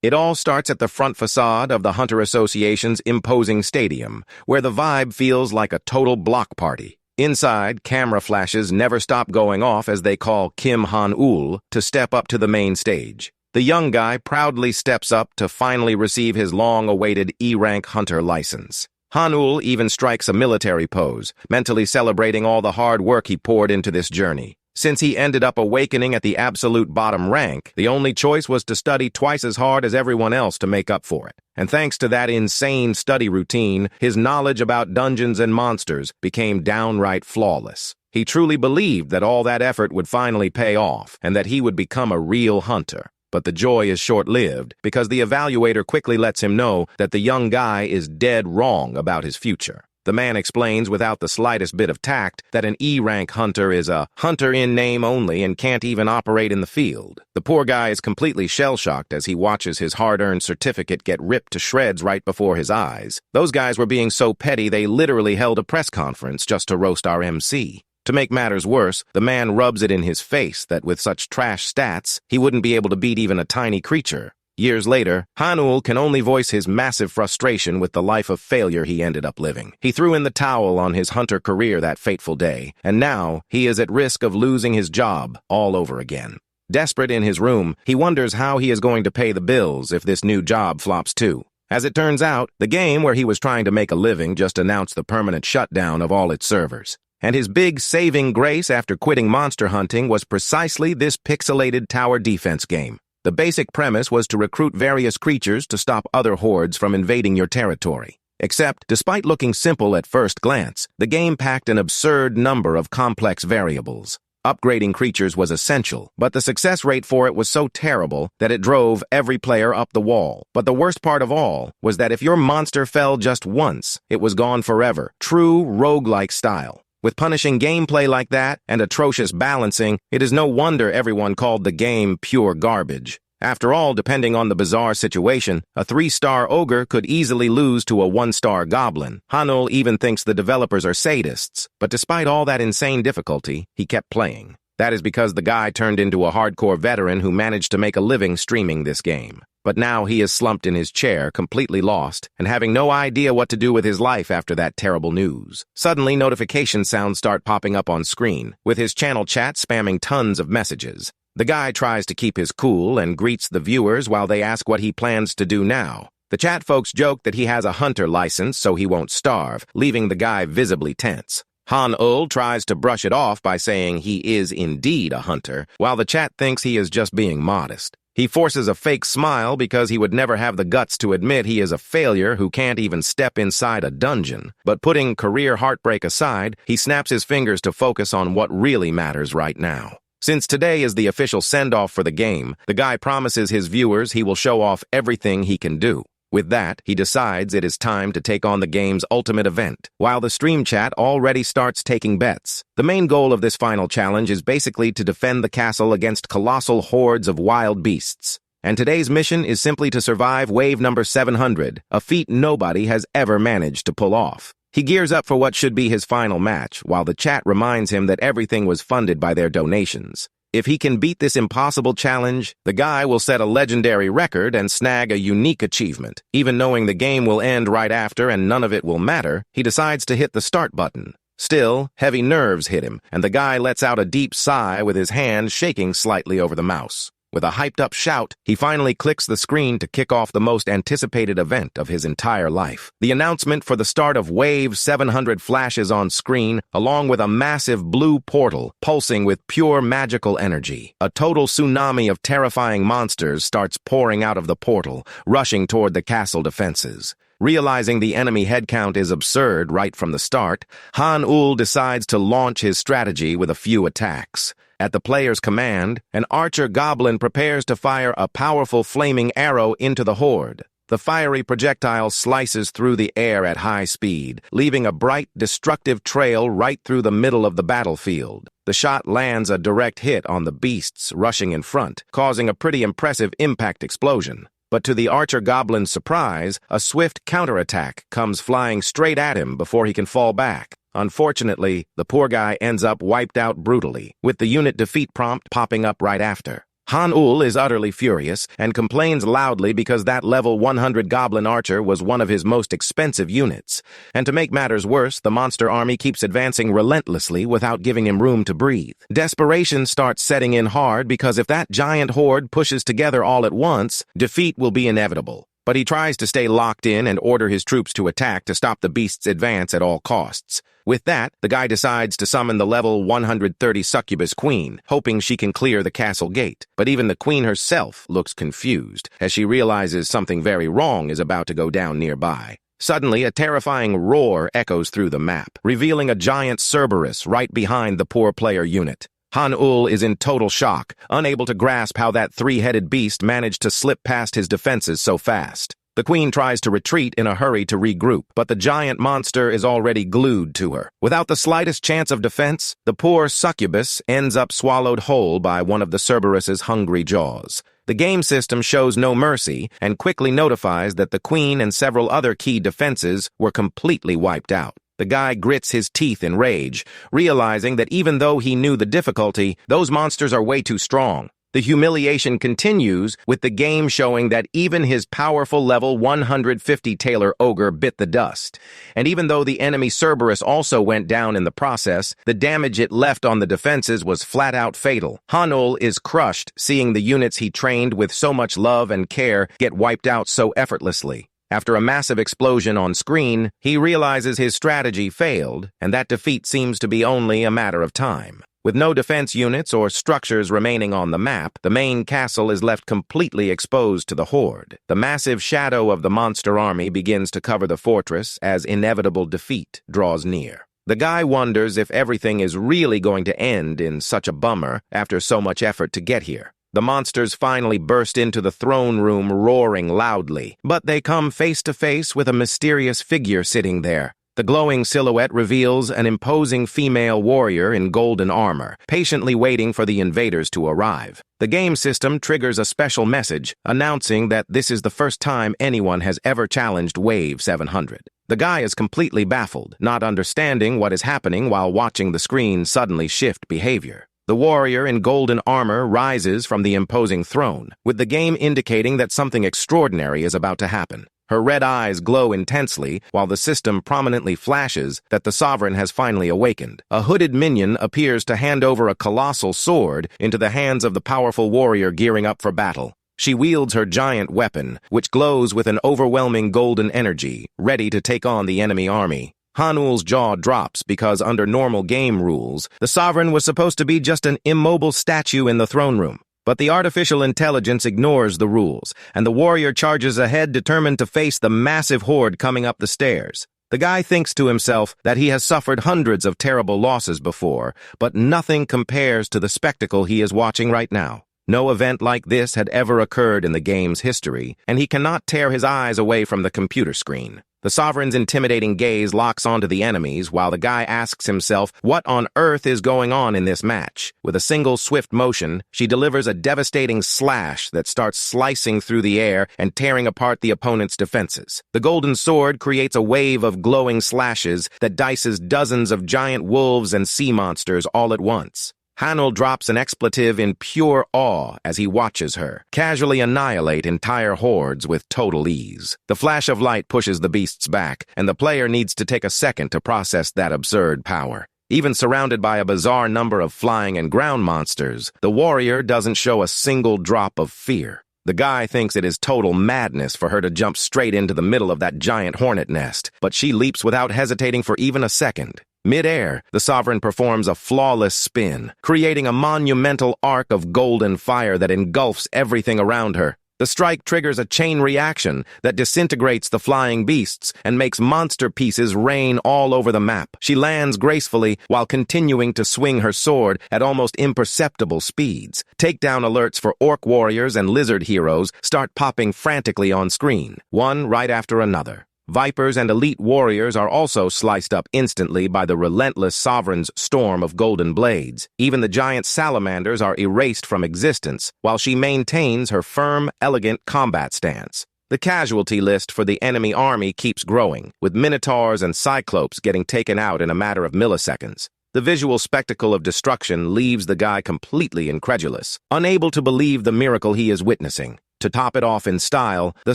It all starts at the front facade of the Hunter Association's imposing stadium, where the vibe feels like a total block party. Inside, camera flashes never stop going off as they call Kim Han-ul to step up to the main stage. The young guy proudly steps up to finally receive his long-awaited E-rank hunter license. Han-ul even strikes a military pose, mentally celebrating all the hard work he poured into this journey. Since he ended up awakening at the absolute bottom rank, the only choice was to study twice as hard as everyone else to make up for it. And thanks to that insane study routine, his knowledge about dungeons and monsters became downright flawless. He truly believed that all that effort would finally pay off, and that he would become a real hunter. But the joy is short-lived, because the evaluator quickly lets him know that the young guy is dead wrong about his future. The man explains without the slightest bit of tact that an E-rank hunter is a hunter in name only and can't even operate in the field. The poor guy is completely shell-shocked as he watches his hard-earned certificate get ripped to shreds right before his eyes. Those guys were being so petty they literally held a press conference just to roast our MC. To make matters worse, the man rubs it in his face that with such trash stats, he wouldn't be able to beat even a tiny creature. Years later, Han-ul can only voice his massive frustration with the life of failure he ended up living. He threw in the towel on his hunter career that fateful day, and now he is at risk of losing his job all over again. Desperate in his room, he wonders how he is going to pay the bills if this new job flops too. As it turns out, the game where he was trying to make a living just announced the permanent shutdown of all its servers. And his big saving grace after quitting monster hunting was precisely this pixelated tower defense game. The basic premise was to recruit various creatures to stop other hordes from invading your territory. Except, despite looking simple at first glance, the game packed an absurd number of complex variables. Upgrading creatures was essential, but the success rate for it was so terrible that it drove every player up the wall. But the worst part of all was that if your monster fell just once, it was gone forever. True roguelike style. With punishing gameplay like that and atrocious balancing, it is no wonder everyone called the game pure garbage. After all, depending on the bizarre situation, a 3-star ogre could easily lose to a 1-star goblin. Han-ul even thinks the developers are sadists, but despite all that insane difficulty, he kept playing. That is because the guy turned into a hardcore veteran who managed to make a living streaming this game. But now he is slumped in his chair, completely lost, and having no idea what to do with his life after that terrible news. Suddenly, notification sounds start popping up on screen, with his channel chat spamming tons of messages. The guy tries to keep his cool and greets the viewers while they ask what he plans to do now. The chat folks joke that he has a hunter license so he won't starve, leaving the guy visibly tense. Han-ul tries to brush it off by saying he is indeed a hunter, while the chat thinks he is just being modest. He forces a fake smile because he would never have the guts to admit he is a failure who can't even step inside a dungeon. But putting career heartbreak aside, he snaps his fingers to focus on what really matters right now. Since today is the official send-off for the game, the guy promises his viewers he will show off everything he can do. With that, he decides it is time to take on the game's ultimate event, while the stream chat already starts taking bets. The main goal of this final challenge is basically to defend the castle against colossal hordes of wild beasts. And today's mission is simply to survive wave number 700, a feat nobody has ever managed to pull off. He gears up for what should be his final match, while the chat reminds him that everything was funded by their donations. If he can beat this impossible challenge, the guy will set a legendary record and snag a unique achievement. Even knowing the game will end right after and none of it will matter, he decides to hit the start button. Still, heavy nerves hit him, and the guy lets out a deep sigh with his hand shaking slightly over the mouse. With a hyped-up shout, he finally clicks the screen to kick off the most anticipated event of his entire life. The announcement for the start of Wave 700 flashes on screen, along with a massive blue portal pulsing with pure magical energy. A total tsunami of terrifying monsters starts pouring out of the portal, rushing toward the castle defenses. Realizing the enemy headcount is absurd right from the start, Han-ul decides to launch his strategy with a few attacks. At the player's command, an archer goblin prepares to fire a powerful flaming arrow into the horde. The fiery projectile slices through the air at high speed, leaving a bright, destructive trail right through the middle of the battlefield. The shot lands a direct hit on the beasts rushing in front, causing a pretty impressive impact explosion. But to the archer goblin's surprise, a swift counterattack comes flying straight at him before he can fall back. Unfortunately, the poor guy ends up wiped out brutally, with the unit defeat prompt popping up right after. Han-Ul is utterly furious and complains loudly because that level 100 goblin archer was one of his most expensive units. And to make matters worse, the monster army keeps advancing relentlessly without giving him room to breathe. Desperation starts setting in hard because if that giant horde pushes together all at once, defeat will be inevitable. But he tries to stay locked in and order his troops to attack to stop the beast's advance at all costs. With that, the guy decides to summon the level 130 succubus queen, hoping she can clear the castle gate. But even the queen herself looks confused, as she realizes something very wrong is about to go down nearby. Suddenly, a terrifying roar echoes through the map, revealing a giant Cerberus right behind the poor player unit. Han-Ul is in total shock, unable to grasp how that three-headed beast managed to slip past his defenses so fast. The queen tries to retreat in a hurry to regroup, but the giant monster is already glued to her. Without the slightest chance of defense, the poor succubus ends up swallowed whole by one of the Cerberus's hungry jaws. The game system shows no mercy and quickly notifies that the queen and several other key defenses were completely wiped out. The guy grits his teeth in rage, realizing that even though he knew the difficulty, those monsters are way too strong. The humiliation continues, with the game showing that even his powerful level 150 Tailor Ogre bit the dust. And even though the enemy Cerberus also went down in the process, the damage it left on the defenses was flat-out fatal. Han-Ul is crushed, seeing the units he trained with so much love and care get wiped out so effortlessly. After a massive explosion on screen, he realizes his strategy failed, and that defeat seems to be only a matter of time. With no defense units or structures remaining on the map, the main castle is left completely exposed to the horde. The massive shadow of the monster army begins to cover the fortress as inevitable defeat draws near. The guy wonders if everything is really going to end in such a bummer after so much effort to get here. The monsters finally burst into the throne room roaring loudly, but they come face to face with a mysterious figure sitting there. The glowing silhouette reveals an imposing female warrior in golden armor, patiently waiting for the invaders to arrive. The game system triggers a special message announcing that this is the first time anyone has ever challenged Wave 700. The guy is completely baffled, not understanding what is happening while watching the screen suddenly shift behavior. The warrior in golden armor rises from the imposing throne, with the game indicating that something extraordinary is about to happen. Her red eyes glow intensely, while the system prominently flashes that the sovereign has finally awakened. A hooded minion appears to hand over a colossal sword into the hands of the powerful warrior gearing up for battle. She wields her giant weapon, which glows with an overwhelming golden energy, ready to take on the enemy army. Han-Ul's jaw drops because under normal game rules, the sovereign was supposed to be just an immobile statue in the throne room. But the artificial intelligence ignores the rules, and the warrior charges ahead determined to face the massive horde coming up the stairs. The guy thinks to himself that he has suffered hundreds of terrible losses before, but nothing compares to the spectacle he is watching right now. No event like this had ever occurred in the game's history, and he cannot tear his eyes away from the computer screen. The sovereign's intimidating gaze locks onto the enemies while the guy asks himself what on earth is going on in this match. With a single swift motion, she delivers a devastating slash that starts slicing through the air and tearing apart the opponent's defenses. The golden sword creates a wave of glowing slashes that dices dozens of giant wolves and sea monsters all at once. Han-Ul drops an expletive in pure awe as he watches her casually annihilate entire hordes with total ease. The flash of light pushes the beasts back, and the player needs to take a second to process that absurd power. Even surrounded by a bizarre number of flying and ground monsters, the warrior doesn't show a single drop of fear. The guy thinks it is total madness for her to jump straight into the middle of that giant hornet nest, but she leaps without hesitating for even a second. Mid-air, the sovereign performs a flawless spin, creating a monumental arc of golden fire that engulfs everything around her. The strike triggers a chain reaction that disintegrates the flying beasts and makes monster pieces rain all over the map. She lands gracefully while continuing to swing her sword at almost imperceptible speeds. Takedown alerts for orc warriors and lizard heroes start popping frantically on screen, one right after another. Vipers and elite warriors are also sliced up instantly by the relentless sovereign's storm of golden blades. Even the giant salamanders are erased from existence, while she maintains her firm, elegant combat stance. The casualty list for the enemy army keeps growing, with minotaurs and cyclopes getting taken out in a matter of milliseconds. The visual spectacle of destruction leaves the guy completely incredulous, unable to believe the miracle he is witnessing. To top it off in style, the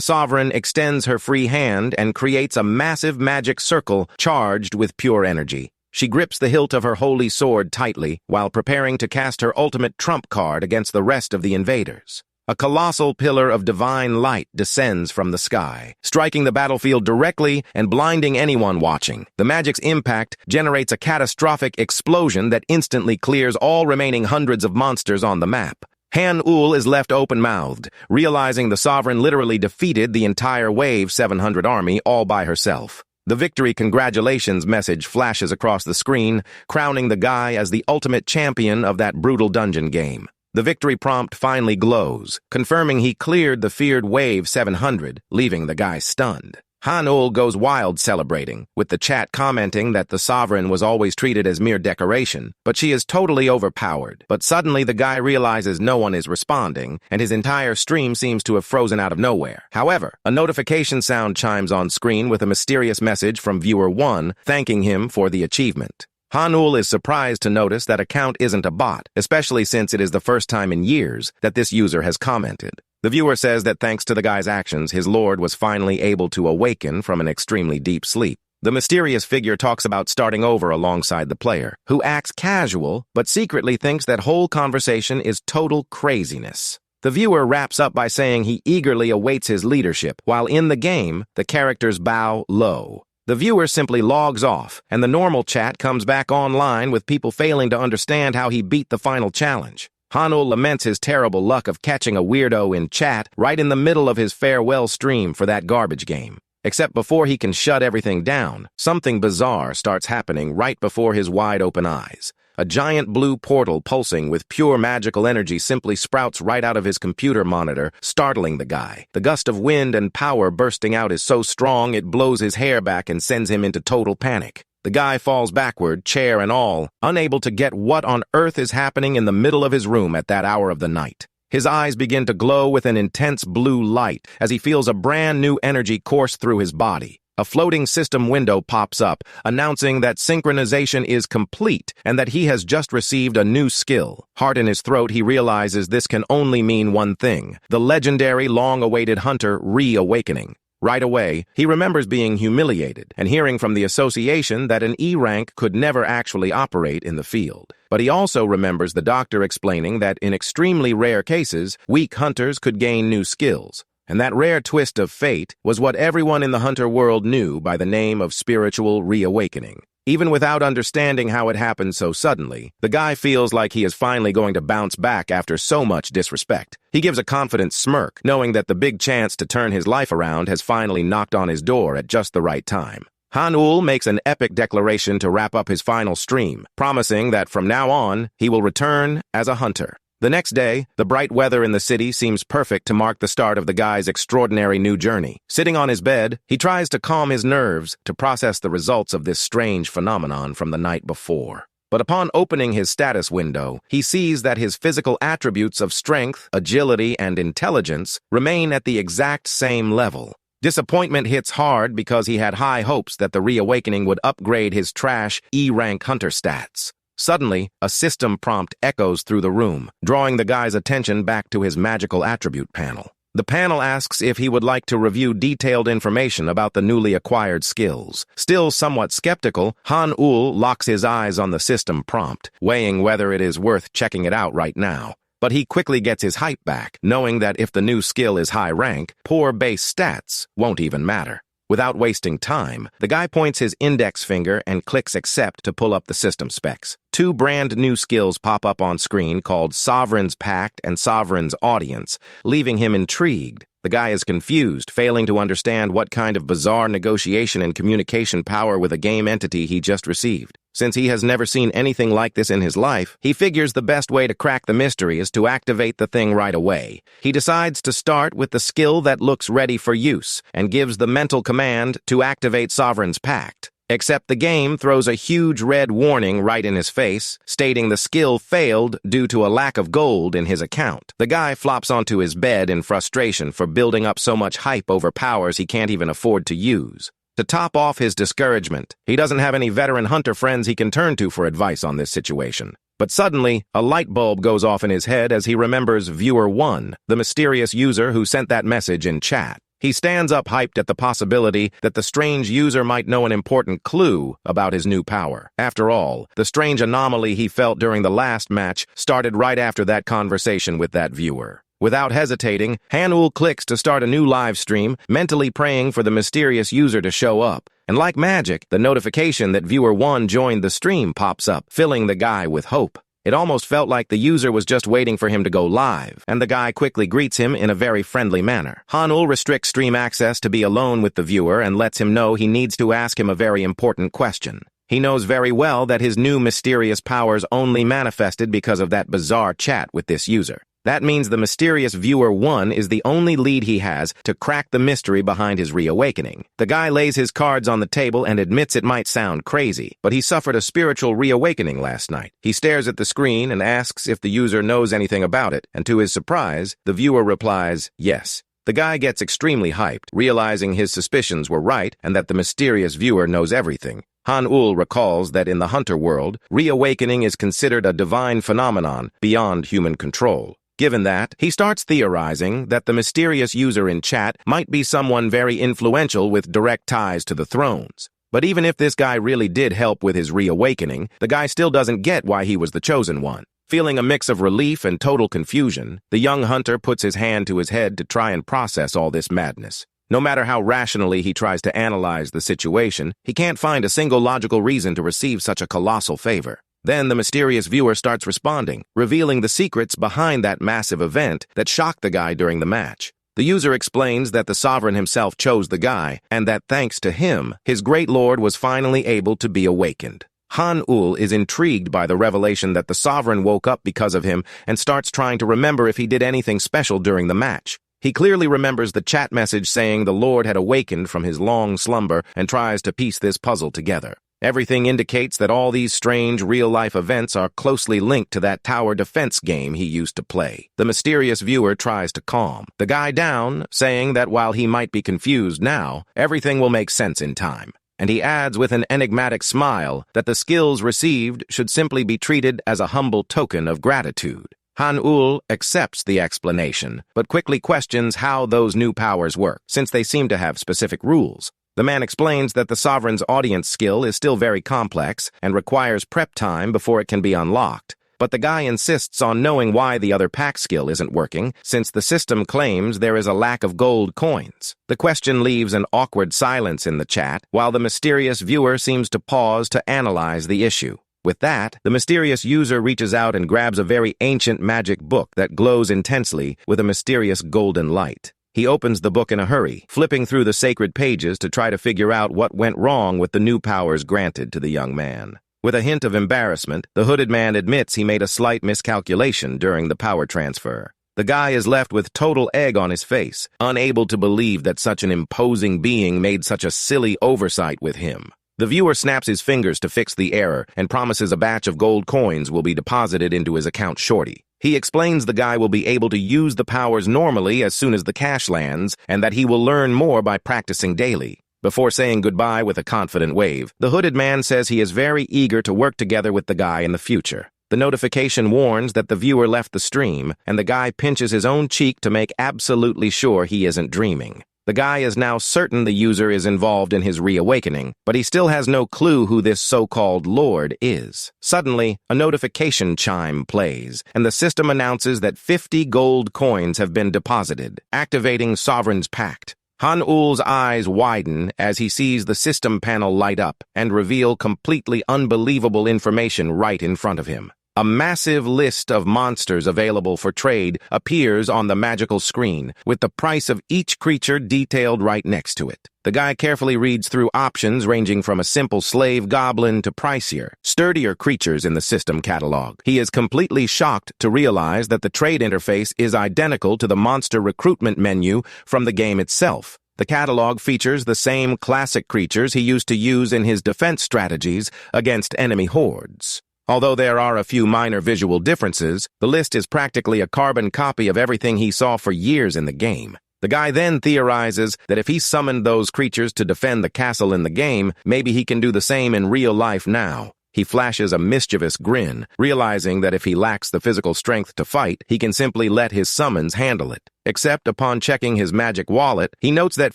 Sovereign extends her free hand and creates a massive magic circle charged with pure energy. She grips the hilt of her holy sword tightly while preparing to cast her ultimate trump card against the rest of the invaders. A colossal pillar of divine light descends from the sky, striking the battlefield directly and blinding anyone watching. The magic's impact generates a catastrophic explosion that instantly clears all remaining hundreds of monsters on the map. Han-Ul is left open-mouthed, realizing the Sovereign literally defeated the entire Wave 700 army all by herself. The victory congratulations message flashes across the screen, crowning the guy as the ultimate champion of that brutal dungeon game. The victory prompt finally glows, confirming he cleared the feared Wave 700, leaving the guy stunned. Han-Ul goes wild celebrating, with the chat commenting that the Sovereign was always treated as mere decoration, but she is totally overpowered. But suddenly the guy realizes no one is responding, and his entire stream seems to have frozen out of nowhere. However, a notification sound chimes on screen with a mysterious message from Viewer 1 thanking him for the achievement. Han-Ul is surprised to notice that account isn't a bot, especially since it is the first time in years that this user has commented. The viewer says that thanks to the guy's actions, his lord was finally able to awaken from an extremely deep sleep. The mysterious figure talks about starting over alongside the player, who acts casual but secretly thinks that whole conversation is total craziness. The viewer wraps up by saying he eagerly awaits his leadership, while in the game, the characters bow low. The viewer simply logs off, and the normal chat comes back online with people failing to understand how he beat the final challenge. Han-Ul laments his terrible luck of catching a weirdo in chat right in the middle of his farewell stream for that garbage game. Except before he can shut everything down, something bizarre starts happening right before his wide-open eyes. A giant blue portal pulsing with pure magical energy simply sprouts right out of his computer monitor, startling the guy. The gust of wind and power bursting out is so strong it blows his hair back and sends him into total panic. The guy falls backward, chair and all, unable to get what on earth is happening in the middle of his room at that hour of the night. His eyes begin to glow with an intense blue light as he feels a brand new energy course through his body. A floating system window pops up, announcing that synchronization is complete and that he has just received a new skill. Heart in his throat, he realizes this can only mean one thing: the legendary, long-awaited hunter reawakening. Right away, he remembers being humiliated and hearing from the association that an E rank could never actually operate in the field. But he also remembers the doctor explaining that in extremely rare cases, weak hunters could gain new skills. And that rare twist of fate was what everyone in the hunter world knew by the name of spiritual reawakening. Even without understanding how it happened so suddenly, the guy feels like he is finally going to bounce back after so much disrespect. He gives a confident smirk, knowing that the big chance to turn his life around has finally knocked on his door at just the right time. Han-Ul makes an epic declaration to wrap up his final stream, promising that from now on, he will return as a hunter. The next day, the bright weather in the city seems perfect to mark the start of the guy's extraordinary new journey. Sitting on his bed, he tries to calm his nerves to process the results of this strange phenomenon from the night before. But upon opening his status window, he sees that his physical attributes of strength, agility, and intelligence remain at the exact same level. Disappointment hits hard because he had high hopes that the reawakening would upgrade his trash E-rank hunter stats. Suddenly, a system prompt echoes through the room, drawing the guy's attention back to his magical attribute panel. The panel asks if he would like to review detailed information about the newly acquired skills. Still somewhat skeptical, Han-Ul locks his eyes on the system prompt, weighing whether it is worth checking it out right now. But he quickly gets his hype back, knowing that if the new skill is high rank, poor base stats won't even matter. Without wasting time, the guy points his index finger and clicks accept to pull up the system specs. Two brand new skills pop up on screen called Sovereign's Pact and Sovereign's Audience, leaving him intrigued. The guy is confused, failing to understand what kind of bizarre negotiation and communication power with a game entity he just received. Since he has never seen anything like this in his life, he figures the best way to crack the mystery is to activate the thing right away. He decides to start with the skill that looks ready for use, and gives the mental command to activate Sovereign's Pact. Except the game throws a huge red warning right in his face, stating the skill failed due to a lack of gold in his account. The guy flops onto his bed in frustration for building up so much hype over powers he can't even afford to use. To top off his discouragement, he doesn't have any veteran hunter friends he can turn to for advice on this situation. But suddenly, a light bulb goes off in his head as he remembers Viewer 1, the mysterious user who sent that message in chat. He stands up hyped at the possibility that the strange user might know an important clue about his new power. After all, the strange anomaly he felt during the last match started right after that conversation with that viewer. Without hesitating, Hanul clicks to start a new live stream, mentally praying for the mysterious user to show up. And like magic, the notification that Viewer 1 joined the stream pops up, filling the guy with hope. It almost felt like the user was just waiting for him to go live, and the guy quickly greets him in a very friendly manner. Hanul restricts stream access to be alone with the viewer and lets him know he needs to ask him a very important question. He knows very well that his new mysterious powers only manifested because of that bizarre chat with this user. That means the mysterious Viewer 1 is the only lead he has to crack the mystery behind his reawakening. The guy lays his cards on the table and admits it might sound crazy, but he suffered a spiritual reawakening last night. He stares at the screen and asks if the user knows anything about it, and to his surprise, the viewer replies, yes. The guy gets extremely hyped, realizing his suspicions were right and that the mysterious viewer knows everything. Hanul recalls that in the hunter world, reawakening is considered a divine phenomenon beyond human control. Given that, he starts theorizing that the mysterious user in chat might be someone very influential with direct ties to the thrones. But even if this guy really did help with his reawakening, the guy still doesn't get why he was the chosen one. Feeling a mix of relief and total confusion, the young hunter puts his hand to his head to try and process all this madness. No matter how rationally he tries to analyze the situation, he can't find a single logical reason to receive such a colossal favor. Then the mysterious viewer starts responding, revealing the secrets behind that massive event that shocked the guy during the match. The user explains that the sovereign himself chose the guy, and that thanks to him, his great lord was finally able to be awakened. Hanul is intrigued by the revelation that the sovereign woke up because of him and starts trying to remember if he did anything special during the match. He clearly remembers the chat message saying the lord had awakened from his long slumber and tries to piece this puzzle together. Everything indicates that all these strange real-life events are closely linked to that tower defense game he used to play. The mysterious viewer tries to calm the guy down, saying that while he might be confused now, everything will make sense in time. And he adds with an enigmatic smile that the skills received should simply be treated as a humble token of gratitude. Hanul accepts the explanation, but quickly questions how those new powers work, since they seem to have specific rules. The man explains that the sovereign's audience skill is still very complex and requires prep time before it can be unlocked. But the guy insists on knowing why the other pack skill isn't working, since the system claims there is a lack of gold coins. The question leaves an awkward silence in the chat, while the mysterious viewer seems to pause to analyze the issue. With that, the mysterious user reaches out and grabs a very ancient magic book that glows intensely with a mysterious golden light. He opens the book in a hurry, flipping through the sacred pages to try to figure out what went wrong with the new powers granted to the young man. With a hint of embarrassment, the hooded man admits he made a slight miscalculation during the power transfer. The guy is left with total egg on his face, unable to believe that such an imposing being made such a silly oversight with him. The viewer snaps his fingers to fix the error and promises a batch of gold coins will be deposited into his account shortly. He explains the guy will be able to use the powers normally as soon as the cash lands, and that he will learn more by practicing daily. Before saying goodbye with a confident wave, the hooded man says he is very eager to work together with the guy in the future. The notification warns that the viewer left the stream, and the guy pinches his own cheek to make absolutely sure he isn't dreaming. The guy is now certain the user is involved in his reawakening, but he still has no clue who this so-called lord is. Suddenly, a notification chime plays, and the system announces that 50 gold coins have been deposited, activating Sovereign's Pact. Hanul's eyes widen as he sees the system panel light up and reveal completely unbelievable information right in front of him. A massive list of monsters available for trade appears on the magical screen, with the price of each creature detailed right next to it. The guy carefully reads through options ranging from a simple slave goblin to pricier, sturdier creatures in the system catalog. He is completely shocked to realize that the trade interface is identical to the monster recruitment menu from the game itself. The catalog features the same classic creatures he used to use in his defense strategies against enemy hordes. Although there are a few minor visual differences, the list is practically a carbon copy of everything he saw for years in the game. The guy then theorizes that if he summoned those creatures to defend the castle in the game, maybe he can do the same in real life now. He flashes a mischievous grin, realizing that if he lacks the physical strength to fight, he can simply let his summons handle it. Except upon checking his magic wallet, he notes that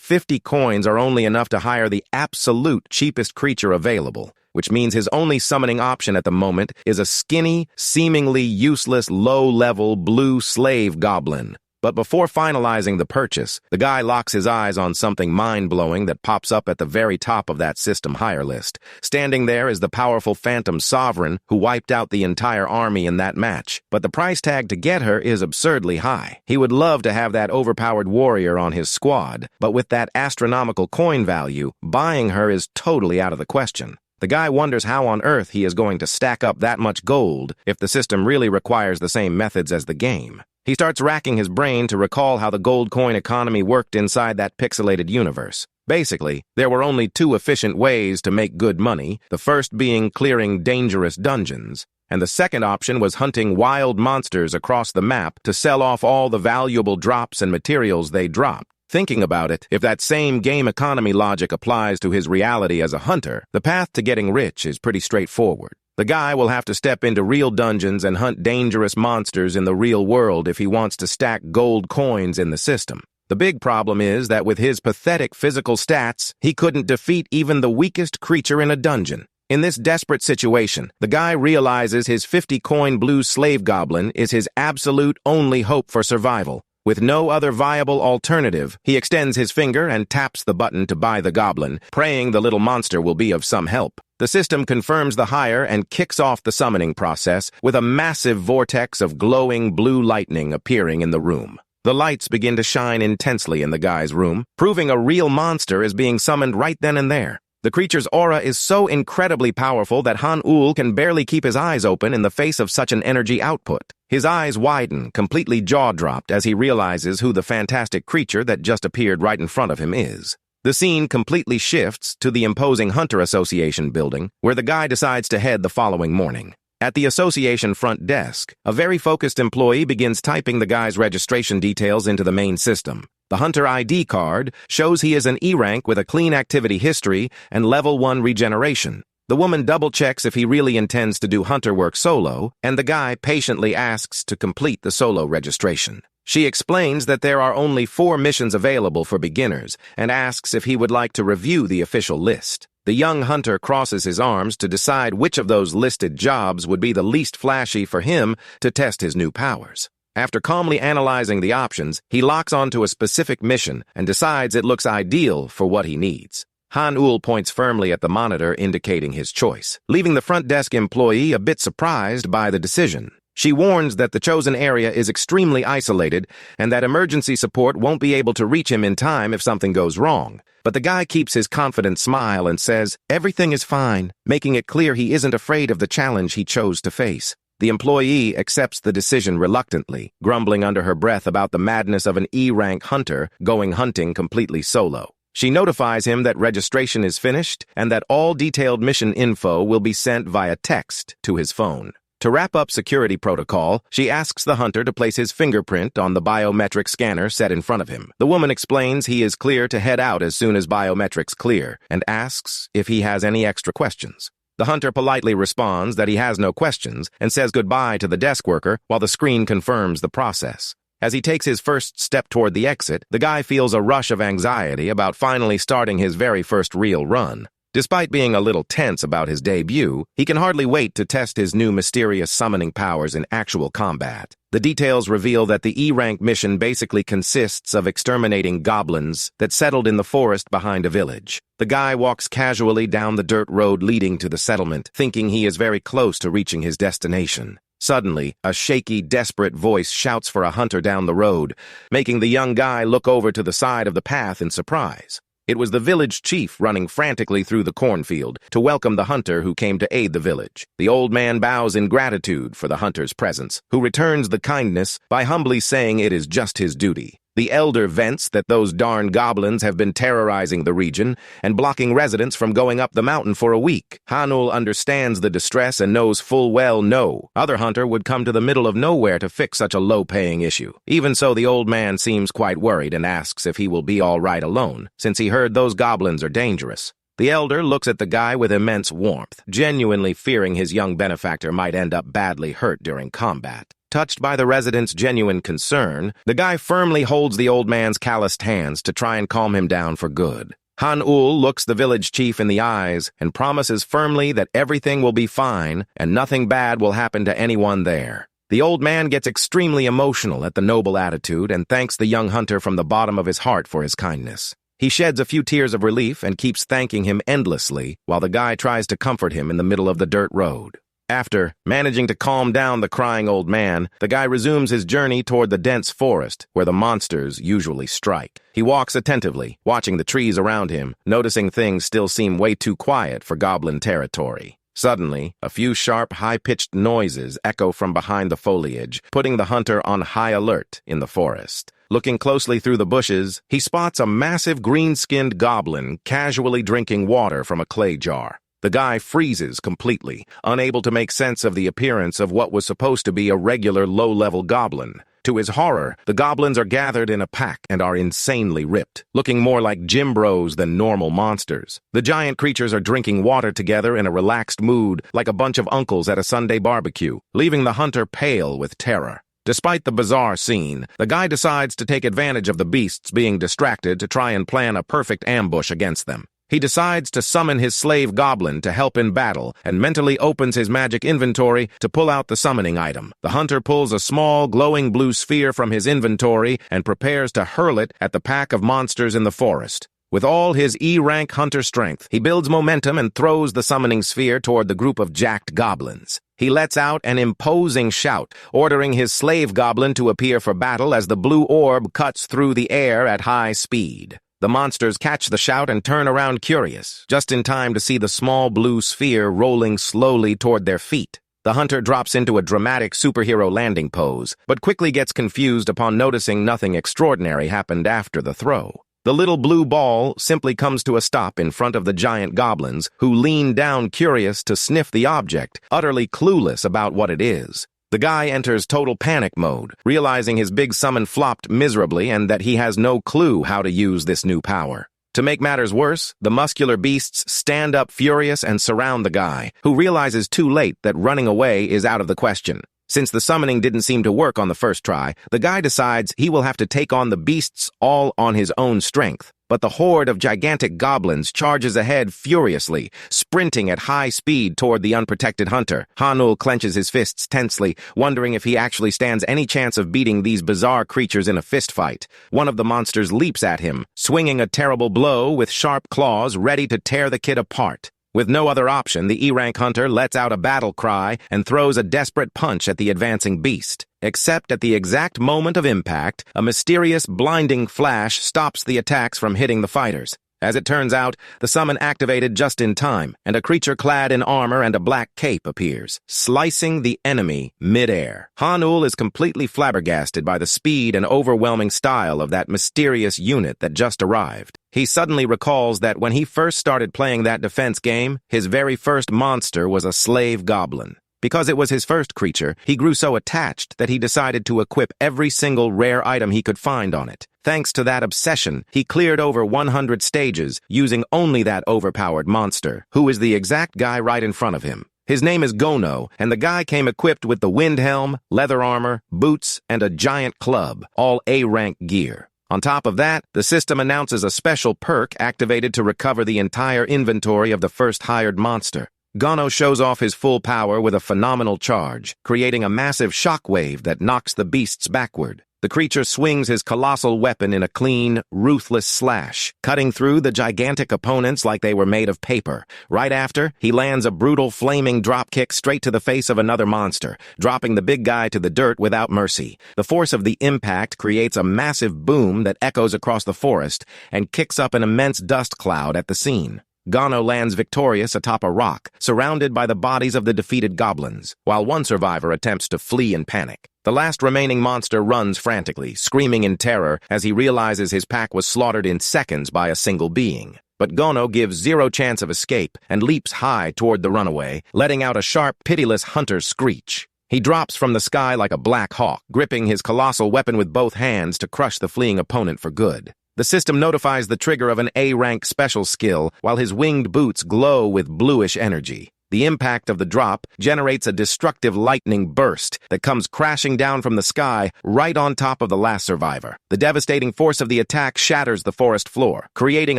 50 coins are only enough to hire the absolute cheapest creature available, which means his only summoning option at the moment is a skinny, seemingly useless, low-level blue slave goblin. But before finalizing the purchase, the guy locks his eyes on something mind-blowing that pops up at the very top of that system hire list. Standing there is the powerful Phantom Sovereign who wiped out the entire army in that match. But the price tag to get her is absurdly high. He would love to have that overpowered warrior on his squad, but with that astronomical coin value, buying her is totally out of the question. The guy wonders how on earth he is going to stack up that much gold if the system really requires the same methods as the game. He starts racking his brain to recall how the gold coin economy worked inside that pixelated universe. Basically, there were only two efficient ways to make good money, the first being clearing dangerous dungeons, and the second option was hunting wild monsters across the map to sell off all the valuable drops and materials they dropped. Thinking about it, if that same game economy logic applies to his reality as a hunter, the path to getting rich is pretty straightforward. The guy will have to step into real dungeons and hunt dangerous monsters in the real world if he wants to stack gold coins in the system. The big problem is that with his pathetic physical stats, he couldn't defeat even the weakest creature in a dungeon. In this desperate situation, the guy realizes his 50-coin blue slave goblin is his absolute only hope for survival. With no other viable alternative, he extends his finger and taps the button to buy the goblin, praying the little monster will be of some help. The system confirms the hire and kicks off the summoning process with a massive vortex of glowing blue lightning appearing in the room. The lights begin to shine intensely in the guy's room, proving a real monster is being summoned right then and there. The creature's aura is so incredibly powerful that Han-Ul can barely keep his eyes open in the face of such an energy output. His eyes widen, completely jaw-dropped, as he realizes who the fantastic creature that just appeared right in front of him is. The scene completely shifts to the imposing Hunter Association building, where the guy decides to head the following morning. At the association front desk, a very focused employee begins typing the guy's registration details into the main system. The Hunter ID card shows he is an E rank with a clean activity history and level 1 regeneration. The woman double-checks if he really intends to do hunter work solo, and the guy patiently asks to complete the solo registration. She explains that there are only 4 missions available for beginners and asks if he would like to review the official list. The young hunter crosses his arms to decide which of those listed jobs would be the least flashy for him to test his new powers. After calmly analyzing the options, he locks onto a specific mission and decides it looks ideal for what he needs. Han-Ul points firmly at the monitor indicating his choice, leaving the front desk employee a bit surprised by the decision. She warns that the chosen area is extremely isolated and that emergency support won't be able to reach him in time if something goes wrong. But the guy keeps his confident smile and says, "Everything is fine," making it clear he isn't afraid of the challenge he chose to face. The employee accepts the decision reluctantly, grumbling under her breath about the madness of an E-rank hunter going hunting completely solo. She notifies him that registration is finished and that all detailed mission info will be sent via text to his phone. To wrap up security protocol, she asks the hunter to place his fingerprint on the biometric scanner set in front of him. The woman explains he is clear to head out as soon as biometrics clear and asks if he has any extra questions. The hunter politely responds that he has no questions and says goodbye to the desk worker while the screen confirms the process. As he takes his first step toward the exit, the guy feels a rush of anxiety about finally starting his very first real run. Despite being a little tense about his debut, he can hardly wait to test his new mysterious summoning powers in actual combat. The details reveal that the E-rank mission basically consists of exterminating goblins that settled in the forest behind a village. The guy walks casually down the dirt road leading to the settlement, thinking he is very close to reaching his destination. Suddenly, a shaky, desperate voice shouts for a hunter down the road, making the young guy look over to the side of the path in surprise. It was the village chief running frantically through the cornfield to welcome the hunter who came to aid the village. The old man bows in gratitude for the hunter's presence, who returns the kindness by humbly saying it is just his duty. The elder vents that those darn goblins have been terrorizing the region and blocking residents from going up the mountain for a week. Hanul understands the distress and knows full well no other hunter would come to the middle of nowhere to fix such a low-paying issue. Even so, the old man seems quite worried and asks if he will be all right alone, since he heard those goblins are dangerous. The elder looks at the guy with immense warmth, genuinely fearing his young benefactor might end up badly hurt during combat. Touched by the resident's genuine concern, the guy firmly holds the old man's calloused hands to try and calm him down for good. Han-ul looks the village chief in the eyes and promises firmly that everything will be fine and nothing bad will happen to anyone there. The old man gets extremely emotional at the noble attitude and thanks the young hunter from the bottom of his heart for his kindness. He sheds a few tears of relief and keeps thanking him endlessly while the guy tries to comfort him in the middle of the dirt road. After managing to calm down the crying old man, the guy resumes his journey toward the dense forest where the monsters usually strike. He walks attentively, watching the trees around him, noticing things still seem way too quiet for goblin territory. Suddenly, a few sharp, high-pitched noises echo from behind the foliage, putting the hunter on high alert in the forest. Looking closely through the bushes, he spots a massive green-skinned goblin casually drinking water from a clay jar. The guy freezes completely, unable to make sense of the appearance of what was supposed to be a regular low-level goblin. To his horror, the goblins are gathered in a pack and are insanely ripped, looking more like gym bros than normal monsters. The giant creatures are drinking water together in a relaxed mood, like a bunch of uncles at a Sunday barbecue, leaving the hunter pale with terror. Despite the bizarre scene, the guy decides to take advantage of the beasts being distracted to try and plan a perfect ambush against them. He decides to summon his slave goblin to help in battle and mentally opens his magic inventory to pull out the summoning item. The hunter pulls a small, glowing blue sphere from his inventory and prepares to hurl it at the pack of monsters in the forest. With all his E-rank hunter strength, he builds momentum and throws the summoning sphere toward the group of jacked goblins. He lets out an imposing shout, ordering his slave goblin to appear for battle as the blue orb cuts through the air at high speed. The monsters catch the shout and turn around curious, just in time to see the small blue sphere rolling slowly toward their feet. The hunter drops into a dramatic superhero landing pose, but quickly gets confused upon noticing nothing extraordinary happened after the throw. The little blue ball simply comes to a stop in front of the giant goblins, who lean down curious to sniff the object, utterly clueless about what it is. The guy enters total panic mode, realizing his big summon flopped miserably and that he has no clue how to use this new power. To make matters worse, the muscular beasts stand up furious and surround the guy, who realizes too late that running away is out of the question. Since the summoning didn't seem to work on the first try, the guy decides he will have to take on the beasts all on his own strength. But the horde of gigantic goblins charges ahead furiously, sprinting at high speed toward the unprotected hunter. Hanul clenches his fists tensely, wondering if he actually stands any chance of beating these bizarre creatures in a fistfight. One of the monsters leaps at him, swinging a terrible blow with sharp claws ready to tear the kid apart. With no other option, the E-rank hunter lets out a battle cry and throws a desperate punch at the advancing beast. Except at the exact moment of impact, a mysterious, blinding flash stops the attacks from hitting the fighters. As it turns out, the summon activated just in time, and a creature clad in armor and a black cape appears, slicing the enemy mid-air. Hanul is completely flabbergasted by the speed and overwhelming style of that mysterious unit that just arrived. He suddenly recalls that when he first started playing that defense game, his very first monster was a slave goblin. Because it was his first creature, he grew so attached that he decided to equip every single rare item he could find on it. Thanks to that obsession, he cleared over 100 stages using only that overpowered monster, who is the exact guy right in front of him. His name is Gono, and the guy came equipped with the wind helm, leather armor, boots, and a giant club, all A-rank gear. On top of that, the system announces a special perk activated to recover the entire inventory of the first hired monster. Gono shows off his full power with a phenomenal charge, creating a massive shockwave that knocks the beasts backward. The creature swings his colossal weapon in a clean, ruthless slash, cutting through the gigantic opponents like they were made of paper. Right after, he lands a brutal flaming dropkick straight to the face of another monster, dropping the big guy to the dirt without mercy. The force of the impact creates a massive boom that echoes across the forest and kicks up an immense dust cloud at the scene. Gono lands victorious atop a rock, surrounded by the bodies of the defeated goblins, while one survivor attempts to flee in panic. The last remaining monster runs frantically, screaming in terror as he realizes his pack was slaughtered in seconds by a single being. But Gono gives zero chance of escape and leaps high toward the runaway, letting out a sharp, pitiless hunter's screech. He drops from the sky like a black hawk, gripping his colossal weapon with both hands to crush the fleeing opponent for good. The system notifies the trigger of an A-rank special skill, while his winged boots glow with bluish energy. The impact of the drop generates a destructive lightning burst that comes crashing down from the sky right on top of the last survivor. The devastating force of the attack shatters the forest floor, creating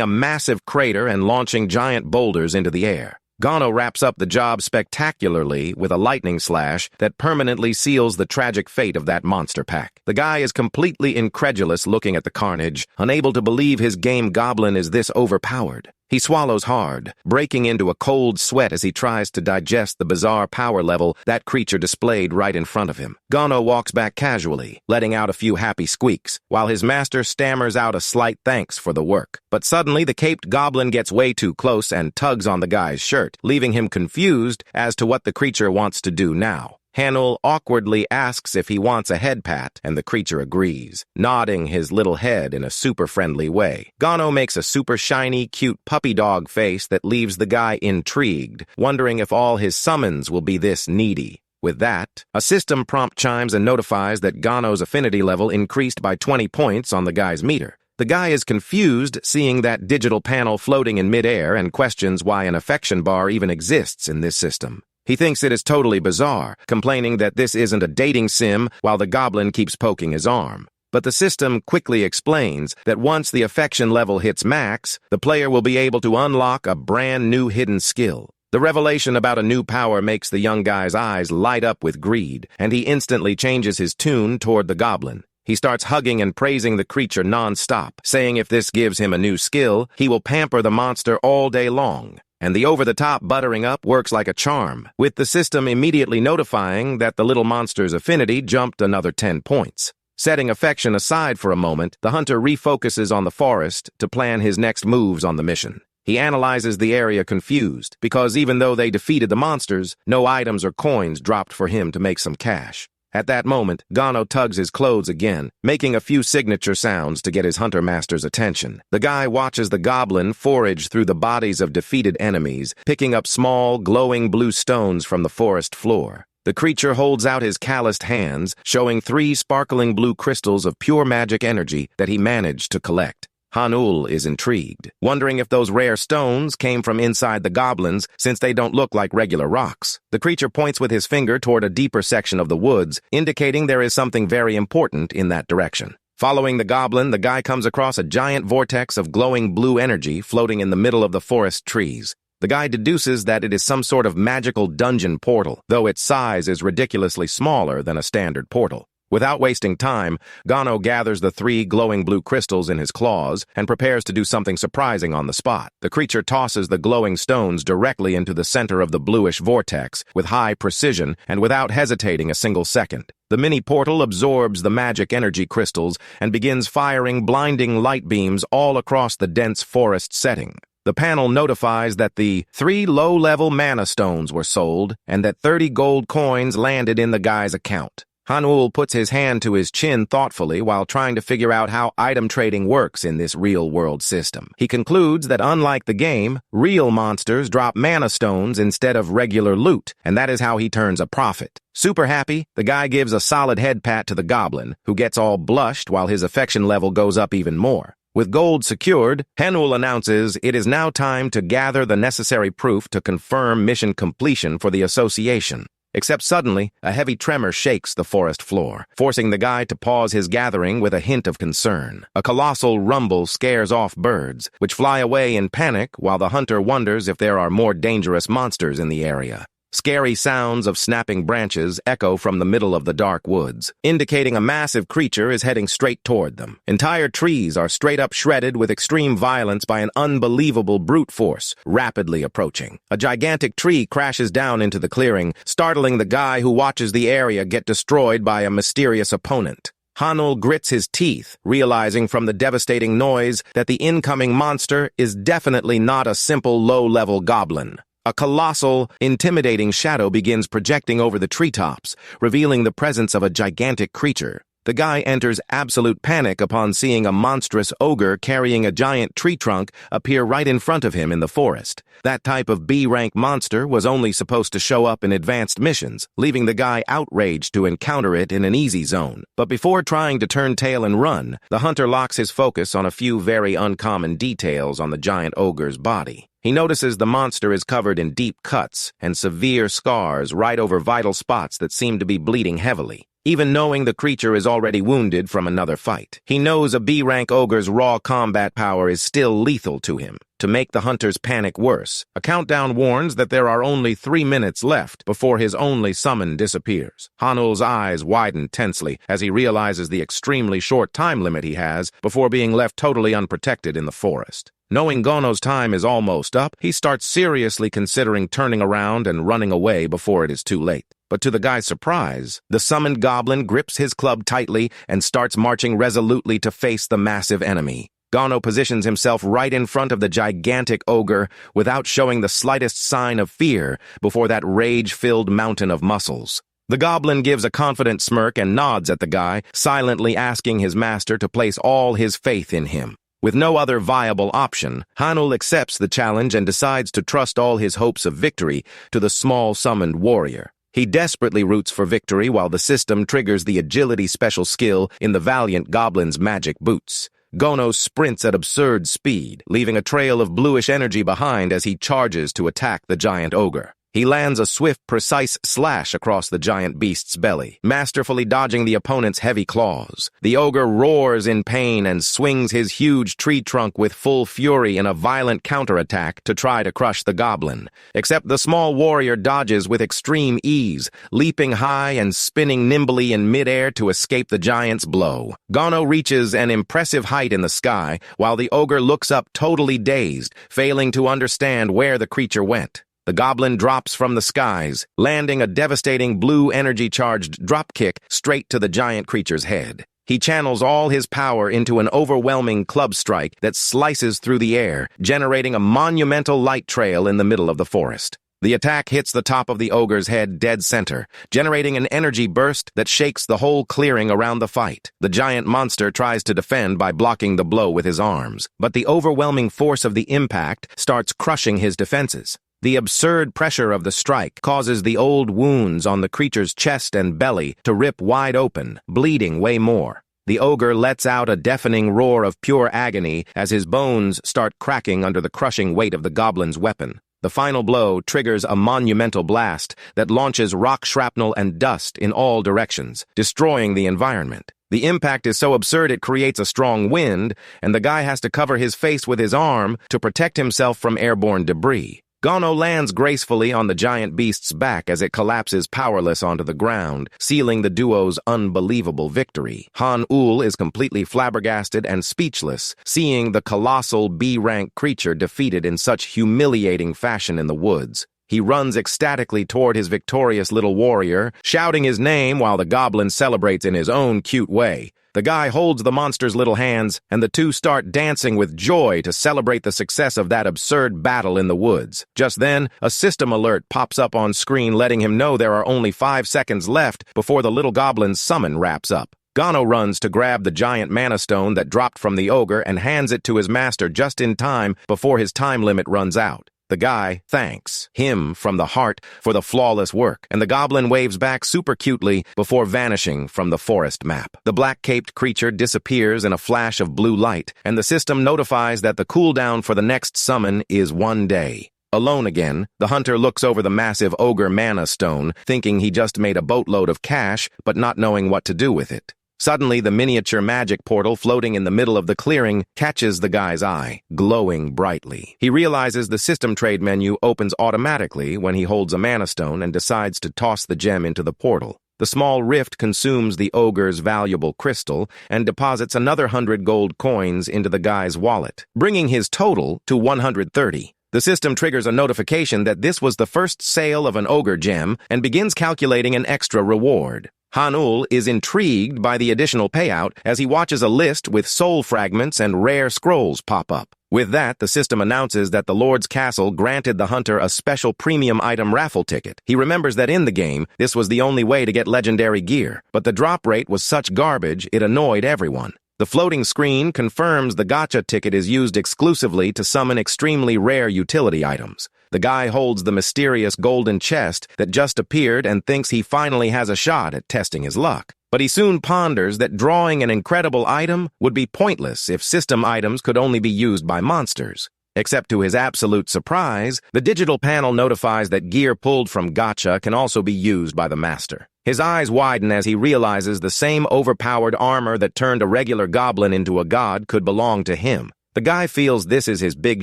a massive crater and launching giant boulders into the air. Gono wraps up the job spectacularly with a lightning slash that permanently seals the tragic fate of that monster pack. The guy is completely incredulous looking at the carnage, unable to believe his game goblin is this overpowered. He swallows hard, breaking into a cold sweat as he tries to digest the bizarre power level that creature displayed right in front of him. Gono walks back casually, letting out a few happy squeaks, while his master stammers out a slight thanks for the work. But suddenly the caped goblin gets way too close and tugs on the guy's shirt, leaving him confused as to what the creature wants to do now. Hanul awkwardly asks if he wants a head pat, and the creature agrees, nodding his little head in a super friendly way. Gono makes a super shiny, cute puppy dog face that leaves the guy intrigued, wondering if all his summons will be this needy. With that, a system prompt chimes and notifies that Gono's affinity level increased by 20 points on the guy's meter. The guy is confused seeing that digital panel floating in midair and questions why an affection bar even exists in this system. He thinks it is totally bizarre, complaining that this isn't a dating sim while the goblin keeps poking his arm. But the system quickly explains that once the affection level hits max, the player will be able to unlock a brand new hidden skill. The revelation about a new power makes the young guy's eyes light up with greed, and he instantly changes his tune toward the goblin. He starts hugging and praising the creature non-stop, saying if this gives him a new skill, he will pamper the monster all day long. And the over-the-top buttering up works like a charm, with the system immediately notifying that the little monster's affinity jumped another 10 points. Setting affection aside for a moment, the hunter refocuses on the forest to plan his next moves on the mission. He analyzes the area confused, because even though they defeated the monsters, no items or coins dropped for him to make some cash. At that moment, Gono tugs his clothes again, making a few signature sounds to get his hunter master's attention. The guy watches the goblin forage through the bodies of defeated enemies, picking up small, glowing blue stones from the forest floor. The creature holds out his calloused hands, showing 3 sparkling blue crystals of pure magic energy that he managed to collect. Hanul is intrigued, wondering if those rare stones came from inside the goblins since they don't look like regular rocks. The creature points with his finger toward a deeper section of the woods, indicating there is something very important in that direction. Following the goblin, the guy comes across a giant vortex of glowing blue energy floating in the middle of the forest trees. The guy deduces that it is some sort of magical dungeon portal, though its size is ridiculously smaller than a standard portal. Without wasting time, Gono gathers the 3 glowing blue crystals in his claws and prepares to do something surprising on the spot. The creature tosses the glowing stones directly into the center of the bluish vortex with high precision and without hesitating a single second. The mini portal absorbs the magic energy crystals and begins firing blinding light beams all across the dense forest setting. The panel notifies that the 3 low-level mana stones were sold and that 30 gold coins landed in the guy's account. Hanul puts his hand to his chin thoughtfully while trying to figure out how item trading works in this real-world system. He concludes that unlike the game, real monsters drop mana stones instead of regular loot, and that is how he turns a profit. Super happy, the guy gives a solid head pat to the goblin, who gets all blushed while his affection level goes up even more. With gold secured, Hanul announces it is now time to gather the necessary proof to confirm mission completion for the association. Except suddenly, a heavy tremor shakes the forest floor, forcing the guy to pause his gathering with a hint of concern. A colossal rumble scares off birds, which fly away in panic while the hunter wonders if there are more dangerous monsters in the area. Scary sounds of snapping branches echo from the middle of the dark woods, indicating a massive creature is heading straight toward them. Entire trees are straight up shredded with extreme violence by an unbelievable brute force, rapidly approaching. A gigantic tree crashes down into the clearing, startling the guy who watches the area get destroyed by a mysterious opponent. Hanul grits his teeth, realizing from the devastating noise that the incoming monster is definitely not a simple low-level goblin. A colossal, intimidating shadow begins projecting over the treetops, revealing the presence of a gigantic creature. The guy enters absolute panic upon seeing a monstrous ogre carrying a giant tree trunk appear right in front of him in the forest. That type of B-rank monster was only supposed to show up in advanced missions, leaving the guy outraged to encounter it in an easy zone. But before trying to turn tail and run, the hunter locks his focus on a few very uncommon details on the giant ogre's body. He notices the monster is covered in deep cuts and severe scars right over vital spots that seem to be bleeding heavily. Even knowing the creature is already wounded from another fight, he knows a B-rank ogre's raw combat power is still lethal to him. To make the hunter's panic worse, a countdown warns that there are only 3 minutes left before his only summon disappears. Hanul's eyes widen tensely as he realizes the extremely short time limit he has before being left totally unprotected in the forest. Knowing Gono's time is almost up, he starts seriously considering turning around and running away before it is too late. But to the guy's surprise, the summoned goblin grips his club tightly and starts marching resolutely to face the massive enemy. Gono positions himself right in front of the gigantic ogre without showing the slightest sign of fear before that rage-filled mountain of muscles. The goblin gives a confident smirk and nods at the guy, silently asking his master to place all his faith in him. With no other viable option, Hanul accepts the challenge and decides to trust all his hopes of victory to the small summoned warrior. He desperately roots for victory while the system triggers the agility special skill in the valiant goblin's magic boots. Gono sprints at absurd speed, leaving a trail of bluish energy behind as he charges to attack the giant ogre. He lands a swift, precise slash across the giant beast's belly, masterfully dodging the opponent's heavy claws. The ogre roars in pain and swings his huge tree trunk with full fury in a violent counterattack to try to crush the goblin. Except the small warrior dodges with extreme ease, leaping high and spinning nimbly in midair to escape the giant's blow. Gono reaches an impressive height in the sky, while the ogre looks up totally dazed, failing to understand where the creature went. The goblin drops from the skies, landing a devastating blue energy-charged dropkick straight to the giant creature's head. He channels all his power into an overwhelming club strike that slices through the air, generating a monumental light trail in the middle of the forest. The attack hits the top of the ogre's head dead center, generating an energy burst that shakes the whole clearing around the fight. The giant monster tries to defend by blocking the blow with his arms, but the overwhelming force of the impact starts crushing his defenses. The absurd pressure of the strike causes the old wounds on the creature's chest and belly to rip wide open, bleeding way more. The ogre lets out a deafening roar of pure agony as his bones start cracking under the crushing weight of the goblin's weapon. The final blow triggers a monumental blast that launches rock shrapnel and dust in all directions, destroying the environment. The impact is so absurd it creates a strong wind, and the guy has to cover his face with his arm to protect himself from airborne debris. Gono lands gracefully on the giant beast's back as it collapses powerless onto the ground, sealing the duo's unbelievable victory. Han-Ul is completely flabbergasted and speechless, seeing the colossal B-rank creature defeated in such humiliating fashion in the woods. He runs ecstatically toward his victorious little warrior, shouting his name while the goblin celebrates in his own cute way. The guy holds the monster's little hands, and the two start dancing with joy to celebrate the success of that absurd battle in the woods. Just then, a system alert pops up on screen letting him know there are only 5 seconds left before the little goblin's summon wraps up. Gono runs to grab the giant mana stone that dropped from the ogre and hands it to his master just in time before his time limit runs out. The guy thanks him from the heart for the flawless work, and the goblin waves back super cutely before vanishing from the forest map. The black-caped creature disappears in a flash of blue light, and the system notifies that the cooldown for the next summon is 1 day. Alone again, the hunter looks over the massive ogre mana stone, thinking he just made a boatload of cash, but not knowing what to do with it. Suddenly, the miniature magic portal floating in the middle of the clearing catches the guy's eye, glowing brightly. He realizes the system trade menu opens automatically when he holds a mana stone and decides to toss the gem into the portal. The small rift consumes the ogre's valuable crystal and deposits another 100 gold coins into the guy's wallet, bringing his total to 130. The system triggers a notification that this was the first sale of an ogre gem and begins calculating an extra reward. Hanul is intrigued by the additional payout as he watches a list with soul fragments and rare scrolls pop up. With that, the system announces that the Lord's Castle granted the hunter a special premium item raffle ticket. He remembers that in the game, this was the only way to get legendary gear, but the drop rate was such garbage it annoyed everyone. The floating screen confirms the gacha ticket is used exclusively to summon extremely rare utility items. The guy holds the mysterious golden chest that just appeared and thinks he finally has a shot at testing his luck. But he soon ponders that drawing an incredible item would be pointless if system items could only be used by monsters. Except to his absolute surprise, the digital panel notifies that gear pulled from gacha can also be used by the master. His eyes widen as he realizes the same overpowered armor that turned a regular goblin into a god could belong to him. The guy feels this is his big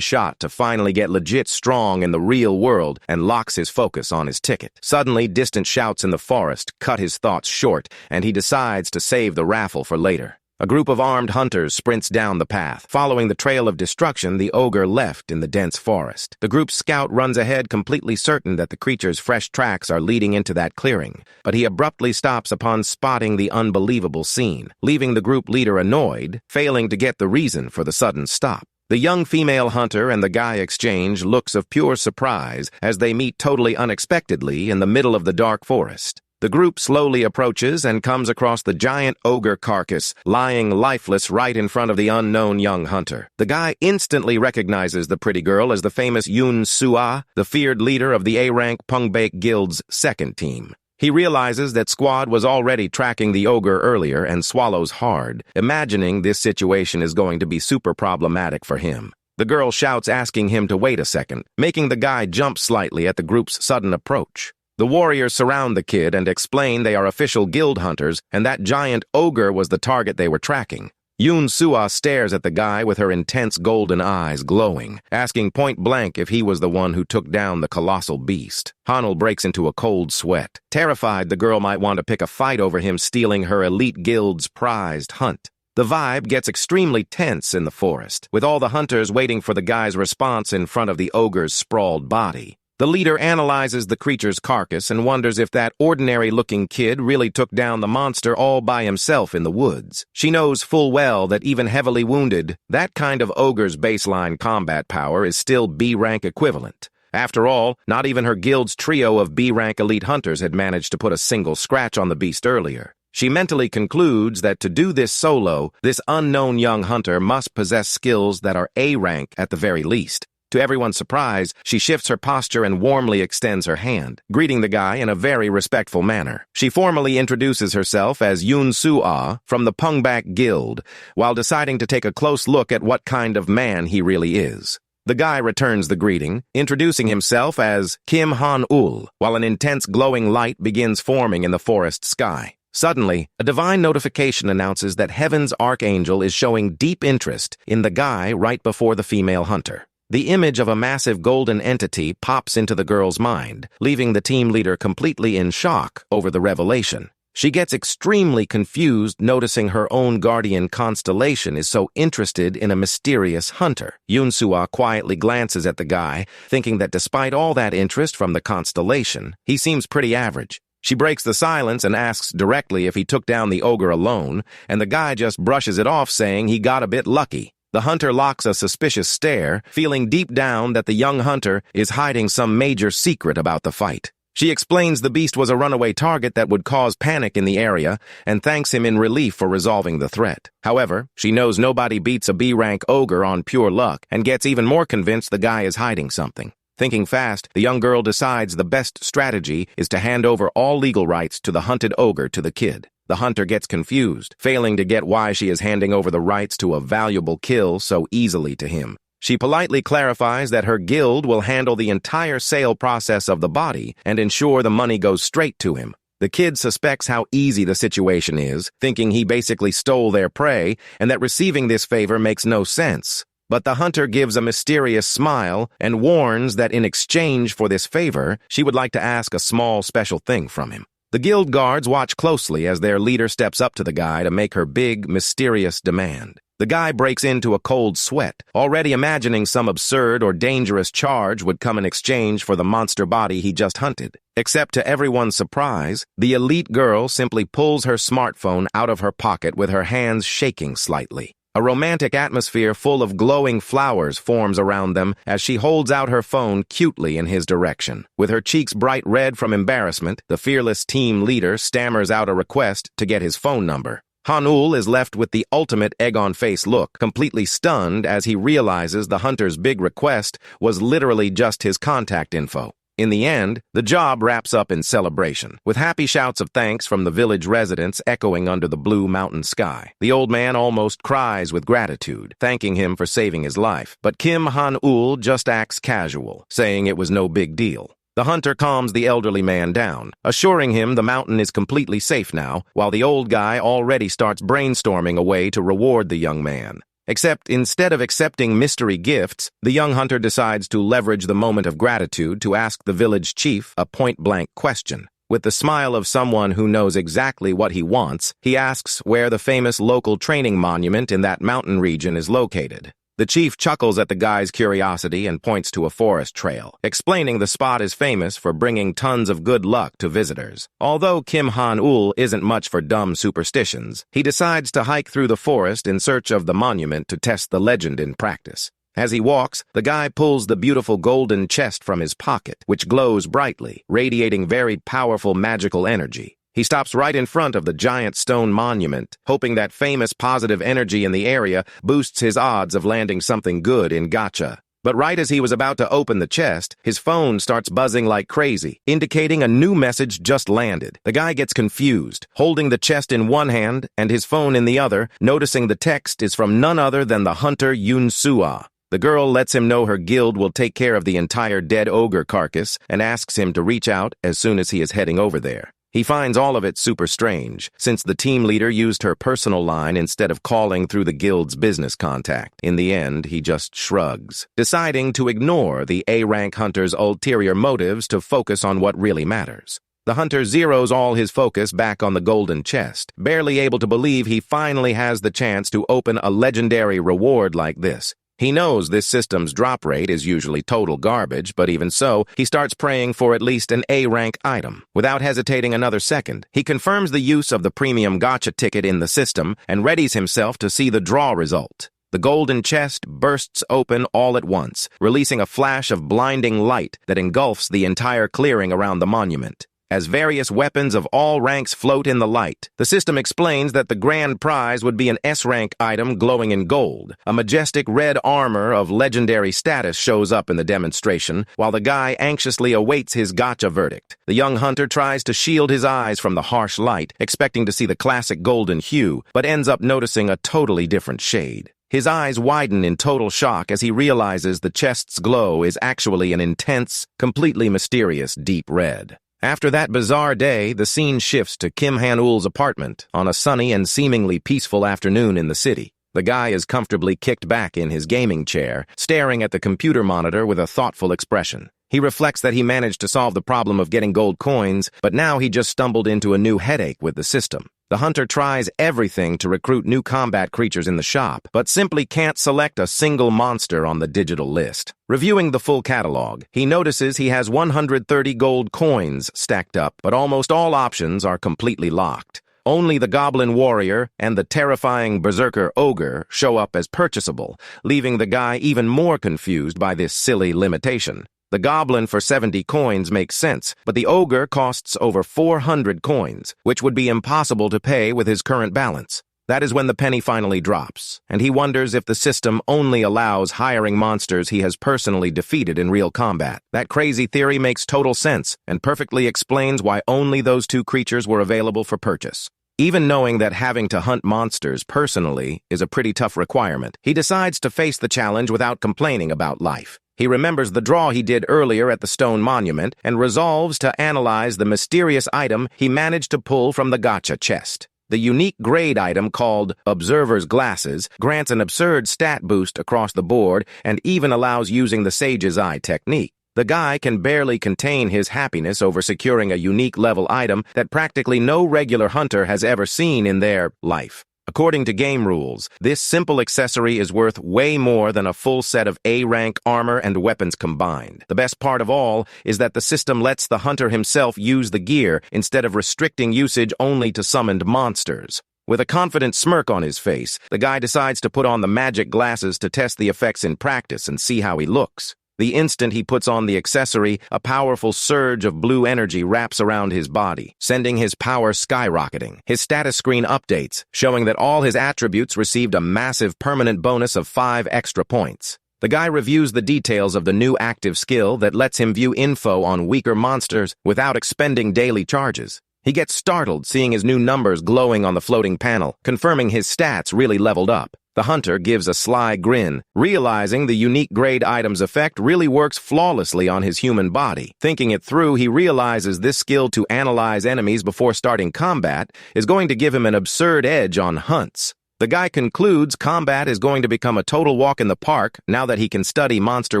shot to finally get legit strong in the real world and locks his focus on his ticket. Suddenly, distant shouts in the forest cut his thoughts short, and he decides to save the raffle for later. A group of armed hunters sprints down the path. Following the trail of destruction, the ogre left in the dense forest. The group's scout runs ahead, completely certain that the creature's fresh tracks are leading into that clearing, but he abruptly stops upon spotting the unbelievable scene, leaving the group leader annoyed, failing to get the reason for the sudden stop. The young female hunter and the guy exchange looks of pure surprise as they meet totally unexpectedly in the middle of the dark forest. The group slowly approaches and comes across the giant ogre carcass lying lifeless right in front of the unknown young hunter. The guy instantly recognizes the pretty girl as the famous Yun Sua, the feared leader of the A-rank Pungbake Guild's second team. He realizes that Squad was already tracking the ogre earlier and swallows hard, imagining this situation is going to be super problematic for him. The girl shouts asking him to wait a second, making the guy jump slightly at the group's sudden approach. The warriors surround the kid and explain they are official guild hunters and that giant ogre was the target they were tracking. Yun Sua stares at the guy with her intense golden eyes glowing, asking point blank if he was the one who took down the colossal beast. Hanul breaks into a cold sweat. Terrified the girl might want to pick a fight over him stealing her elite guild's prized hunt. The vibe gets extremely tense in the forest, with all the hunters waiting for the guy's response in front of the ogre's sprawled body. The leader analyzes the creature's carcass and wonders if that ordinary-looking kid really took down the monster all by himself in the woods. She knows full well that even heavily wounded, that kind of ogre's baseline combat power is still B-rank equivalent. After all, not even her guild's trio of B-rank elite hunters had managed to put a single scratch on the beast earlier. She mentally concludes that to do this solo, this unknown young hunter must possess skills that are A-rank at the very least. To everyone's surprise, she shifts her posture and warmly extends her hand, greeting the guy in a very respectful manner. She formally introduces herself as Yun Sua from the Pungbake Guild, while deciding to take a close look at what kind of man he really is. The guy returns the greeting, introducing himself as Kim Han-ul, while an intense glowing light begins forming in the forest sky. Suddenly, a divine notification announces that Heaven's Archangel is showing deep interest in the guy right before the female hunter. The image of a massive golden entity pops into the girl's mind, leaving the team leader completely in shock over the revelation. She gets extremely confused noticing her own guardian constellation is so interested in a mysterious hunter. Yunsua quietly glances at the guy, thinking that despite all that interest from the constellation, he seems pretty average. She breaks the silence and asks directly if he took down the ogre alone, and the guy just brushes it off saying he got a bit lucky. The hunter locks a suspicious stare, feeling deep down that the young hunter is hiding some major secret about the fight. She explains the beast was a runaway target that would cause panic in the area and thanks him in relief for resolving the threat. However, she knows nobody beats a B-rank ogre on pure luck and gets even more convinced the guy is hiding something. Thinking fast, the young girl decides the best strategy is to hand over all legal rights to the hunted ogre to the kid. The hunter gets confused, failing to get why she is handing over the rights to a valuable kill so easily to him. She politely clarifies that her guild will handle the entire sale process of the body and ensure the money goes straight to him. The kid suspects how easy the situation is, thinking he basically stole their prey and that receiving this favor makes no sense. But the hunter gives a mysterious smile and warns that in exchange for this favor, she would like to ask a small special thing from him. The guild guards watch closely as their leader steps up to the guy to make her big, mysterious demand. The guy breaks into a cold sweat, already imagining some absurd or dangerous charge would come in exchange for the monster body he just hunted. Except to everyone's surprise, the elite girl simply pulls her smartphone out of her pocket with her hands shaking slightly. A romantic atmosphere full of glowing flowers forms around them as she holds out her phone cutely in his direction. With her cheeks bright red from embarrassment, the fearless team leader stammers out a request to get his phone number. Han-ul is left with the ultimate egg-on-face look, completely stunned as he realizes the hunter's big request was literally just his contact info. In the end, the job wraps up in celebration, with happy shouts of thanks from the village residents echoing under the blue mountain sky. The old man almost cries with gratitude, thanking him for saving his life, but Kim Han-ul just acts casual, saying it was no big deal. The hunter calms the elderly man down, assuring him the mountain is completely safe now, while the old guy already starts brainstorming a way to reward the young man. Except instead of accepting mystery gifts, the young hunter decides to leverage the moment of gratitude to ask the village chief a point-blank question. With the smile of someone who knows exactly what he wants, he asks where the famous local training monument in that mountain region is located. The chief chuckles at the guy's curiosity and points to a forest trail, explaining the spot is famous for bringing tons of good luck to visitors. Although Kim Han-ul isn't much for dumb superstitions, he decides to hike through the forest in search of the monument to test the legend in practice. As he walks, the guy pulls the beautiful golden chest from his pocket, which glows brightly, radiating very powerful magical energy. He stops right in front of the giant stone monument, hoping that famous positive energy in the area boosts his odds of landing something good in gacha. But right as he was about to open the chest, his phone starts buzzing like crazy, indicating a new message just landed. The guy gets confused, holding the chest in one hand and his phone in the other, noticing the text is from none other than the hunter Yun Sua. The girl lets him know her guild will take care of the entire dead ogre carcass and asks him to reach out as soon as he is heading over there. He finds all of it super strange, since the team leader used her personal line instead of calling through the guild's business contact. In the end, he just shrugs, deciding to ignore the A-rank hunter's ulterior motives to focus on what really matters. The hunter zeroes all his focus back on the golden chest, barely able to believe he finally has the chance to open a legendary reward like this. He knows this system's drop rate is usually total garbage, but even so, he starts praying for at least an A-rank item. Without hesitating another second, he confirms the use of the premium gacha ticket in the system and readies himself to see the draw result. The golden chest bursts open all at once, releasing a flash of blinding light that engulfs the entire clearing around the monument. As various weapons of all ranks float in the light, the system explains that the grand prize would be an S-rank item glowing in gold. A majestic red armor of legendary status shows up in the demonstration, while the guy anxiously awaits his gacha verdict. The young hunter tries to shield his eyes from the harsh light, expecting to see the classic golden hue, but ends up noticing a totally different shade. His eyes widen in total shock as he realizes the chest's glow is actually an intense, completely mysterious deep red. After that bizarre day, the scene shifts to Kim Han-ul's apartment on a sunny and seemingly peaceful afternoon in the city. The guy is comfortably kicked back in his gaming chair, staring at the computer monitor with a thoughtful expression. He reflects that he managed to solve the problem of getting gold coins, but now he just stumbled into a new headache with the system. The hunter tries everything to recruit new combat creatures in the shop, but simply can't select a single monster on the digital list. Reviewing the full catalog, he notices he has 130 gold coins stacked up, but almost all options are completely locked. Only the Goblin Warrior and the terrifying Berserker Ogre show up as purchasable, leaving the guy even more confused by this silly limitation. The Goblin for 70 coins makes sense, but the Ogre costs over 400 coins, which would be impossible to pay with his current balance. That is when the penny finally drops, and he wonders if the system only allows hiring monsters he has personally defeated in real combat. That crazy theory makes total sense, and perfectly explains why only those two creatures were available for purchase. Even knowing that having to hunt monsters personally is a pretty tough requirement, he decides to face the challenge without complaining about life. He remembers the draw he did earlier at the stone monument and resolves to analyze the mysterious item he managed to pull from the gacha chest. The unique grade item called Observer's Glasses grants an absurd stat boost across the board and even allows using the Sage's Eye technique. The guy can barely contain his happiness over securing a unique level item that practically no regular hunter has ever seen in their life. According to game rules, this simple accessory is worth way more than a full set of A-rank armor and weapons combined. The best part of all is that the system lets the hunter himself use the gear instead of restricting usage only to summoned monsters. With a confident smirk on his face, the guy decides to put on the magic glasses to test the effects in practice and see how he looks. The instant he puts on the accessory, a powerful surge of blue energy wraps around his body, sending his power skyrocketing. His status screen updates, showing that all his attributes received a massive permanent bonus of 5 extra points. The guy reviews the details of the new active skill that lets him view info on weaker monsters without expending daily charges. He gets startled seeing his new numbers glowing on the floating panel, confirming his stats really leveled up. The hunter gives a sly grin, realizing the unique grade items effect really works flawlessly on his human body. Thinking it through, he realizes this skill to analyze enemies before starting combat is going to give him an absurd edge on hunts. The guy concludes combat is going to become a total walk in the park now that he can study monster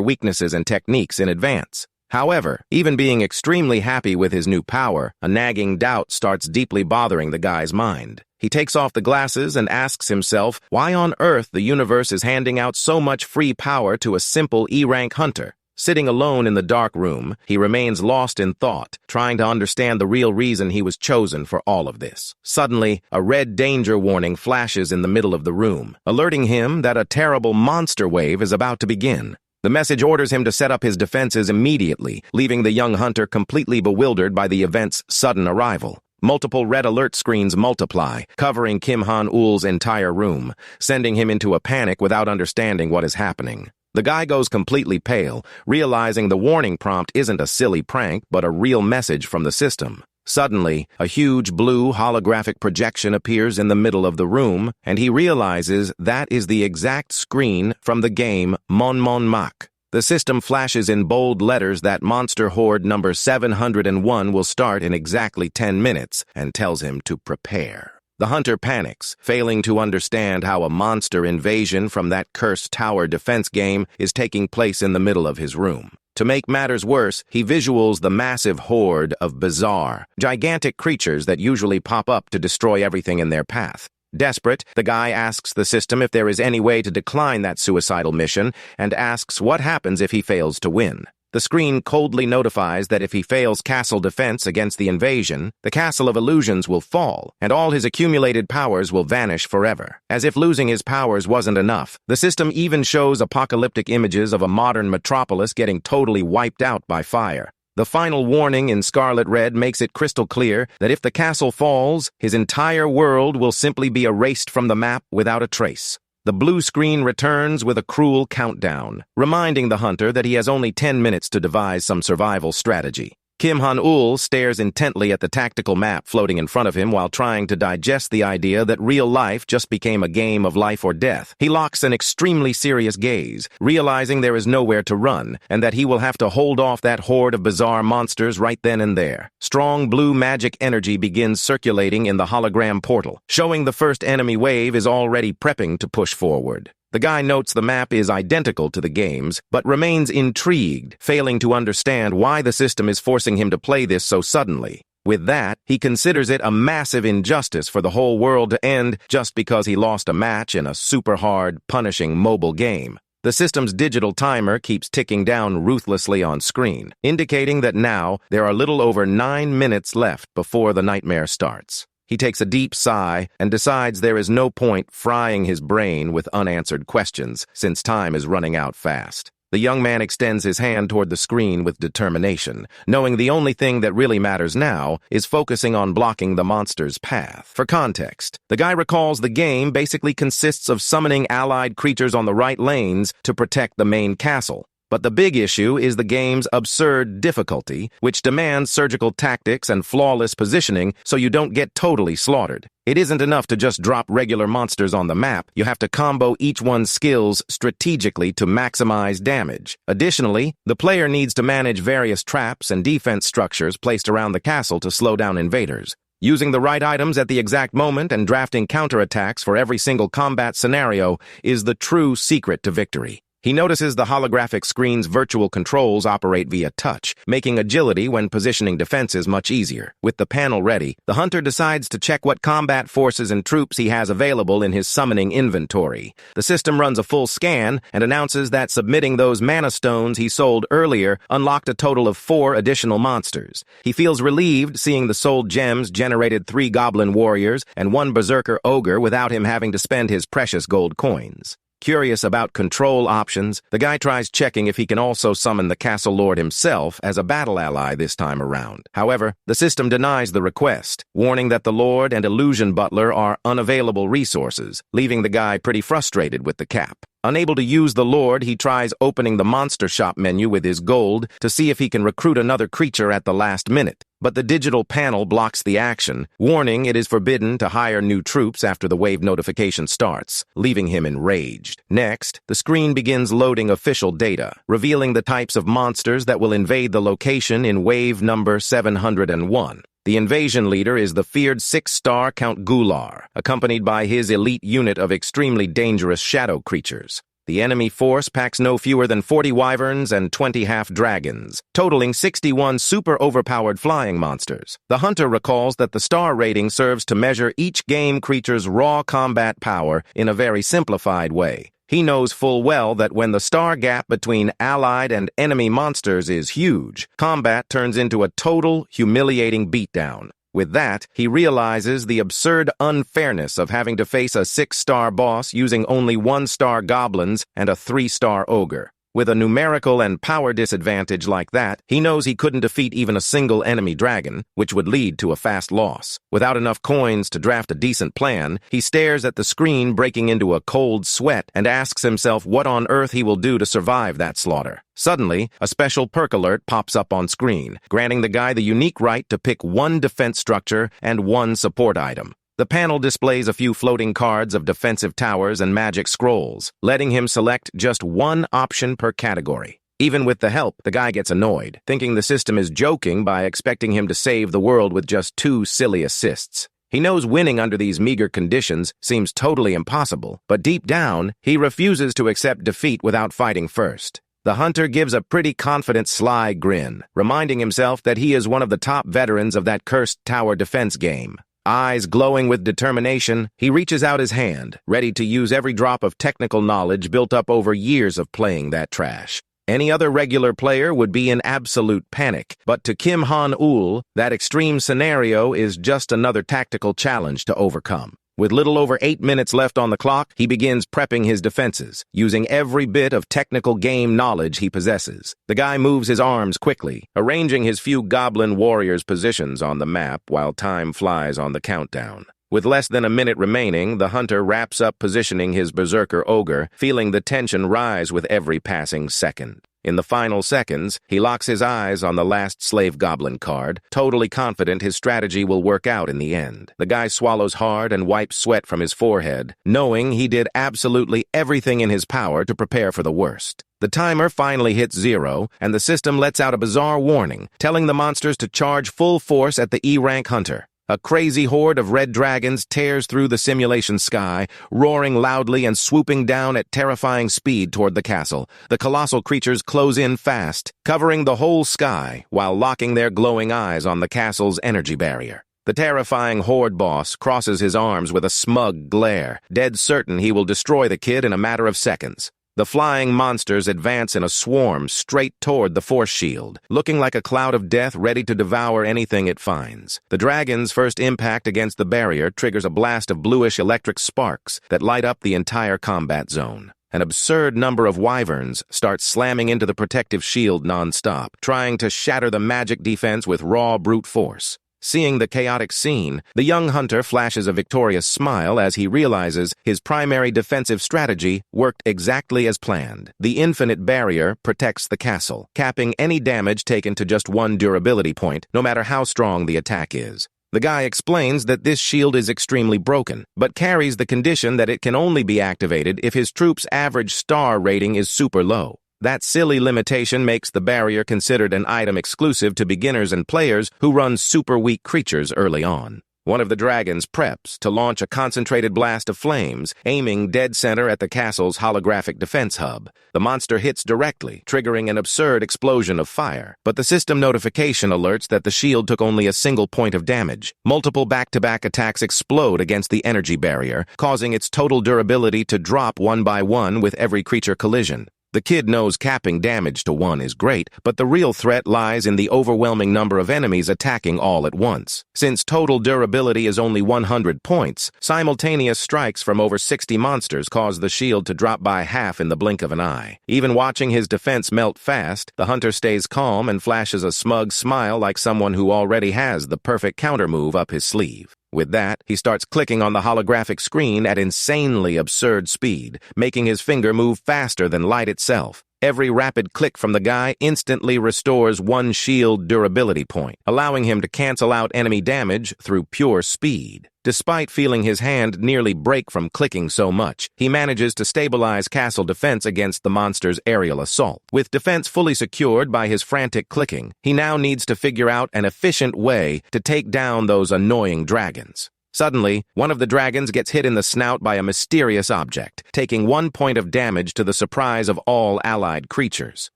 weaknesses and techniques in advance. However, even being extremely happy with his new power, a nagging doubt starts deeply bothering the guy's mind. He takes off the glasses and asks himself why on earth the universe is handing out so much free power to a simple E-rank hunter. Sitting alone in the dark room, he remains lost in thought, trying to understand the real reason he was chosen for all of this. Suddenly, a red danger warning flashes in the middle of the room, alerting him that a terrible monster wave is about to begin. The message orders him to set up his defenses immediately, leaving the young hunter completely bewildered by the event's sudden arrival. Multiple red alert screens multiply, covering Kim Han-ul's entire room, sending him into a panic without understanding what is happening. The guy goes completely pale, realizing the warning prompt isn't a silly prank, but a real message from the system. Suddenly, a huge blue holographic projection appears in the middle of the room, and he realizes that is the exact screen from the game Manhwa. The system flashes in bold letters that Monster Horde number 701 will start in exactly 10 minutes and tells him to prepare. The hunter panics, failing to understand how a monster invasion from that cursed tower defense game is taking place in the middle of his room. To make matters worse, he visuals the massive horde of bizarre, gigantic creatures that usually pop up to destroy everything in their path. Desperate, the guy asks the system if there is any way to decline that suicidal mission and asks what happens if he fails to win. The screen coldly notifies that if he fails castle defense against the invasion, the castle of illusions will fall, and all his accumulated powers will vanish forever. As if losing his powers wasn't enough, the system even shows apocalyptic images of a modern metropolis getting totally wiped out by fire. The final warning in scarlet red makes it crystal clear that if the castle falls, his entire world will simply be erased from the map without a trace. The blue screen returns with a cruel countdown, reminding the hunter that he has only 10 minutes to devise some survival strategy. Kim Han-ul stares intently at the tactical map floating in front of him while trying to digest the idea that real life just became a game of life or death. He locks an extremely serious gaze, realizing there is nowhere to run, and that he will have to hold off that horde of bizarre monsters right then and there. Strong blue magic energy begins circulating in the hologram portal, showing the first enemy wave is already prepping to push forward. The guy notes the map is identical to the game's, but remains intrigued, failing to understand why the system is forcing him to play this so suddenly. With that, he considers it a massive injustice for the whole world to end just because he lost a match in a super hard, punishing mobile game. The system's digital timer keeps ticking down ruthlessly on screen, indicating that now there are little over 9 minutes left before the nightmare starts. He takes a deep sigh and decides there is no point frying his brain with unanswered questions since time is running out fast. The young man extends his hand toward the screen with determination, knowing the only thing that really matters now is focusing on blocking the monster's path. For context, the guy recalls the game basically consists of summoning allied creatures on the right lanes to protect the main castle. But the big issue is the game's absurd difficulty, which demands surgical tactics and flawless positioning so you don't get totally slaughtered. It isn't enough to just drop regular monsters on the map. You have to combo each one's skills strategically to maximize damage. Additionally, the player needs to manage various traps and defense structures placed around the castle to slow down invaders. Using the right items at the exact moment and drafting counterattacks for every single combat scenario is the true secret to victory. He notices the holographic screen's virtual controls operate via touch, making agility when positioning defenses much easier. With the panel ready, the hunter decides to check what combat forces and troops he has available in his summoning inventory. The system runs a full scan and announces that submitting those mana stones he sold earlier unlocked a total of 4 additional monsters. He feels relieved seeing the sold gems generated 3 goblin warriors and 1 berserker ogre without him having to spend his precious gold coins. Curious about control options, the guy tries checking if he can also summon the Castle Lord himself as a battle ally this time around. However, the system denies the request, warning that the Lord and Illusion Butler are unavailable resources, leaving the guy pretty frustrated with the cap. Unable to use the Lord, he tries opening the Monster Shop menu with his gold to see if he can recruit another creature at the last minute. But the digital panel blocks the action, warning it is forbidden to hire new troops after the wave notification starts, leaving him enraged. Next, the screen begins loading official data, revealing the types of monsters that will invade the location in wave number 701. The invasion leader is the feared 6-star Count Gular, accompanied by his elite unit of extremely dangerous shadow creatures. The enemy force packs no fewer than 40 wyverns and 20 half-dragons, totaling 61 super overpowered flying monsters. The hunter recalls that the star rating serves to measure each game creature's raw combat power in a very simplified way. He knows full well that when the star gap between allied and enemy monsters is huge, combat turns into a total, humiliating beatdown. With that, he realizes the absurd unfairness of having to face a 6-star boss using only 1-star goblins and a 3-star ogre. With a numerical and power disadvantage like that, he knows he couldn't defeat even a single enemy dragon, which would lead to a fast loss. Without enough coins to draft a decent plan, he stares at the screen breaking into a cold sweat and asks himself what on earth he will do to survive that slaughter. Suddenly, a special perk alert pops up on screen, granting the guy the unique right to pick 1 defense structure and 1 support item. The panel displays a few floating cards of defensive towers and magic scrolls, letting him select just 1 option per category. Even with the help, the guy gets annoyed, thinking the system is joking by expecting him to save the world with just 2 silly assists. He knows winning under these meager conditions seems totally impossible, but deep down, he refuses to accept defeat without fighting first. The hunter gives a pretty confident sly grin, reminding himself that he is one of the top veterans of that cursed tower defense game. Eyes glowing with determination, he reaches out his hand, ready to use every drop of technical knowledge built up over years of playing that trash. Any other regular player would be in absolute panic, but to Kim Han-ul, that extreme scenario is just another tactical challenge to overcome. With little over 8 minutes left on the clock, he begins prepping his defenses, using every bit of technical game knowledge he possesses. The guy moves his arms quickly, arranging his few goblin warriors' positions on the map while time flies on the countdown. With less than a minute remaining, the hunter wraps up positioning his berserker ogre, feeling the tension rise with every passing second. In the final seconds, he locks his eyes on the last slave goblin card, totally confident his strategy will work out in the end. The guy swallows hard and wipes sweat from his forehead, knowing he did absolutely everything in his power to prepare for the worst. The timer finally hits 0, and the system lets out a bizarre warning, telling the monsters to charge full force at the E-rank hunter. A crazy horde of red dragons tears through the simulation sky, roaring loudly and swooping down at terrifying speed toward the castle. The colossal creatures close in fast, covering the whole sky while locking their glowing eyes on the castle's energy barrier. The terrifying horde boss crosses his arms with a smug glare, dead certain he will destroy the kid in a matter of seconds. The flying monsters advance in a swarm straight toward the force shield, looking like a cloud of death ready to devour anything it finds. The dragon's first impact against the barrier triggers a blast of bluish electric sparks that light up the entire combat zone. An absurd number of wyverns start slamming into the protective shield non-stop, trying to shatter the magic defense with raw brute force. Seeing the chaotic scene, the young hunter flashes a victorious smile as he realizes his primary defensive strategy worked exactly as planned. The infinite barrier protects the castle, capping any damage taken to just 1 durability point, no matter how strong the attack is. The guy explains that this shield is extremely broken, but carries the condition that it can only be activated if his troop's average star rating is super low. That silly limitation makes the barrier considered an item exclusive to beginners and players who run super weak creatures early on. One of the dragons preps to launch a concentrated blast of flames, aiming dead center at the castle's holographic defense hub. The monster hits directly, triggering an absurd explosion of fire. But the system notification alerts that the shield took only a single point of damage. Multiple back-to-back attacks explode against the energy barrier, causing its total durability to drop one by one with every creature collision. The kid knows capping damage to one is great, but the real threat lies in the overwhelming number of enemies attacking all at once. Since total durability is only 100 points, simultaneous strikes from over 60 monsters cause the shield to drop by half in the blink of an eye. Even watching his defense melt fast, the hunter stays calm and flashes a smug smile like someone who already has the perfect countermove up his sleeve. With that, he starts clicking on the holographic screen at insanely absurd speed, making his finger move faster than light itself. Every rapid click from the guy instantly restores one shield durability point, allowing him to cancel out enemy damage through pure speed. Despite feeling his hand nearly break from clicking so much, he manages to stabilize castle defense against the monster's aerial assault. With defense fully secured by his frantic clicking, he now needs to figure out an efficient way to take down those annoying dragons. Suddenly, one of the dragons gets hit in the snout by a mysterious object, taking 1 point of damage to the surprise of all allied creatures.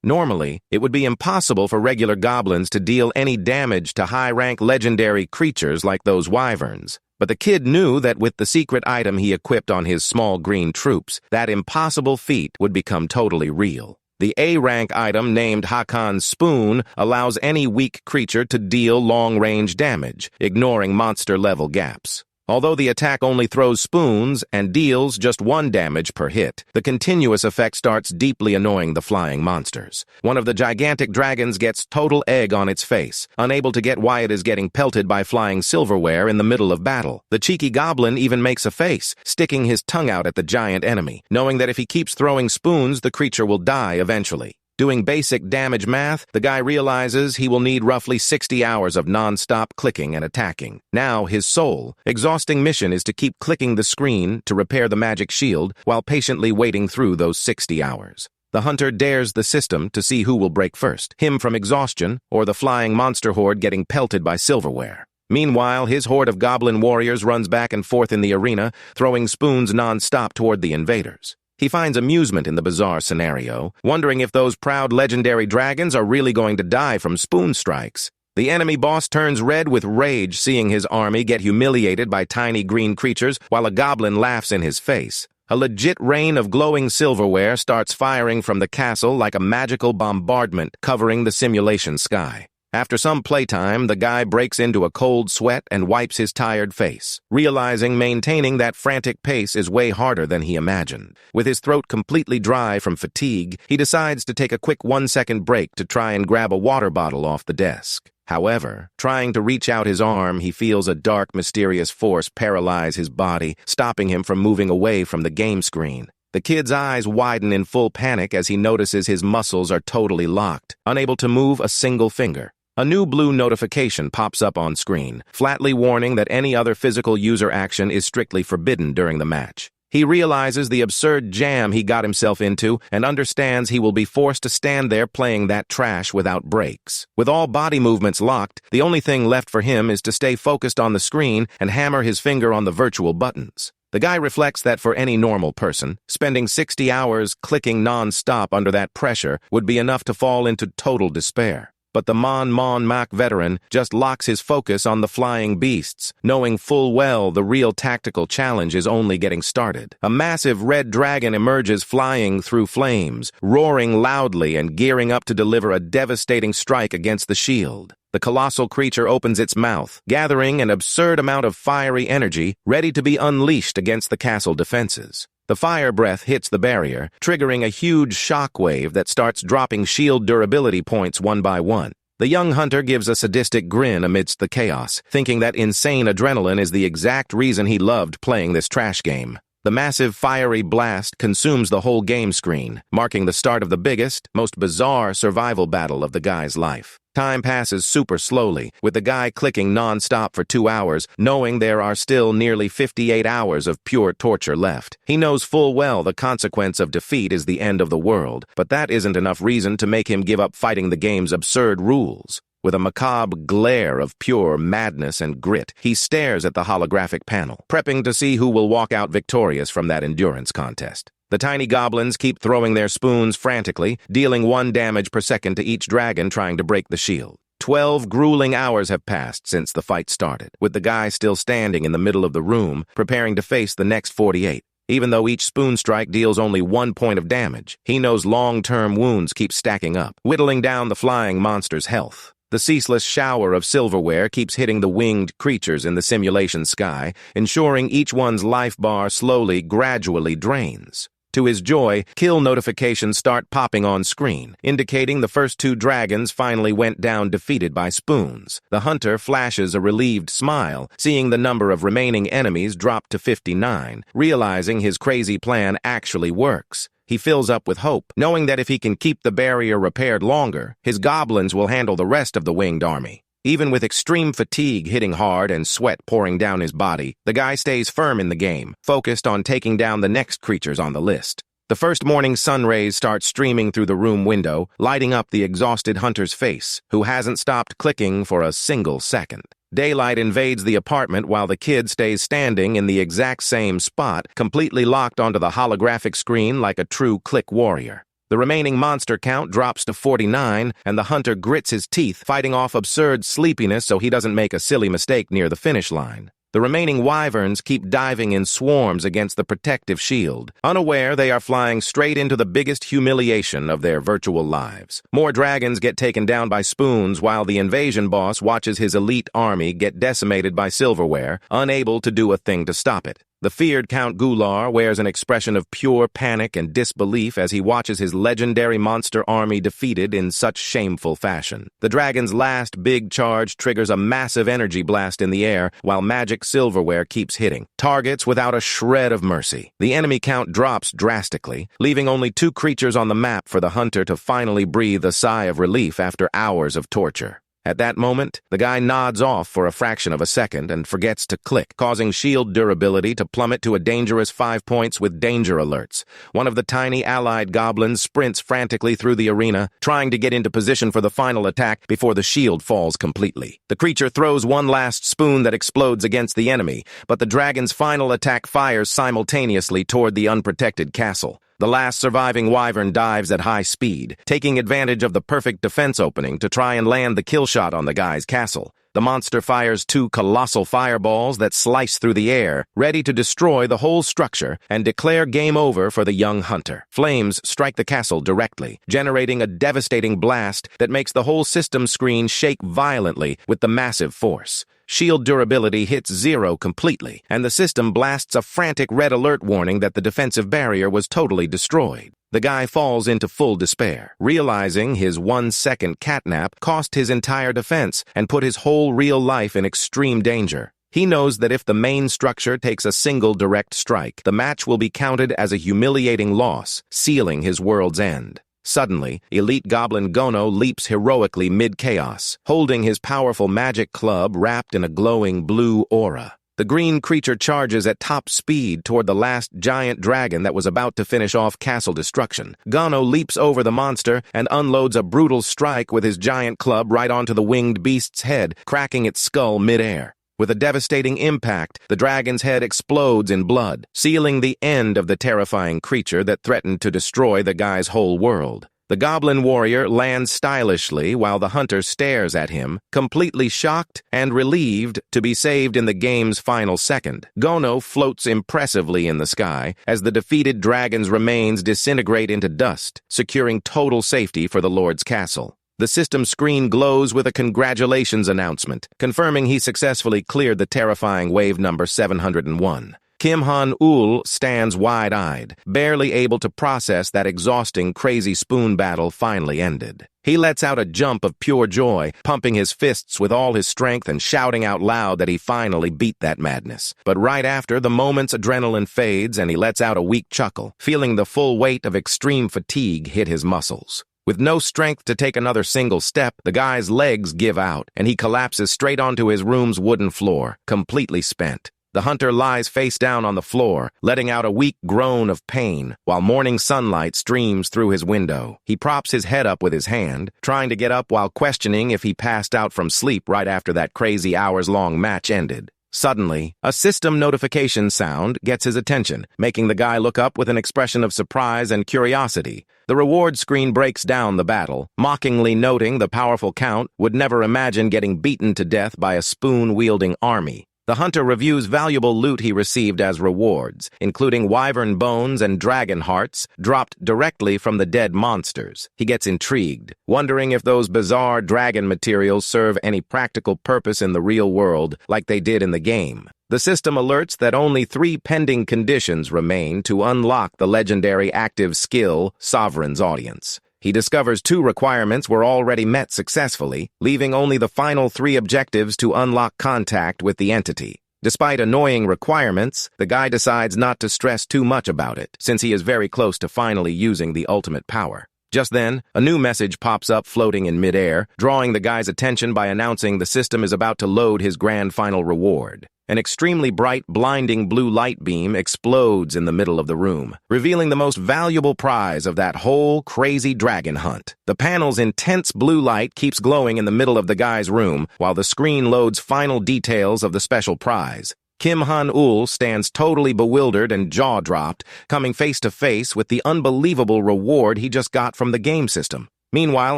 Normally, it would be impossible for regular goblins to deal any damage to high-rank legendary creatures like those wyverns. But the kid knew that with the secret item he equipped on his small green troops, that impossible feat would become totally real. The A-rank item named Hakon's Spoon allows any weak creature to deal long-range damage, ignoring monster-level gaps. Although the attack only throws spoons and deals just 1 damage per hit, the continuous effect starts deeply annoying the flying monsters. One of the gigantic dragons gets total egg on its face, unable to get why it is getting pelted by flying silverware in the middle of battle. The cheeky goblin even makes a face, sticking his tongue out at the giant enemy, knowing that if he keeps throwing spoons, the creature will die eventually. Doing basic damage math, the guy realizes he will need roughly 60 hours of non-stop clicking and attacking. Now, his sole, exhausting mission is to keep clicking the screen to repair the magic shield while patiently waiting through those 60 hours. The hunter dares the system to see who will break first, him from exhaustion or the flying monster horde getting pelted by silverware. Meanwhile, his horde of goblin warriors runs back and forth in the arena, throwing spoons non-stop toward the invaders. He finds amusement in the bizarre scenario, wondering if those proud legendary dragons are really going to die from spoon strikes. The enemy boss turns red with rage seeing his army get humiliated by tiny green creatures while a goblin laughs in his face. A legit rain of glowing silverware starts firing from the castle like a magical bombardment covering the simulation sky. After some playtime, the guy breaks into a cold sweat and wipes his tired face, realizing maintaining that frantic pace is way harder than he imagined. With his throat completely dry from fatigue, he decides to take a quick 1-second break to try and grab a water bottle off the desk. However, trying to reach out his arm, he feels a dark, mysterious force paralyze his body, stopping him from moving away from the game screen. The kid's eyes widen in full panic as he notices his muscles are totally locked, unable to move a single finger. A new blue notification pops up on screen, flatly warning that any other physical user action is strictly forbidden during the match. He realizes the absurd jam he got himself into and understands he will be forced to stand there playing that trash without breaks. With all body movements locked, the only thing left for him is to stay focused on the screen and hammer his finger on the virtual buttons. The guy reflects that for any normal person, spending 60 hours clicking non-stop under that pressure would be enough to fall into total despair. But the Manhwa veteran just locks his focus on the flying beasts, knowing full well the real tactical challenge is only getting started. A massive red dragon emerges flying through flames, roaring loudly and gearing up to deliver a devastating strike against the shield. The colossal creature opens its mouth, gathering an absurd amount of fiery energy, ready to be unleashed against the castle defenses. The fire breath hits the barrier, triggering a huge shockwave that starts dropping shield durability points one by one. The young hunter gives a sadistic grin amidst the chaos, thinking that insane adrenaline is the exact reason he loved playing this trash game. The massive fiery blast consumes the whole game screen, marking the start of the biggest, most bizarre survival battle of the guy's life. Time passes super slowly, with the guy clicking non-stop for 2 hours, knowing there are still nearly 58 hours of pure torture left. He knows full well the consequence of defeat is the end of the world, but that isn't enough reason to make him give up fighting the game's absurd rules. With a macabre glare of pure madness and grit, he stares at the holographic panel, prepping to see who will walk out victorious from that endurance contest. The tiny goblins keep throwing their spoons frantically, dealing 1 damage per second to each dragon trying to break the shield. 12 grueling hours have passed since the fight started, with the guy still standing in the middle of the room, preparing to face the next 48. Even though each spoon strike deals only 1 point of damage, he knows long-term wounds keep stacking up, whittling down the flying monster's health. The ceaseless shower of silverware keeps hitting the winged creatures in the simulation sky, ensuring each one's life bar slowly, gradually drains. To his joy, kill notifications start popping on screen, indicating the first 2 dragons finally went down defeated by spoons. The hunter flashes a relieved smile, seeing the number of remaining enemies drop to 59, realizing his crazy plan actually works. He fills up with hope, knowing that if he can keep the barrier repaired longer, his goblins will handle the rest of the winged army. Even with extreme fatigue hitting hard and sweat pouring down his body, the guy stays firm in the game, focused on taking down the next creatures on the list. The first morning sun rays start streaming through the room window, lighting up the exhausted hunter's face, who hasn't stopped clicking for a single second. Daylight invades the apartment while the kid stays standing in the exact same spot, completely locked onto the holographic screen like a true click warrior. The remaining monster count drops to 49, and the hunter grits his teeth, fighting off absurd sleepiness so he doesn't make a silly mistake near the finish line. The remaining wyverns keep diving in swarms against the protective shield, unaware they are flying straight into the biggest humiliation of their virtual lives. More dragons get taken down by spoons while the invasion boss watches his elite army get decimated by silverware, unable to do a thing to stop it. The feared Count Gular wears an expression of pure panic and disbelief as he watches his legendary monster army defeated in such shameful fashion. The dragon's last big charge triggers a massive energy blast in the air while magic silverware keeps hitting targets without a shred of mercy. The enemy count drops drastically, leaving only 2 creatures on the map for the hunter to finally breathe a sigh of relief after hours of torture. At that moment, the guy nods off for a fraction of a second and forgets to click, causing shield durability to plummet to a dangerous 5 points with danger alerts. One of the tiny allied goblins sprints frantically through the arena, trying to get into position for the final attack before the shield falls completely. The creature throws one last spoon that explodes against the enemy, but the dragon's final attack fires simultaneously toward the unprotected castle. The last surviving wyvern dives at high speed, taking advantage of the perfect defense opening to try and land the kill shot on the guy's castle. The monster fires 2 colossal fireballs that slice through the air, ready to destroy the whole structure and declare game over for the young hunter. Flames strike the castle directly, generating a devastating blast that makes the whole system screen shake violently with the massive force. Shield durability hits 0 completely, and the system blasts a frantic red alert warning that the defensive barrier was totally destroyed. The guy falls into full despair, realizing his 1-second catnap cost his entire defense and put his whole real life in extreme danger. He knows that if the main structure takes a single direct strike, the match will be counted as a humiliating loss, sealing his world's end. Suddenly, elite goblin Gono leaps heroically mid-chaos, holding his powerful magic club wrapped in a glowing blue aura. The green creature charges at top speed toward the last giant dragon that was about to finish off castle destruction. Gono leaps over the monster and unloads a brutal strike with his giant club right onto the winged beast's head, cracking its skull mid-air. With a devastating impact, the dragon's head explodes in blood, sealing the end of the terrifying creature that threatened to destroy the guy's whole world. The goblin warrior lands stylishly while the hunter stares at him, completely shocked and relieved to be saved in the game's final second. Gono floats impressively in the sky as the defeated dragon's remains disintegrate into dust, securing total safety for the Lord's castle. The system screen glows with a congratulations announcement, confirming he successfully cleared the terrifying wave number 701. Kim Han-ul stands wide-eyed, barely able to process that exhausting crazy spoon battle finally ended. He lets out a jump of pure joy, pumping his fists with all his strength and shouting out loud that he finally beat that madness. But right after, the moment's adrenaline fades and he lets out a weak chuckle, feeling the full weight of extreme fatigue hit his muscles. With no strength to take another single step, the guy's legs give out, and he collapses straight onto his room's wooden floor, completely spent. The hunter lies face down on the floor, letting out a weak groan of pain, while morning sunlight streams through his window. He props his head up with his hand, trying to get up while questioning if he passed out from sleep right after that crazy hours-long match ended. Suddenly, a system notification sound gets his attention, making the guy look up with an expression of surprise and curiosity. The reward screen breaks down the battle, mockingly noting the powerful Count would never imagine getting beaten to death by a spoon-wielding army. The hunter reviews valuable loot he received as rewards, including wyvern bones and dragon hearts dropped directly from the dead monsters. He gets intrigued, wondering if those bizarre dragon materials serve any practical purpose in the real world like they did in the game. The system alerts that only 3 pending conditions remain to unlock the legendary active skill Sovereign's Audience. He discovers 2 requirements were already met successfully, leaving only the final 3 objectives to unlock contact with the entity. Despite annoying requirements, the guy decides not to stress too much about it, since he is very close to finally using the ultimate power. Just then, a new message pops up floating in midair, drawing the guy's attention by announcing the system is about to load his grand final reward. An extremely bright, blinding blue light beam explodes in the middle of the room, revealing the most valuable prize of that whole crazy dragon hunt. The panel's intense blue light keeps glowing in the middle of the guy's room, while the screen loads final details of the special prize. Kim Han-ul stands totally bewildered and jaw-dropped, coming face to face with the unbelievable reward he just got from the game system. Meanwhile,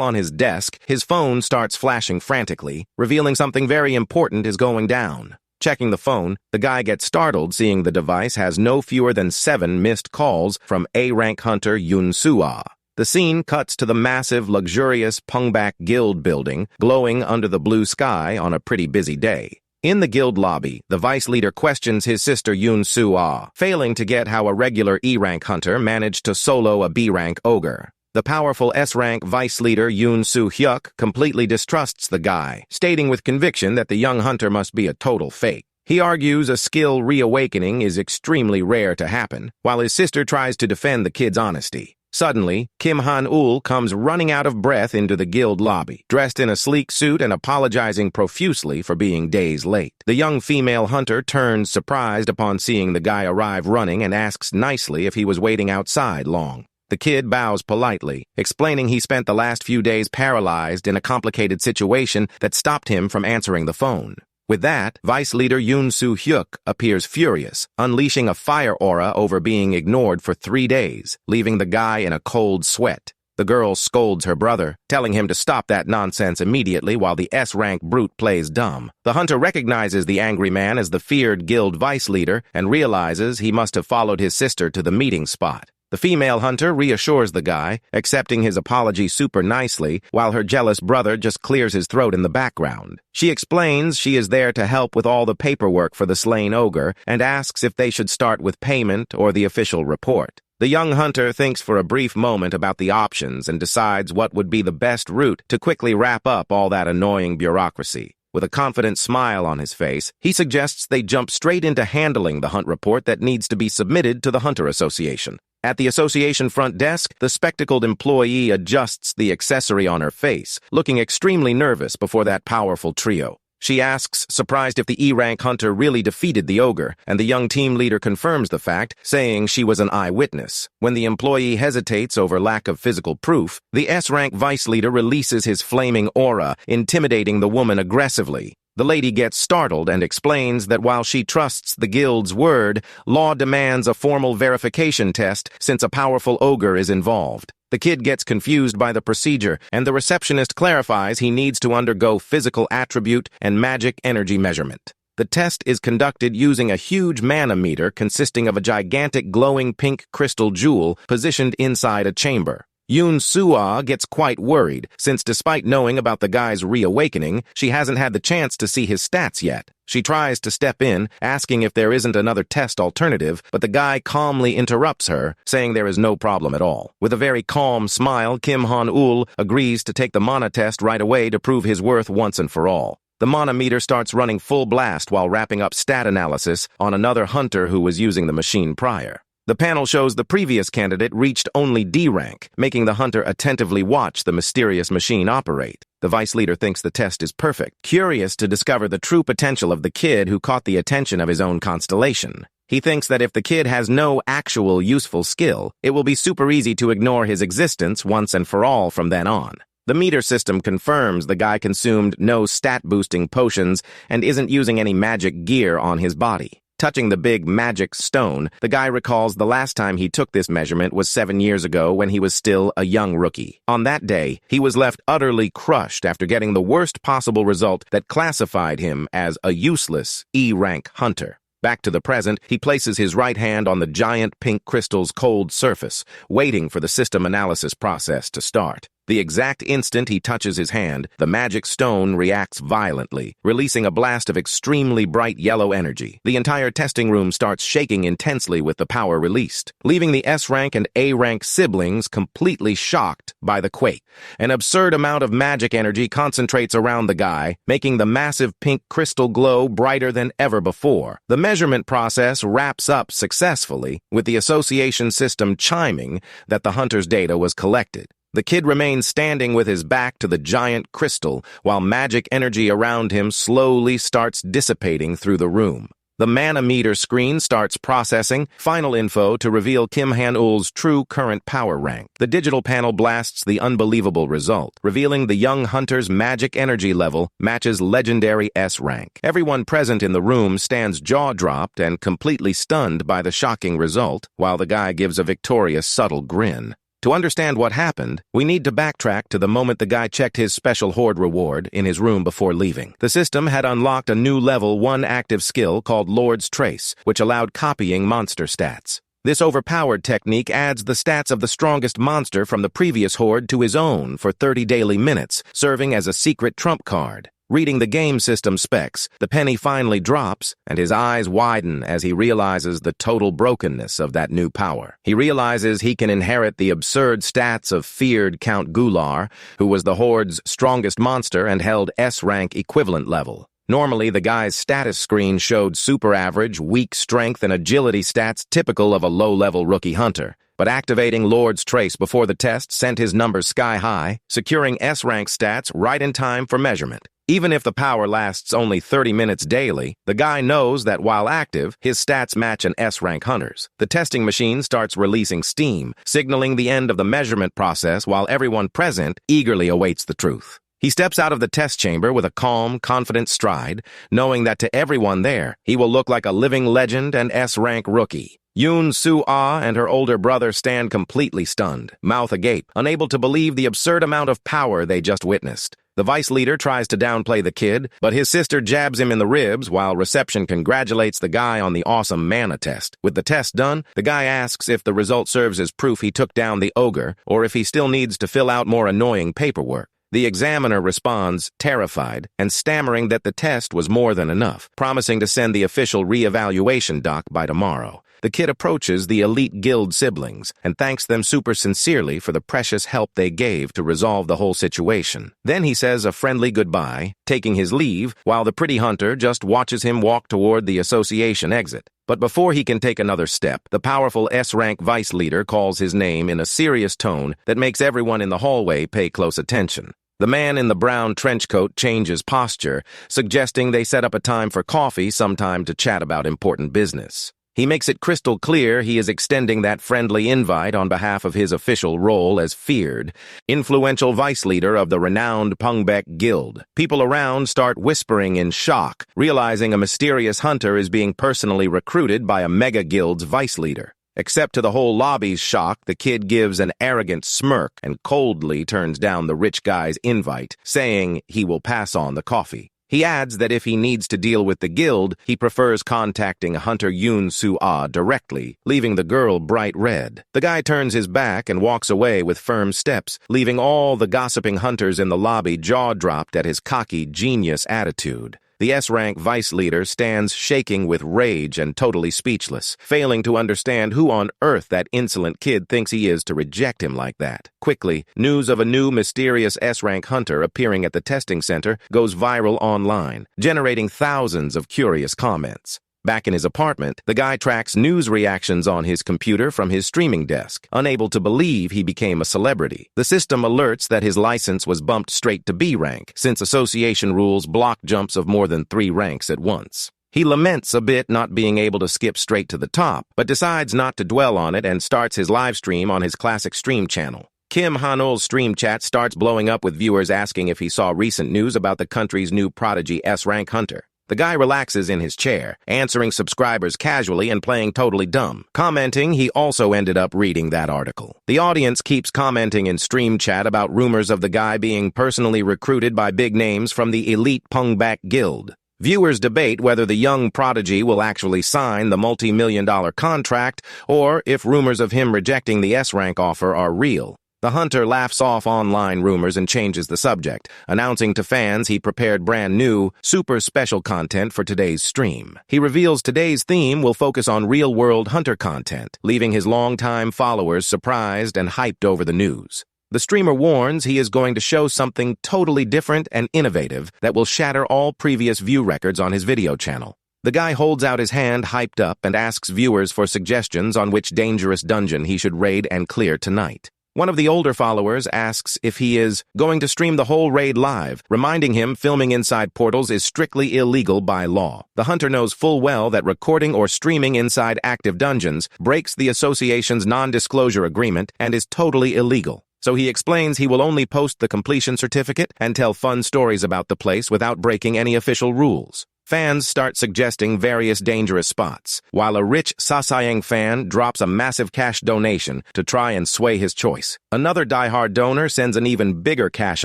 on his desk, his phone starts flashing frantically, revealing something very important is going down. Checking the phone, the guy gets startled seeing the device has no fewer than 7 missed calls from A-rank hunter Yun Sua. The scene cuts to the massive, luxurious Pungbak Guild building, glowing under the blue sky on a pretty busy day. In the guild lobby, the vice leader questions his sister Yun Sua, failing to get how a regular E-rank hunter managed to solo a B-rank ogre. The powerful S-rank vice leader Yoon Soo-hyuk completely distrusts the guy, stating with conviction that the young hunter must be a total fake. He argues a skill reawakening is extremely rare to happen, while his sister tries to defend the kid's honesty. Suddenly, Kim Han-ul comes running out of breath into the guild lobby, dressed in a sleek suit and apologizing profusely for being days late. The young female hunter turns surprised upon seeing the guy arrive running and asks nicely if he was waiting outside long. The kid bows politely, explaining he spent the last few days paralyzed in a complicated situation that stopped him from answering the phone. With that, Vice Leader Yoon Soo-hyuk appears furious, unleashing a fire aura over being ignored for 3 days, leaving the guy in a cold sweat. The girl scolds her brother, telling him to stop that nonsense immediately while the S-rank brute plays dumb. The hunter recognizes the angry man as the feared guild vice leader and realizes he must have followed his sister to the meeting spot. The female hunter reassures the guy, accepting his apology super nicely, while her jealous brother just clears his throat in the background. She explains she is there to help with all the paperwork for the slain ogre and asks if they should start with payment or the official report. The young hunter thinks for a brief moment about the options and decides what would be the best route to quickly wrap up all that annoying bureaucracy. With a confident smile on his face, he suggests they jump straight into handling the hunt report that needs to be submitted to the Hunter Association. At the association front desk, the spectacled employee adjusts the accessory on her face, looking extremely nervous before that powerful trio. She asks, surprised if the E-rank hunter really defeated the ogre, and the young team leader confirms the fact, saying she was an eyewitness. When the employee hesitates over lack of physical proof, the S-rank vice leader releases his flaming aura, intimidating the woman aggressively. The lady gets startled and explains that while she trusts the guild's word, law demands a formal verification test since a powerful ogre is involved. The kid gets confused by the procedure, and the receptionist clarifies he needs to undergo physical attribute and magic energy measurement. The test is conducted using a huge mana meter consisting of a gigantic glowing pink crystal jewel positioned inside a chamber. Yoon Soo-ah gets quite worried, since despite knowing about the guy's reawakening, she hasn't had the chance to see his stats yet. She tries to step in, asking if there isn't another test alternative, but the guy calmly interrupts her, saying there is no problem at all. With a very calm smile, Kim Han-ul agrees to take the mana test right away to prove his worth once and for all. The mana meter starts running full blast while wrapping up stat analysis on another hunter who was using the machine prior. The panel shows the previous candidate reached only D rank, making the hunter attentively watch the mysterious machine operate. The vice leader thinks the test is perfect, curious to discover the true potential of the kid who caught the attention of his own constellation. He thinks that if the kid has no actual useful skill, it will be super easy to ignore his existence once and for all from then on. The meter system confirms the guy consumed no stat-boosting potions and isn't using any magic gear on his body. Touching the big magic stone, the guy recalls the last time he took this measurement was 7 years ago when he was still a young rookie. On that day, he was left utterly crushed after getting the worst possible result that classified him as a useless E-rank hunter. Back to the present, he places his right hand on the giant pink crystal's cold surface, waiting for the system analysis process to start. The exact instant he touches his hand, the magic stone reacts violently, releasing a blast of extremely bright yellow energy. The entire testing room starts shaking intensely with the power released, leaving the S-rank and A-rank siblings completely shocked by the quake. An absurd amount of magic energy concentrates around the guy, making the massive pink crystal glow brighter than ever before. The measurement process wraps up successfully, with the association system chiming that the hunter's data was collected. The kid remains standing with his back to the giant crystal while magic energy around him slowly starts dissipating through the room. The manometer screen starts processing final info to reveal Kim Han-ul's true current power rank. The digital panel blasts the unbelievable result, revealing the young hunter's magic energy level matches legendary S rank. Everyone present in the room stands jaw-dropped and completely stunned by the shocking result, while the guy gives a victorious subtle grin. To understand what happened, we need to backtrack to the moment the guy checked his special horde reward in his room before leaving. The system had unlocked a new level 1 active skill called Lord's Trace, which allowed copying monster stats. This overpowered technique adds the stats of the strongest monster from the previous horde to his own for 30 daily minutes, serving as a secret trump card. Reading the game system specs, the penny finally drops, and his eyes widen as he realizes the total brokenness of that new power. He realizes he can inherit the absurd stats of feared Count Gular, who was the Horde's strongest monster and held S-rank equivalent level. Normally, the guy's status screen showed super average, weak strength, and agility stats typical of a low-level rookie hunter. But activating Lord's Trace before the test sent his numbers sky high, securing S-rank stats right in time for measurement. Even if the power lasts only 30 minutes daily, the guy knows that while active, his stats match an S-rank hunter's. The testing machine starts releasing steam, signaling the end of the measurement process while everyone present eagerly awaits the truth. He steps out of the test chamber with a calm, confident stride, knowing that to everyone there, he will look like a living legend and S-rank rookie. Yoon Soo-ah and her older brother stand completely stunned, mouth agape, unable to believe the absurd amount of power they just witnessed. The vice leader tries to downplay the kid, but his sister jabs him in the ribs while reception congratulates the guy on the awesome mana test. With the test done, the guy asks if the result serves as proof he took down the ogre, or if he still needs to fill out more annoying paperwork. The examiner responds, terrified, and stammering that the test was more than enough, promising to send the official re-evaluation doc by tomorrow. The kid approaches the elite guild siblings and thanks them super sincerely for the precious help they gave to resolve the whole situation. Then he says a friendly goodbye, taking his leave, while the pretty hunter just watches him walk toward the association exit. But before he can take another step, the powerful S-rank vice leader calls his name in a serious tone that makes everyone in the hallway pay close attention. The man in the brown trench coat changes posture, suggesting they set up a time for coffee sometime to chat about important business. He makes it crystal clear he is extending that friendly invite on behalf of his official role as feared, influential vice leader of the renowned Pungbek Guild. People around start whispering in shock, realizing a mysterious hunter is being personally recruited by a mega guild's vice leader. Except to the whole lobby's shock, the kid gives an arrogant smirk and coldly turns down the rich guy's invite, saying he will pass on the coffee. He adds that if he needs to deal with the guild, he prefers contacting Hunter Yoon Soo-ah directly, leaving the girl bright red. The guy turns his back and walks away with firm steps, leaving all the gossiping hunters in the lobby jaw-dropped at his cocky, genius attitude. The S-rank vice leader stands shaking with rage and totally speechless, failing to understand who on earth that insolent kid thinks he is to reject him like that. Quickly, news of a new mysterious S-rank hunter appearing at the testing center goes viral online, generating thousands of curious comments. Back in his apartment, the guy tracks news reactions on his computer from his streaming desk, unable to believe he became a celebrity. The system alerts that his license was bumped straight to B rank, since association rules block jumps of more than 3 ranks at once. He laments a bit not being able to skip straight to the top, but decides not to dwell on it and starts his live stream on his classic stream channel. Kim Han-ul's stream chat starts blowing up with viewers asking if he saw recent news about the country's new prodigy S-rank hunter. The guy relaxes in his chair, answering subscribers casually and playing totally dumb, commenting he also ended up reading that article. The audience keeps commenting in stream chat about rumors of the guy being personally recruited by big names from the elite Pungbak Guild. Viewers debate whether the young prodigy will actually sign the multi-million-dollar contract or if rumors of him rejecting the S-rank offer are real. The hunter laughs off online rumors and changes the subject, announcing to fans he prepared brand new, super special content for today's stream. He reveals today's theme will focus on real-world hunter content, leaving his longtime followers surprised and hyped over the news. The streamer warns he is going to show something totally different and innovative that will shatter all previous view records on his video channel. The guy holds out his hand hyped up and asks viewers for suggestions on which dangerous dungeon he should raid and clear tonight. One of the older followers asks if he is going to stream the whole raid live, reminding him filming inside portals is strictly illegal by law. The hunter knows full well that recording or streaming inside active dungeons breaks the association's non-disclosure agreement and is totally illegal. So he explains he will only post the completion certificate and tell fun stories about the place without breaking any official rules. Fans start suggesting various dangerous spots, while a rich Sasayang fan drops a massive cash donation to try and sway his choice. Another diehard donor sends an even bigger cash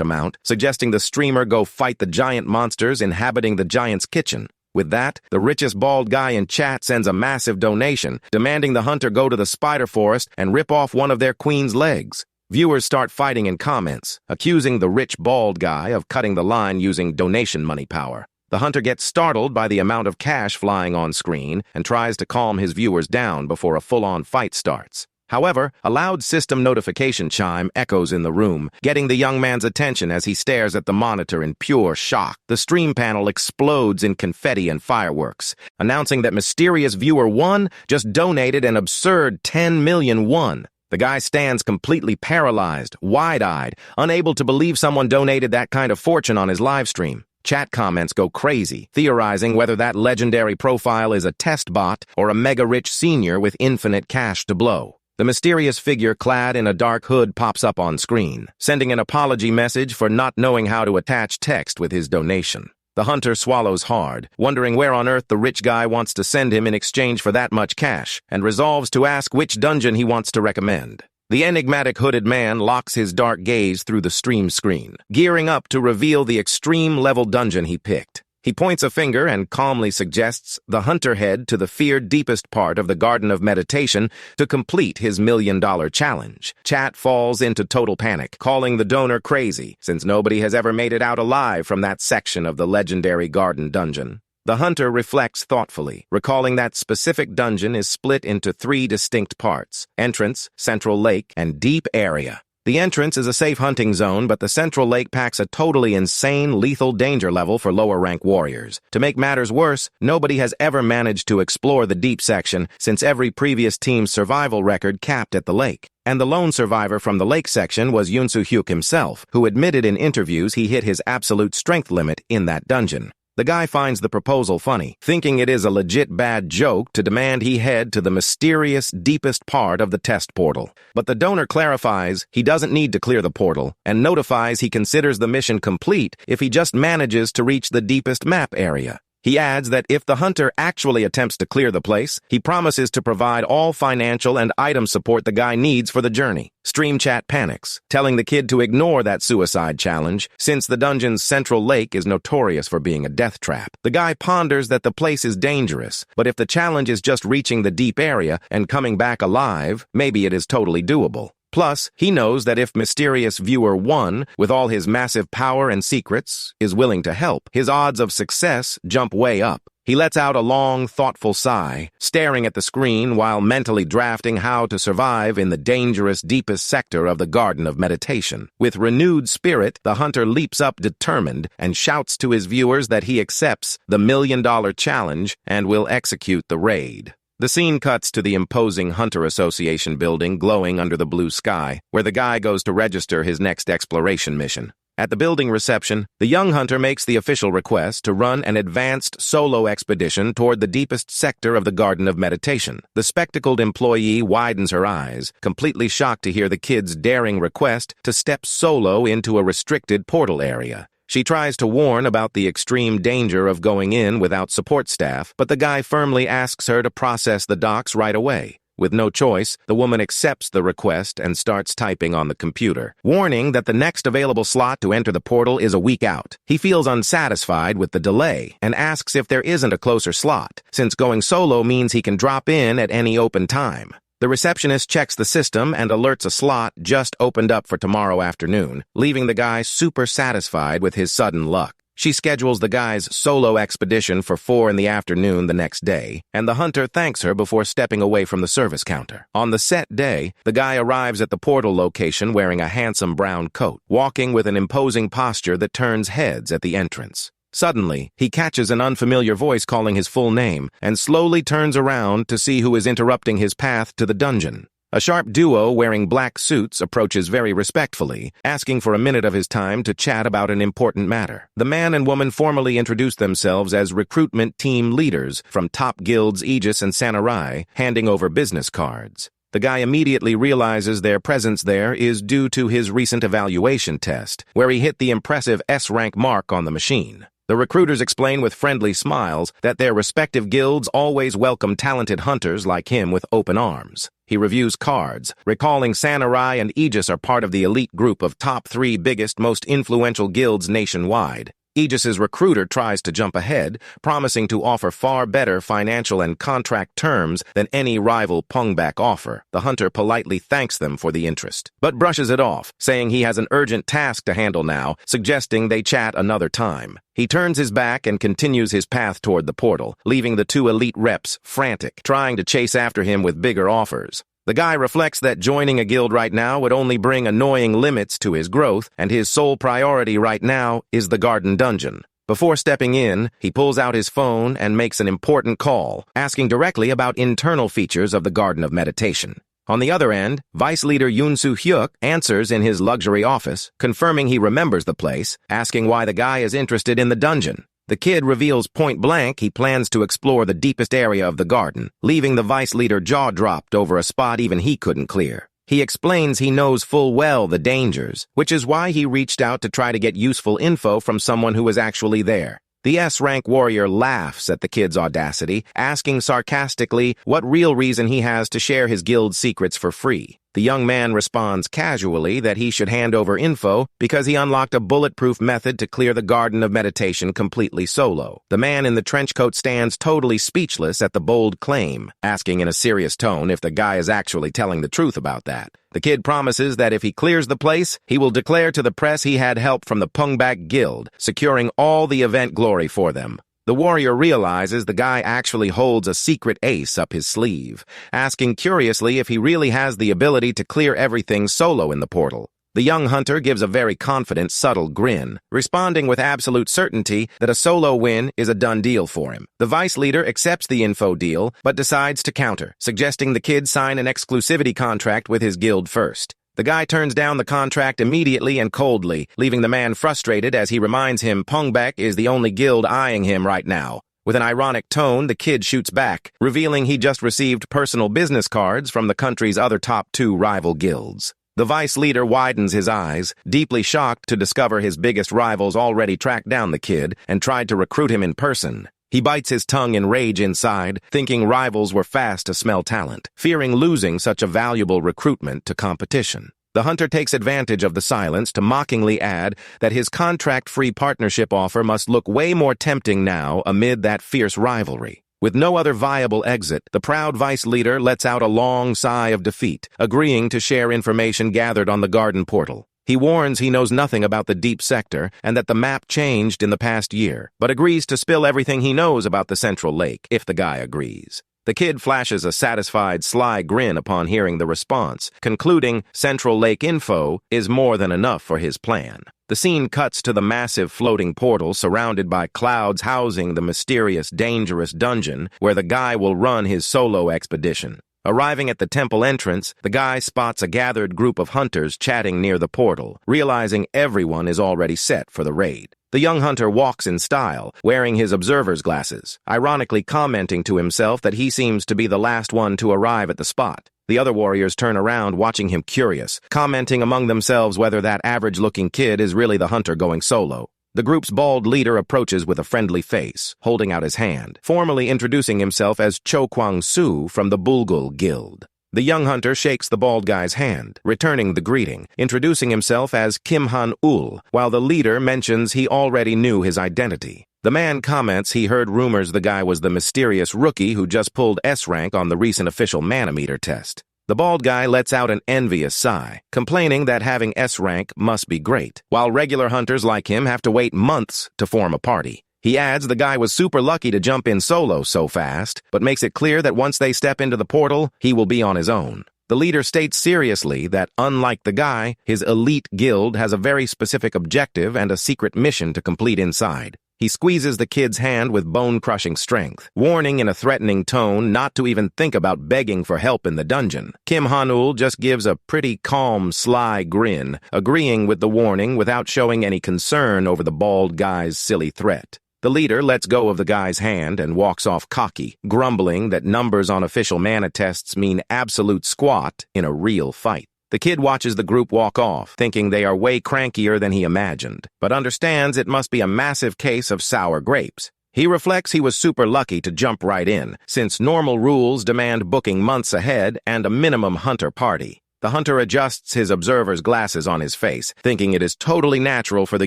amount, suggesting the streamer go fight the giant monsters inhabiting the giant's kitchen. With that, the richest bald guy in chat sends a massive donation, demanding the hunter go to the spider forest and rip off one of their queen's legs. Viewers start fighting in comments, accusing the rich bald guy of cutting the line using donation money power. The hunter gets startled by the amount of cash flying on screen and tries to calm his viewers down before a full-on fight starts. However, a loud system notification chime echoes in the room, getting the young man's attention as he stares at the monitor in pure shock. The stream panel explodes in confetti and fireworks, announcing that mysterious viewer 1 just donated an absurd 10 million won. The guy stands completely paralyzed, wide-eyed, unable to believe someone donated that kind of fortune on his live stream. Chat comments go crazy, theorizing whether that legendary profile is a test bot or a mega-rich senior with infinite cash to blow. The mysterious figure clad in a dark hood pops up on screen, sending an apology message for not knowing how to attach text with his donation. The hunter swallows hard, wondering where on earth the rich guy wants to send him in exchange for that much cash, and resolves to ask which dungeon he wants to recommend. The enigmatic hooded man locks his dark gaze through the stream screen, gearing up to reveal the extreme-level dungeon he picked. He points a finger and calmly suggests the hunter head to the feared deepest part of the Garden of Meditation to complete his million-dollar challenge. Chat falls into total panic, calling the donor crazy, since nobody has ever made it out alive from that section of the legendary garden dungeon. The hunter reflects thoughtfully, recalling that specific dungeon is split into 3 distinct parts: entrance, central lake, and deep area. The entrance is a safe hunting zone, but the central lake packs a totally insane, lethal danger level for lower-rank warriors. To make matters worse, nobody has ever managed to explore the deep section since every previous team's survival record capped at the lake. And the lone survivor from the lake section was Yoon-Soo-hyuk himself, who admitted in interviews he hit his absolute strength limit in that dungeon. The guy finds the proposal funny, thinking it is a legit bad joke to demand he head to the mysterious, deepest part of the test portal. But the donor clarifies he doesn't need to clear the portal, and notifies he considers the mission complete if he just manages to reach the deepest map area. He adds that if the hunter actually attempts to clear the place, he promises to provide all financial and item support the guy needs for the journey. Stream chat panics, telling the kid to ignore that suicide challenge, since the dungeon's central lake is notorious for being a death trap. The guy ponders that the place is dangerous, but if the challenge is just reaching the deep area and coming back alive, maybe it is totally doable. Plus, he knows that if mysterious viewer 1, with all his massive power and secrets, is willing to help, his odds of success jump way up. He lets out a long, thoughtful sigh, staring at the screen while mentally drafting how to survive in the dangerous, deepest sector of the Garden of Meditation. With renewed spirit, the hunter leaps up determined and shouts to his viewers that he accepts the $1 million challenge and will execute the raid. The scene cuts to the imposing Hunter Association building glowing under the blue sky, where the guy goes to register his next exploration mission. At the building reception, the young hunter makes the official request to run an advanced solo expedition toward the deepest sector of the Garden of Meditation. The spectacled employee widens her eyes, completely shocked to hear the kid's daring request to step solo into a restricted portal area. She tries to warn about the extreme danger of going in without support staff, but the guy firmly asks her to process the docs right away. With no choice, the woman accepts the request and starts typing on the computer, warning that the next available slot to enter the portal is a week out. He feels unsatisfied with the delay and asks if there isn't a closer slot, since going solo means he can drop in at any open time. The receptionist checks the system and alerts a slot just opened up for tomorrow afternoon, leaving the guy super satisfied with his sudden luck. She schedules the guy's solo expedition for 4 in the afternoon the next day, and the hunter thanks her before stepping away from the service counter. On the set day, the guy arrives at the portal location wearing a handsome brown coat, walking with an imposing posture that turns heads at the entrance. Suddenly, he catches an unfamiliar voice calling his full name and slowly turns around to see who is interrupting his path to the dungeon. A sharp duo wearing black suits approaches very respectfully, asking for a minute of his time to chat about an important matter. The man and woman formally introduce themselves as recruitment team leaders from top guilds Aegis and Samurai, handing over business cards. The guy immediately realizes their presence there is due to his recent evaluation test, where he hit the impressive S-rank mark on the machine. The recruiters explain with friendly smiles that their respective guilds always welcome talented hunters like him with open arms. He reviews cards, recalling Samurai and Aegis are part of the elite group of top 3 biggest, most influential guilds nationwide. Aegis's recruiter tries to jump ahead, promising to offer far better financial and contract terms than any rival pungback offer. The hunter politely thanks them for the interest, but brushes it off, saying he has an urgent task to handle now, suggesting they chat another time. He turns his back and continues his path toward the portal, leaving the 2 elite reps frantic, trying to chase after him with bigger offers. The guy reflects that joining a guild right now would only bring annoying limits to his growth, and his sole priority right now is the garden dungeon. Before stepping in, he pulls out his phone and makes an important call, asking directly about internal features of the Garden of Meditation. On the other end, Vice Leader Yoon Soo-hyuk answers in his luxury office, confirming he remembers the place, asking why the guy is interested in the dungeon. The kid reveals point-blank he plans to explore the deepest area of the garden, leaving the vice leader jaw-dropped over a spot even he couldn't clear. He explains he knows full well the dangers, which is why he reached out to try to get useful info from someone who was actually there. The S-rank warrior laughs at the kid's audacity, asking sarcastically what real reason he has to share his guild's secrets for free. The young man responds casually that he should hand over info because he unlocked a bulletproof method to clear the Garden of Meditation completely solo. The man in the trench coat stands totally speechless at the bold claim, asking in a serious tone if the guy is actually telling the truth about that. The kid promises that if he clears the place, he will declare to the press he had help from the Pungback Guild, securing all the event glory for them. The warrior realizes the guy actually holds a secret ace up his sleeve, asking curiously if he really has the ability to clear everything solo in the portal. The young hunter gives a very confident, subtle grin, responding with absolute certainty that a solo win is a done deal for him. The vice leader accepts the info deal, but decides to counter, suggesting the kid sign an exclusivity contract with his guild first. The guy turns down the contract immediately and coldly, leaving the man frustrated as he reminds him Pungback is the only guild eyeing him right now. With an ironic tone, the kid shoots back, revealing he just received personal business cards from the country's other top 2 rival guilds. The vice leader widens his eyes, deeply shocked to discover his biggest rivals already tracked down the kid and tried to recruit him in person. He bites his tongue in rage inside, thinking rivals were fast to smell talent, fearing losing such a valuable recruitment to competition. The hunter takes advantage of the silence to mockingly add that his contract-free partnership offer must look way more tempting now amid that fierce rivalry. With no other viable exit, the proud vice leader lets out a long sigh of defeat, agreeing to share information gathered on the garden portal. He warns he knows nothing about the deep sector and that the map changed in the past year, but agrees to spill everything he knows about the central lake if the guy agrees. The kid flashes a satisfied, sly grin upon hearing the response, concluding Central Lake info is more than enough for his plan. The scene cuts to the massive floating portal surrounded by clouds housing the mysterious, dangerous dungeon where the guy will run his solo expedition. Arriving at the temple entrance, the guy spots a gathered group of hunters chatting near the portal, realizing everyone is already set for the raid. The young hunter walks in style, wearing his observer's glasses, ironically commenting to himself that he seems to be the last one to arrive at the spot. The other warriors turn around, watching him curious, commenting among themselves whether that average-looking kid is really the hunter going solo. The group's bald leader approaches with a friendly face, holding out his hand, formally introducing himself as Cho Kwang-soo from the Bulgul Guild. The young hunter shakes the bald guy's hand, returning the greeting, introducing himself as Kim Han-ul, while the leader mentions he already knew his identity. The man comments he heard rumors the guy was the mysterious rookie who just pulled S rank on the recent official manometer test. The bald guy lets out an envious sigh, complaining that having S rank must be great, while regular hunters like him have to wait months to form a party. He adds the guy was super lucky to jump in solo so fast, but makes it clear that once they step into the portal, he will be on his own. The leader states seriously that, unlike the guy, his elite guild has a very specific objective and a secret mission to complete inside. He squeezes the kid's hand with bone-crushing strength, warning in a threatening tone not to even think about begging for help in the dungeon. Kim Han-ul just gives a pretty calm, sly grin, agreeing with the warning without showing any concern over the bald guy's silly threat. The leader lets go of the guy's hand and walks off cocky, grumbling that numbers on official mana tests mean absolute squat in a real fight. The kid watches the group walk off, thinking they are way crankier than he imagined, but understands it must be a massive case of sour grapes. He reflects he was super lucky to jump right in, since normal rules demand booking months ahead and a minimum hunter party. The hunter adjusts his observer's glasses on his face, thinking it is totally natural for the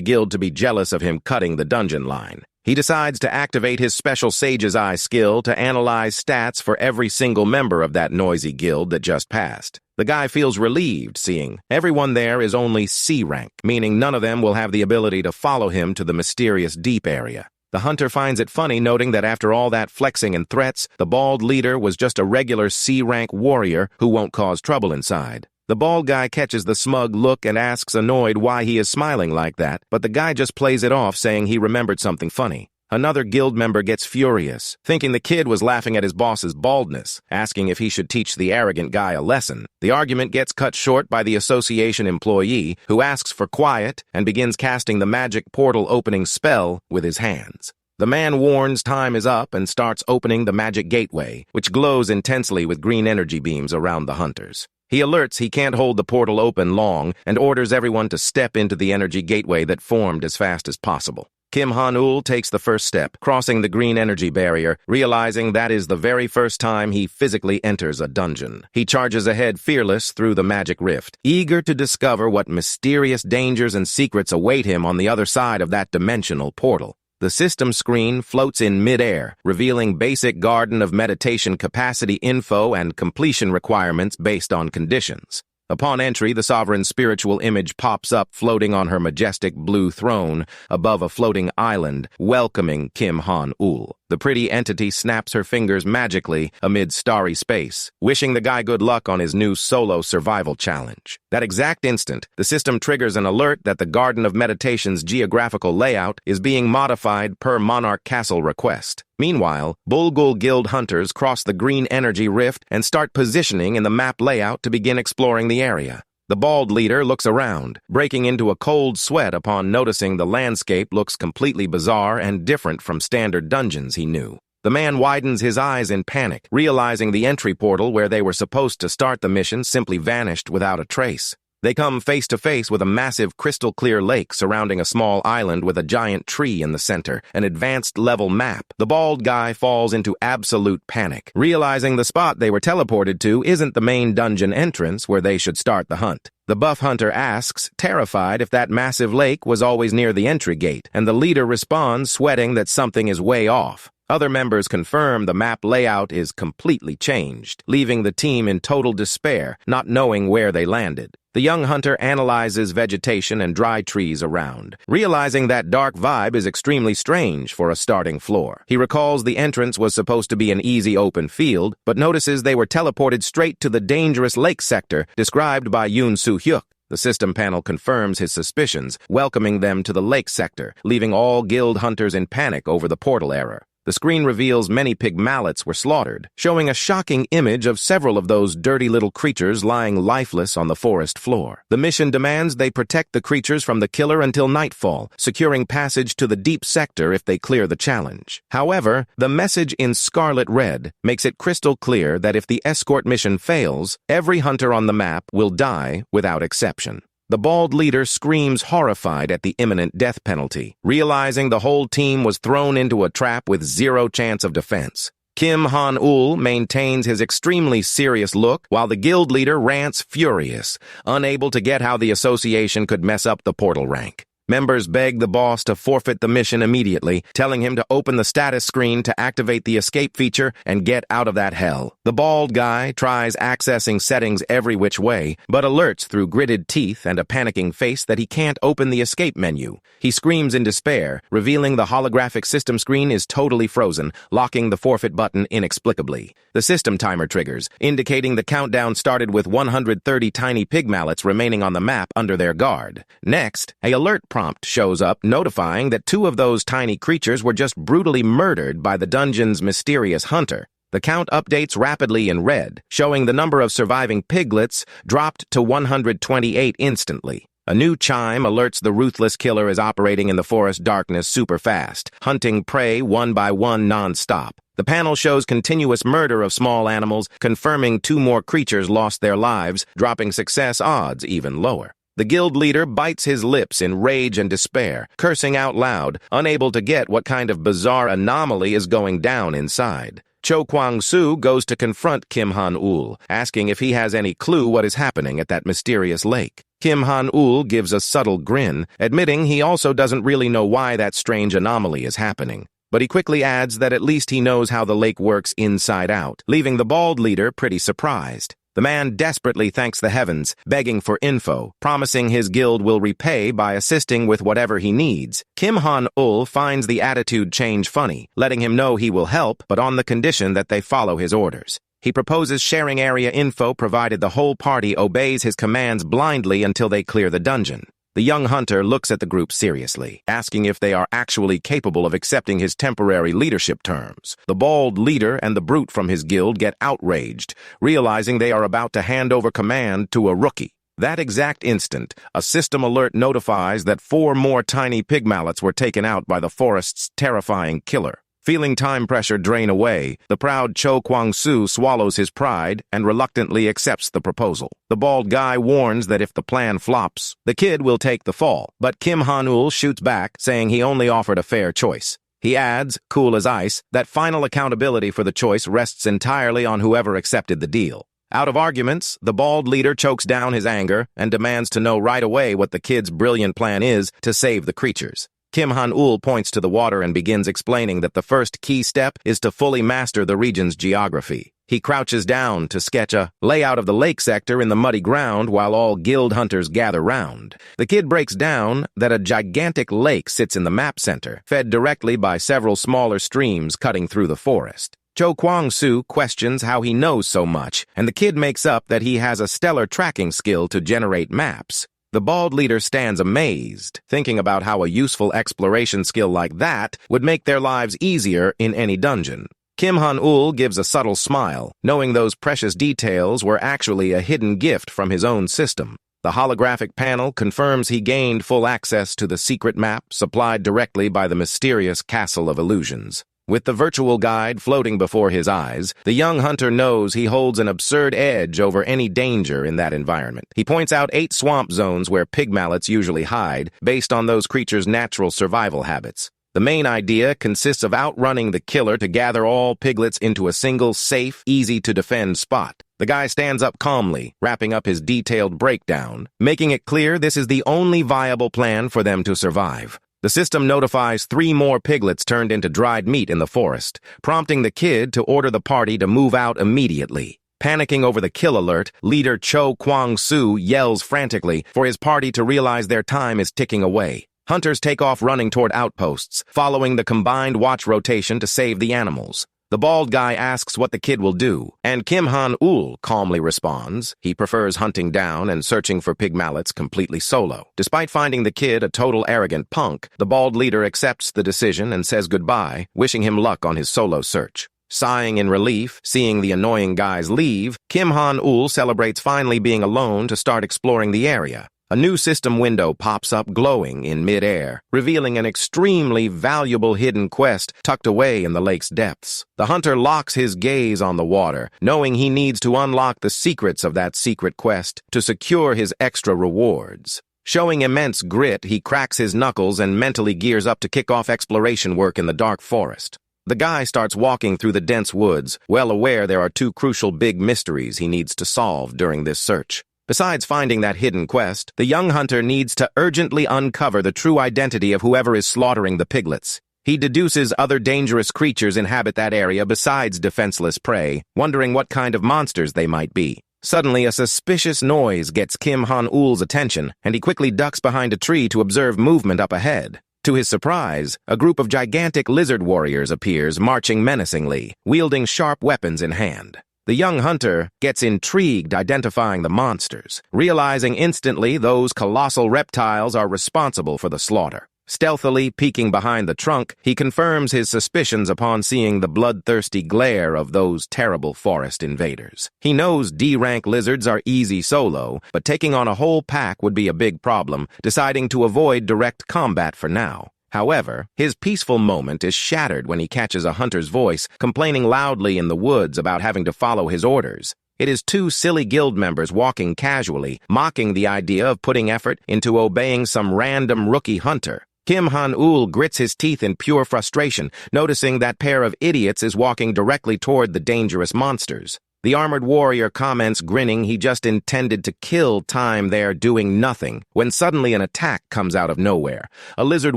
guild to be jealous of him cutting the dungeon line. He decides to activate his special Sage's Eye skill to analyze stats for every single member of that noisy guild that just passed. The guy feels relieved seeing everyone there is only C rank, meaning none of them will have the ability to follow him to the mysterious deep area. The hunter finds it funny noting that after all that flexing and threats, the bald leader was just a regular C rank warrior who won't cause trouble inside. The bald guy catches the smug look and asks annoyed why he is smiling like that, but the guy just plays it off saying he remembered something funny. Another guild member gets furious, thinking the kid was laughing at his boss's baldness, asking if he should teach the arrogant guy a lesson. The argument gets cut short by the association employee, who asks for quiet and begins casting the magic portal opening spell with his hands. The man warns time is up and starts opening the magic gateway, which glows intensely with green energy beams around the hunters. He alerts he can't hold the portal open long and orders everyone to step into the energy gateway that formed as fast as possible. Kim Han-ul takes the first step, crossing the green energy barrier, realizing that is the very first time he physically enters a dungeon. He charges ahead fearless through the magic rift, eager to discover what mysterious dangers and secrets await him on the other side of that dimensional portal. The system screen floats in mid-air, revealing basic Garden of Meditation capacity info and completion requirements based on conditions. Upon entry, the sovereign's spiritual image pops up floating on her majestic blue throne above a floating island, welcoming Kim Han-ul. The pretty entity snaps her fingers magically amid starry space, wishing the guy good luck on his new solo survival challenge. That exact instant, the system triggers an alert that the Garden of Meditation's geographical layout is being modified per Monarch Castle request. Meanwhile, Bulgul Guild hunters cross the green energy rift and start positioning in the map layout to begin exploring the area. The bald leader looks around, breaking into a cold sweat upon noticing the landscape looks completely bizarre and different from standard dungeons he knew. The man widens his eyes in panic, realizing the entry portal where they were supposed to start the mission simply vanished without a trace. They come face to face with a massive crystal-clear lake surrounding a small island with a giant tree in the center, an advanced level map. The bald guy falls into absolute panic, realizing the spot they were teleported to isn't the main dungeon entrance where they should start the hunt. The buff hunter asks, terrified, if that massive lake was always near the entry gate, and the leader responds, sweating that something is way off. Other members confirm the map layout is completely changed, leaving the team in total despair, not knowing where they landed. The young hunter analyzes vegetation and dry trees around, realizing that dark vibe is extremely strange for a starting floor. He recalls the entrance was supposed to be an easy open field, but notices they were teleported straight to the dangerous lake sector described by Yoon Soo-hyuk. The system panel confirms his suspicions, welcoming them to the lake sector, leaving all guild hunters in panic over the portal error. The screen reveals many pig mallets were slaughtered, showing a shocking image of several of those dirty little creatures lying lifeless on the forest floor. The mission demands they protect the creatures from the killer until nightfall, securing passage to the deep sector if they clear the challenge. However, the message in scarlet red makes it crystal clear that if the escort mission fails, every hunter on the map will die without exception. The bald leader screams horrified at the imminent death penalty, realizing the whole team was thrown into a trap with zero chance of defense. Kim Han-ul maintains his extremely serious look, while the guild leader rants furious, unable to get how the association could mess up the portal rank. Members beg the boss to forfeit the mission immediately, telling him to open the status screen to activate the escape feature and get out of that hell. The bald guy tries accessing settings every which way, but alerts through gritted teeth and a panicking face that he can't open the escape menu. He screams in despair, revealing the holographic system screen is totally frozen, locking the forfeit button inexplicably. The system timer triggers, indicating the countdown started with 130 tiny pig mallets remaining on the map under their guard. Next, an alert prompt shows up notifying that 2 of those tiny creatures were just brutally murdered by the dungeon's mysterious hunter. The count updates rapidly in red, showing the number of surviving piglets dropped to 128 instantly. A new chime alerts the ruthless killer is operating in the forest darkness super fast, hunting prey one by one non-stop. The panel shows continuous murder of small animals, confirming 2 more creatures lost their lives, dropping success odds even lower. The guild leader bites his lips in rage and despair, cursing out loud, unable to get what kind of bizarre anomaly is going down inside. Cho Kwang-soo goes to confront Kim Han-ul, asking if he has any clue what is happening at that mysterious lake. Kim Han-ul gives a subtle grin, admitting he also doesn't really know why that strange anomaly is happening. But he quickly adds that at least he knows how the lake works inside out, leaving the bald leader pretty surprised. The man desperately thanks the heavens, begging for info, promising his guild will repay by assisting with whatever he needs. Kim Han-ul finds the attitude change funny, letting him know he will help, but on the condition that they follow his orders. He proposes sharing area info provided the whole party obeys his commands blindly until they clear the dungeon. The young hunter looks at the group seriously, asking if they are actually capable of accepting his temporary leadership terms. The bald leader and the brute from his guild get outraged, realizing they are about to hand over command to a rookie. That exact instant, a system alert notifies that 4 more tiny pig mallets were taken out by the forest's terrifying killer. Feeling time pressure drain away, the proud Cho Kwang-soo swallows his pride and reluctantly accepts the proposal. The bald guy warns that if the plan flops, the kid will take the fall, but Kim Han-ul shoots back, saying he only offered a fair choice. He adds, cool as ice, that final accountability for the choice rests entirely on whoever accepted the deal. Out of arguments, the bald leader chokes down his anger and demands to know right away what the kid's brilliant plan is to save the creatures. Kim Han-ul points to the water and begins explaining that the first key step is to fully master the region's geography. He crouches down to sketch a layout of the lake sector in the muddy ground while all guild hunters gather round. The kid breaks down that a gigantic lake sits in the map center, fed directly by several smaller streams cutting through the forest. Cho Kwang-soo questions how he knows so much, and the kid makes up that he has a stellar tracking skill to generate maps. The bald leader stands amazed, thinking about how a useful exploration skill like that would make their lives easier in any dungeon. Kim Han-ul gives a subtle smile, knowing those precious details were actually a hidden gift from his own system. The holographic panel confirms he gained full access to the secret map supplied directly by the mysterious Castle of Illusions. With the virtual guide floating before his eyes, the young hunter knows he holds an absurd edge over any danger in that environment. He points out 8 swamp zones where pig mallets usually hide, based on those creatures' natural survival habits. The main idea consists of outrunning the killer to gather all piglets into a single, safe, easy-to-defend spot. The guy stands up calmly, wrapping up his detailed breakdown, making it clear this is the only viable plan for them to survive. The system notifies 3 more piglets turned into dried meat in the forest, prompting the kid to order the party to move out immediately. Panicking over the kill alert, leader Cho Kwang-soo yells frantically for his party to realize their time is ticking away. Hunters take off running toward outposts, following the combined watch rotation to save the animals. The bald guy asks what the kid will do, and Kim Han-ul calmly responds he prefers hunting down and searching for pig mallets completely solo. Despite finding the kid a total arrogant punk, the bald leader accepts the decision and says goodbye, wishing him luck on his solo search. Sighing in relief, seeing the annoying guys leave, Kim Han-ul celebrates finally being alone to start exploring the area. A new system window pops up glowing in mid-air, revealing an extremely valuable hidden quest tucked away in the lake's depths. The hunter locks his gaze on the water, knowing he needs to unlock the secrets of that secret quest to secure his extra rewards. Showing immense grit, he cracks his knuckles and mentally gears up to kick off exploration work in the dark forest. The guy starts walking through the dense woods, well aware there are 2 crucial big mysteries he needs to solve during this search. Besides finding that hidden quest, the young hunter needs to urgently uncover the true identity of whoever is slaughtering the piglets. He deduces other dangerous creatures inhabit that area besides defenseless prey, wondering what kind of monsters they might be. Suddenly, a suspicious noise gets Kim Han-ul's attention, and he quickly ducks behind a tree to observe movement up ahead. To his surprise, a group of gigantic lizard warriors appears, marching menacingly, wielding sharp weapons in hand. The young hunter gets intrigued identifying the monsters, realizing instantly those colossal reptiles are responsible for the slaughter. Stealthily peeking behind the trunk, he confirms his suspicions upon seeing the bloodthirsty glare of those terrible forest invaders. He knows D-rank lizards are easy solo, but taking on a whole pack would be a big problem, deciding to avoid direct combat for now. However, his peaceful moment is shattered when he catches a hunter's voice complaining loudly in the woods about having to follow his orders. It is 2 silly guild members walking casually, mocking the idea of putting effort into obeying some random rookie hunter. Kim Han-ul grits his teeth in pure frustration, noticing that pair of idiots is walking directly toward the dangerous monsters. The armored warrior comments, grinning he just intended to kill time there doing nothing, when suddenly an attack comes out of nowhere. A lizard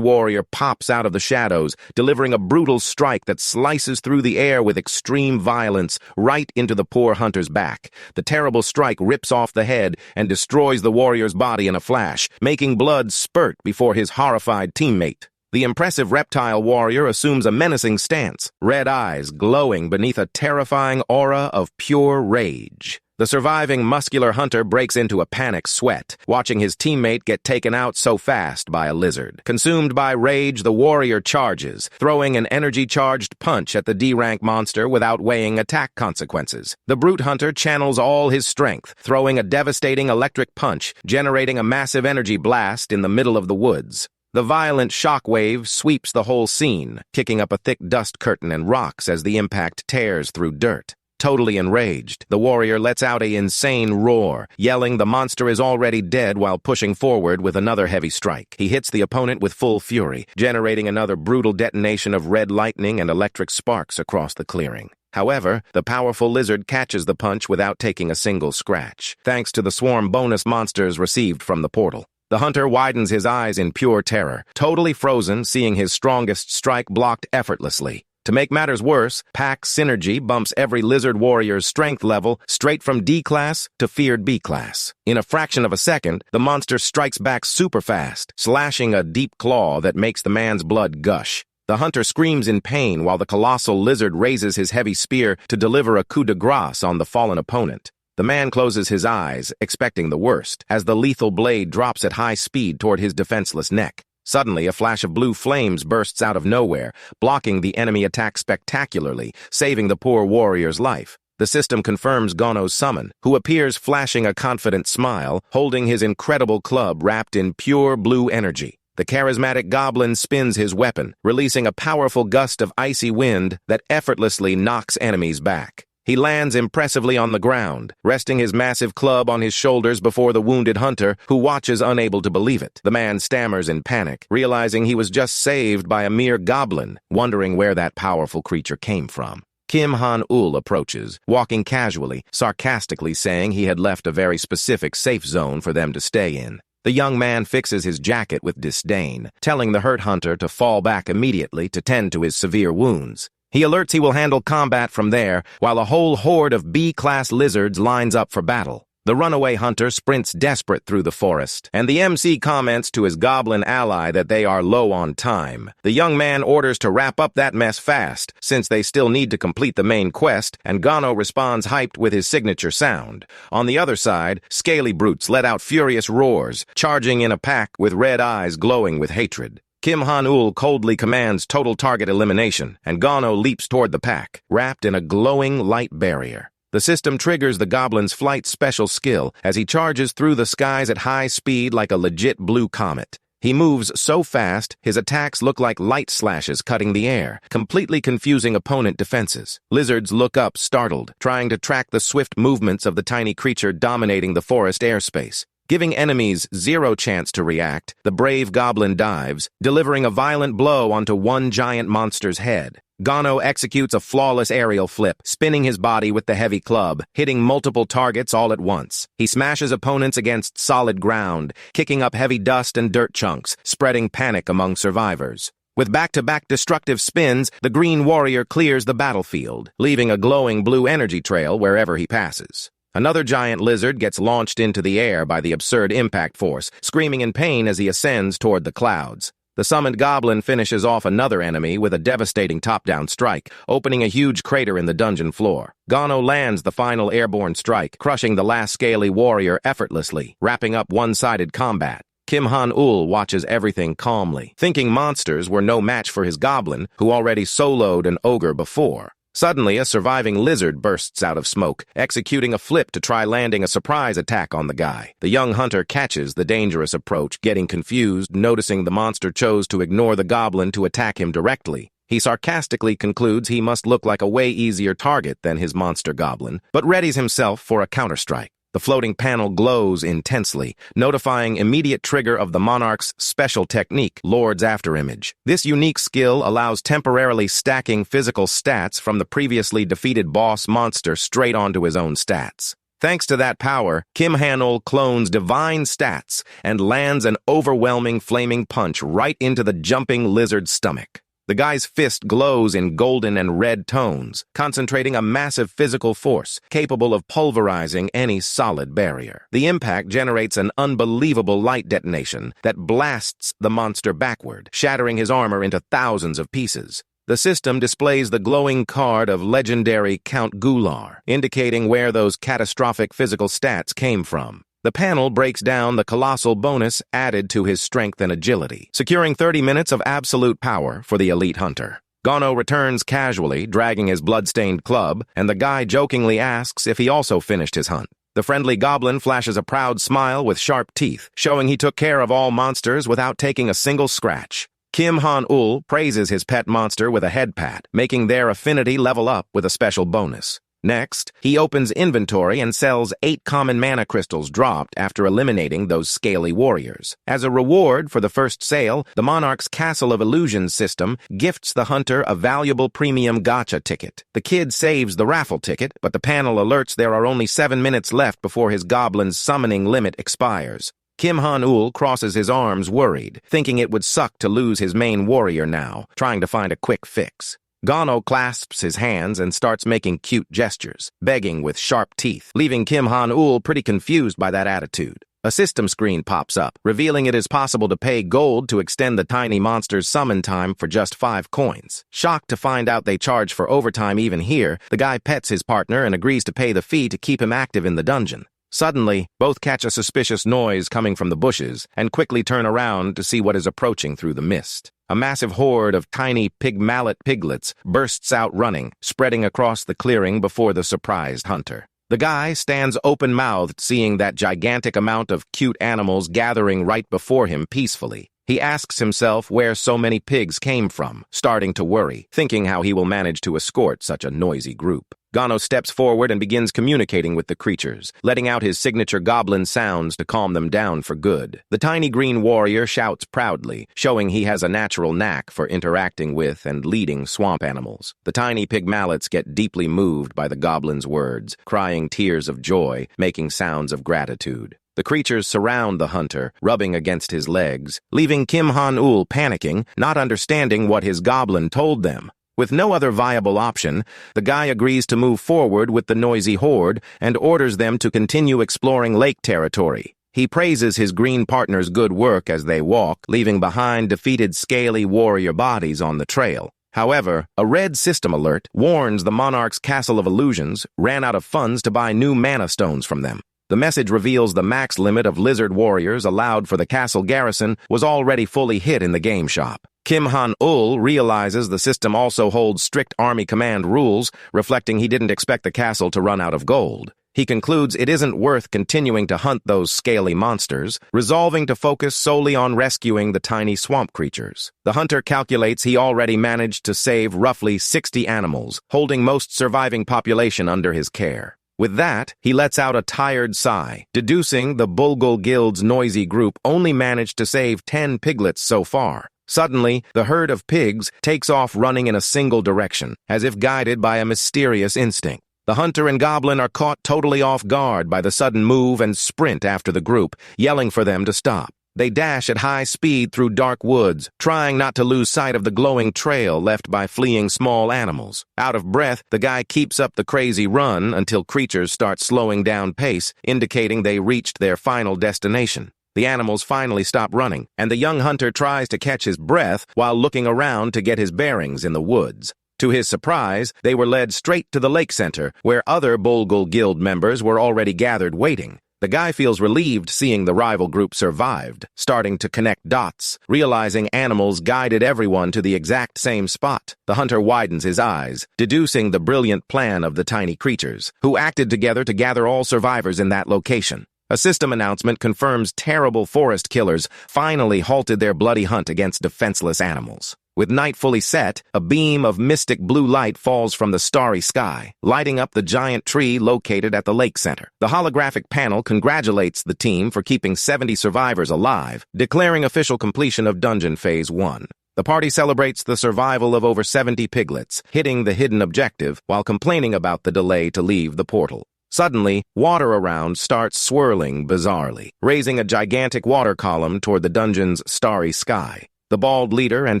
warrior pops out of the shadows, delivering a brutal strike that slices through the air with extreme violence right into the poor hunter's back. The terrible strike rips off the head and destroys the warrior's body in a flash, making blood spurt before his horrified teammate. The impressive reptile warrior assumes a menacing stance, red eyes glowing beneath a terrifying aura of pure rage. The surviving muscular hunter breaks into a panic sweat, watching his teammate get taken out so fast by a lizard. Consumed by rage, the warrior charges, throwing an energy-charged punch at the D-rank monster without weighing attack consequences. The brute hunter channels all his strength, throwing a devastating electric punch, generating a massive energy blast in the middle of the woods. The violent shockwave sweeps the whole scene, kicking up a thick dust curtain and rocks as the impact tears through dirt. Totally enraged, the warrior lets out an insane roar, yelling the monster is already dead while pushing forward with another heavy strike. He hits the opponent with full fury, generating another brutal detonation of red lightning and electric sparks across the clearing. However, the powerful lizard catches the punch without taking a single scratch, thanks to the swarm bonus monsters received from the portal. The hunter widens his eyes in pure terror, totally frozen, seeing his strongest strike blocked effortlessly. To make matters worse, pack synergy bumps every lizard warrior's strength level straight from D class to feared B class. In a fraction of a second, the monster strikes back super fast, slashing a deep claw that makes the man's blood gush. The hunter screams in pain while the colossal lizard raises his heavy spear to deliver a coup de grace on the fallen opponent. The man closes his eyes, expecting the worst, as the lethal blade drops at high speed toward his defenseless neck. Suddenly, a flash of blue flames bursts out of nowhere, blocking the enemy attack spectacularly, saving the poor warrior's life. The system confirms Gono's summon, who appears flashing a confident smile, holding his incredible club wrapped in pure blue energy. The charismatic goblin spins his weapon, releasing a powerful gust of icy wind that effortlessly knocks enemies back. He lands impressively on the ground, resting his massive club on his shoulders before the wounded hunter, who watches unable to believe it. The man stammers in panic, realizing he was just saved by a mere goblin, wondering where that powerful creature came from. Kim Han-ul approaches, walking casually, sarcastically saying he had left a very specific safe zone for them to stay in. The young man fixes his jacket with disdain, telling the hurt hunter to fall back immediately to tend to his severe wounds. He alerts he will handle combat from there, while a whole horde of B-class lizards lines up for battle. The runaway hunter sprints desperate through the forest, and the MC comments to his goblin ally that they are low on time. The young man orders to wrap up that mess fast, since they still need to complete the main quest, and Gano responds hyped with his signature sound. On the other side, scaly brutes let out furious roars, charging in a pack with red eyes glowing with hatred. Kim Han-ul coldly commands total target elimination, and Gano leaps toward the pack, wrapped in a glowing light barrier. The system triggers the goblin's flight special skill as he charges through the skies at high speed like a legit blue comet. He moves so fast, his attacks look like light slashes cutting the air, completely confusing opponent defenses. Lizards look up, startled, trying to track the swift movements of the tiny creature dominating the forest airspace. Giving enemies zero chance to react, the brave goblin dives, delivering a violent blow onto one giant monster's head. Gano executes a flawless aerial flip, spinning his body with the heavy club, hitting multiple targets all at once. He smashes opponents against solid ground, kicking up heavy dust and dirt chunks, spreading panic among survivors. With back-to-back destructive spins, the green warrior clears the battlefield, leaving a glowing blue energy trail wherever he passes. Another giant lizard gets launched into the air by the absurd impact force, screaming in pain as he ascends toward the clouds. The summoned goblin finishes off another enemy with a devastating top-down strike, opening a huge crater in the dungeon floor. Gano lands the final airborne strike, crushing the last scaly warrior effortlessly, wrapping up one-sided combat. Kim Han-ul watches everything calmly, thinking monsters were no match for his goblin, who already soloed an ogre before. Suddenly, a surviving lizard bursts out of smoke, executing a flip to try landing a surprise attack on the guy. The young hunter catches the dangerous approach, getting confused, noticing the monster chose to ignore the goblin to attack him directly. He sarcastically concludes he must look like a way easier target than his monster goblin, but readies himself for a counterstrike. The floating panel glows intensely, notifying immediate trigger of the monarch's special technique, Lord's Afterimage. This unique skill allows temporarily stacking physical stats from the previously defeated boss monster straight onto his own stats. Thanks to that power, Kim Han-ul clones divine stats and lands an overwhelming flaming punch right into the jumping lizard's stomach. The guy's fist glows in golden and red tones, concentrating a massive physical force capable of pulverizing any solid barrier. The impact generates an unbelievable light detonation that blasts the monster backward, shattering his armor into thousands of pieces. The system displays the glowing card of legendary Count Gular, indicating where those catastrophic physical stats came from. The panel breaks down the colossal bonus added to his strength and agility, securing 30 minutes of absolute power for the elite hunter. Gano returns casually, dragging his blood-stained club, and the guy jokingly asks if he also finished his hunt. The friendly goblin flashes a proud smile with sharp teeth, showing he took care of all monsters without taking a single scratch. Kim Han-ul praises his pet monster with a head pat, making their affinity level up with a special bonus. Next, he opens inventory and sells 8 common mana crystals dropped after eliminating those scaly warriors. As a reward for the first sale, the Monarch's Castle of Illusions system gifts the hunter a valuable premium gacha ticket. The kid saves the raffle ticket, but the panel alerts there are only 7 minutes left before his goblin's summoning limit expires. Kim Han-ul crosses his arms worried, thinking it would suck to lose his main warrior now, trying to find a quick fix. Gano clasps his hands and starts making cute gestures, begging with sharp teeth, leaving Kim Han-ul pretty confused by that attitude. A system screen pops up, revealing it is possible to pay gold to extend the tiny monster's summon time for just 5 coins. Shocked to find out they charge for overtime even here, the guy pets his partner and agrees to pay the fee to keep him active in the dungeon. Suddenly, both catch a suspicious noise coming from the bushes and quickly turn around to see what is approaching through the mist. A massive horde of tiny pig-mallet piglets bursts out running, spreading across the clearing before the surprised hunter. The guy stands open-mouthed, seeing that gigantic amount of cute animals gathering right before him peacefully. He asks himself where so many pigs came from, starting to worry, thinking how he will manage to escort such a noisy group. Gano steps forward and begins communicating with the creatures, letting out his signature goblin sounds to calm them down for good. The tiny green warrior shouts proudly, showing he has a natural knack for interacting with and leading swamp animals. The tiny pig mallets get deeply moved by the goblin's words, crying tears of joy, making sounds of gratitude. The creatures surround the hunter, rubbing against his legs, leaving Kim Han-ul panicking, not understanding what his goblin told them. With no other viable option, the guy agrees to move forward with the noisy horde and orders them to continue exploring lake territory. He praises his green partner's good work as they walk, leaving behind defeated scaly warrior bodies on the trail. However, a red system alert warns the monarch's Castle of Illusions ran out of funds to buy new mana stones from them. The message reveals the max limit of lizard warriors allowed for the castle garrison was already fully hit in the game shop. Kim Han-ul realizes the system also holds strict army command rules, reflecting he didn't expect the castle to run out of gold. He concludes it isn't worth continuing to hunt those scaly monsters, resolving to focus solely on rescuing the tiny swamp creatures. The hunter calculates he already managed to save roughly 60 animals, holding most surviving population under his care. With that, he lets out a tired sigh, deducing the Bulgul Guild's noisy group only managed to save 10 piglets so far. Suddenly, the herd of pigs takes off running in a single direction, as if guided by a mysterious instinct. The hunter and goblin are caught totally off guard by the sudden move and sprint after the group, yelling for them to stop. They dash at high speed through dark woods, trying not to lose sight of the glowing trail left by fleeing small animals. Out of breath, the guy keeps up the crazy run until creatures start slowing down pace, indicating they reached their final destination. The animals finally stop running, and the young hunter tries to catch his breath while looking around to get his bearings in the woods. To his surprise, they were led straight to the lake center, where other Bulgul Guild members were already gathered waiting. The guy feels relieved seeing the rival group survived, starting to connect dots, realizing animals guided everyone to the exact same spot. The hunter widens his eyes, deducing the brilliant plan of the tiny creatures, who acted together to gather all survivors in that location. A system announcement confirms terrible forest killers finally halted their bloody hunt against defenseless animals. With night fully set, a beam of mystic blue light falls from the starry sky, lighting up the giant tree located at the lake center. The holographic panel congratulates the team for keeping 70 survivors alive, declaring official completion of Dungeon Phase 1. The party celebrates the survival of over 70 piglets, hitting the hidden objective while complaining about the delay to leave the portal. Suddenly, water around starts swirling bizarrely, raising a gigantic water column toward the dungeon's starry sky. The bald leader and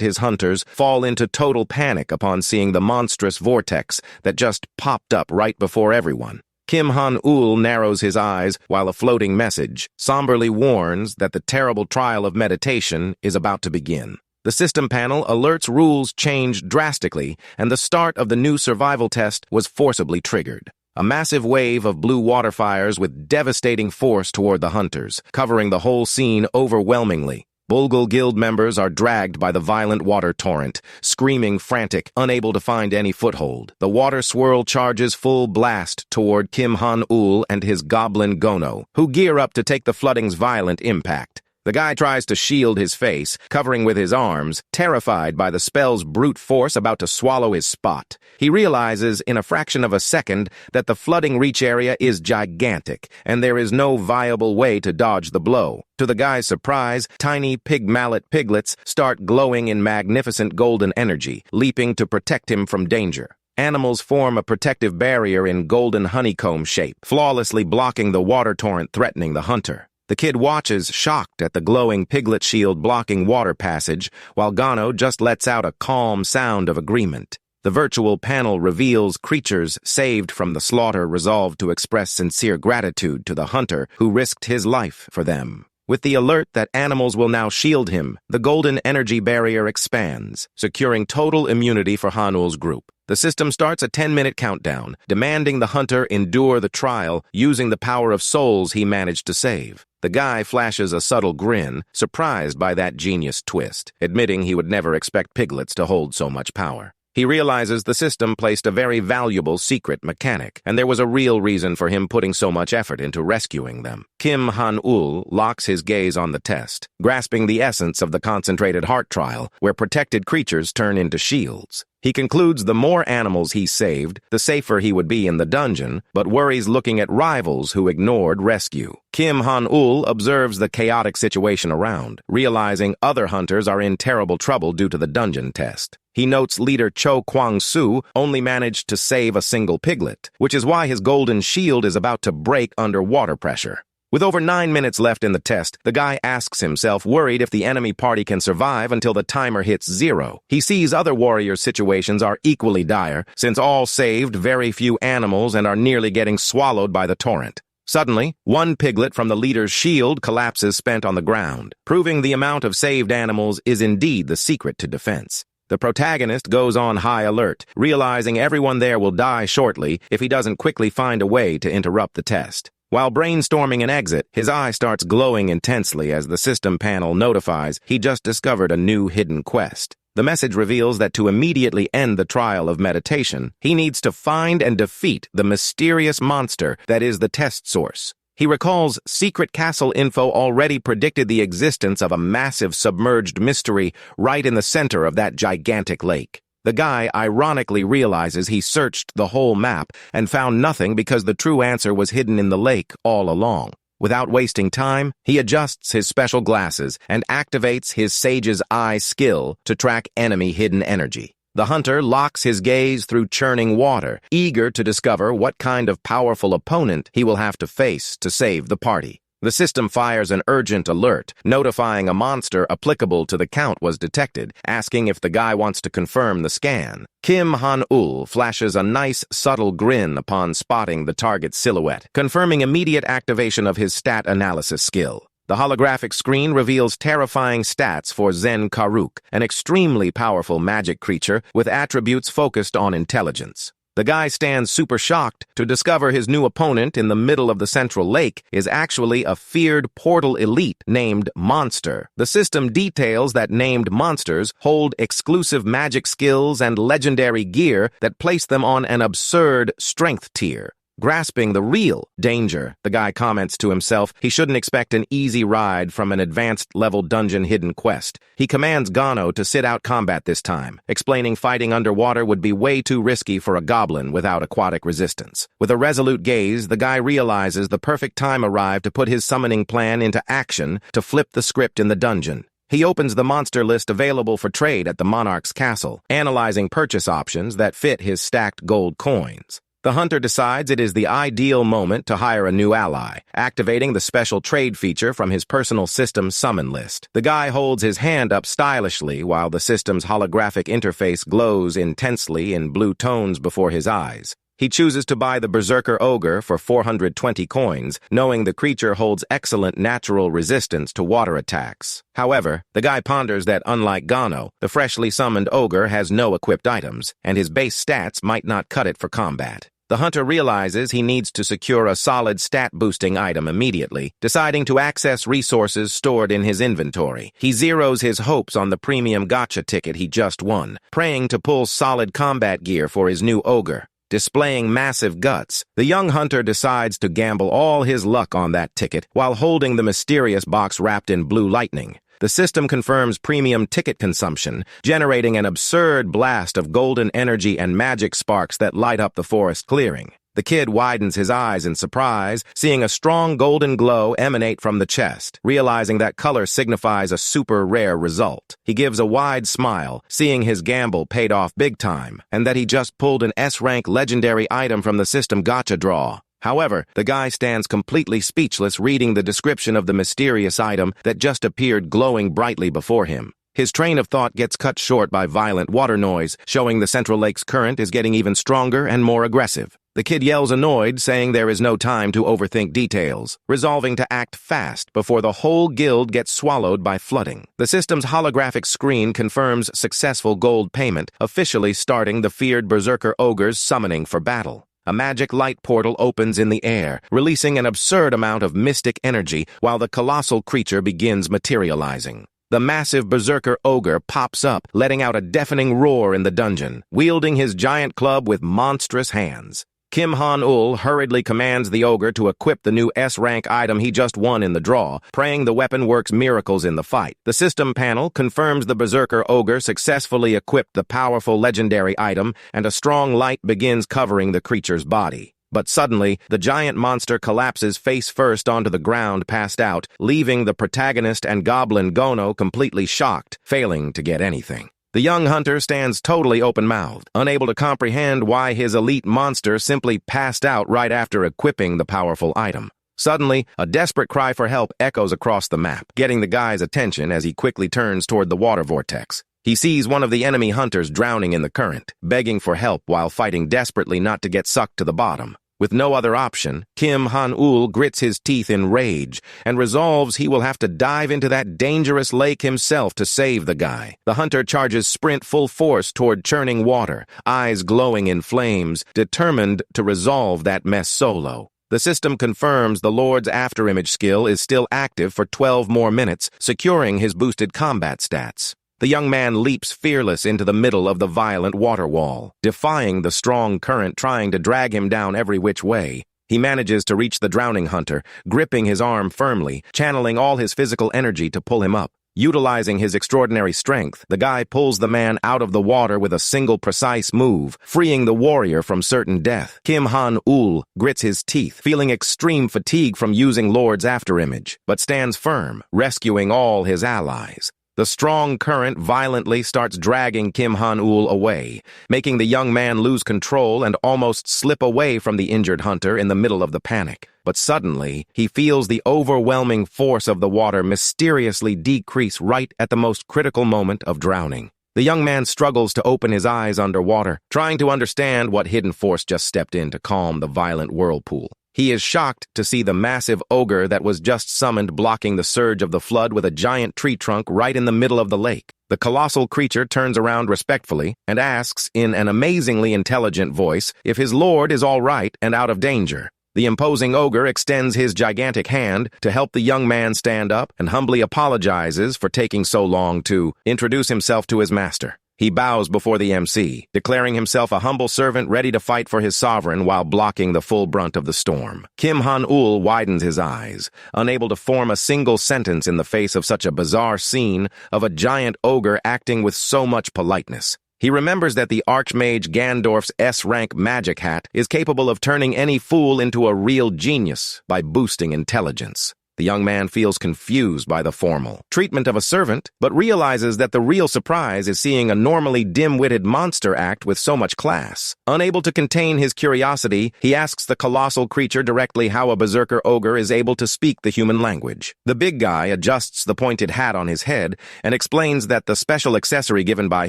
his hunters fall into total panic upon seeing the monstrous vortex that just popped up right before everyone. Kim Han-ul narrows his eyes while a floating message somberly warns that the terrible trial of meditation is about to begin. The system panel alerts rules changed drastically, and the start of the new survival test was forcibly triggered. A massive wave of blue water fires with devastating force toward the hunters, covering the whole scene overwhelmingly. Bulgul Guild members are dragged by the violent water torrent, screaming frantic, unable to find any foothold. The water swirl charges full blast toward Kim Han-ul and his goblin Gono, who gear up to take the flooding's violent impact. The guy tries to shield his face, covering with his arms, terrified by the spell's brute force about to swallow his spot. He realizes in a fraction of a second that the flooding reach area is gigantic, and there is no viable way to dodge the blow. To the guy's surprise, tiny pig mallet piglets start glowing in magnificent golden energy, leaping to protect him from danger. Animals form a protective barrier in golden honeycomb shape, flawlessly blocking the water torrent threatening the hunter. The kid watches, shocked at the glowing piglet shield blocking water passage, while Gano just lets out a calm sound of agreement. The virtual panel reveals creatures saved from the slaughter resolved to express sincere gratitude to the hunter who risked his life for them. With the alert that animals will now shield him, the golden energy barrier expands, securing total immunity for Han-ul's group. The system starts a 10-minute countdown, demanding the hunter endure the trial using the power of souls he managed to save. The guy flashes a subtle grin, surprised by that genius twist, admitting he would never expect piglets to hold so much power. He realizes the system placed a very valuable secret mechanic, and there was a real reason for him putting so much effort into rescuing them. Kim Han-ul locks his gaze on the test, grasping the essence of the concentrated heart trial, where protected creatures turn into shields. He concludes the more animals he saved, the safer he would be in the dungeon, but worries looking at rivals who ignored rescue. Kim Han-ul observes the chaotic situation around, realizing other hunters are in terrible trouble due to the dungeon test. He notes leader Cho Kwang-soo only managed to save a single piglet, which is why his golden shield is about to break under water pressure. With over 9 minutes left in the test, the guy asks himself, worried if the enemy party can survive until the timer hits 0. He sees other warriors' situations are equally dire, since all saved very few animals and are nearly getting swallowed by the torrent. Suddenly, one piglet from the leader's shield collapses spent on the ground, proving the amount of saved animals is indeed the secret to defense. The protagonist goes on high alert, realizing everyone there will die shortly if he doesn't quickly find a way to interrupt the test. While brainstorming an exit, his eye starts glowing intensely as the system panel notifies he just discovered a new hidden quest. The message reveals that to immediately end the trial of meditation, he needs to find and defeat the mysterious monster that is the test source. He recalls secret castle info already predicted the existence of a massive submerged mystery right in the center of that gigantic lake. The guy ironically realizes he searched the whole map and found nothing because the true answer was hidden in the lake all along. Without wasting time, he adjusts his special glasses and activates his Sage's Eye skill to track enemy hidden energy. The hunter locks his gaze through churning water, eager to discover what kind of powerful opponent he will have to face to save the party. The system fires an urgent alert, notifying a monster applicable to the count was detected, asking if the guy wants to confirm the scan. Kim Han-ul flashes a nice, subtle grin upon spotting the target's silhouette, confirming immediate activation of his stat analysis skill. The holographic screen reveals terrifying stats for Zen Karuk, an extremely powerful magic creature with attributes focused on intelligence. The guy stands super shocked to discover his new opponent in the middle of the central lake is actually a feared portal elite named Monster. The system details that named monsters hold exclusive magic skills and legendary gear that place them on an absurd strength tier. Grasping the real danger, the guy comments to himself he shouldn't expect an easy ride from an advanced-level dungeon hidden quest. He commands Gano to sit out combat this time, explaining fighting underwater would be way too risky for a goblin without aquatic resistance. With a resolute gaze, the guy realizes the perfect time arrived to put his summoning plan into action to flip the script in the dungeon. He opens the monster list available for trade at the monarch's castle, analyzing purchase options that fit his stacked gold coins. The hunter decides it is the ideal moment to hire a new ally, activating the special trade feature from his personal system's summon list. The guy holds his hand up stylishly while the system's holographic interface glows intensely in blue tones before his eyes. He chooses to buy the Berserker Ogre for 420 coins, knowing the creature holds excellent natural resistance to water attacks. However, the guy ponders that unlike Gano, the freshly summoned ogre has no equipped items, and his base stats might not cut it for combat. The hunter realizes he needs to secure a solid stat-boosting item immediately, deciding to access resources stored in his inventory. He zeroes his hopes on the premium gacha ticket he just won, praying to pull solid combat gear for his new ogre. Displaying massive guts, the young hunter decides to gamble all his luck on that ticket while holding the mysterious box wrapped in blue lightning. The system confirms premium ticket consumption, generating an absurd blast of golden energy and magic sparks that light up the forest clearing. The kid widens his eyes in surprise, seeing a strong golden glow emanate from the chest, realizing that color signifies a super rare result. He gives a wide smile, seeing his gamble paid off big time, and that he just pulled an S-rank legendary item from the system gacha draw. However, the guy stands completely speechless reading the description of the mysterious item that just appeared glowing brightly before him. His train of thought gets cut short by violent water noise, showing the Central Lake's current is getting even stronger and more aggressive. The kid yells annoyed, saying there is no time to overthink details, resolving to act fast before the whole guild gets swallowed by flooding. The system's holographic screen confirms successful gold payment, officially starting the feared Berserker Ogre's summoning for battle. A magic light portal opens in the air, releasing an absurd amount of mystic energy while the colossal creature begins materializing. The massive Berserker Ogre pops up, letting out a deafening roar in the dungeon, wielding his giant club with monstrous hands. Kim Han-ul hurriedly commands the ogre to equip the new S-rank item he just won in the draw, praying the weapon works miracles in the fight. The system panel confirms the Berserker Ogre successfully equipped the powerful legendary item, and a strong light begins covering the creature's body. But suddenly, the giant monster collapses face first onto the ground, passed out, leaving the protagonist and goblin Gono completely shocked, failing to get anything. The young hunter stands totally open-mouthed, unable to comprehend why his elite monster simply passed out right after equipping the powerful item. Suddenly, a desperate cry for help echoes across the map, getting the guy's attention as he quickly turns toward the water vortex. He sees one of the enemy hunters drowning in the current, begging for help while fighting desperately not to get sucked to the bottom. With no other option, Kim Han-ul grits his teeth in rage and resolves he will have to dive into that dangerous lake himself to save the guy. The hunter charges sprint full force toward churning water, eyes glowing in flames, determined to resolve that mess solo. The system confirms the Lord's afterimage skill is still active for 12 more minutes, securing his boosted combat stats. The young man leaps fearless into the middle of the violent water wall, defying the strong current trying to drag him down every which way. He manages to reach the drowning hunter, gripping his arm firmly, channeling all his physical energy to pull him up. Utilizing his extraordinary strength, the guy pulls the man out of the water with a single precise move, freeing the warrior from certain death. Kim Han-ul grits his teeth, feeling extreme fatigue from using Lord's afterimage, but stands firm, rescuing all his allies. The strong current violently starts dragging Kim Han-ul away, making the young man lose control and almost slip away from the injured hunter in the middle of the panic. But suddenly, he feels the overwhelming force of the water mysteriously decrease right at the most critical moment of drowning. The young man struggles to open his eyes underwater, trying to understand what hidden force just stepped in to calm the violent whirlpool. He is shocked to see the massive ogre that was just summoned blocking the surge of the flood with a giant tree trunk right in the middle of the lake. The colossal creature turns around respectfully and asks in an amazingly intelligent voice if his lord is all right and out of danger. The imposing ogre extends his gigantic hand to help the young man stand up and humbly apologizes for taking so long to introduce himself to his master. He bows before the MC, declaring himself a humble servant ready to fight for his sovereign while blocking the full brunt of the storm. Kim Han-ul widens his eyes, unable to form a single sentence in the face of such a bizarre scene of a giant ogre acting with so much politeness. He remembers that the Archmage Gandorf's S-rank magic hat is capable of turning any fool into a real genius by boosting intelligence. The young man feels confused by the formal treatment of a servant, but realizes that the real surprise is seeing a normally dim-witted monster act with so much class. Unable to contain his curiosity, he asks the colossal creature directly how a berserker ogre is able to speak the human language. The big guy adjusts the pointed hat on his head and explains that the special accessory given by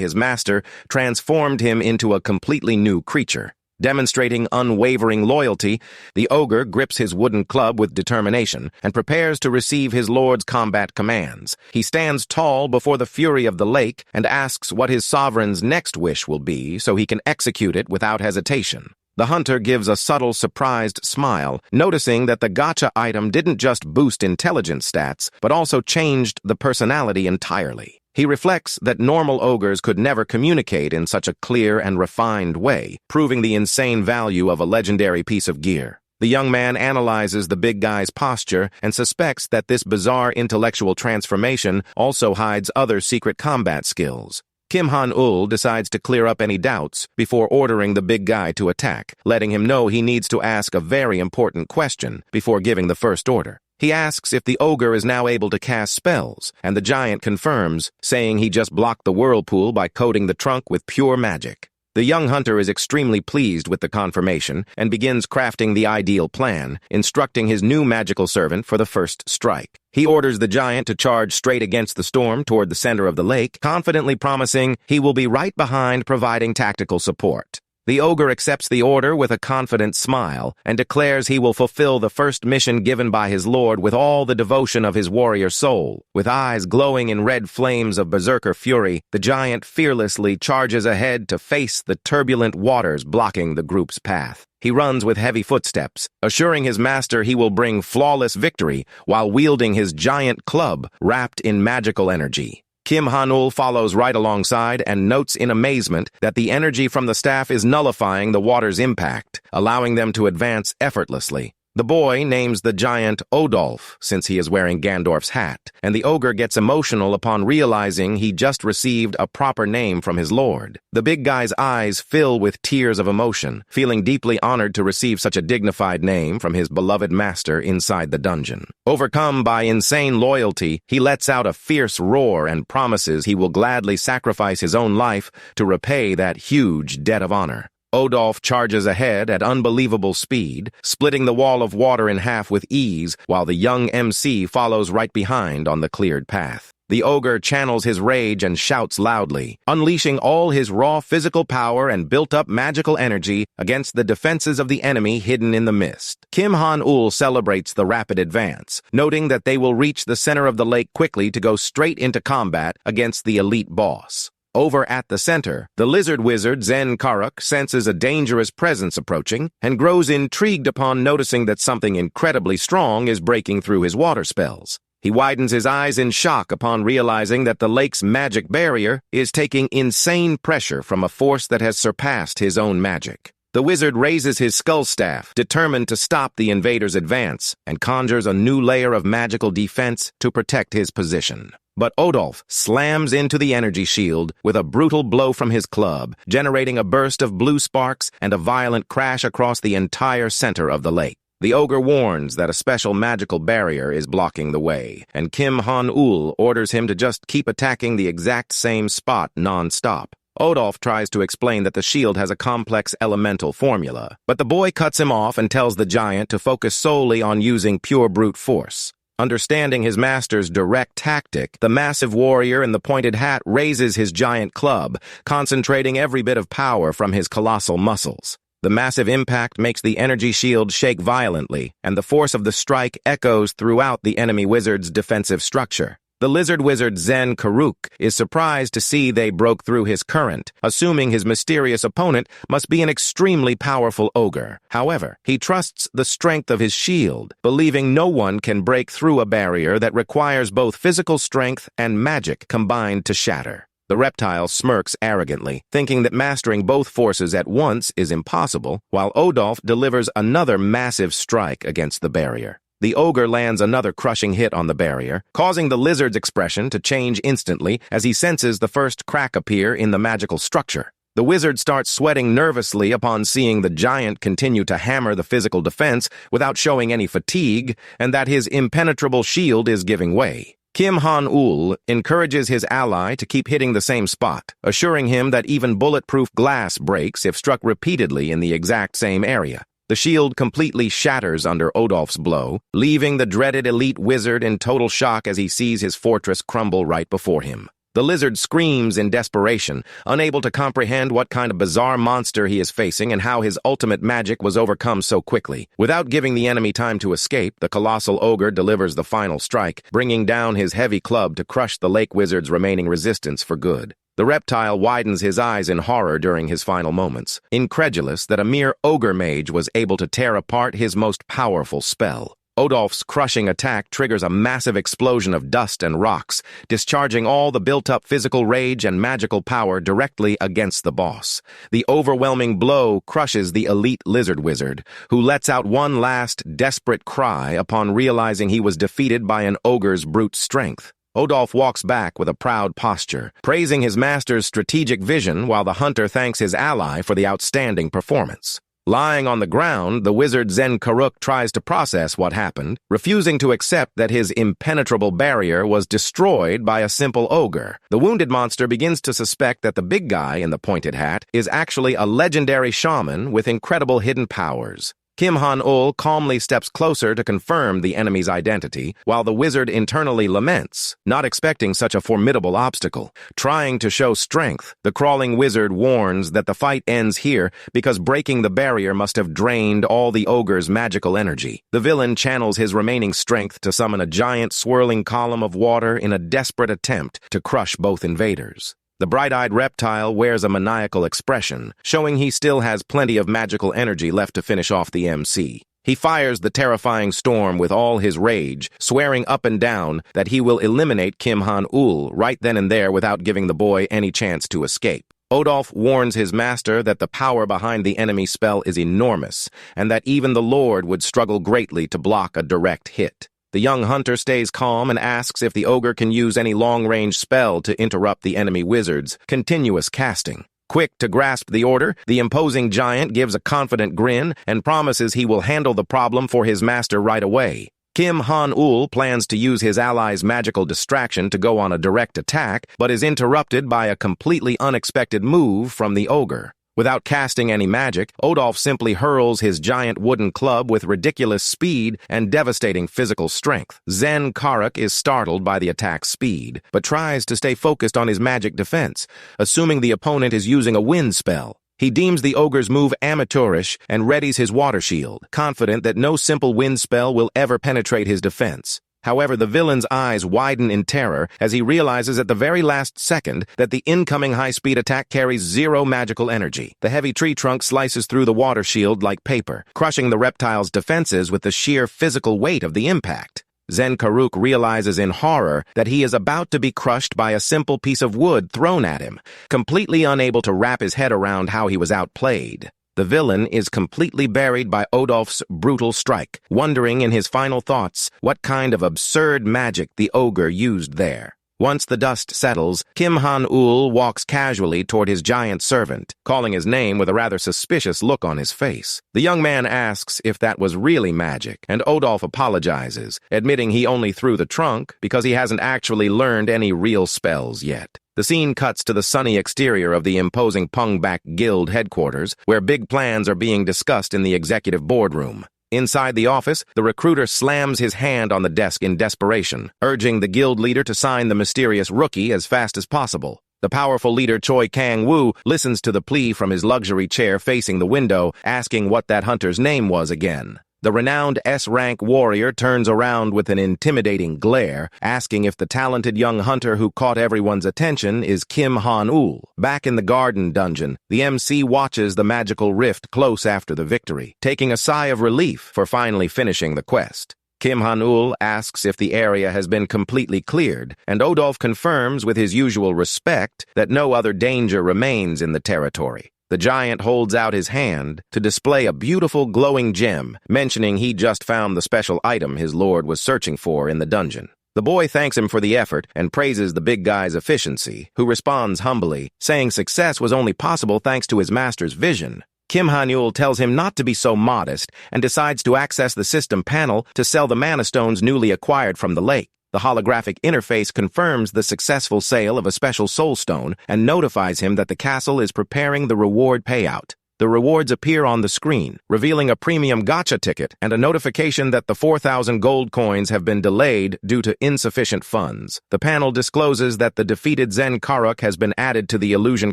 his master transformed him into a completely new creature. Demonstrating unwavering loyalty, the ogre grips his wooden club with determination and prepares to receive his lord's combat commands. He stands tall before the fury of the lake and asks what his sovereign's next wish will be so he can execute it without hesitation. The hunter gives a subtle, surprised smile, noticing that the gacha item didn't just boost intelligence stats, but also changed the personality entirely. He reflects that normal ogres could never communicate in such a clear and refined way, proving the insane value of a legendary piece of gear. The young man analyzes the big guy's posture and suspects that this bizarre intellectual transformation also hides other secret combat skills. Kim Han-ul decides to clear up any doubts before ordering the big guy to attack, letting him know he needs to ask a very important question before giving the first order. He asks if the ogre is now able to cast spells, and the giant confirms, saying he just blocked the whirlpool by coating the trunk with pure magic. The young hunter is extremely pleased with the confirmation and begins crafting the ideal plan, instructing his new magical servant for the first strike. He orders the giant to charge straight against the storm toward the center of the lake, confidently promising he will be right behind providing tactical support. The ogre accepts the order with a confident smile and declares he will fulfill the first mission given by his lord with all the devotion of his warrior soul. With eyes glowing in red flames of berserker fury, the giant fearlessly charges ahead to face the turbulent waters blocking the group's path. He runs with heavy footsteps, assuring his master he will bring flawless victory while wielding his giant club wrapped in magical energy. Kim Han-ul follows right alongside and notes in amazement that the energy from the staff is nullifying the water's impact, allowing them to advance effortlessly. The boy names the giant Odolf, since he is wearing Gandorf's hat, and the ogre gets emotional upon realizing he just received a proper name from his lord. The big guy's eyes fill with tears of emotion, feeling deeply honored to receive such a dignified name from his beloved master inside the dungeon. Overcome by insane loyalty, he lets out a fierce roar and promises he will gladly sacrifice his own life to repay that huge debt of honor. Odolph charges ahead at unbelievable speed, splitting the wall of water in half with ease, while the young MC follows right behind on the cleared path. The ogre channels his rage and shouts loudly, unleashing all his raw physical power and built-up magical energy against the defenses of the enemy hidden in the mist. Kim Han-ul celebrates the rapid advance, noting that they will reach the center of the lake quickly to go straight into combat against the elite boss. Over at the center, the lizard wizard Zen Karuk senses a dangerous presence approaching and grows intrigued upon noticing that something incredibly strong is breaking through his water spells. He widens his eyes in shock upon realizing that the lake's magic barrier is taking insane pressure from a force that has surpassed his own magic. The wizard raises his skull staff, determined to stop the invaders' advance, and conjures a new layer of magical defense to protect his position. But Odolph slams into the energy shield with a brutal blow from his club, generating a burst of blue sparks and a violent crash across the entire center of the lake. The ogre warns that a special magical barrier is blocking the way, and Kim Han-ul orders him to just keep attacking the exact same spot non-stop. Odolph tries to explain that the shield has a complex elemental formula, but the boy cuts him off and tells the giant to focus solely on using pure brute force. Understanding his master's direct tactic, the massive warrior in the pointed hat raises his giant club, concentrating every bit of power from his colossal muscles. The massive impact makes the energy shield shake violently, and the force of the strike echoes throughout the enemy wizard's defensive structure. The lizard wizard Zen Karuk is surprised to see they broke through his current, assuming his mysterious opponent must be an extremely powerful ogre. However, he trusts the strength of his shield, believing no one can break through a barrier that requires both physical strength and magic combined to shatter. The reptile smirks arrogantly, thinking that mastering both forces at once is impossible, while Odolph delivers another massive strike against the barrier. The ogre lands another crushing hit on the barrier, causing the lizard's expression to change instantly as he senses the first crack appear in the magical structure. The wizard starts sweating nervously upon seeing the giant continue to hammer the physical defense without showing any fatigue, and that his impenetrable shield is giving way. Kim Han-ul encourages his ally to keep hitting the same spot, assuring him that even bulletproof glass breaks if struck repeatedly in the exact same area. The shield completely shatters under Odolph's blow, leaving the dreaded elite wizard in total shock as he sees his fortress crumble right before him. The lizard screams in desperation, unable to comprehend what kind of bizarre monster he is facing and how his ultimate magic was overcome so quickly. Without giving the enemy time to escape, the colossal ogre delivers the final strike, bringing down his heavy club to crush the lake wizard's remaining resistance for good. The reptile widens his eyes in horror during his final moments, incredulous that a mere ogre mage was able to tear apart his most powerful spell. Odolph's crushing attack triggers a massive explosion of dust and rocks, discharging all the built-up physical rage and magical power directly against the boss. The overwhelming blow crushes the elite lizard wizard, who lets out one last desperate cry upon realizing he was defeated by an ogre's brute strength. Odolph walks back with a proud posture, praising his master's strategic vision while the hunter thanks his ally for the outstanding performance. Lying on the ground, the wizard Zen Karuk tries to process what happened, refusing to accept that his impenetrable barrier was destroyed by a simple ogre. The wounded monster begins to suspect that the big guy in the pointed hat is actually a legendary shaman with incredible hidden powers. Kim Han-ul calmly steps closer to confirm the enemy's identity, while the wizard internally laments, not expecting such a formidable obstacle. Trying to show strength, the crawling wizard warns that the fight ends here because breaking the barrier must have drained all the ogre's magical energy. The villain channels his remaining strength to summon a giant swirling column of water in a desperate attempt to crush both invaders. The bright-eyed reptile wears a maniacal expression, showing he still has plenty of magical energy left to finish off the MC. He fires the terrifying storm with all his rage, swearing up and down that he will eliminate Kim Han-ul right then and there without giving the boy any chance to escape. Odolph warns his master that the power behind the enemy spell is enormous, and that even the Lord would struggle greatly to block a direct hit. The young hunter stays calm and asks if the ogre can use any long-range spell to interrupt the enemy wizard's continuous casting. Quick to grasp the order, the imposing giant gives a confident grin and promises he will handle the problem for his master right away. Kim Han-ul plans to use his ally's magical distraction to go on a direct attack, but is interrupted by a completely unexpected move from the ogre. Without casting any magic, Odolf simply hurls his giant wooden club with ridiculous speed and devastating physical strength. Zen Karuk is startled by the attack's speed, but tries to stay focused on his magic defense, assuming the opponent is using a wind spell. He deems the ogre's move amateurish and readies his water shield, confident that no simple wind spell will ever penetrate his defense. However, the villain's eyes widen in terror as he realizes at the very last second that the incoming high-speed attack carries zero magical energy. The heavy tree trunk slices through the water shield like paper, crushing the reptile's defenses with the sheer physical weight of the impact. Zen Karuk realizes in horror that he is about to be crushed by a simple piece of wood thrown at him, completely unable to wrap his head around how he was outplayed. The villain is completely buried by Odolf's brutal strike, wondering in his final thoughts what kind of absurd magic the ogre used there. Once the dust settles, Kim Han-ul walks casually toward his giant servant, calling his name with a rather suspicious look on his face. The young man asks if that was really magic, and Odolf apologizes, admitting he only threw the trunk because he hasn't actually learned any real spells yet. The scene cuts to the sunny exterior of the imposing Pungbak Guild headquarters, where big plans are being discussed in the executive boardroom. Inside the office, the recruiter slams his hand on the desk in desperation, urging the guild leader to sign the mysterious rookie as fast as possible. The powerful leader Choi Kang-woo listens to the plea from his luxury chair facing the window, asking what that hunter's name was again. The renowned S-rank warrior turns around with an intimidating glare, asking if the talented young hunter who caught everyone's attention is Kim Han-ul. Back in the garden dungeon, the MC watches the magical rift close after the victory, taking a sigh of relief for finally finishing the quest. Kim Han-ul asks if the area has been completely cleared, and Odolf confirms with his usual respect that no other danger remains in the territory. The giant holds out his hand to display a beautiful glowing gem, mentioning he just found the special item his lord was searching for in the dungeon. The boy thanks him for the effort and praises the big guy's efficiency, who responds humbly, saying success was only possible thanks to his master's vision. Kim Han-ul tells him not to be so modest and decides to access the system panel to sell the mana stones newly acquired from the lake. The holographic interface confirms the successful sale of a special soul stone and notifies him that the castle is preparing the reward payout. The rewards appear on the screen, revealing a premium gacha ticket and a notification that the 4,000 gold coins have been delayed due to insufficient funds. The panel discloses that the defeated Zen Karuk has been added to the Illusion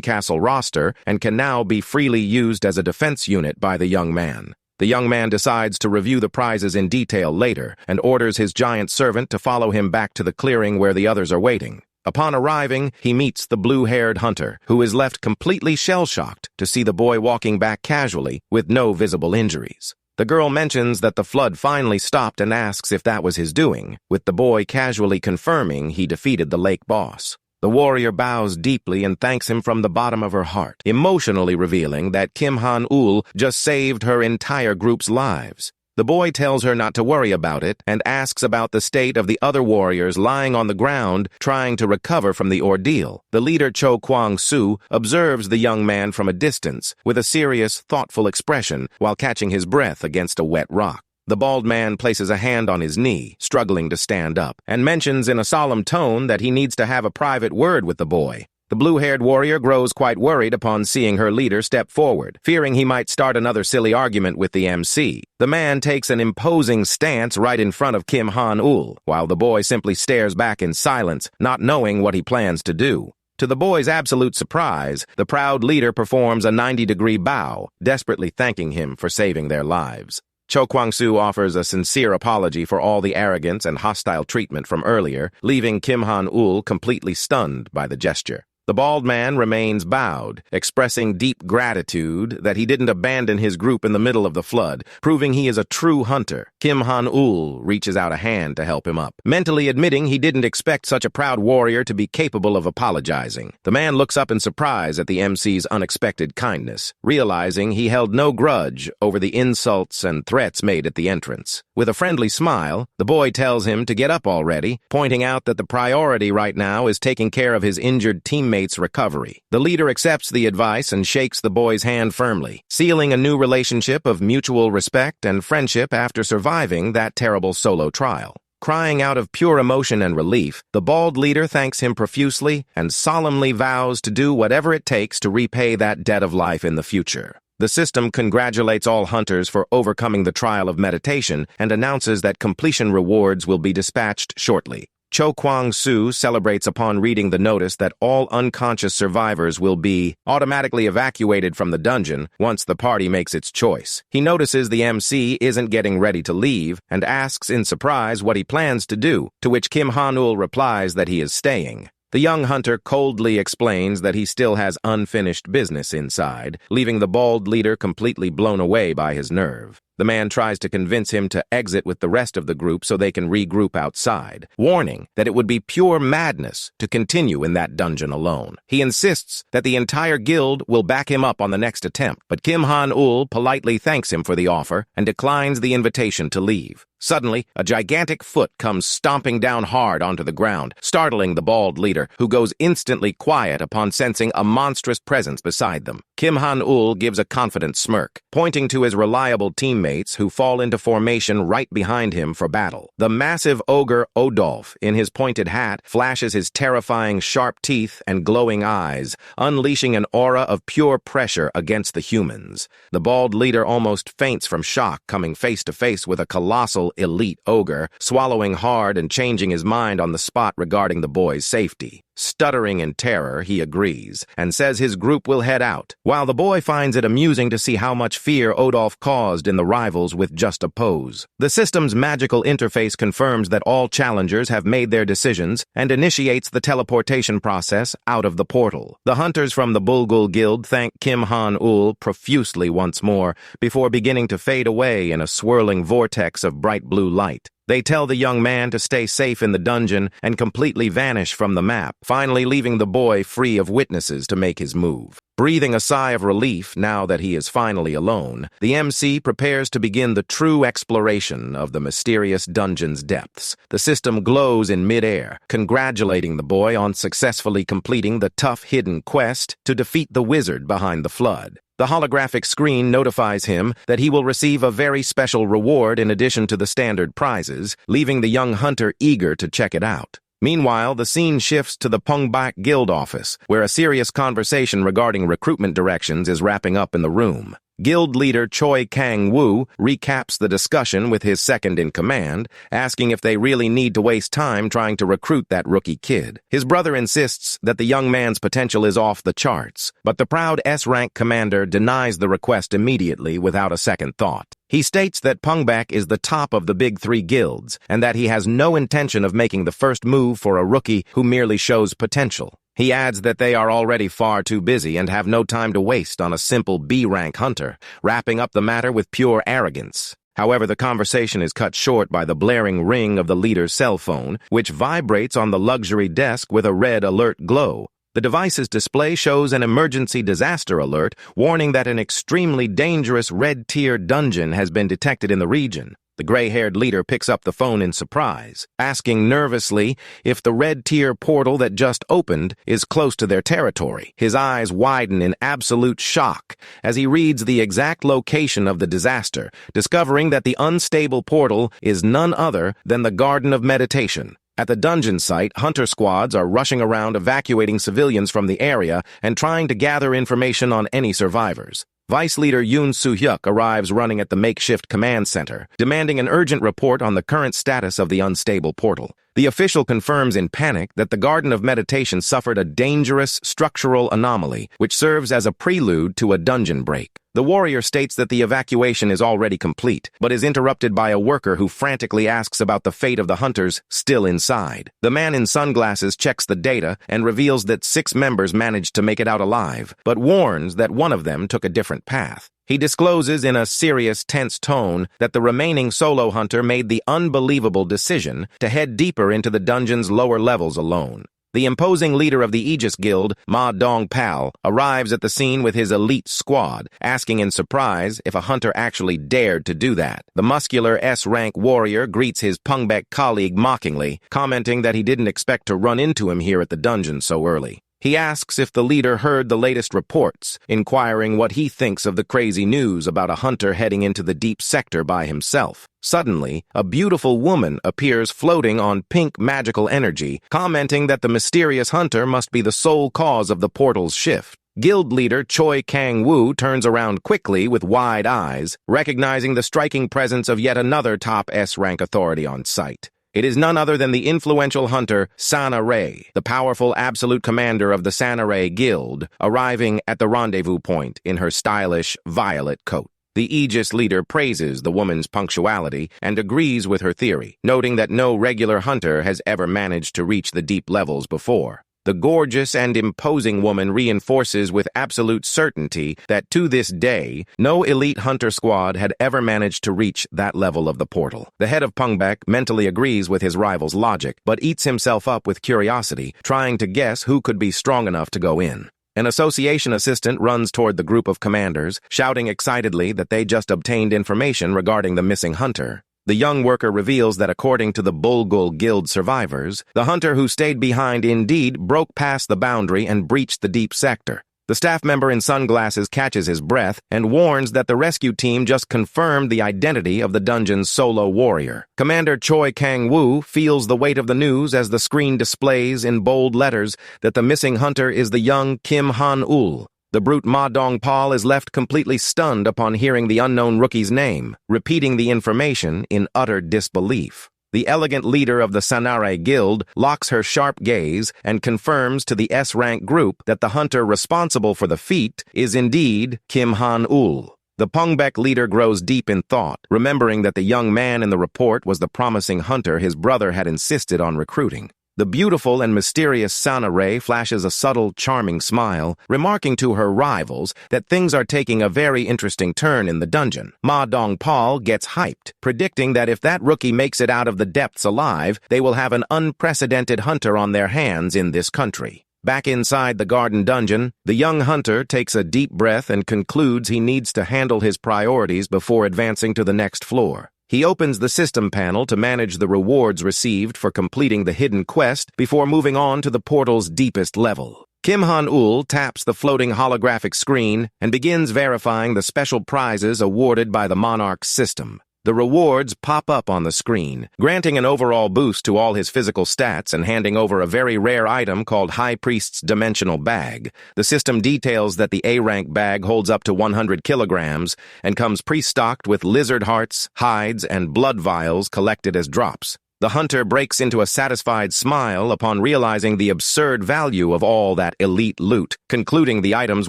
Castle roster and can now be freely used as a defense unit by the young man. The young man decides to review the prizes in detail later and orders his giant servant to follow him back to the clearing where the others are waiting. Upon arriving, he meets the blue-haired hunter, who is left completely shell-shocked to see the boy walking back casually with no visible injuries. The girl mentions that the flood finally stopped and asks if that was his doing, with the boy casually confirming he defeated the lake boss. The warrior bows deeply and thanks him from the bottom of her heart, emotionally revealing that Kim Han-ul just saved her entire group's lives. The boy tells her not to worry about it and asks about the state of the other warriors lying on the ground trying to recover from the ordeal. The leader Cho Kwang-soo observes the young man from a distance with a serious, thoughtful expression while catching his breath against a wet rock. The bald man places a hand on his knee, struggling to stand up, and mentions in a solemn tone that he needs to have a private word with the boy. The blue-haired warrior grows quite worried upon seeing her leader step forward, fearing he might start another silly argument with the MC. The man takes an imposing stance right in front of Kim Han-ul, while the boy simply stares back in silence, not knowing what he plans to do. To the boy's absolute surprise, the proud leader performs a 90-degree bow, desperately thanking him for saving their lives. Cho Kwang-soo offers a sincere apology for all the arrogance and hostile treatment from earlier, leaving Kim Han-ul completely stunned by the gesture. The bald man remains bowed, expressing deep gratitude that he didn't abandon his group in the middle of the flood, proving he is a true hunter. Kim Han-ul reaches out a hand to help him up, mentally admitting he didn't expect such a proud warrior to be capable of apologizing. The man looks up in surprise at the MC's unexpected kindness, realizing he held no grudge over the insults and threats made at the entrance. With a friendly smile, the boy tells him to get up already, pointing out that the priority right now is taking care of his injured teammate's recovery. The leader accepts the advice and shakes the boy's hand firmly, sealing a new relationship of mutual respect and friendship after surviving that terrible solo trial. Crying out of pure emotion and relief, the bald leader thanks him profusely and solemnly vows to do whatever it takes to repay that debt of life in the future. The system congratulates all hunters for overcoming the trial of meditation and announces that completion rewards will be dispatched shortly. Cho Kwang-soo celebrates upon reading the notice that all unconscious survivors will be automatically evacuated from the dungeon once the party makes its choice. He notices the MC isn't getting ready to leave and asks in surprise what he plans to do, to which Kim Han-ul replies that he is staying. The young hunter coldly explains that he still has unfinished business inside, leaving the bald leader completely blown away by his nerve. The man tries to convince him to exit with the rest of the group so they can regroup outside, warning that it would be pure madness to continue in that dungeon alone. He insists that the entire guild will back him up on the next attempt, but Kim Han-ul politely thanks him for the offer and declines the invitation to leave. Suddenly, a gigantic foot comes stomping down hard onto the ground, startling the bald leader, who goes instantly quiet upon sensing a monstrous presence beside them. Kim Han-ul gives a confident smirk, pointing to his reliable teammates who fall into formation right behind him for battle. The massive ogre Odolph, in his pointed hat, flashes his terrifying sharp teeth and glowing eyes, unleashing an aura of pure pressure against the humans. The bald leader almost faints from shock, coming face to face with a colossal elite ogre, swallowing hard and changing his mind on the spot regarding the boy's safety. Stuttering in terror, he agrees, and says his group will head out, while the boy finds it amusing to see how much fear Odolph caused in the rivals with just a pose. The system's magical interface confirms that all challengers have made their decisions and initiates the teleportation process out of the portal. The hunters from the Bulgul Guild thank Kim Han-ul profusely once more before beginning to fade away in a swirling vortex of bright blue light. They tell the young man to stay safe in the dungeon and completely vanish from the map, finally leaving the boy free of witnesses to make his move. Breathing a sigh of relief now that he is finally alone, the MC prepares to begin the true exploration of the mysterious dungeon's depths. The system glows in mid-air, congratulating the boy on successfully completing the tough hidden quest to defeat the wizard behind the flood. The holographic screen notifies him that he will receive a very special reward in addition to the standard prizes, leaving the young hunter eager to check it out. Meanwhile, the scene shifts to the Pungbak Guild office, where a serious conversation regarding recruitment directions is wrapping up in the room. Guild leader Choi Kang-woo recaps the discussion with his second-in-command, asking if they really need to waste time trying to recruit that rookie kid. His brother insists that the young man's potential is off the charts, but the proud S-rank commander denies the request immediately without a second thought. He states that Pungbak is the top of the big three guilds, and that he has no intention of making the first move for a rookie who merely shows potential. He adds that they are already far too busy and have no time to waste on a simple B-rank hunter, wrapping up the matter with pure arrogance. However, the conversation is cut short by the blaring ring of the leader's cell phone, which vibrates on the luxury desk with a red alert glow. The device's display shows an emergency disaster alert, warning that an extremely dangerous red-tier dungeon has been detected in the region. The gray-haired leader picks up the phone in surprise, asking nervously if the red-tier portal that just opened is close to their territory. His eyes widen in absolute shock as he reads the exact location of the disaster, discovering that the unstable portal is none other than the Garden of Meditation. At the dungeon site, hunter squads are rushing around evacuating civilians from the area and trying to gather information on any survivors. Vice Leader Yoon Soo-hyuk arrives running at the makeshift command center, demanding an urgent report on the current status of the unstable portal. The official confirms in panic that the Garden of Meditation suffered a dangerous structural anomaly, which serves as a prelude to a dungeon break. The warrior states that the evacuation is already complete, but is interrupted by a worker who frantically asks about the fate of the hunters still inside. The man in sunglasses checks the data and reveals that 6 members managed to make it out alive, but warns that one of them took a different path. He discloses in a serious, tense tone that the remaining solo hunter made the unbelievable decision to head deeper into the dungeon's lower levels alone. The imposing leader of the Aegis Guild, Ma Dong-pal, arrives at the scene with his elite squad, asking in surprise if a hunter actually dared to do that. The muscular S-rank warrior greets his Pungbak colleague mockingly, commenting that he didn't expect to run into him here at the dungeon so early. He asks if the leader heard the latest reports, inquiring what he thinks of the crazy news about a hunter heading into the deep sector by himself. Suddenly, a beautiful woman appears floating on pink magical energy, commenting that the mysterious hunter must be the sole cause of the portal's shift. Guild leader Choi Kang-woo turns around quickly with wide eyes, recognizing the striking presence of yet another top S-rank authority on site. It is none other than the influential hunter Sana Ray, the powerful absolute commander of the Sana Ray Guild, arriving at the rendezvous point in her stylish violet coat. The Aegis leader praises the woman's punctuality and agrees with her theory, noting that no regular hunter has ever managed to reach the deep levels before. The gorgeous and imposing woman reinforces with absolute certainty that to this day, no elite hunter squad had ever managed to reach that level of the portal. The head of Pungbek mentally agrees with his rival's logic, but eats himself up with curiosity, trying to guess who could be strong enough to go in. An association assistant runs toward the group of commanders, shouting excitedly that they just obtained information regarding the missing hunter. The young worker reveals that according to the Bulgul Guild survivors, the hunter who stayed behind indeed broke past the boundary and breached the deep sector. The staff member in sunglasses catches his breath and warns that the rescue team just confirmed the identity of the dungeon's solo warrior. Commander Choi Kang-woo feels the weight of the news as the screen displays in bold letters that the missing hunter is the young Kim Han-ul. The brute Ma Dong-pal is left completely stunned upon hearing the unknown rookie's name, repeating the information in utter disbelief. The elegant leader of the Sanare Guild locks her sharp gaze and confirms to the S-rank group that the hunter responsible for the feat is indeed Kim Han-ul. The Pungbek leader grows deep in thought, remembering that the young man in the report was the promising hunter his brother had insisted on recruiting. The beautiful and mysterious Sana Ray flashes a subtle, charming smile, remarking to her rivals that things are taking a very interesting turn in the dungeon. Ma Dong-pal gets hyped, predicting that if that rookie makes it out of the depths alive, they will have an unprecedented hunter on their hands in this country. Back inside the garden dungeon, the young hunter takes a deep breath and concludes he needs to handle his priorities before advancing to the next floor. He opens the system panel to manage the rewards received for completing the hidden quest before moving on to the portal's deepest level. Kim Han-ul taps the floating holographic screen and begins verifying the special prizes awarded by the Monarch's system. The rewards pop up on the screen, granting an overall boost to all his physical stats and handing over a very rare item called High Priest's Dimensional Bag. The system details that the A-rank bag holds up to 100 kilograms and comes pre-stocked with lizard hearts, hides, and blood vials collected as drops. The hunter breaks into a satisfied smile upon realizing the absurd value of all that elite loot, concluding the items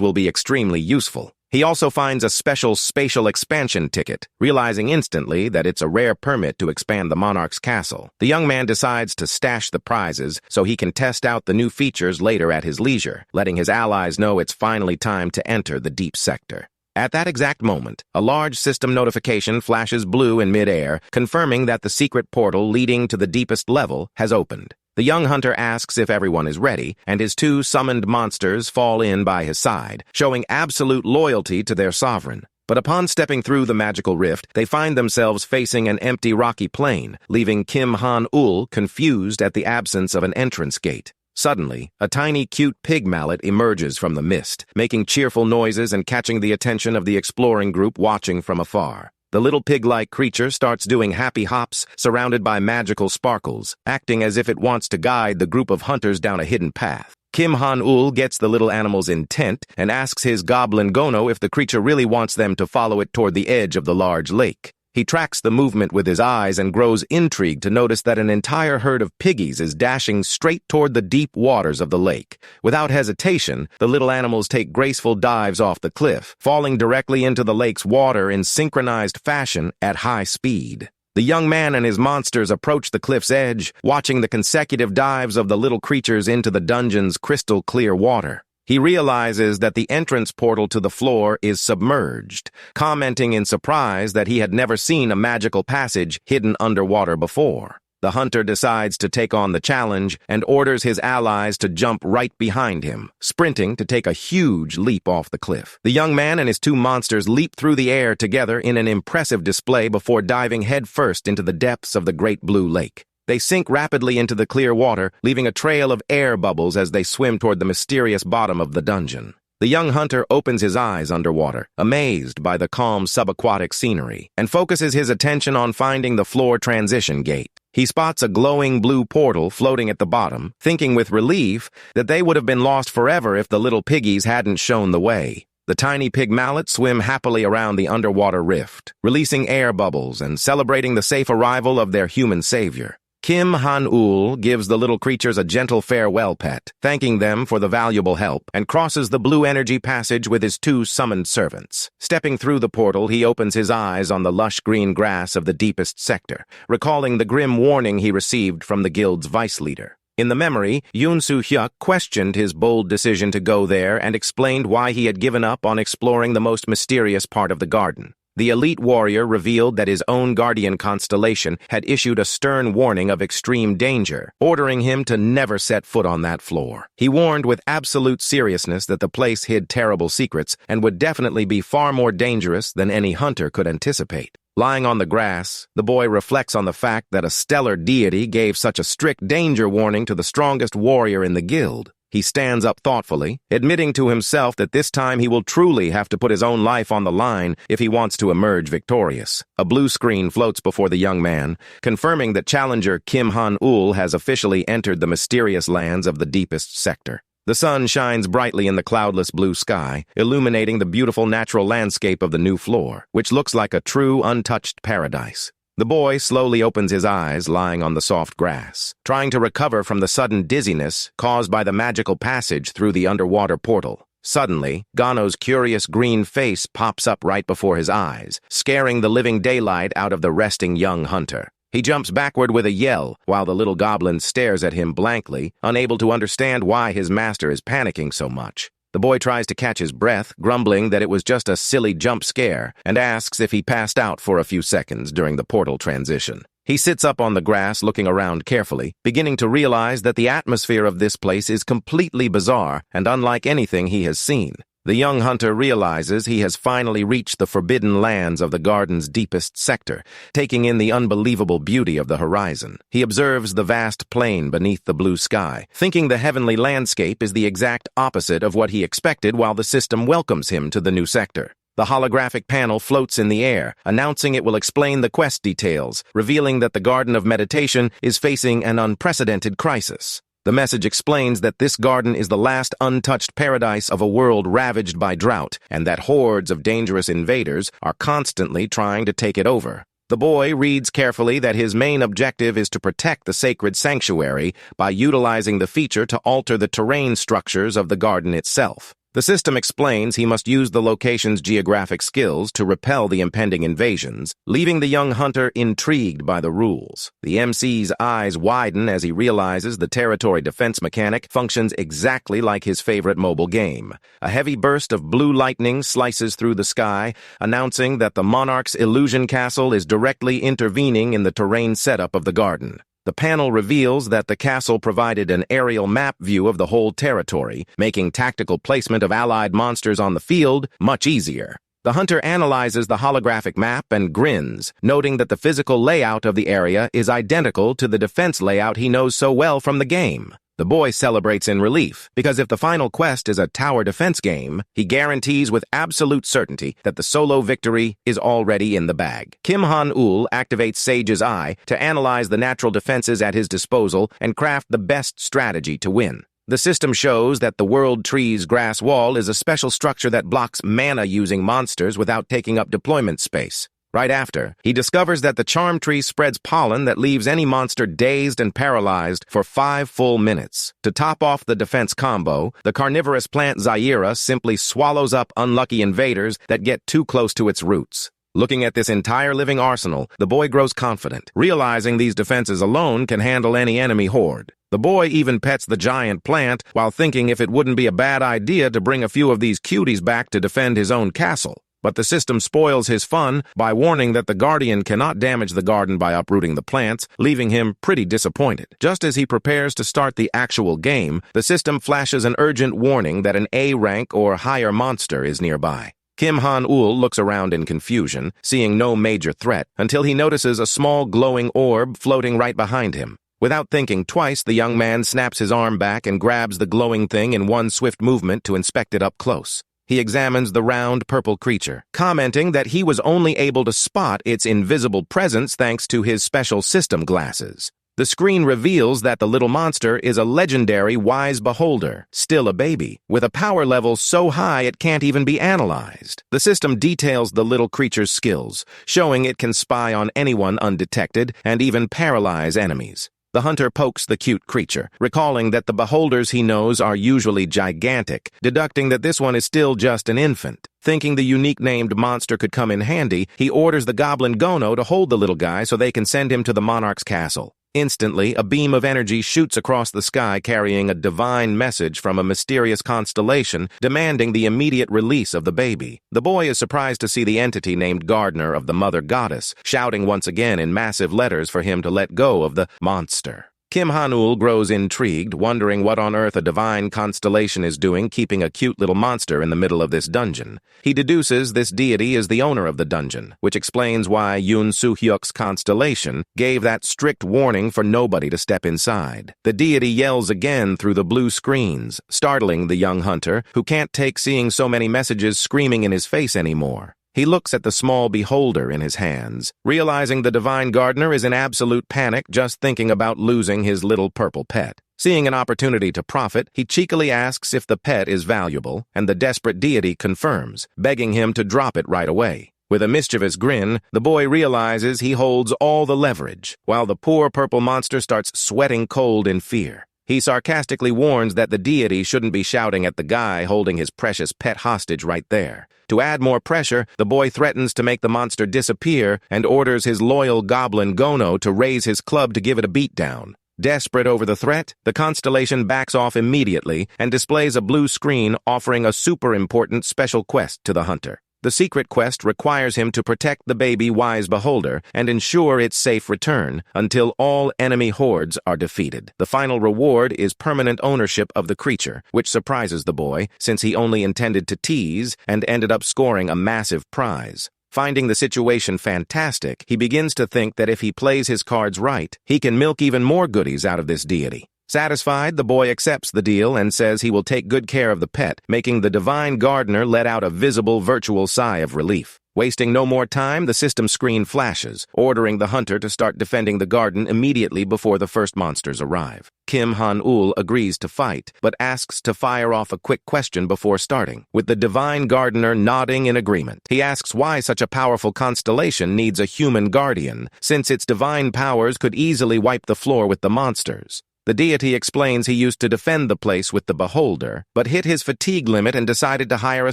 will be extremely useful. He also finds a special spatial expansion ticket, realizing instantly that it's a rare permit to expand the monarch's castle. The young man decides to stash the prizes so he can test out the new features later at his leisure, letting his allies know it's finally time to enter the deep sector. At that exact moment, a large system notification flashes blue in mid-air, confirming that the secret portal leading to the deepest level has opened. The young hunter asks if everyone is ready, and his two summoned monsters fall in by his side, showing absolute loyalty to their sovereign. But upon stepping through the magical rift, they find themselves facing an empty rocky plain, leaving Kim Han-ul confused at the absence of an entrance gate. Suddenly, a tiny cute pig mallet emerges from the mist, making cheerful noises and catching the attention of the exploring group watching from afar. The little pig-like creature starts doing happy hops, surrounded by magical sparkles, acting as if it wants to guide the group of hunters down a hidden path. Kim Han-ul gets the little animal's intent and asks his goblin Gono if the creature really wants them to follow it toward the edge of the large lake. He tracks the movement with his eyes and grows intrigued to notice that an entire herd of piggies is dashing straight toward the deep waters of the lake. Without hesitation, the little animals take graceful dives off the cliff, falling directly into the lake's water in synchronized fashion at high speed. The young man and his monsters approach the cliff's edge, watching the consecutive dives of the little creatures into the dungeon's crystal-clear water. He realizes that the entrance portal to the floor is submerged, commenting in surprise that he had never seen a magical passage hidden underwater before. The hunter decides to take on the challenge and orders his allies to jump right behind him, sprinting to take a huge leap off the cliff. The young man and his two monsters leap through the air together in an impressive display before diving headfirst into the depths of the great blue lake. They sink rapidly into the clear water, leaving a trail of air bubbles as they swim toward the mysterious bottom of the dungeon. The young hunter opens his eyes underwater, amazed by the calm subaquatic scenery, and focuses his attention on finding the floor transition gate. He spots a glowing blue portal floating at the bottom, thinking with relief that they would have been lost forever if the little piggies hadn't shown the way. The tiny pig mallets swim happily around the underwater rift, releasing air bubbles and celebrating the safe arrival of their human savior. Kim Han-ul gives the little creatures a gentle farewell pet, thanking them for the valuable help, and crosses the blue energy passage with his 2 summoned servants. Stepping through the portal, he opens his eyes on the lush green grass of the deepest sector, recalling the grim warning he received from the guild's vice leader. In the memory, Yoon Soo-hyuk questioned his bold decision to go there and explained why he had given up on exploring the most mysterious part of the garden. The elite warrior revealed that his own guardian constellation had issued a stern warning of extreme danger, ordering him to never set foot on that floor. He warned with absolute seriousness that the place hid terrible secrets and would definitely be far more dangerous than any hunter could anticipate. Lying on the grass, the boy reflects on the fact that a stellar deity gave such a strict danger warning to the strongest warrior in the guild. He stands up thoughtfully, admitting to himself that this time he will truly have to put his own life on the line if he wants to emerge victorious. A blue screen floats before the young man, confirming that challenger Kim Han-ul has officially entered the mysterious lands of the deepest sector. The sun shines brightly in the cloudless blue sky, illuminating the beautiful natural landscape of the new floor, which looks like a true, untouched paradise. The boy slowly opens his eyes, lying on the soft grass, trying to recover from the sudden dizziness caused by the magical passage through the underwater portal. Suddenly, Gano's curious green face pops up right before his eyes, scaring the living daylight out of the resting young hunter. He jumps backward with a yell, while the little goblin stares at him blankly, unable to understand why his master is panicking so much. The boy tries to catch his breath, grumbling that it was just a silly jump scare, and asks if he passed out for a few seconds during the portal transition. He sits up on the grass, looking around carefully, beginning to realize that the atmosphere of this place is completely bizarre and unlike anything he has seen. The young hunter realizes he has finally reached the forbidden lands of the garden's deepest sector, taking in the unbelievable beauty of the horizon. He observes the vast plain beneath the blue sky, thinking the heavenly landscape is the exact opposite of what he expected while the system welcomes him to the new sector. The holographic panel floats in the air, announcing it will explain the quest details, revealing that the Garden of Meditation is facing an unprecedented crisis. The message explains that this garden is the last untouched paradise of a world ravaged by drought, and that hordes of dangerous invaders are constantly trying to take it over. The boy reads carefully that his main objective is to protect the sacred sanctuary by utilizing the feature to alter the terrain structures of the garden itself. The system explains he must use the location's geographic skills to repel the impending invasions, leaving the young hunter intrigued by the rules. The MC's eyes widen as he realizes the territory defense mechanic functions exactly like his favorite mobile game. A heavy burst of blue lightning slices through the sky, announcing that the monarch's illusion castle is directly intervening in the terrain setup of the garden. The panel reveals that the castle provided an aerial map view of the whole territory, making tactical placement of allied monsters on the field much easier. The hunter analyzes the holographic map and grins, noting that the physical layout of the area is identical to the defense layout he knows so well from the game. The boy celebrates in relief, because if the final quest is a tower defense game, he guarantees with absolute certainty that the solo victory is already in the bag. Kim Han-ul activates Sage's Eye to analyze the natural defenses at his disposal and craft the best strategy to win. The system shows that the World Tree's grass wall is a special structure that blocks mana-using monsters without taking up deployment space. Right after, he discovers that the charm tree spreads pollen that leaves any monster dazed and paralyzed for 5 full minutes. To top off the defense combo, the carnivorous plant Zaira simply swallows up unlucky invaders that get too close to its roots. Looking at this entire living arsenal, the boy grows confident, realizing these defenses alone can handle any enemy horde. The boy even pets the giant plant while thinking if it wouldn't be a bad idea to bring a few of these cuties back to defend his own castle. But the system spoils his fun by warning that the Guardian cannot damage the garden by uprooting the plants, leaving him pretty disappointed. Just as he prepares to start the actual game, the system flashes an urgent warning that an A rank or higher monster is nearby. Kim Han-ul looks around in confusion, seeing no major threat, until he notices a small glowing orb floating right behind him. Without thinking twice, the young man snaps his arm back and grabs the glowing thing in one swift movement to inspect it up close. He examines the round purple creature, commenting that he was only able to spot its invisible presence thanks to his special system glasses. The screen reveals that the little monster is a legendary wise beholder, still a baby, with a power level so high it can't even be analyzed. The system details the little creature's skills, showing it can spy on anyone undetected and even paralyze enemies. The hunter pokes the cute creature, recalling that the beholders he knows are usually gigantic, deducting that this one is still just an infant. Thinking the unique named monster could come in handy, he orders the goblin Gono to hold the little guy so they can send him to the monarch's castle. Instantly, a beam of energy shoots across the sky carrying a divine message from a mysterious constellation demanding the immediate release of the baby. The boy is surprised to see the entity named Gardener of the Mother Goddess, shouting once again in massive letters for him to let go of the monster. Kim Han-ul grows intrigued, wondering what on earth a divine constellation is doing keeping a cute little monster in the middle of this dungeon. He deduces this deity is the owner of the dungeon, which explains why Yoon Soo-hyuk's constellation gave that strict warning for nobody to step inside. The deity yells again through the blue screens, startling the young hunter, who can't take seeing so many messages screaming in his face anymore. He looks at the small beholder in his hands, realizing the divine gardener is in absolute panic just thinking about losing his little purple pet. Seeing an opportunity to profit, he cheekily asks if the pet is valuable, and the desperate deity confirms, begging him to drop it right away. With a mischievous grin, the boy realizes he holds all the leverage, while the poor purple monster starts sweating cold in fear. He sarcastically warns that the deity shouldn't be shouting at the guy holding his precious pet hostage right there. To add more pressure, the boy threatens to make the monster disappear and orders his loyal goblin Gono to raise his club to give it a beatdown. Desperate over the threat, the constellation backs off immediately and displays a blue screen offering a super important special quest to the hunter. The secret quest requires him to protect the baby wise beholder and ensure its safe return until all enemy hordes are defeated. The final reward is permanent ownership of the creature, which surprises the boy since he only intended to tease and ended up scoring a massive prize. Finding the situation fantastic, he begins to think that if he plays his cards right, he can milk even more goodies out of this deity. Satisfied, the boy accepts the deal and says he will take good care of the pet, making the divine gardener let out a visible virtual sigh of relief. Wasting no more time, the system screen flashes, ordering the hunter to start defending the garden immediately before the first monsters arrive. Kim Han-ul agrees to fight, but asks to fire off a quick question before starting, with the divine gardener nodding in agreement. He asks why such a powerful constellation needs a human guardian, since its divine powers could easily wipe the floor with the monsters. The deity explains he used to defend the place with the beholder, but hit his fatigue limit and decided to hire a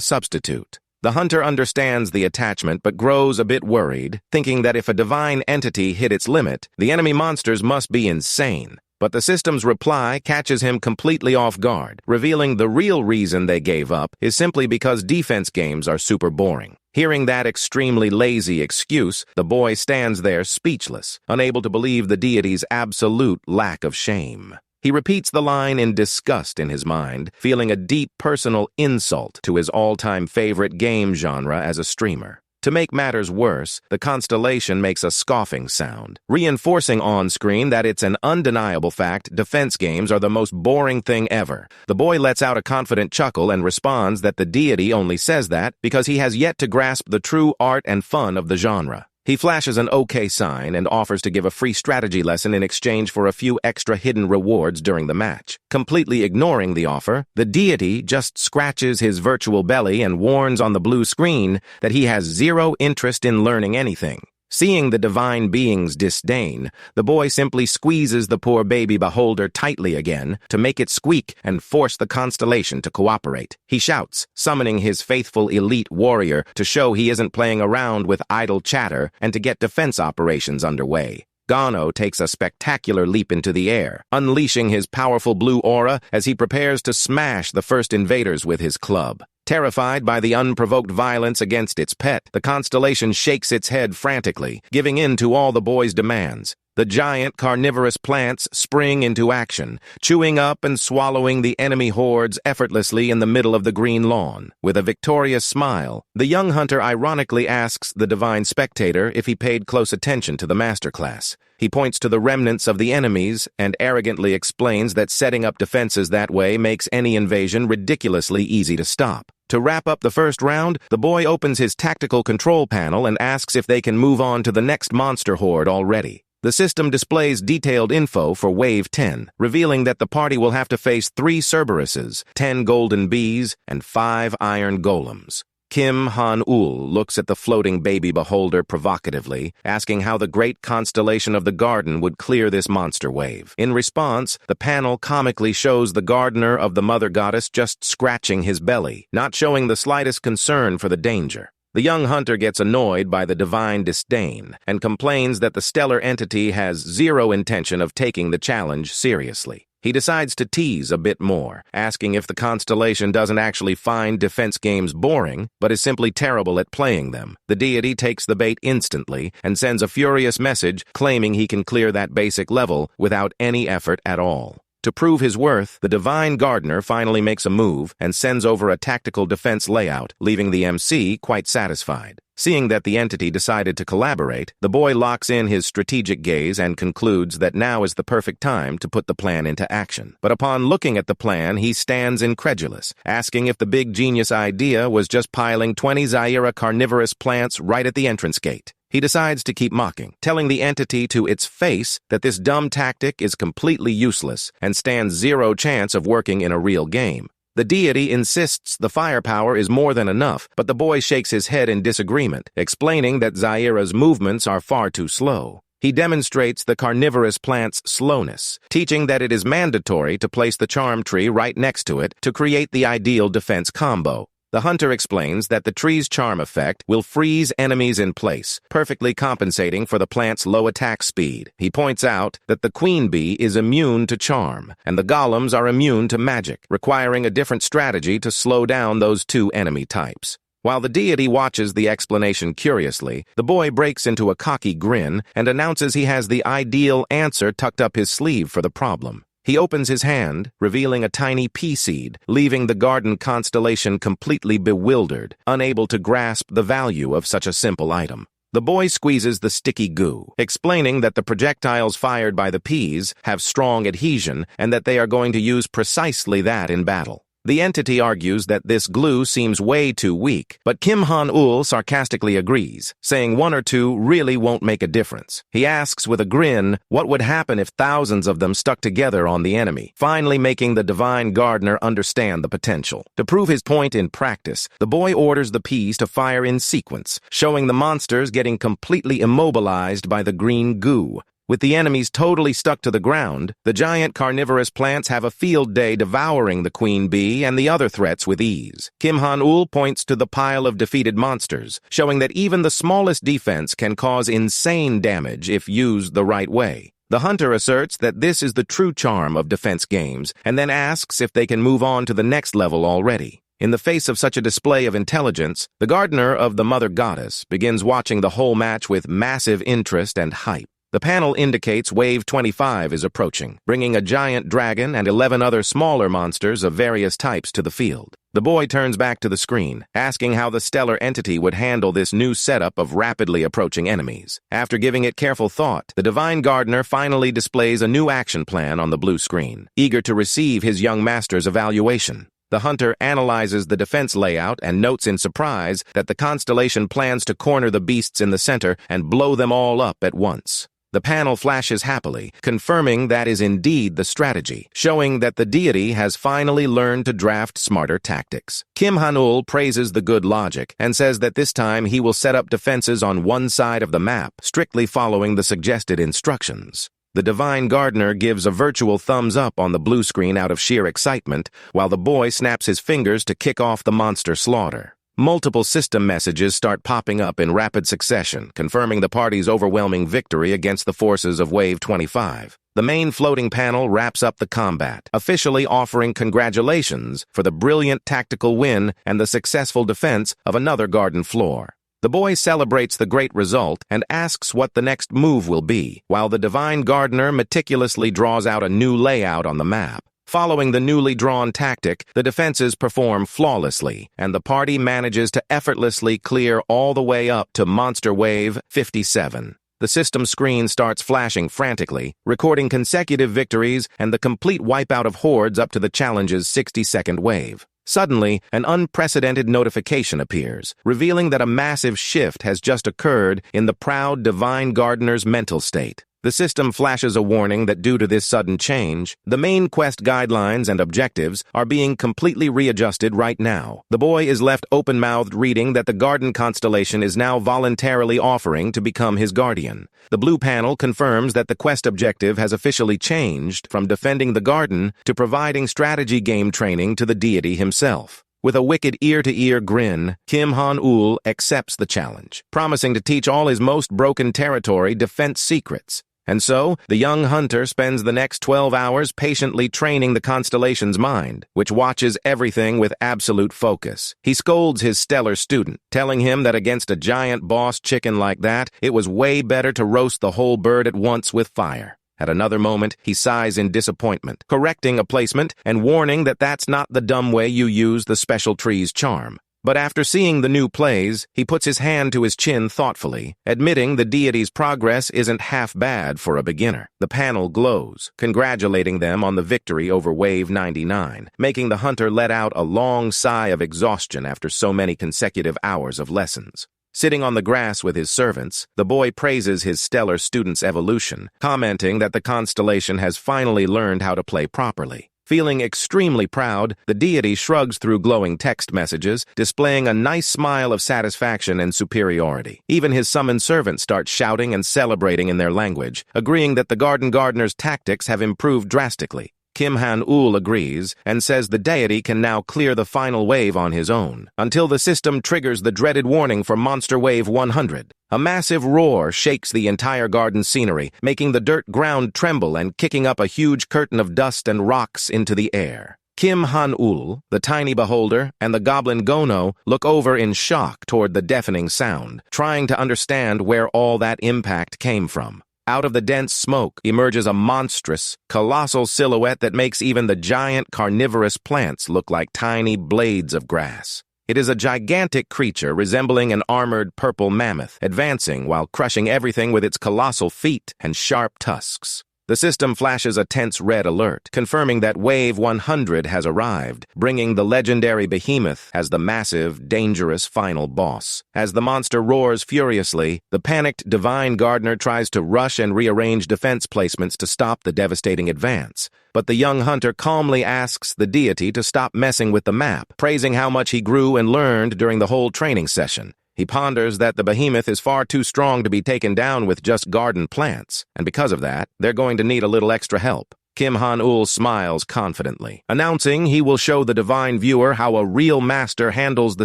substitute. The hunter understands the attachment but grows a bit worried, thinking that if a divine entity hit its limit, the enemy monsters must be insane. But the system's reply catches him completely off guard, revealing the real reason they gave up is simply because defense games are super boring. Hearing that extremely lazy excuse, the boy stands there speechless, unable to believe the deity's absolute lack of shame. He repeats the line in disgust in his mind, feeling a deep personal insult to his all-time favorite game genre as a streamer. To make matters worse, the constellation makes a scoffing sound, reinforcing on-screen that it's an undeniable fact defense games are the most boring thing ever. The boy lets out a confident chuckle and responds that the deity only says that because he has yet to grasp the true art and fun of the genre. He flashes an OK sign and offers to give a free strategy lesson in exchange for a few extra hidden rewards during the match. Completely ignoring the offer, the deity just scratches his virtual belly and warns on the blue screen that he has zero interest in learning anything. Seeing the divine being's disdain, the boy simply squeezes the poor baby beholder tightly again to make it squeak and force the constellation to cooperate. He shouts, summoning his faithful elite warrior to show he isn't playing around with idle chatter and to get defense operations underway. Gono takes a spectacular leap into the air, unleashing his powerful blue aura as he prepares to smash the first invaders with his club. Terrified by the unprovoked violence against its pet, the constellation shakes its head frantically, giving in to all the boy's demands. The giant carnivorous plants spring into action, chewing up and swallowing the enemy hordes effortlessly in the middle of the green lawn. With a victorious smile, the young hunter ironically asks the divine spectator if he paid close attention to the masterclass. He points to the remnants of the enemies and arrogantly explains that setting up defenses that way makes any invasion ridiculously easy to stop. To wrap up the first round, the boy opens his tactical control panel and asks if they can move on to the next monster horde already. The system displays detailed info for Wave 10, revealing that the party will have to face 3 Cerberuses, 10 golden bees, and 5 iron golems. Kim Han-ul looks at the floating baby beholder provocatively, asking how the great constellation of the garden would clear this monster wave. In response, the panel comically shows the gardener of the mother goddess just scratching his belly, not showing the slightest concern for the danger. The young hunter gets annoyed by the divine disdain and complains that the stellar entity has zero intention of taking the challenge seriously. He decides to tease a bit more, asking if the constellation doesn't actually find defense games boring, but is simply terrible at playing them. The deity takes the bait instantly and sends a furious message claiming he can clear that basic level without any effort at all. To prove his worth, the divine gardener finally makes a move and sends over a tactical defense layout, leaving the MC quite satisfied. Seeing that the entity decided to collaborate, the boy locks in his strategic gaze and concludes that now is the perfect time to put the plan into action. But upon looking at the plan, he stands incredulous, asking if the big genius idea was just piling 20 Zaira carnivorous plants right at the entrance gate. He decides to keep mocking, telling the entity to its face that this dumb tactic is completely useless and stands zero chance of working in a real game. The deity insists the firepower is more than enough, but the boy shakes his head in disagreement, explaining that Zaira's movements are far too slow. He demonstrates the carnivorous plant's slowness, teaching that it is mandatory to place the charm tree right next to it to create the ideal defense combo. The hunter explains that the tree's charm effect will freeze enemies in place, perfectly compensating for the plant's low attack speed. He points out that the queen bee is immune to charm, and the golems are immune to magic, requiring a different strategy to slow down those 2 enemy types. While the deity watches the explanation curiously, the boy breaks into a cocky grin and announces he has the ideal answer tucked up his sleeve for the problem. He opens his hand, revealing a tiny pea seed, leaving the garden constellation completely bewildered, unable to grasp the value of such a simple item. The boy squeezes the sticky goo, explaining that the projectiles fired by the peas have strong adhesion and that they are going to use precisely that in battle. The entity argues that this glue seems way too weak, but Kim Han-ul sarcastically agrees, saying 1 or 2 really won't make a difference. He asks with a grin what would happen if thousands of them stuck together on the enemy, finally making the divine gardener understand the potential. To prove his point in practice, the boy orders the peas to fire in sequence, showing the monsters getting completely immobilized by the green goo. With the enemies totally stuck to the ground, the giant carnivorous plants have a field day devouring the queen bee and the other threats with ease. Kim Han-ul points to the pile of defeated monsters, showing that even the smallest defense can cause insane damage if used the right way. The hunter asserts that this is the true charm of defense games, and then asks if they can move on to the next level already. In the face of such a display of intelligence, the gardener of the mother goddess begins watching the whole match with massive interest and hype. The panel indicates Wave 25 is approaching, bringing a giant dragon and 11 other smaller monsters of various types to the field. The boy turns back to the screen, asking how the stellar entity would handle this new setup of rapidly approaching enemies. After giving it careful thought, the divine gardener finally displays a new action plan on the blue screen, eager to receive his young master's evaluation. The hunter analyzes the defense layout and notes in surprise that the constellation plans to corner the beasts in the center and blow them all up at once. The panel flashes happily, confirming that is indeed the strategy, showing that the deity has finally learned to draft smarter tactics. Kim Han-ul praises the good logic and says that this time he will set up defenses on one side of the map, strictly following the suggested instructions. The divine gardener gives a virtual thumbs up on the blue screen out of sheer excitement, while the boy snaps his fingers to kick off the monster slaughter. Multiple system messages start popping up in rapid succession, confirming the party's overwhelming victory against the forces of Wave 25. The main floating panel wraps up the combat, officially offering congratulations for the brilliant tactical win and the successful defense of another garden floor. The boy celebrates the great result and asks what the next move will be, while the divine gardener meticulously draws out a new layout on the map. Following the newly drawn tactic, the defenses perform flawlessly, and the party manages to effortlessly clear all the way up to Monster Wave 57. The system screen starts flashing frantically, recording consecutive victories and the complete wipeout of hordes up to the challenge's 60-second wave. Suddenly, an unprecedented notification appears, revealing that a massive shift has just occurred in the proud divine gardener's mental state. The system flashes a warning that due to this sudden change, the main quest guidelines and objectives are being completely readjusted right now. The boy is left open-mouthed reading that the garden constellation is now voluntarily offering to become his guardian. The blue panel confirms that the quest objective has officially changed from defending the garden to providing strategy game training to the deity himself. With a wicked ear-to-ear grin, Kim Han-ul accepts the challenge, promising to teach all his most broken territory defense secrets. And so, the young hunter spends the next 12 hours patiently training the constellation's mind, which watches everything with absolute focus. He scolds his stellar student, telling him that against a giant boss chicken like that, it was way better to roast the whole bird at once with fire. At another moment, he sighs in disappointment, correcting a placement and warning that that's not the dumb way you use the special tree's charm. But after seeing the new plays, he puts his hand to his chin thoughtfully, admitting the deity's progress isn't half bad for a beginner. The panel glows, congratulating them on the victory over Wave 99, making the hunter let out a long sigh of exhaustion after so many consecutive hours of lessons. Sitting on the grass with his servants, the boy praises his stellar student's evolution, commenting that the constellation has finally learned how to play properly. Feeling extremely proud, the deity shrugs through glowing text messages, displaying a nice smile of satisfaction and superiority. Even his summoned servants start shouting and celebrating in their language, agreeing that the garden gardener's tactics have improved drastically. Kim Han-ul agrees and says the deity can now clear the final wave on his own, until the system triggers the dreaded warning for Monster Wave 100. A massive roar shakes the entire garden scenery, making the dirt ground tremble and kicking up a huge curtain of dust and rocks into the air. Kim Han-ul, the tiny beholder, and the goblin Gono look over in shock toward the deafening sound, trying to understand where all that impact came from. Out of the dense smoke emerges a monstrous, colossal silhouette that makes even the giant carnivorous plants look like tiny blades of grass. It is a gigantic creature resembling an armored purple mammoth, advancing while crushing everything with its colossal feet and sharp tusks. The system flashes a tense red alert, confirming that Wave 100 has arrived, bringing the legendary behemoth as the massive, dangerous final boss. As the monster roars furiously, the panicked divine gardener tries to rush and rearrange defense placements to stop the devastating advance. But the young hunter calmly asks the deity to stop messing with the map, praising how much he grew and learned during the whole training session. He ponders that the behemoth is far too strong to be taken down with just garden plants, and because of that, they're going to need a little extra help. Kim Han-ul smiles confidently, announcing he will show the divine viewer how a real master handles the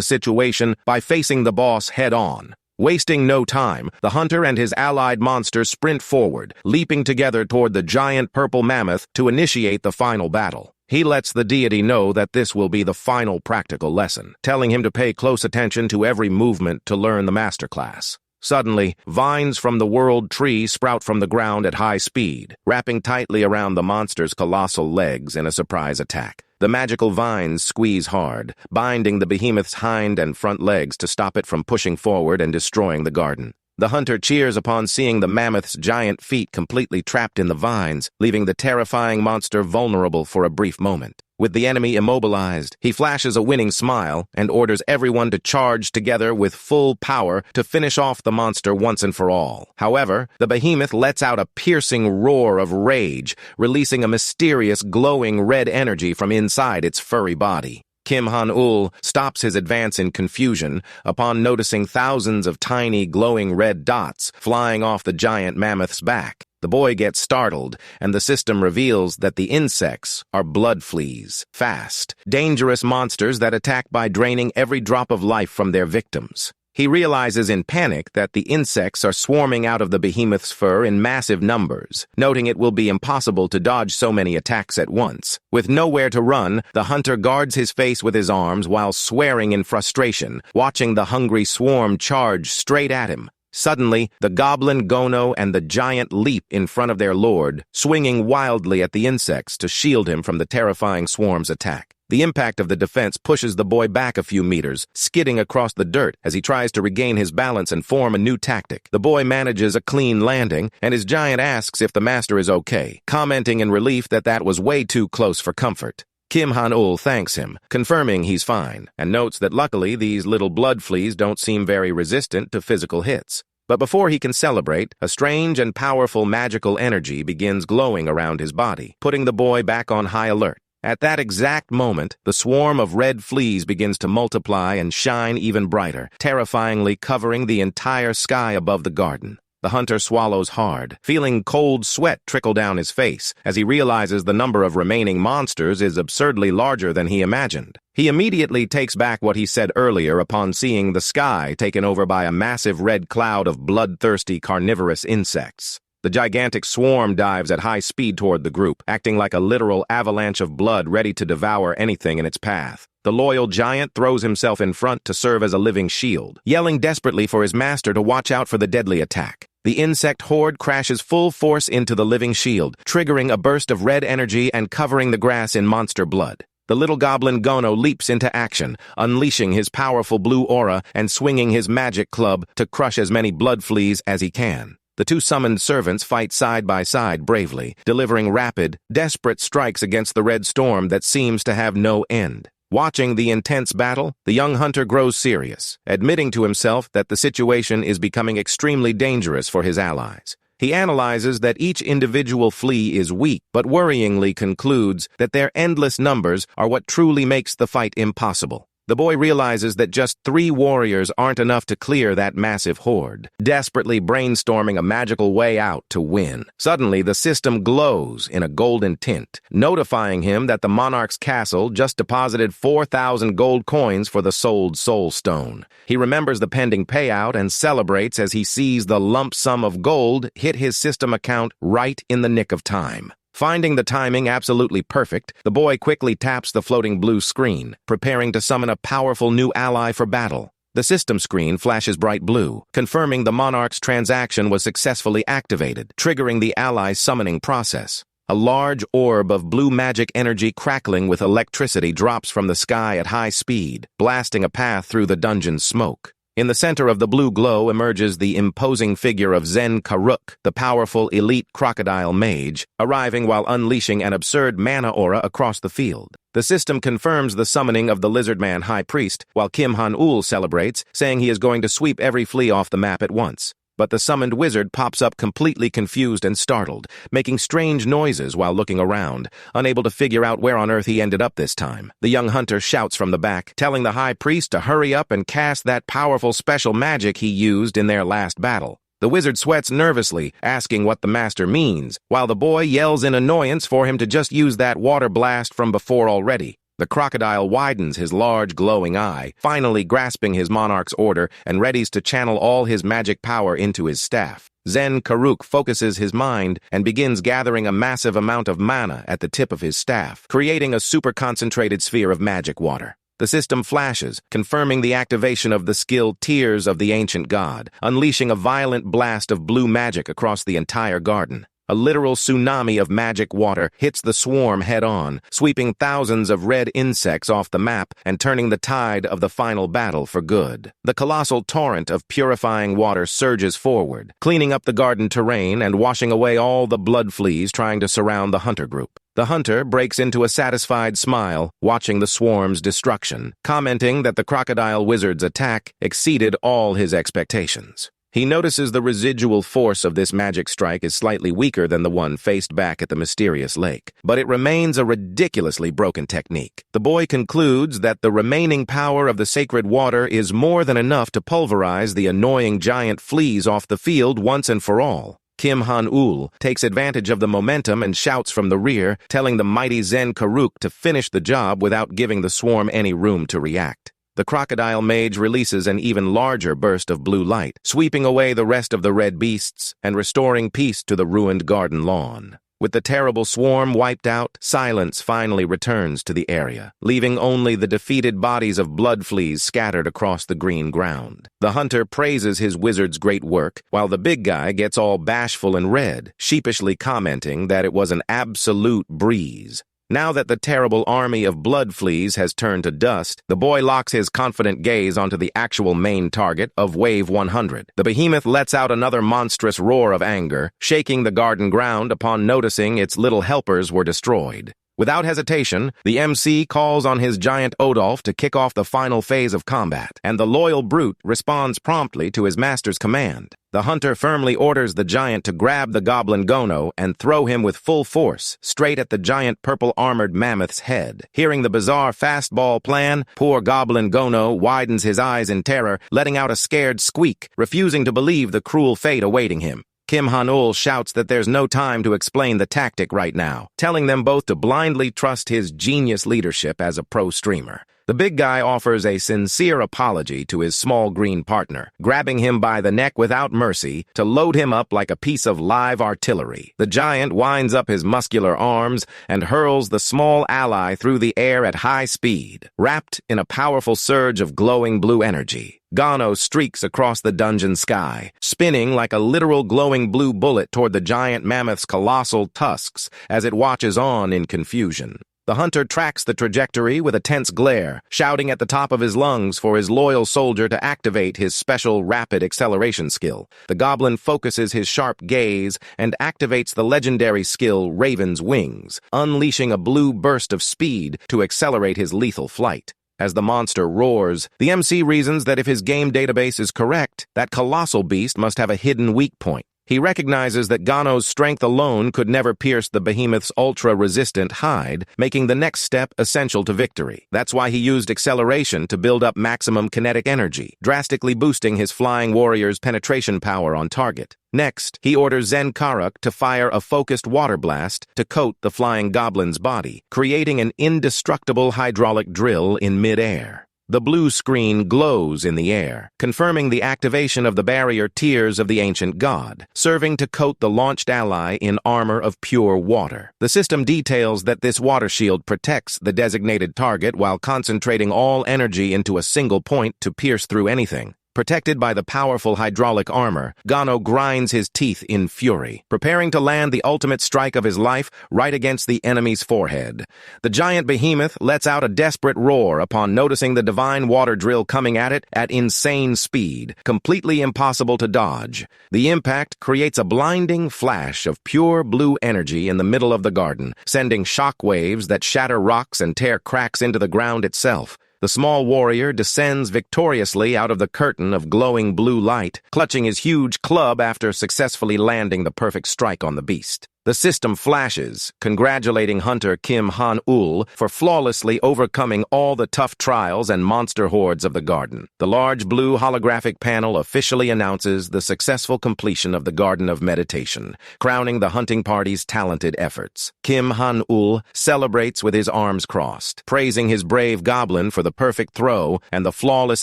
situation by facing the boss head-on. Wasting no time, the hunter and his allied monsters sprint forward, leaping together toward the giant purple mammoth to initiate the final battle. He lets the deity know that this will be the final practical lesson, telling him to pay close attention to every movement to learn the masterclass. Suddenly, vines from the world tree sprout from the ground at high speed, wrapping tightly around the monster's colossal legs in a surprise attack. The magical vines squeeze hard, binding the behemoth's hind and front legs to stop it from pushing forward and destroying the garden. The hunter cheers upon seeing the mammoth's giant feet completely trapped in the vines, leaving the terrifying monster vulnerable for a brief moment. With the enemy immobilized, he flashes a winning smile and orders everyone to charge together with full power to finish off the monster once and for all. However, the behemoth lets out a piercing roar of rage, releasing a mysterious glowing red energy from inside its furry body. Kim Han-ul stops his advance in confusion upon noticing thousands of tiny glowing red dots flying off the giant mammoth's back. The boy gets startled, and the system reveals that the insects are blood fleas, fast, dangerous monsters that attack by draining every drop of life from their victims. He realizes in panic that the insects are swarming out of the behemoth's fur in massive numbers, noting it will be impossible to dodge so many attacks at once. With nowhere to run, the hunter guards his face with his arms while swearing in frustration, watching the hungry swarm charge straight at him. Suddenly, the goblin Gono and the giant leap in front of their lord, swinging wildly at the insects to shield him from the terrifying swarm's attack. The impact of the defense pushes the boy back a few meters, skidding across the dirt as he tries to regain his balance and form a new tactic. The boy manages a clean landing, and his giant asks if the master is okay, commenting in relief that was way too close for comfort. Kim Han-ul thanks him, confirming he's fine, and notes that luckily these little blood fleas don't seem very resistant to physical hits. But before he can celebrate, a strange and powerful magical energy begins glowing around his body, putting the boy back on high alert. At that exact moment, the swarm of red fleas begins to multiply and shine even brighter, terrifyingly covering the entire sky above the garden. The hunter swallows hard, feeling cold sweat trickle down his face as he realizes the number of remaining monsters is absurdly larger than he imagined. He immediately takes back what he said earlier upon seeing the sky taken over by a massive red cloud of bloodthirsty carnivorous insects. The gigantic swarm dives at high speed toward the group, acting like a literal avalanche of blood ready to devour anything in its path. The loyal giant throws himself in front to serve as a living shield, yelling desperately for his master to watch out for the deadly attack. The insect horde crashes full force into the living shield, triggering a burst of red energy and covering the grass in monster blood. The little goblin Gono leaps into action, unleashing his powerful blue aura and swinging his magic club to crush as many blood fleas as he can. The two summoned servants fight side by side bravely, delivering rapid, desperate strikes against the red storm that seems to have no end. Watching the intense battle, the young hunter grows serious, admitting to himself that the situation is becoming extremely dangerous for his allies. He analyzes that each individual flea is weak, but worryingly concludes that their endless numbers are what truly makes the fight impossible. The boy realizes that just 3 warriors aren't enough to clear that massive horde, desperately brainstorming a magical way out to win. Suddenly, the system glows in a golden tint, notifying him that the monarch's castle just deposited 4,000 gold coins for the sold soul stone. He remembers the pending payout and celebrates as he sees the lump sum of gold hit his system account right in the nick of time. Finding the timing absolutely perfect, the boy quickly taps the floating blue screen, preparing to summon a powerful new ally for battle. The system screen flashes bright blue, confirming the monarch's transaction was successfully activated, triggering the ally's summoning process. A large orb of blue magic energy crackling with electricity drops from the sky at high speed, blasting a path through the dungeon's smoke. In the center of the blue glow emerges the imposing figure of Zen Karuk, the powerful elite crocodile mage, arriving while unleashing an absurd mana aura across the field. The system confirms the summoning of the Lizardman High Priest, while Kim Han-ul celebrates, saying he is going to sweep every flea off the map at once. But the summoned wizard pops up completely confused and startled, making strange noises while looking around, unable to figure out where on earth he ended up this time. The young hunter shouts from the back, telling the high priest to hurry up and cast that powerful special magic he used in their last battle. The wizard sweats nervously, asking what the master means, while the boy yells in annoyance for him to just use that water blast from before already. The crocodile widens his large, glowing eye, finally grasping his monarch's order and readies to channel all his magic power into his staff. Zen Karuk focuses his mind and begins gathering a massive amount of mana at the tip of his staff, creating a super-concentrated sphere of magic water. The system flashes, confirming the activation of the skill Tears of the Ancient God, unleashing a violent blast of blue magic across the entire garden. A literal tsunami of magic water hits the swarm head-on, sweeping thousands of red insects off the map and turning the tide of the final battle for good. The colossal torrent of purifying water surges forward, cleaning up the garden terrain and washing away all the blood fleas trying to surround the hunter group. The hunter breaks into a satisfied smile, watching the swarm's destruction, commenting that the crocodile wizard's attack exceeded all his expectations. He notices the residual force of this magic strike is slightly weaker than the one faced back at the mysterious lake, but it remains a ridiculously broken technique. The boy concludes that the remaining power of the sacred water is more than enough to pulverize the annoying giant fleas off the field once and for all. Kim Han-ul takes advantage of the momentum and shouts from the rear, telling the mighty Zen Karuk to finish the job without giving the swarm any room to react. The crocodile mage releases an even larger burst of blue light, sweeping away the rest of the red beasts and restoring peace to the ruined garden lawn. With the terrible swarm wiped out, silence finally returns to the area, leaving only the defeated bodies of blood fleas scattered across the green ground. The hunter praises his wizard's great work, while the big guy gets all bashful and red, sheepishly commenting that it was an absolute breeze. Now that the terrible army of blood fleas has turned to dust, the boy locks his confident gaze onto the actual main target of Wave 100. The behemoth lets out another monstrous roar of anger, shaking the garden ground upon noticing its little helpers were destroyed. Without hesitation, the MC calls on his giant Odolph to kick off the final phase of combat, and the loyal brute responds promptly to his master's command. The hunter firmly orders the giant to grab the goblin Gono and throw him with full force straight at the giant purple-armored mammoth's head. Hearing the bizarre fastball plan, poor goblin Gono widens his eyes in terror, letting out a scared squeak, refusing to believe the cruel fate awaiting him. Kim Han-ul shouts that there's no time to explain the tactic right now, telling them both to blindly trust his genius leadership as a pro streamer. The big guy offers a sincere apology to his small green partner, grabbing him by the neck without mercy to load him up like a piece of live artillery. The giant winds up his muscular arms and hurls the small ally through the air at high speed, wrapped in a powerful surge of glowing blue energy. Gono streaks across the dungeon sky, spinning like a literal glowing blue bullet toward the giant mammoth's colossal tusks as it watches on in confusion. The hunter tracks the trajectory with a tense glare, shouting at the top of his lungs for his loyal soldier to activate his special rapid acceleration skill. The goblin focuses his sharp gaze and activates the legendary skill Raven's Wings, unleashing a blue burst of speed to accelerate his lethal flight. As the monster roars, the MC reasons that if his game database is correct, that colossal beast must have a hidden weak point. He recognizes that Gono's strength alone could never pierce the behemoth's ultra-resistant hide, making the next step essential to victory. That's why he used acceleration to build up maximum kinetic energy, drastically boosting his flying warrior's penetration power on target. Next, he orders Zen Karuk to fire a focused water blast to coat the flying goblin's body, creating an indestructible hydraulic drill in mid-air. The blue screen glows in the air, confirming the activation of the barrier Tears of the Ancient God, serving to coat the launched ally in armor of pure water. The system details that this water shield protects the designated target while concentrating all energy into a single point to pierce through anything. Protected by the powerful hydraulic armor, Gono grinds his teeth in fury, preparing to land the ultimate strike of his life right against the enemy's forehead. The giant behemoth lets out a desperate roar upon noticing the divine water drill coming at it at insane speed, completely impossible to dodge. The impact creates a blinding flash of pure blue energy in the middle of the garden, sending shock waves that shatter rocks and tear cracks into the ground itself. The small warrior descends victoriously out of the curtain of glowing blue light, clutching his huge club after successfully landing the perfect strike on the beast. The system flashes, congratulating hunter Kim Han-ul for flawlessly overcoming all the tough trials and monster hordes of the garden. The large blue holographic panel officially announces the successful completion of the Garden of Meditation, crowning the hunting party's talented efforts. Kim Han-ul celebrates with his arms crossed, praising his brave goblin for the perfect throw and the flawless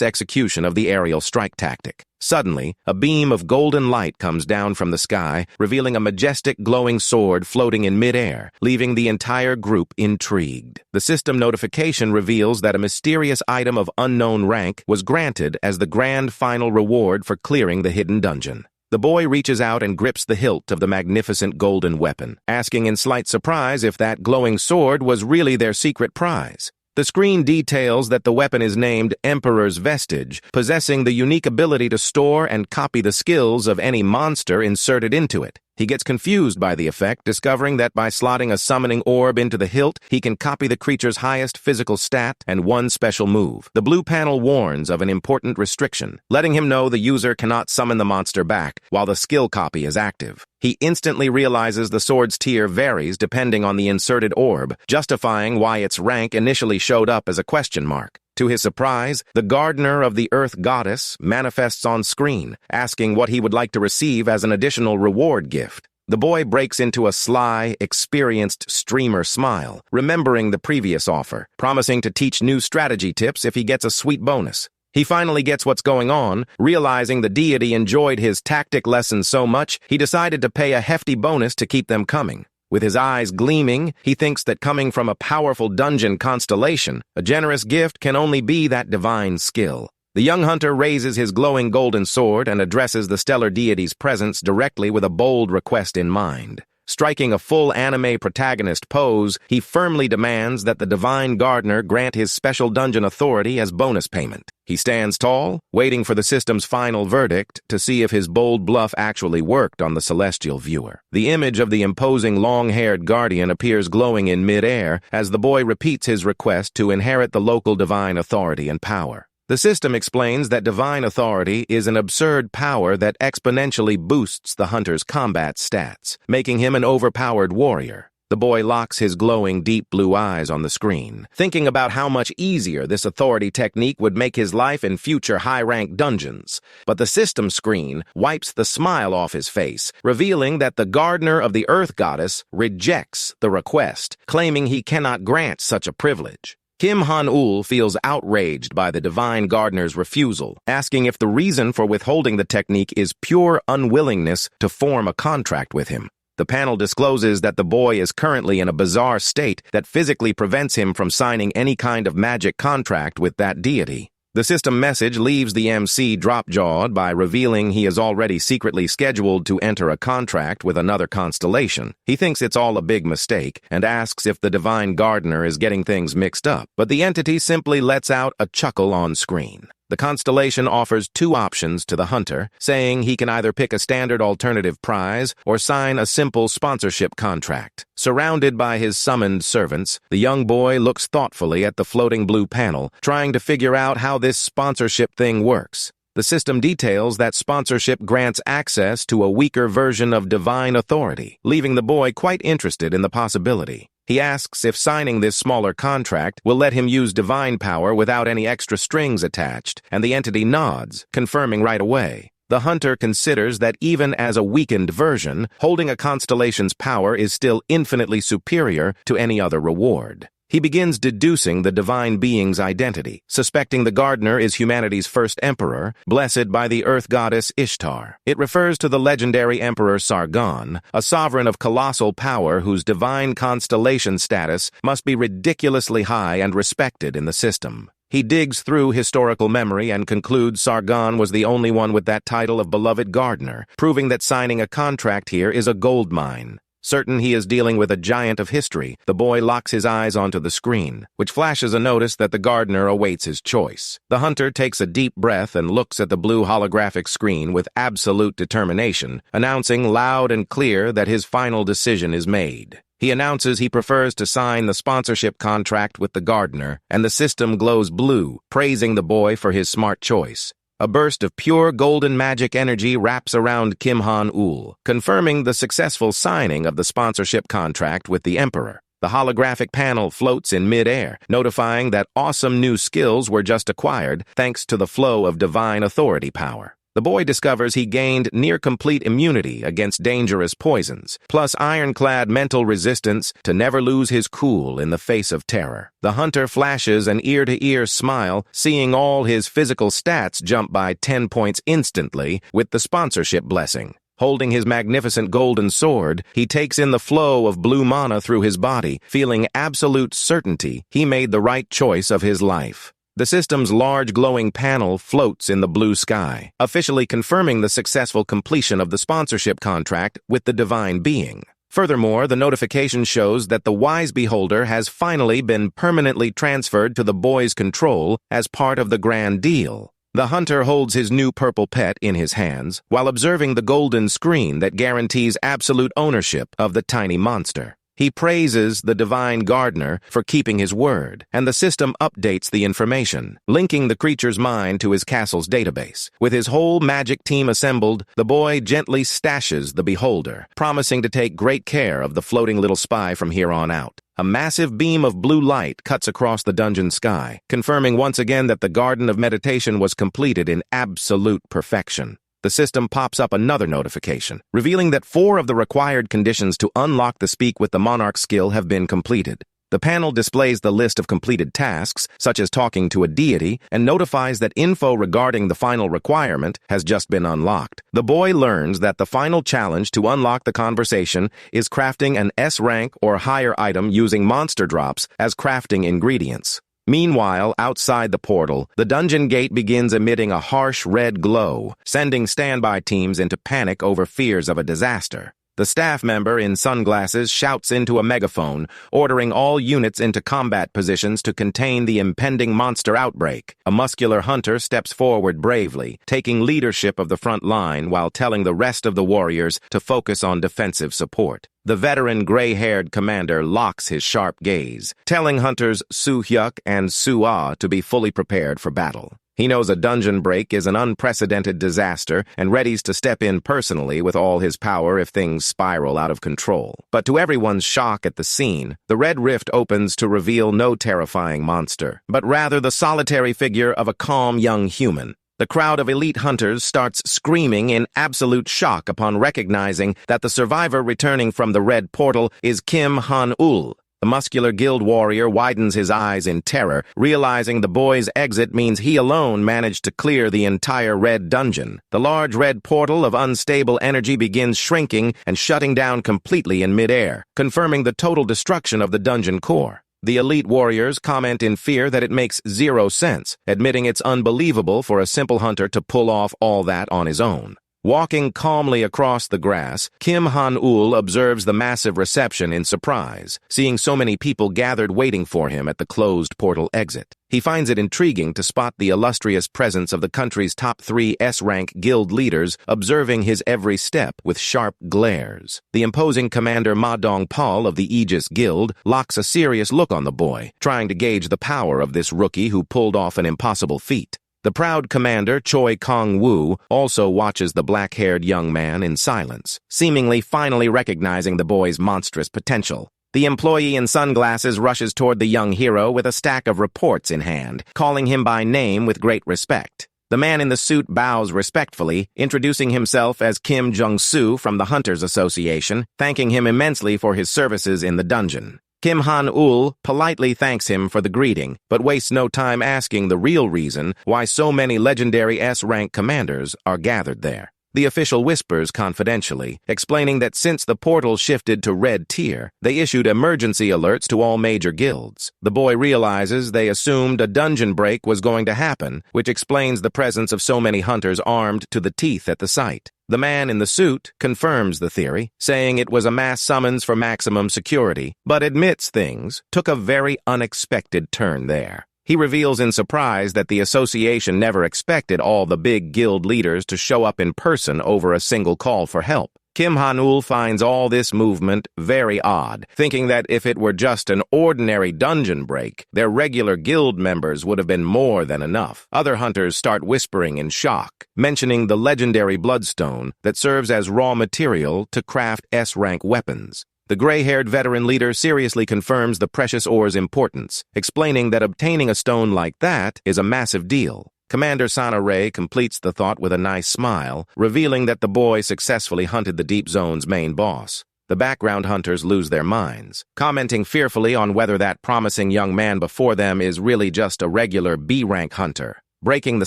execution of the aerial strike tactic. Suddenly, a beam of golden light comes down from the sky, revealing a majestic glowing sword floating in midair, leaving the entire group intrigued. The system notification reveals that a mysterious item of unknown rank was granted as the grand final reward for clearing the hidden dungeon. The boy reaches out and grips the hilt of the magnificent golden weapon, asking in slight surprise if that glowing sword was really their secret prize. The screen details that the weapon is named Emperor's Vestige, possessing the unique ability to store and copy the skills of any monster inserted into it. He gets confused by the effect, discovering that by slotting a summoning orb into the hilt, he can copy the creature's highest physical stat and one special move. The blue panel warns of an important restriction, letting him know the user cannot summon the monster back while the skill copy is active. He instantly realizes the sword's tier varies depending on the inserted orb, justifying why its rank initially showed up as a question mark. To his surprise, the gardener of the Earth Goddess manifests on screen, asking what he would like to receive as an additional reward gift. The boy breaks into a sly, experienced streamer smile, remembering the previous offer, promising to teach new strategy tips if he gets a sweet bonus. He finally gets what's going on, realizing the deity enjoyed his tactic lessons so much, he decided to pay a hefty bonus to keep them coming. With his eyes gleaming, he thinks that coming from a powerful dungeon constellation, a generous gift can only be that divine skill. The young hunter raises his glowing golden sword and addresses the stellar deity's presence directly with a bold request in mind. Striking a full anime protagonist pose, he firmly demands that the divine gardener grant his special dungeon authority as bonus payment. He stands tall, waiting for the system's final verdict to see if his bold bluff actually worked on the celestial viewer. The image of the imposing long-haired guardian appears glowing in mid-air as the boy repeats his request to inherit the local divine authority and power. The system explains that divine authority is an absurd power that exponentially boosts the hunter's combat stats, making him an overpowered warrior. The boy locks his glowing deep blue eyes on the screen, thinking about how much easier this authority technique would make his life in future high-rank dungeons. But the system screen wipes the smile off his face, revealing that the gardener of the Earth Goddess rejects the request, claiming he cannot grant such a privilege. Kim Han-ul feels outraged by the divine gardener's refusal, asking if the reason for withholding the technique is pure unwillingness to form a contract with him. The panel discloses that the boy is currently in a bizarre state that physically prevents him from signing any kind of magic contract with that deity. The system message leaves the MC drop-jawed by revealing he is already secretly scheduled to enter a contract with another constellation. He thinks it's all a big mistake and asks if the divine gardener is getting things mixed up, but the entity simply lets out a chuckle on screen. The constellation offers two options to the hunter, saying he can either pick a standard alternative prize or sign a simple sponsorship contract. Surrounded by his summoned servants, the young boy looks thoughtfully at the floating blue panel, trying to figure out how this sponsorship thing works. The system details that sponsorship grants access to a weaker version of divine authority, leaving the boy quite interested in the possibility. He asks if signing this smaller contract will let him use divine power without any extra strings attached, and the entity nods, confirming right away. The hunter considers that even as a weakened version, holding a constellation's power is still infinitely superior to any other reward. He begins deducing the divine being's identity, suspecting the gardener is humanity's first emperor, blessed by the earth goddess Ishtar. It refers to the legendary emperor Sargon, a sovereign of colossal power whose divine constellation status must be ridiculously high and respected in the system. He digs through historical memory and concludes Sargon was the only one with that title of beloved gardener, proving that signing a contract here is a gold mine. Certain he is dealing with a giant of history, the boy locks his eyes onto the screen, which flashes a notice that the gardener awaits his choice. The hunter takes a deep breath and looks at the blue holographic screen with absolute determination, announcing loud and clear that his final decision is made. He announces he prefers to sign the sponsorship contract with the gardener, and the system glows blue, praising the boy for his smart choice. A burst of pure golden magic energy wraps around Kim Han-ul, confirming the successful signing of the sponsorship contract with the Emperor. The holographic panel floats in mid-air, notifying that awesome new skills were just acquired thanks to the flow of divine authority power. The boy discovers he gained near-complete immunity against dangerous poisons, plus ironclad mental resistance to never lose his cool in the face of terror. The hunter flashes an ear-to-ear smile, seeing all his physical stats jump by 10 points instantly with the sponsorship blessing. Holding his magnificent golden sword, he takes in the flow of blue mana through his body, feeling absolute certainty he made the right choice of his life. The system's large glowing panel floats in the blue sky, officially confirming the successful completion of the sponsorship contract with the divine being. Furthermore, the notification shows that the wise beholder has finally been permanently transferred to the boy's control as part of the grand deal. The hunter holds his new purple pet in his hands while observing the golden screen that guarantees absolute ownership of the tiny monster. He praises the divine gardener for keeping his word, and the system updates the information, linking the creature's mind to his castle's database. With his whole magic team assembled, the boy gently stashes the beholder, promising to take great care of the floating little spy from here on out. A massive beam of blue light cuts across the dungeon sky, confirming once again that the Garden of Meditation was completed in absolute perfection. the system pops up another notification, revealing that 4 of the required conditions to unlock the Speak with the Monarch skill have been completed. The panel displays the list of completed tasks, such as talking to a deity, and notifies that info regarding the final requirement has just been unlocked. The boy learns that the final challenge to unlock the conversation is crafting an S rank or higher item using monster drops as crafting ingredients. Meanwhile, outside the portal, the dungeon gate begins emitting a harsh red glow, sending standby teams into panic over fears of a disaster. The staff member in sunglasses shouts into a megaphone, ordering all units into combat positions to contain the impending monster outbreak. A muscular hunter steps forward bravely, taking leadership of the front line while telling the rest of the warriors to focus on defensive support. The veteran gray-haired commander locks his sharp gaze, telling hunters Su-hyuk and Su-ah to be fully prepared for battle. He knows a dungeon break is an unprecedented disaster and readies to step in personally with all his power if things spiral out of control. But to everyone's shock at the scene, the red rift opens to reveal no terrifying monster, but rather the solitary figure of a calm young human. The crowd of elite hunters starts screaming in absolute shock upon recognizing that the survivor returning from the red portal is Kim Han-ul. The muscular guild warrior widens his eyes in terror, realizing the boy's exit means he alone managed to clear the entire red dungeon. The large red portal of unstable energy begins shrinking and shutting down completely in midair, confirming the total destruction of the dungeon core. The elite warriors comment in fear that it makes zero sense, admitting it's unbelievable for a simple hunter to pull off all that on his own. Walking calmly across the grass, Kim Han-ul observes the massive reception in surprise, seeing so many people gathered waiting for him at the closed portal exit. He finds it intriguing to spot the illustrious presence of the country's top 3 S-rank guild leaders observing his every step with sharp glares. The imposing commander Ma Dongpal of the Aegis Guild locks a serious look on the boy, trying to gauge the power of this rookie who pulled off an impossible feat. The proud commander, Choi Kong-woo, also watches the black-haired young man in silence, seemingly finally recognizing the boy's monstrous potential. The employee in sunglasses rushes toward the young hero with a stack of reports in hand, calling him by name with great respect. The man in the suit bows respectfully, introducing himself as Kim Jung-soo from the Hunters Association, thanking him immensely for his services in the dungeon. Kim Han-ul politely thanks him for the greeting, but wastes no time asking the real reason why so many legendary S-rank commanders are gathered there. The official whispers confidentially, explaining that since the portal shifted to red tier, they issued emergency alerts to all major guilds. The boy realizes they assumed a dungeon break was going to happen, which explains the presence of so many hunters armed to the teeth at the site. The man in the suit confirms the theory, saying it was a mass summons for maximum security, but admits things took a very unexpected turn there. He reveals in surprise that the association never expected all the big guild leaders to show up in person over a single call for help. Kim Han-ul finds all this movement very odd, thinking that if it were just an ordinary dungeon break, their regular guild members would have been more than enough. Other hunters start whispering in shock, mentioning the legendary bloodstone that serves as raw material to craft S-rank weapons. The gray-haired veteran leader seriously confirms the precious ore's importance, explaining that obtaining a stone like that is a massive deal. Commander Sana-Rae completes the thought with a nice smile, revealing that the boy successfully hunted the Deep Zone's main boss. The background hunters lose their minds, commenting fearfully on whether that promising young man before them is really just a regular B-rank hunter. Breaking the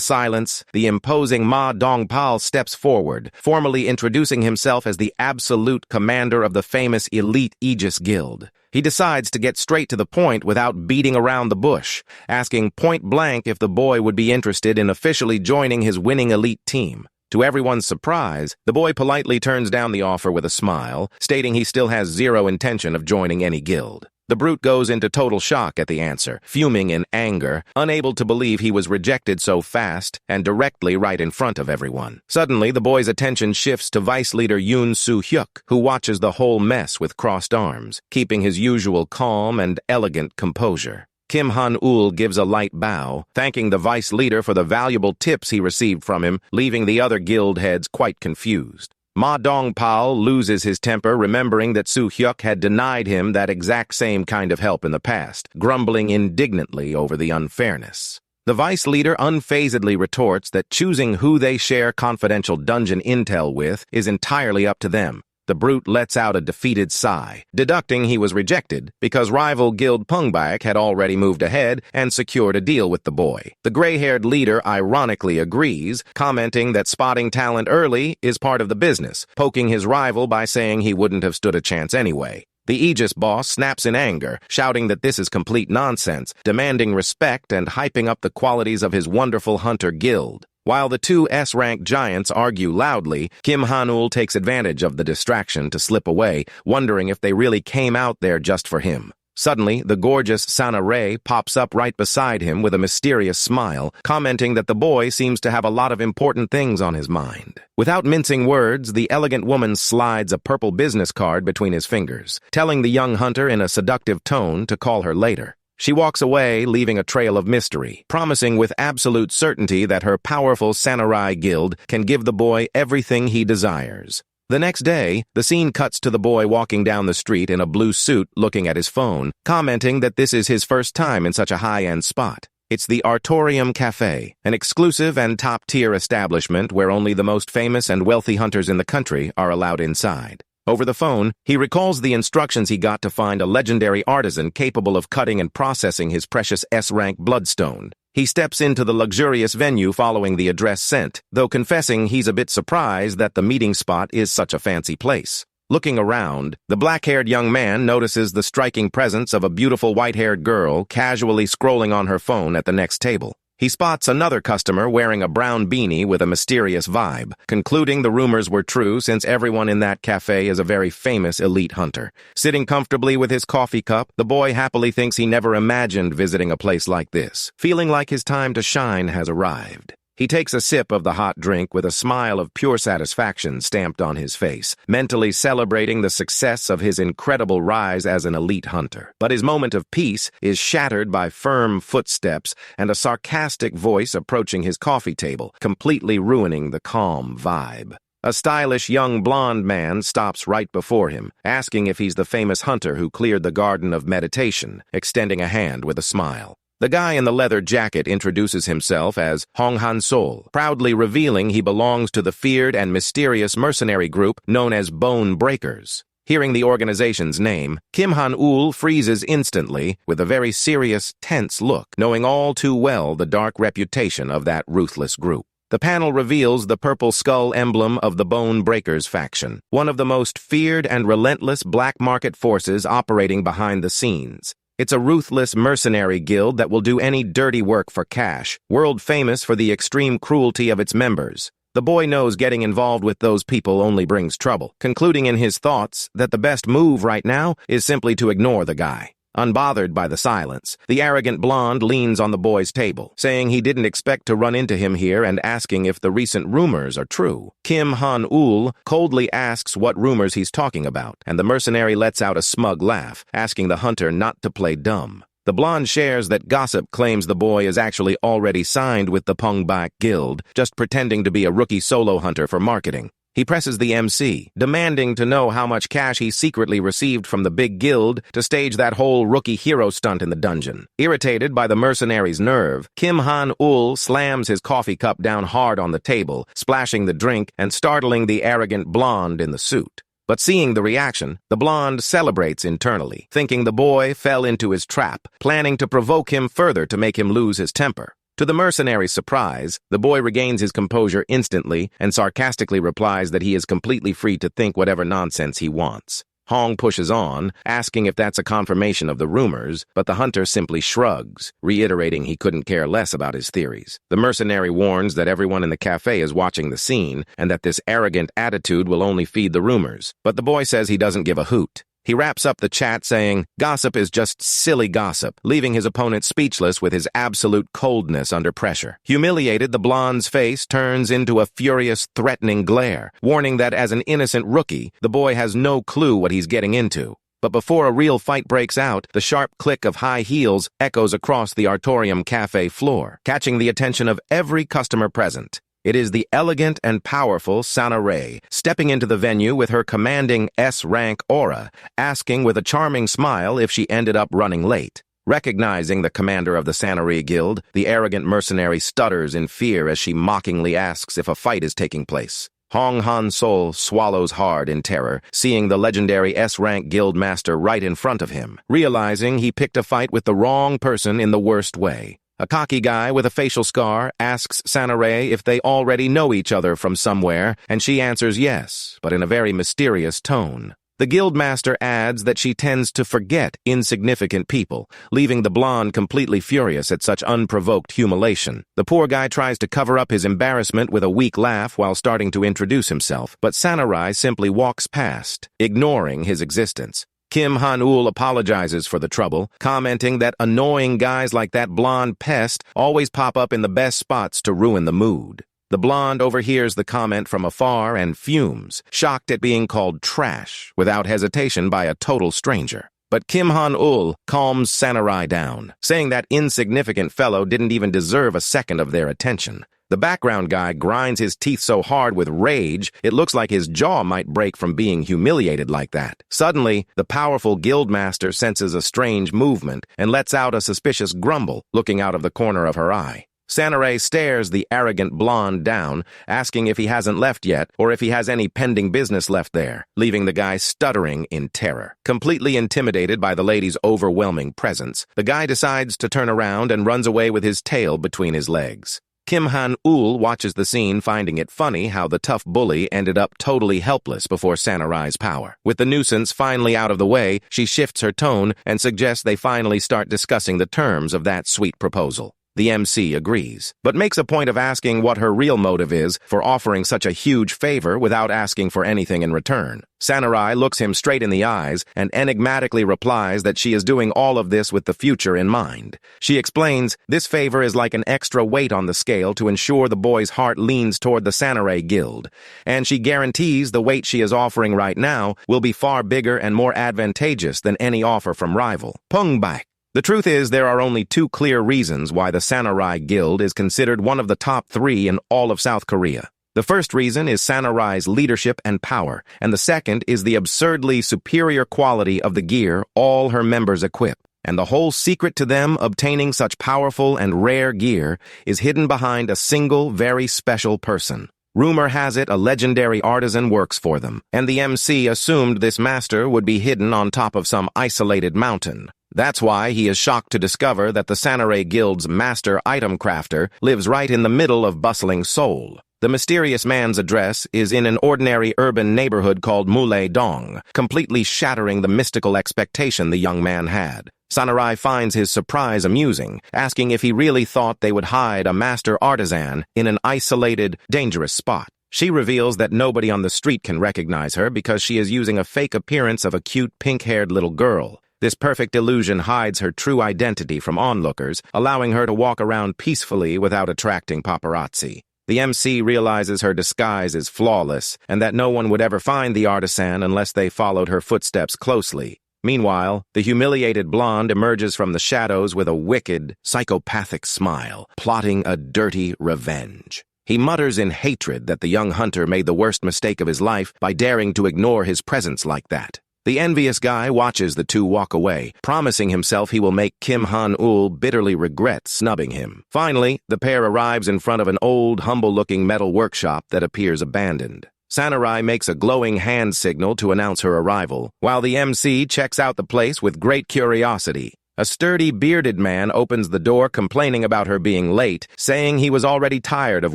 silence, the imposing Ma Dongpal steps forward, formally introducing himself as the absolute commander of the famous elite Aegis Guild. He decides to get straight to the point without beating around the bush, asking point-blank if the boy would be interested in officially joining his winning elite team. To everyone's surprise, the boy politely turns down the offer with a smile, stating he still has zero intention of joining any guild. The brute goes into total shock at the answer, fuming in anger, unable to believe he was rejected so fast and directly right in front of everyone. Suddenly, the boy's attention shifts to Vice Leader Yoon Soo-hyuk, who watches the whole mess with crossed arms, keeping his usual calm and elegant composure. Kim Han-ul gives a light bow, thanking the Vice Leader for the valuable tips he received from him, leaving the other guild heads quite confused. Ma Dongpal loses his temper, remembering that Soo-hyuk had denied him that exact same kind of help in the past, grumbling indignantly over the unfairness. The vice leader unfazedly retorts that choosing who they share confidential dungeon intel with is entirely up to them. The brute lets out a defeated sigh, deducting he was rejected because rival guild Pungbaek had already moved ahead and secured a deal with the boy. The gray-haired leader ironically agrees, commenting that spotting talent early is part of the business, poking his rival by saying he wouldn't have stood a chance anyway. The Aegis boss snaps in anger, shouting that this is complete nonsense, demanding respect and hyping up the qualities of his wonderful hunter guild. While the two S-rank giants argue loudly, Kim Han-ul takes advantage of the distraction to slip away, wondering if they really came out there just for him. Suddenly, the gorgeous Sana-rae pops up right beside him with a mysterious smile, commenting that the boy seems to have a lot of important things on his mind. Without mincing words, the elegant woman slides a purple business card between his fingers, telling the young hunter in a seductive tone to call her later. She walks away, leaving a trail of mystery, promising with absolute certainty that her powerful samurai guild can give the boy everything he desires. The next day, the scene cuts to the boy walking down the street in a blue suit looking at his phone, commenting that this is his first time in such a high-end spot. It's the Artorium Cafe, an exclusive and top-tier establishment where only the most famous and wealthy hunters in the country are allowed inside. Over the phone, he recalls the instructions he got to find a legendary artisan capable of cutting and processing his precious S-rank bloodstone. He steps into the luxurious venue following the address sent, though confessing he's a bit surprised that the meeting spot is such a fancy place. Looking around, the black-haired young man notices the striking presence of a beautiful white-haired girl casually scrolling on her phone at the next table. He spots another customer wearing a brown beanie with a mysterious vibe, concluding the rumors were true since everyone in that cafe is a very famous elite hunter. Sitting comfortably with his coffee cup, the boy happily thinks he never imagined visiting a place like this, feeling like his time to shine has arrived. He takes a sip of the hot drink with a smile of pure satisfaction stamped on his face, mentally celebrating the success of his incredible rise as an elite hunter. But his moment of peace is shattered by firm footsteps and a sarcastic voice approaching his coffee table, completely ruining the calm vibe. A stylish young blonde man stops right before him, asking if he's the famous hunter who cleared the Garden of Meditation, extending a hand with a smile. The guy in the leather jacket introduces himself as Hong Han Sol, proudly revealing he belongs to the feared and mysterious mercenary group known as Bone Breakers. Hearing the organization's name, Kim Han-ul freezes instantly with a very serious, tense look, knowing all too well the dark reputation of that ruthless group. The panel reveals the purple skull emblem of the Bone Breakers faction, one of the most feared and relentless black market forces operating behind the scenes. It's a ruthless mercenary guild that will do any dirty work for cash, world famous for the extreme cruelty of its members. The boy knows getting involved with those people only brings trouble, concluding in his thoughts that the best move right now is simply to ignore the guy. Unbothered by the silence, the arrogant blonde leans on the boy's table, saying he didn't expect to run into him here and asking if the recent rumors are true. Kim Han-ul coldly asks what rumors he's talking about, and the mercenary lets out a smug laugh, asking the hunter not to play dumb. The blonde shares that gossip claims the boy is actually already signed with the Pungbaek Guild, just pretending to be a rookie solo hunter for marketing. He presses the MC, demanding to know how much cash he secretly received from the big guild to stage that whole rookie hero stunt in the dungeon. Irritated by the mercenary's nerve, Kim Han-ul slams his coffee cup down hard on the table, splashing the drink and startling the arrogant blonde in the suit. But seeing the reaction, the blonde celebrates internally, thinking the boy fell into his trap, planning to provoke him further to make him lose his temper. To the mercenary's surprise, the boy regains his composure instantly and sarcastically replies that he is completely free to think whatever nonsense he wants. Hong pushes on, asking if that's a confirmation of the rumors, but the hunter simply shrugs, reiterating he couldn't care less about his theories. The mercenary warns that everyone in the cafe is watching the scene and that this arrogant attitude will only feed the rumors, but the boy says he doesn't give a hoot. He wraps up the chat saying, "Gossip is just silly gossip," leaving his opponent speechless with his absolute coldness under pressure. Humiliated, the blonde's face turns into a furious, threatening glare, warning that as an innocent rookie, the boy has no clue what he's getting into. But before a real fight breaks out, the sharp click of high heels echoes across the Artorium Cafe floor, catching the attention of every customer present. It is the elegant and powerful Sana-rae, stepping into the venue with her commanding S-rank aura, asking with a charming smile if she ended up running late. Recognizing the commander of the Sanari Guild, the arrogant mercenary stutters in fear as she mockingly asks if a fight is taking place. Hong Han Sol swallows hard in terror, seeing the legendary S-rank guild master right in front of him, realizing he picked a fight with the wrong person in the worst way. A cocky guy with a facial scar asks Sanare if they already know each other from somewhere, and she answers yes, but in a very mysterious tone. The guildmaster adds that she tends to forget insignificant people, leaving the blonde completely furious at such unprovoked humiliation. The poor guy tries to cover up his embarrassment with a weak laugh while starting to introduce himself, but Sanurai simply walks past, ignoring his existence. Kim Han-ul apologizes for the trouble, commenting that annoying guys like that blonde pest always pop up in the best spots to ruin the mood. The blonde overhears the comment from afar and fumes, shocked at being called trash, without hesitation by a total stranger. But Kim Han-ul calms Sanurai down, saying that insignificant fellow didn't even deserve a second of their attention. The background guy grinds his teeth so hard with rage, it looks like his jaw might break from being humiliated like that. Suddenly, the powerful guildmaster senses a strange movement and lets out a suspicious grumble, looking out of the corner of her eye. Sanurai stares the arrogant blonde down, asking if he hasn't left yet or if he has any pending business left there, leaving the guy stuttering in terror. Completely intimidated by the lady's overwhelming presence, the guy decides to turn around and runs away with his tail between his legs. Kim Han-ul watches the scene, finding it funny how the tough bully ended up totally helpless before Sanurai's power. With the nuisance finally out of the way, she shifts her tone and suggests they finally start discussing the terms of that sweet proposal. The MC agrees, but makes a point of asking what her real motive is for offering such a huge favor without asking for anything in return. Sanurai looks him straight in the eyes and enigmatically replies that she is doing all of this with the future in mind. She explains this favor is like an extra weight on the scale to ensure the boy's heart leans toward the Sanurai Guild, and she guarantees the weight she is offering right now will be far bigger and more advantageous than any offer from rival. Pungbaik. The truth is, there are only two clear reasons why the Sanurai Guild is considered one of the top 3 in all of South Korea. The first reason is Sanurai's leadership and power, and the second is the absurdly superior quality of the gear all her members equip. And the whole secret to them obtaining such powerful and rare gear is hidden behind a single, very special person. Rumor has it a legendary artisan works for them, and the MC assumed this master would be hidden on top of some isolated mountain. That's why he is shocked to discover that the Sanurai Guild's master item crafter lives right in the middle of bustling Seoul. The mysterious man's address is in an ordinary urban neighborhood called Mule-dong, completely shattering the mystical expectation the young man had. Sanurai finds his surprise amusing, asking if he really thought they would hide a master artisan in an isolated, dangerous spot. She reveals that nobody on the street can recognize her because she is using a fake appearance of a cute pink-haired little girl. This perfect illusion hides her true identity from onlookers, allowing her to walk around peacefully without attracting paparazzi. The MC realizes her disguise is flawless and that no one would ever find the artisan unless they followed her footsteps closely. Meanwhile, the humiliated blonde emerges from the shadows with a wicked, psychopathic smile, plotting a dirty revenge. He mutters in hatred that the young hunter made the worst mistake of his life by daring to ignore his presence like that. The envious guy watches the two walk away, promising himself he will make Kim Han-ul bitterly regret snubbing him. Finally, the pair arrives in front of an old, humble-looking metal workshop that appears abandoned. Sanurai makes a glowing hand signal to announce her arrival, while the MC checks out the place with great curiosity. A sturdy, bearded man opens the door complaining about her being late, saying he was already tired of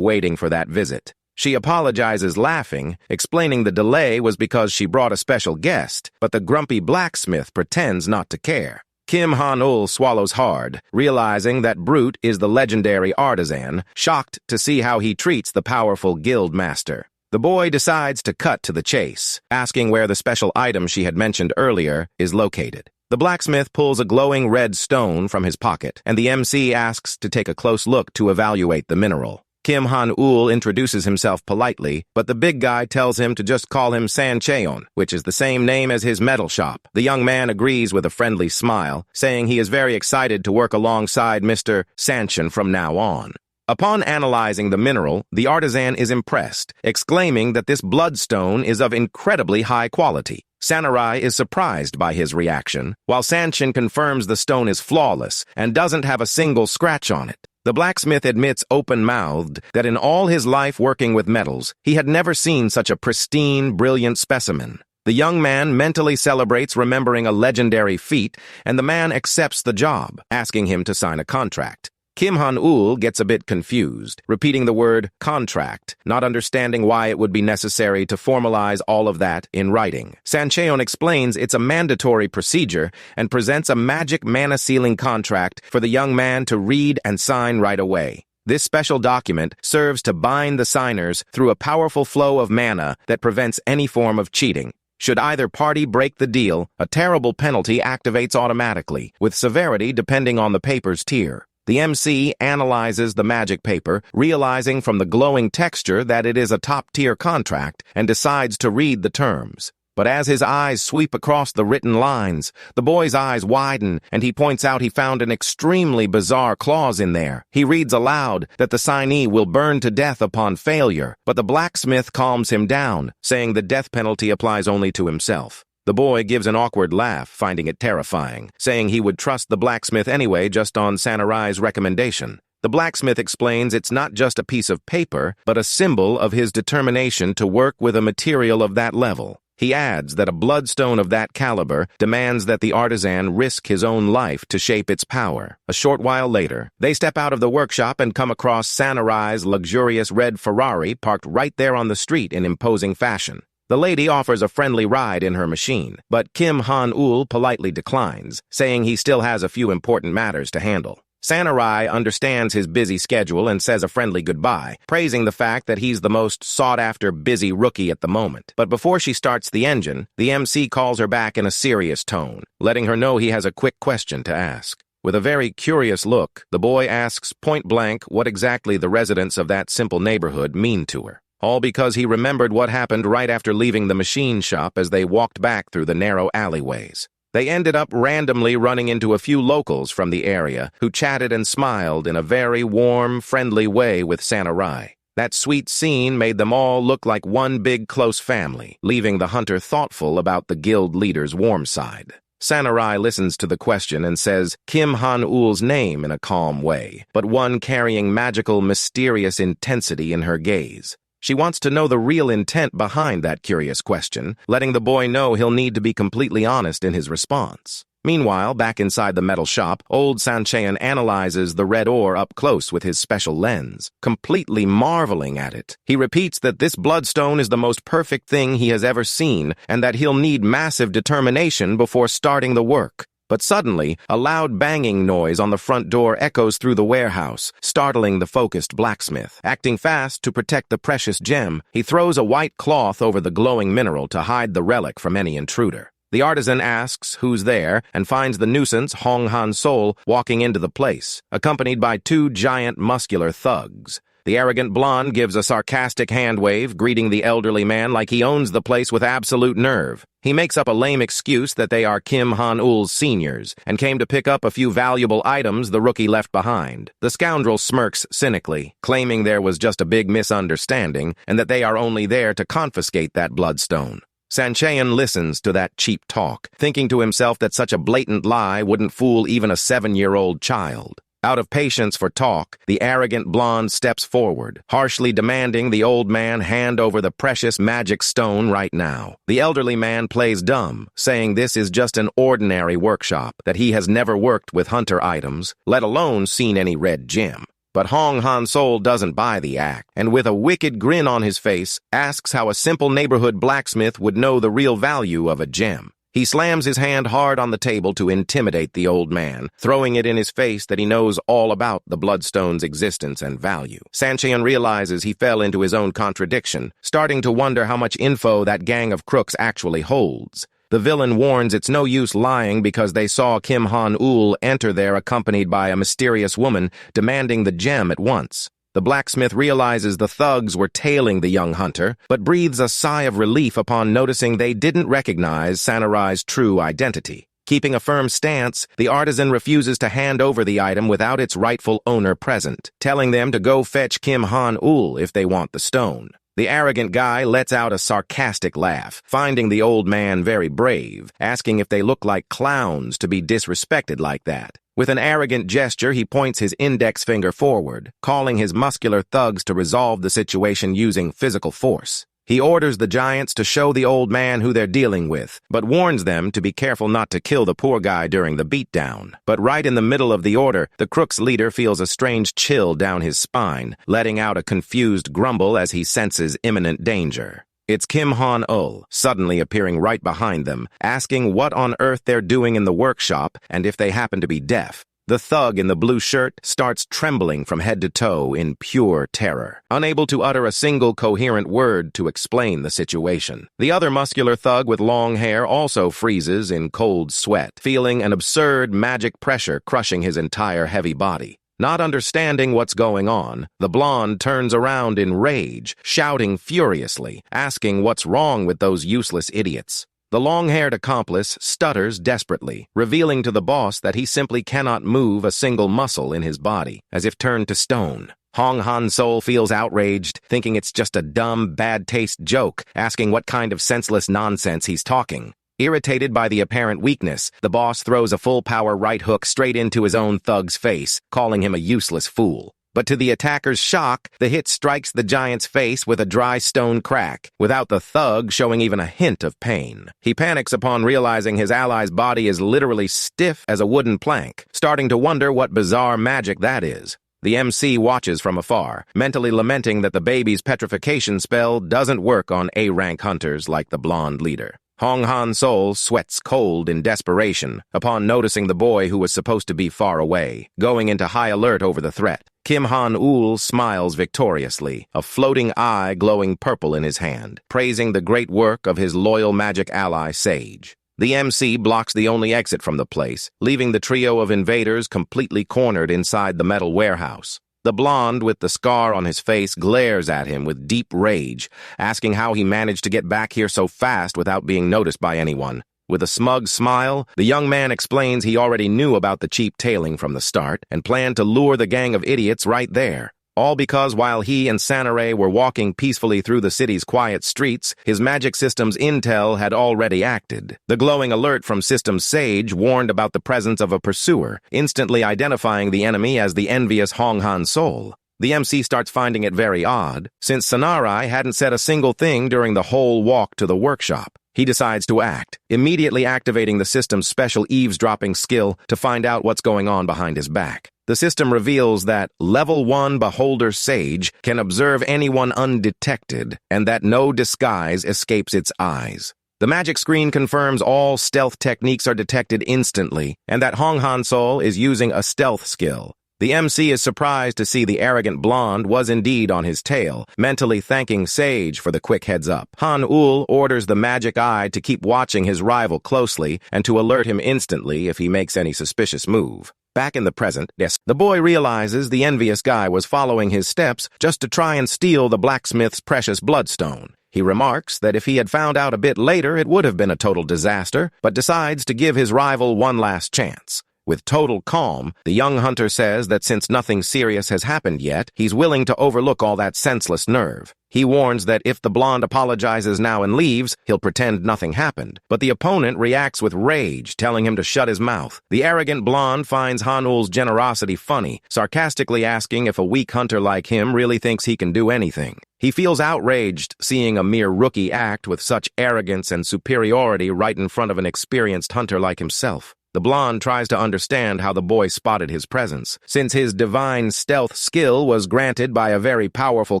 waiting for that visit. She apologizes laughing, explaining the delay was because she brought a special guest, but the grumpy blacksmith pretends not to care. Kim Han-ul swallows hard, realizing that Brute is the legendary artisan, shocked to see how he treats the powerful guild master. The boy decides to cut to the chase, asking where the special item she had mentioned earlier is located. The blacksmith pulls a glowing red stone from his pocket, and the MC asks to take a close look to evaluate the mineral. Kim Han-ul introduces himself politely, but the big guy tells him to just call him Sancheon, which is the same name as his metal shop. The young man agrees with a friendly smile, saying he is very excited to work alongside Mr. Sancheon from now on. Upon analyzing the mineral, the artisan is impressed, exclaiming that this bloodstone is of incredibly high quality. Sanurai is surprised by his reaction, while Sanshin confirms the stone is flawless and doesn't have a single scratch on it. The blacksmith admits open-mouthed that in all his life working with metals, he had never seen such a pristine, brilliant specimen. The young man mentally celebrates remembering a legendary feat, and the man accepts the job, asking him to sign a contract. Kim Han-ul gets a bit confused, repeating the word contract, not understanding why it would be necessary to formalize all of that in writing. Sancheon explains it's a mandatory procedure and presents a magic mana-sealing contract for the young man to read and sign right away. This special document serves to bind the signers through a powerful flow of mana that prevents any form of cheating. Should either party break the deal, a terrible penalty activates automatically, with severity depending on the paper's tier. The MC analyzes the magic paper, realizing from the glowing texture that it is a top-tier contract, and decides to read the terms. But as his eyes sweep across the written lines, the boy's eyes widen, and he points out he found an extremely bizarre clause in there. He reads aloud that the signee will burn to death upon failure, but the blacksmith calms him down, saying the death penalty applies only to himself. The boy gives an awkward laugh, finding it terrifying, saying he would trust the blacksmith anyway just on Sanurai's recommendation. The blacksmith explains it's not just a piece of paper, but a symbol of his determination to work with a material of that level. He adds that a bloodstone of that caliber demands that the artisan risk his own life to shape its power. A short while later, they step out of the workshop and come across Sanurai's luxurious red Ferrari parked right there on the street in imposing fashion. The lady offers a friendly ride in her machine, but Kim Han-ul politely declines, saying he still has a few important matters to handle. Sanurai understands his busy schedule and says a friendly goodbye, praising the fact that he's the most sought-after busy rookie at the moment. But before she starts the engine, the MC calls her back in a serious tone, letting her know he has a quick question to ask. With a very curious look, the boy asks point-blank what exactly the residents of that simple neighborhood mean to her. All because he remembered what happened right after leaving the machine shop as they walked back through the narrow alleyways. They ended up randomly running into a few locals from the area who chatted and smiled in a very warm, friendly way with Sanurai. That sweet scene made them all look like one big close family, leaving the hunter thoughtful about the guild leader's warm side. Sanurai listens to the question and says Kim Han-ul's name in a calm way, but one carrying magical, mysterious intensity in her gaze. She wants to know the real intent behind that curious question, letting the boy know he'll need to be completely honest in his response. Meanwhile, back inside the metal shop, old Sancheon analyzes the red ore up close with his special lens, completely marveling at it. He repeats that this bloodstone is the most perfect thing he has ever seen, and that he'll need massive determination before starting the work. But suddenly, a loud banging noise on the front door echoes through the warehouse, startling the focused blacksmith. Acting fast to protect the precious gem, he throws a white cloth over the glowing mineral to hide the relic from any intruder. The artisan asks who's there and finds the nuisance Hong Han Sol walking into the place, accompanied by two giant muscular thugs. The arrogant blonde gives a sarcastic hand wave, greeting the elderly man like he owns the place with absolute nerve. He makes up a lame excuse that they are Kim Han-ul's seniors and came to pick up a few valuable items the rookie left behind. The scoundrel smirks cynically, claiming there was just a big misunderstanding and that they are only there to confiscate that bloodstone. Sancheon listens to that cheap talk, thinking to himself that such a blatant lie wouldn't fool even a 7-year-old child. Out of patience for talk, the arrogant blonde steps forward, harshly demanding the old man hand over the precious magic stone right now. The elderly man plays dumb, saying this is just an ordinary workshop, that he has never worked with hunter items, let alone seen any red gem. But Hong Han Sol doesn't buy the act, and with a wicked grin on his face, asks how a simple neighborhood blacksmith would know the real value of a gem. He slams his hand hard on the table to intimidate the old man, throwing it in his face that he knows all about the bloodstone's existence and value. Sancheon realizes he fell into his own contradiction, starting to wonder how much info that gang of crooks actually holds. The villain warns it's no use lying because they saw Kim Han-ul enter there accompanied by a mysterious woman demanding the gem at once. The blacksmith realizes the thugs were tailing the young hunter, but breathes a sigh of relief upon noticing they didn't recognize Sanurai's true identity. Keeping a firm stance, the artisan refuses to hand over the item without its rightful owner present, telling them to go fetch Kim Han-ul if they want the stone. The arrogant guy lets out a sarcastic laugh, finding the old man very brave, asking if they look like clowns to be disrespected like that. With an arrogant gesture, he points his index finger forward, calling his muscular thugs to resolve the situation using physical force. He orders the giants to show the old man who they're dealing with, but warns them to be careful not to kill the poor guy during the beatdown. But right in the middle of the order, the crook's leader feels a strange chill down his spine, letting out a confused grumble as he senses imminent danger. It's Kim Han-ul, suddenly appearing right behind them, asking what on earth they're doing in the workshop and if they happen to be deaf. The thug in the blue shirt starts trembling from head to toe in pure terror, unable to utter a single coherent word to explain the situation. The other muscular thug with long hair also freezes in cold sweat, feeling an absurd magic pressure crushing his entire heavy body. Not understanding what's going on, the blonde turns around in rage, shouting furiously, asking what's wrong with those useless idiots. The long-haired accomplice stutters desperately, revealing to the boss that he simply cannot move a single muscle in his body, as if turned to stone. Hong Han-sol feels outraged, thinking it's just a dumb, bad-taste joke, asking what kind of senseless nonsense he's talking. Irritated by the apparent weakness, the boss throws a full-power right hook straight into his own thug's face, calling him a useless fool. But to the attacker's shock, the hit strikes the giant's face with a dry stone crack, without the thug showing even a hint of pain. He panics upon realizing his ally's body is literally stiff as a wooden plank, starting to wonder what bizarre magic that is. The MC watches from afar, mentally lamenting that the baby's petrification spell doesn't work on A-rank hunters like the blonde leader. Hong Han-sol sweats cold in desperation upon noticing the boy who was supposed to be far away, going into high alert over the threat. Kim Han-ul smiles victoriously, a floating eye glowing purple in his hand, praising the great work of his loyal magic ally Sage. The MC blocks the only exit from the place, leaving the trio of invaders completely cornered inside the metal warehouse. The blonde with the scar on his face glares at him with deep rage, asking how he managed to get back here so fast without being noticed by anyone. With a smug smile, the young man explains he already knew about the cheap tailing from the start and planned to lure the gang of idiots right there. All because while he and Sanare were walking peacefully through the city's quiet streets, his magic system's intel had already acted. The glowing alert from System Sage warned about the presence of a pursuer, instantly identifying the enemy as the envious Hong Han-sol. The MC starts finding it very odd, since Sanare hadn't said a single thing during the whole walk to the workshop. He decides to act, immediately activating the system's special eavesdropping skill to find out what's going on behind his back. The system reveals that Level 1 Beholder Sage can observe anyone undetected, and that no disguise escapes its eyes. The magic screen confirms all stealth techniques are detected instantly, and that Hong Han-sol is using a stealth skill. The MC is surprised to see the arrogant blonde was indeed on his tail, mentally thanking Sage for the quick heads-up. Han-ul orders the magic eye to keep watching his rival closely and to alert him instantly if he makes any suspicious move. Back in the present, the boy realizes the envious guy was following his steps just to try and steal the blacksmith's precious bloodstone. He remarks that if he had found out a bit later, it would have been a total disaster, but decides to give his rival one last chance. With total calm, the young hunter says that since nothing serious has happened yet, he's willing to overlook all that senseless nerve. He warns that if the blonde apologizes now and leaves, he'll pretend nothing happened. But the opponent reacts with rage, telling him to shut his mouth. The arrogant blonde finds Han-ul's generosity funny, sarcastically asking if a weak hunter like him really thinks he can do anything. He feels outraged seeing a mere rookie act with such arrogance and superiority right in front of an experienced hunter like himself. The blonde tries to understand how the boy spotted his presence, since his divine stealth skill was granted by a very powerful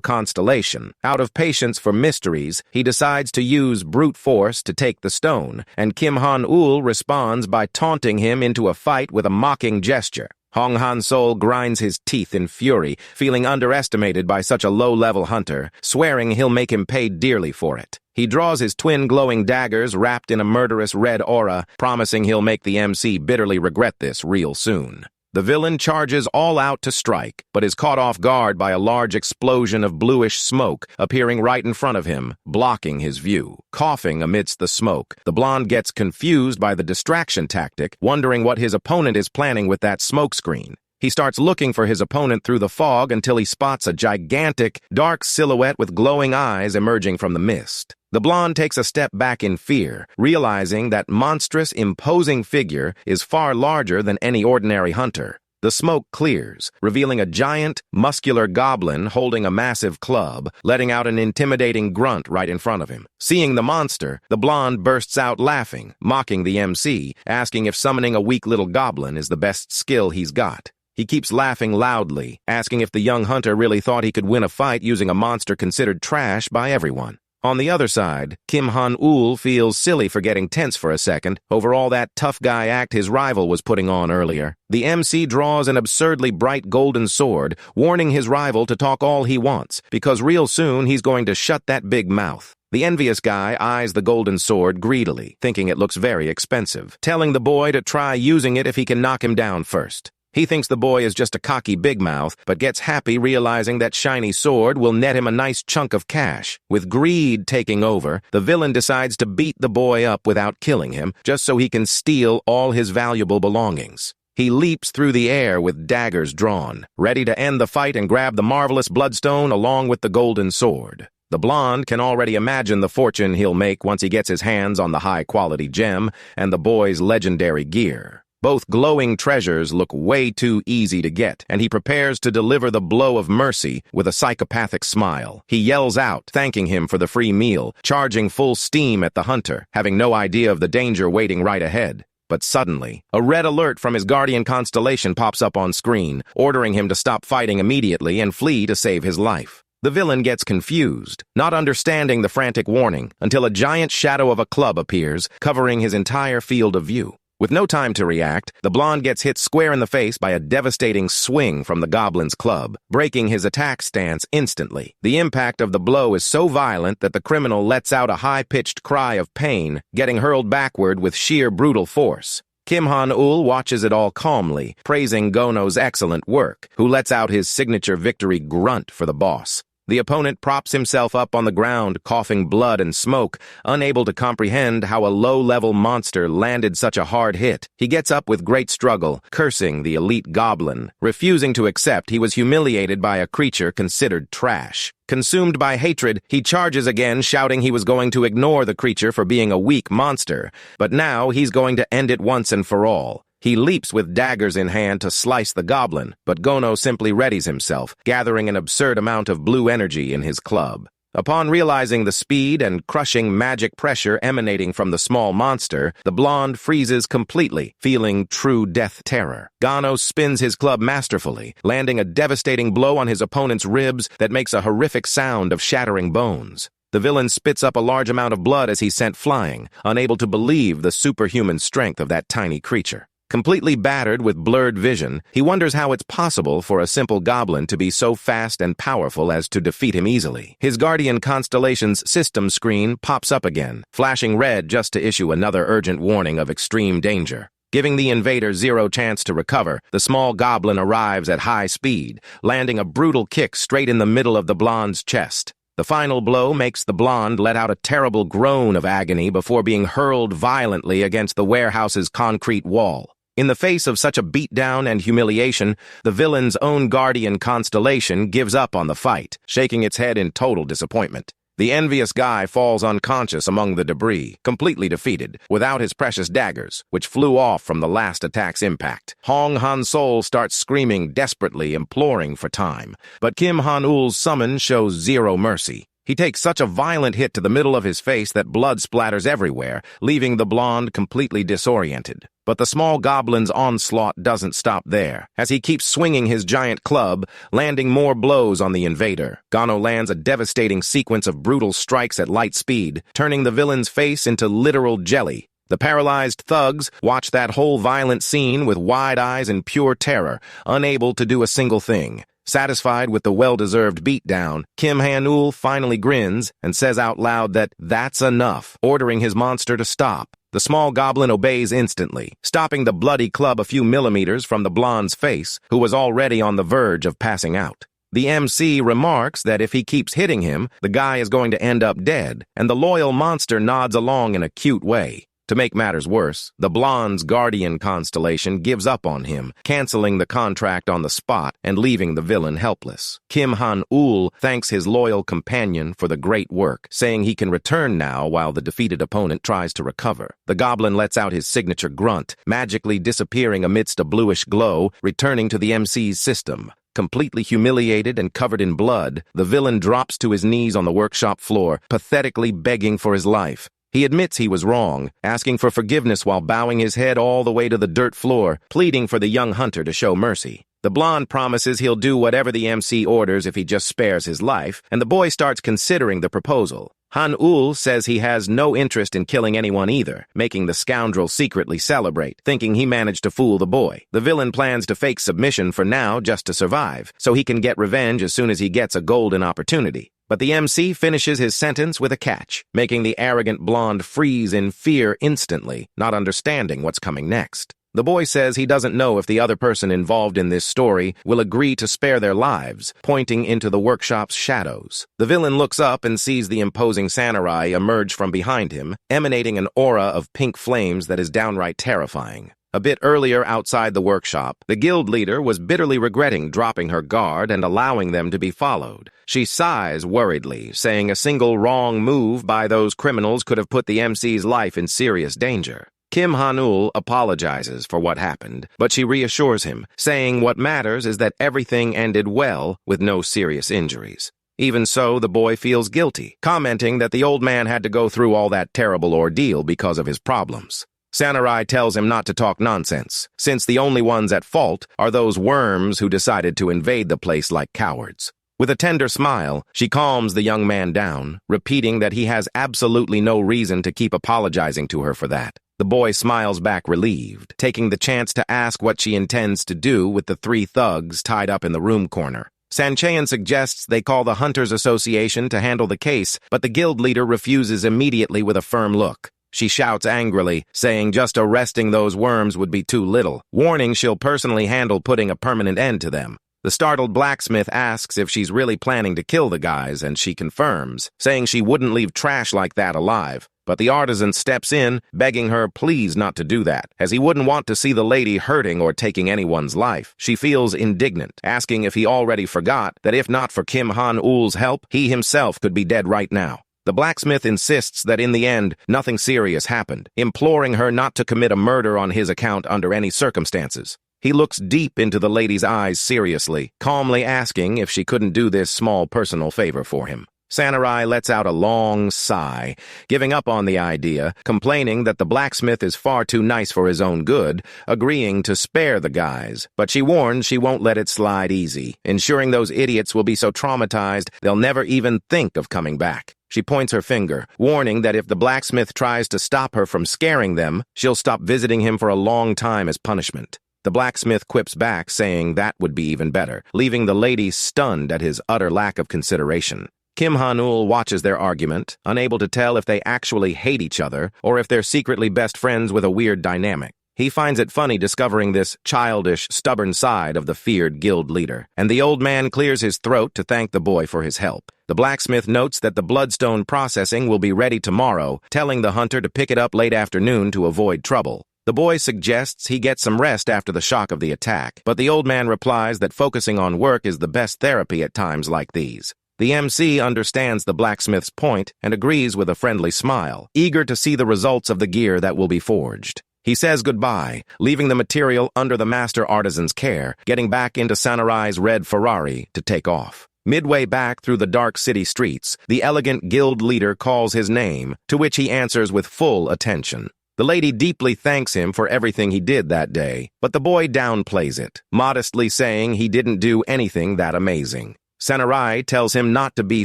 constellation. Out of patience for mysteries, he decides to use brute force to take the stone, and Kim Han-ul responds by taunting him into a fight with a mocking gesture. Hong Han-sol grinds his teeth in fury, feeling underestimated by such a low-level hunter, swearing he'll make him pay dearly for it. He draws his twin glowing daggers wrapped in a murderous red aura, promising he'll make the MC bitterly regret this real soon. The villain charges all out to strike, but is caught off guard by a large explosion of bluish smoke appearing right in front of him, blocking his view. Coughing amidst the smoke, the blonde gets confused by the distraction tactic, wondering what his opponent is planning with that smoke screen. He starts looking for his opponent through the fog until he spots a gigantic, dark silhouette with glowing eyes emerging from the mist. The blonde takes a step back in fear, realizing that monstrous, imposing figure is far larger than any ordinary hunter. The smoke clears, revealing a giant, muscular goblin holding a massive club, letting out an intimidating grunt right in front of him. Seeing the monster, the blonde bursts out laughing, mocking the MC, asking if summoning a weak little goblin is the best skill he's got. He keeps laughing loudly, asking if the young hunter really thought he could win a fight using a monster considered trash by everyone. On the other side, Kim Han-ul feels silly for getting tense for a second over all that tough guy act his rival was putting on earlier. The MC draws an absurdly bright golden sword, warning his rival to talk all he wants, because real soon he's going to shut that big mouth. The envious guy eyes the golden sword greedily, thinking it looks very expensive, telling the boy to try using it if he can knock him down first. He thinks the boy is just a cocky big mouth, but gets happy realizing that shiny sword will net him a nice chunk of cash. With greed taking over, the villain decides to beat the boy up without killing him, just so he can steal all his valuable belongings. He leaps through the air with daggers drawn, ready to end the fight and grab the marvelous bloodstone along with the golden sword. The blonde can already imagine the fortune he'll make once he gets his hands on the high-quality gem and the boy's legendary gear. Both glowing treasures look way too easy to get, and he prepares to deliver the blow of mercy with a psychopathic smile. He yells out, thanking him for the free meal, charging full steam at the hunter, having no idea of the danger waiting right ahead. But suddenly, a red alert from his guardian constellation pops up on screen, ordering him to stop fighting immediately and flee to save his life. The villain gets confused, not understanding the frantic warning, until a giant shadow of a club appears, covering his entire field of view. With no time to react, the blonde gets hit square in the face by a devastating swing from the goblin's club, breaking his attack stance instantly. The impact of the blow is so violent that the criminal lets out a high-pitched cry of pain, getting hurled backward with sheer brutal force. Kim Han-ul watches it all calmly, praising Gono's excellent work, who lets out his signature victory grunt for the boss. The opponent props himself up on the ground, coughing blood and smoke, unable to comprehend how a low-level monster landed such a hard hit. He gets up with great struggle, cursing the elite goblin, refusing to accept he was humiliated by a creature considered trash. Consumed by hatred, he charges again, shouting he was going to ignore the creature for being a weak monster, but now he's going to end it once and for all. He leaps with daggers in hand to slice the goblin, but Gono simply readies himself, gathering an absurd amount of blue energy in his club. Upon realizing the speed and crushing magic pressure emanating from the small monster, the blonde freezes completely, feeling true death terror. Gono spins his club masterfully, landing a devastating blow on his opponent's ribs that makes a horrific sound of shattering bones. The villain spits up a large amount of blood as he's sent flying, unable to believe the superhuman strength of that tiny creature. Completely battered with blurred vision, he wonders how it's possible for a simple goblin to be so fast and powerful as to defeat him easily. His guardian constellation's system screen pops up again, flashing red just to issue another urgent warning of extreme danger. Giving the invader zero chance to recover, the small goblin arrives at high speed, landing a brutal kick straight in the middle of the blonde's chest. The final blow makes the blonde let out a terrible groan of agony before being hurled violently against the warehouse's concrete wall. In the face of such a beatdown and humiliation, the villain's own guardian constellation gives up on the fight, shaking its head in total disappointment. The envious guy falls unconscious among the debris, completely defeated, without his precious daggers, which flew off from the last attack's impact. Hong Han-sol starts screaming desperately, imploring for time, but Kim Han-ul's summon shows zero mercy. He takes such a violent hit to the middle of his face that blood splatters everywhere, leaving the blonde completely disoriented. But the small goblin's onslaught doesn't stop there, as he keeps swinging his giant club, landing more blows on the invader. Gono lands a devastating sequence of brutal strikes at light speed, turning the villain's face into literal jelly. The paralyzed thugs watch that whole violent scene with wide eyes and pure terror, unable to do a single thing. Satisfied with the well-deserved beatdown, Kim Han-ul finally grins and says out loud that that's enough, ordering his monster to stop. The small goblin obeys instantly, stopping the bloody club a few millimeters from the blonde's face, who was already on the verge of passing out. The MC remarks that if he keeps hitting him, the guy is going to end up dead, and the loyal monster nods along in a cute way. To make matters worse, the blonde's guardian constellation gives up on him, canceling the contract on the spot and leaving the villain helpless. Kim Han-ul thanks his loyal companion for the great work, saying he can return now while the defeated opponent tries to recover. The goblin lets out his signature grunt, magically disappearing amidst a bluish glow, returning to the MC's system. Completely humiliated and covered in blood, the villain drops to his knees on the workshop floor, pathetically begging for his life. He admits he was wrong, asking for forgiveness while bowing his head all the way to the dirt floor, pleading for the young hunter to show mercy. The blonde promises he'll do whatever the MC orders if he just spares his life, and the boy starts considering the proposal. Han-ul says he has no interest in killing anyone either, making the scoundrel secretly celebrate, thinking he managed to fool the boy. The villain plans to fake submission for now just to survive, so he can get revenge as soon as he gets a golden opportunity. But the MC finishes his sentence with a catch, making the arrogant blonde freeze in fear instantly, not understanding what's coming next. The boy says he doesn't know if the other person involved in this story will agree to spare their lives, pointing into the workshop's shadows. The villain looks up and sees the imposing samurai emerge from behind him, emanating an aura of pink flames that is downright terrifying. A bit earlier outside the workshop, the guild leader was bitterly regretting dropping her guard and allowing them to be followed. She sighs worriedly, saying a single wrong move by those criminals could have put the MC's life in serious danger. Kim Han-ul apologizes for what happened, but she reassures him, saying what matters is that everything ended well with no serious injuries. Even so, the boy feels guilty, commenting that the old man had to go through all that terrible ordeal because of his problems. Samurai tells him not to talk nonsense, since the only ones at fault are those worms who decided to invade the place like cowards. With a tender smile, she calms the young man down, repeating that he has absolutely no reason to keep apologizing to her for that. The boy smiles back relieved, taking the chance to ask what she intends to do with the 3 thugs tied up in the room corner. Sanchean suggests they call the Hunters Association to handle the case, but the guild leader refuses immediately with a firm look. She shouts angrily, saying just arresting those worms would be too little, warning she'll personally handle putting a permanent end to them. The startled blacksmith asks if she's really planning to kill the guys, and she confirms, saying she wouldn't leave trash like that alive. But the artisan steps in, begging her please not to do that, as he wouldn't want to see the lady hurting or taking anyone's life. She feels indignant, asking if he already forgot that if not for Kim Han-ul's help, he himself could be dead right now. The blacksmith insists that in the end, nothing serious happened, imploring her not to commit a murder on his account under any circumstances. He looks deep into the lady's eyes seriously, calmly asking if she couldn't do this small personal favor for him. Samurai lets out a long sigh, giving up on the idea, complaining that the blacksmith is far too nice for his own good, agreeing to spare the guys, but she warns she won't let it slide easy, ensuring those idiots will be so traumatized they'll never even think of coming back. She points her finger, warning that if the blacksmith tries to stop her from scaring them, she'll stop visiting him for a long time as punishment. The blacksmith quips back, saying that would be even better, leaving the lady stunned at his utter lack of consideration. Kim Han-ul watches their argument, unable to tell if they actually hate each other or if they're secretly best friends with a weird dynamic. He finds it funny discovering this childish, stubborn side of the feared guild leader, and the old man clears his throat to thank the boy for his help. The blacksmith notes that the bloodstone processing will be ready tomorrow, telling the hunter to pick it up late afternoon to avoid trouble. The boy suggests he get some rest after the shock of the attack, but the old man replies that focusing on work is the best therapy at times like these. The MC understands the blacksmith's point and agrees with a friendly smile, eager to see the results of the gear that will be forged. He says goodbye, leaving the material under the master artisan's care, getting back into Samurai's red Ferrari to take off. Midway back through the dark city streets, the elegant guild leader calls his name, to which he answers with full attention. The lady deeply thanks him for everything he did that day, but the boy downplays it, modestly saying he didn't do anything that amazing. Samurai tells him not to be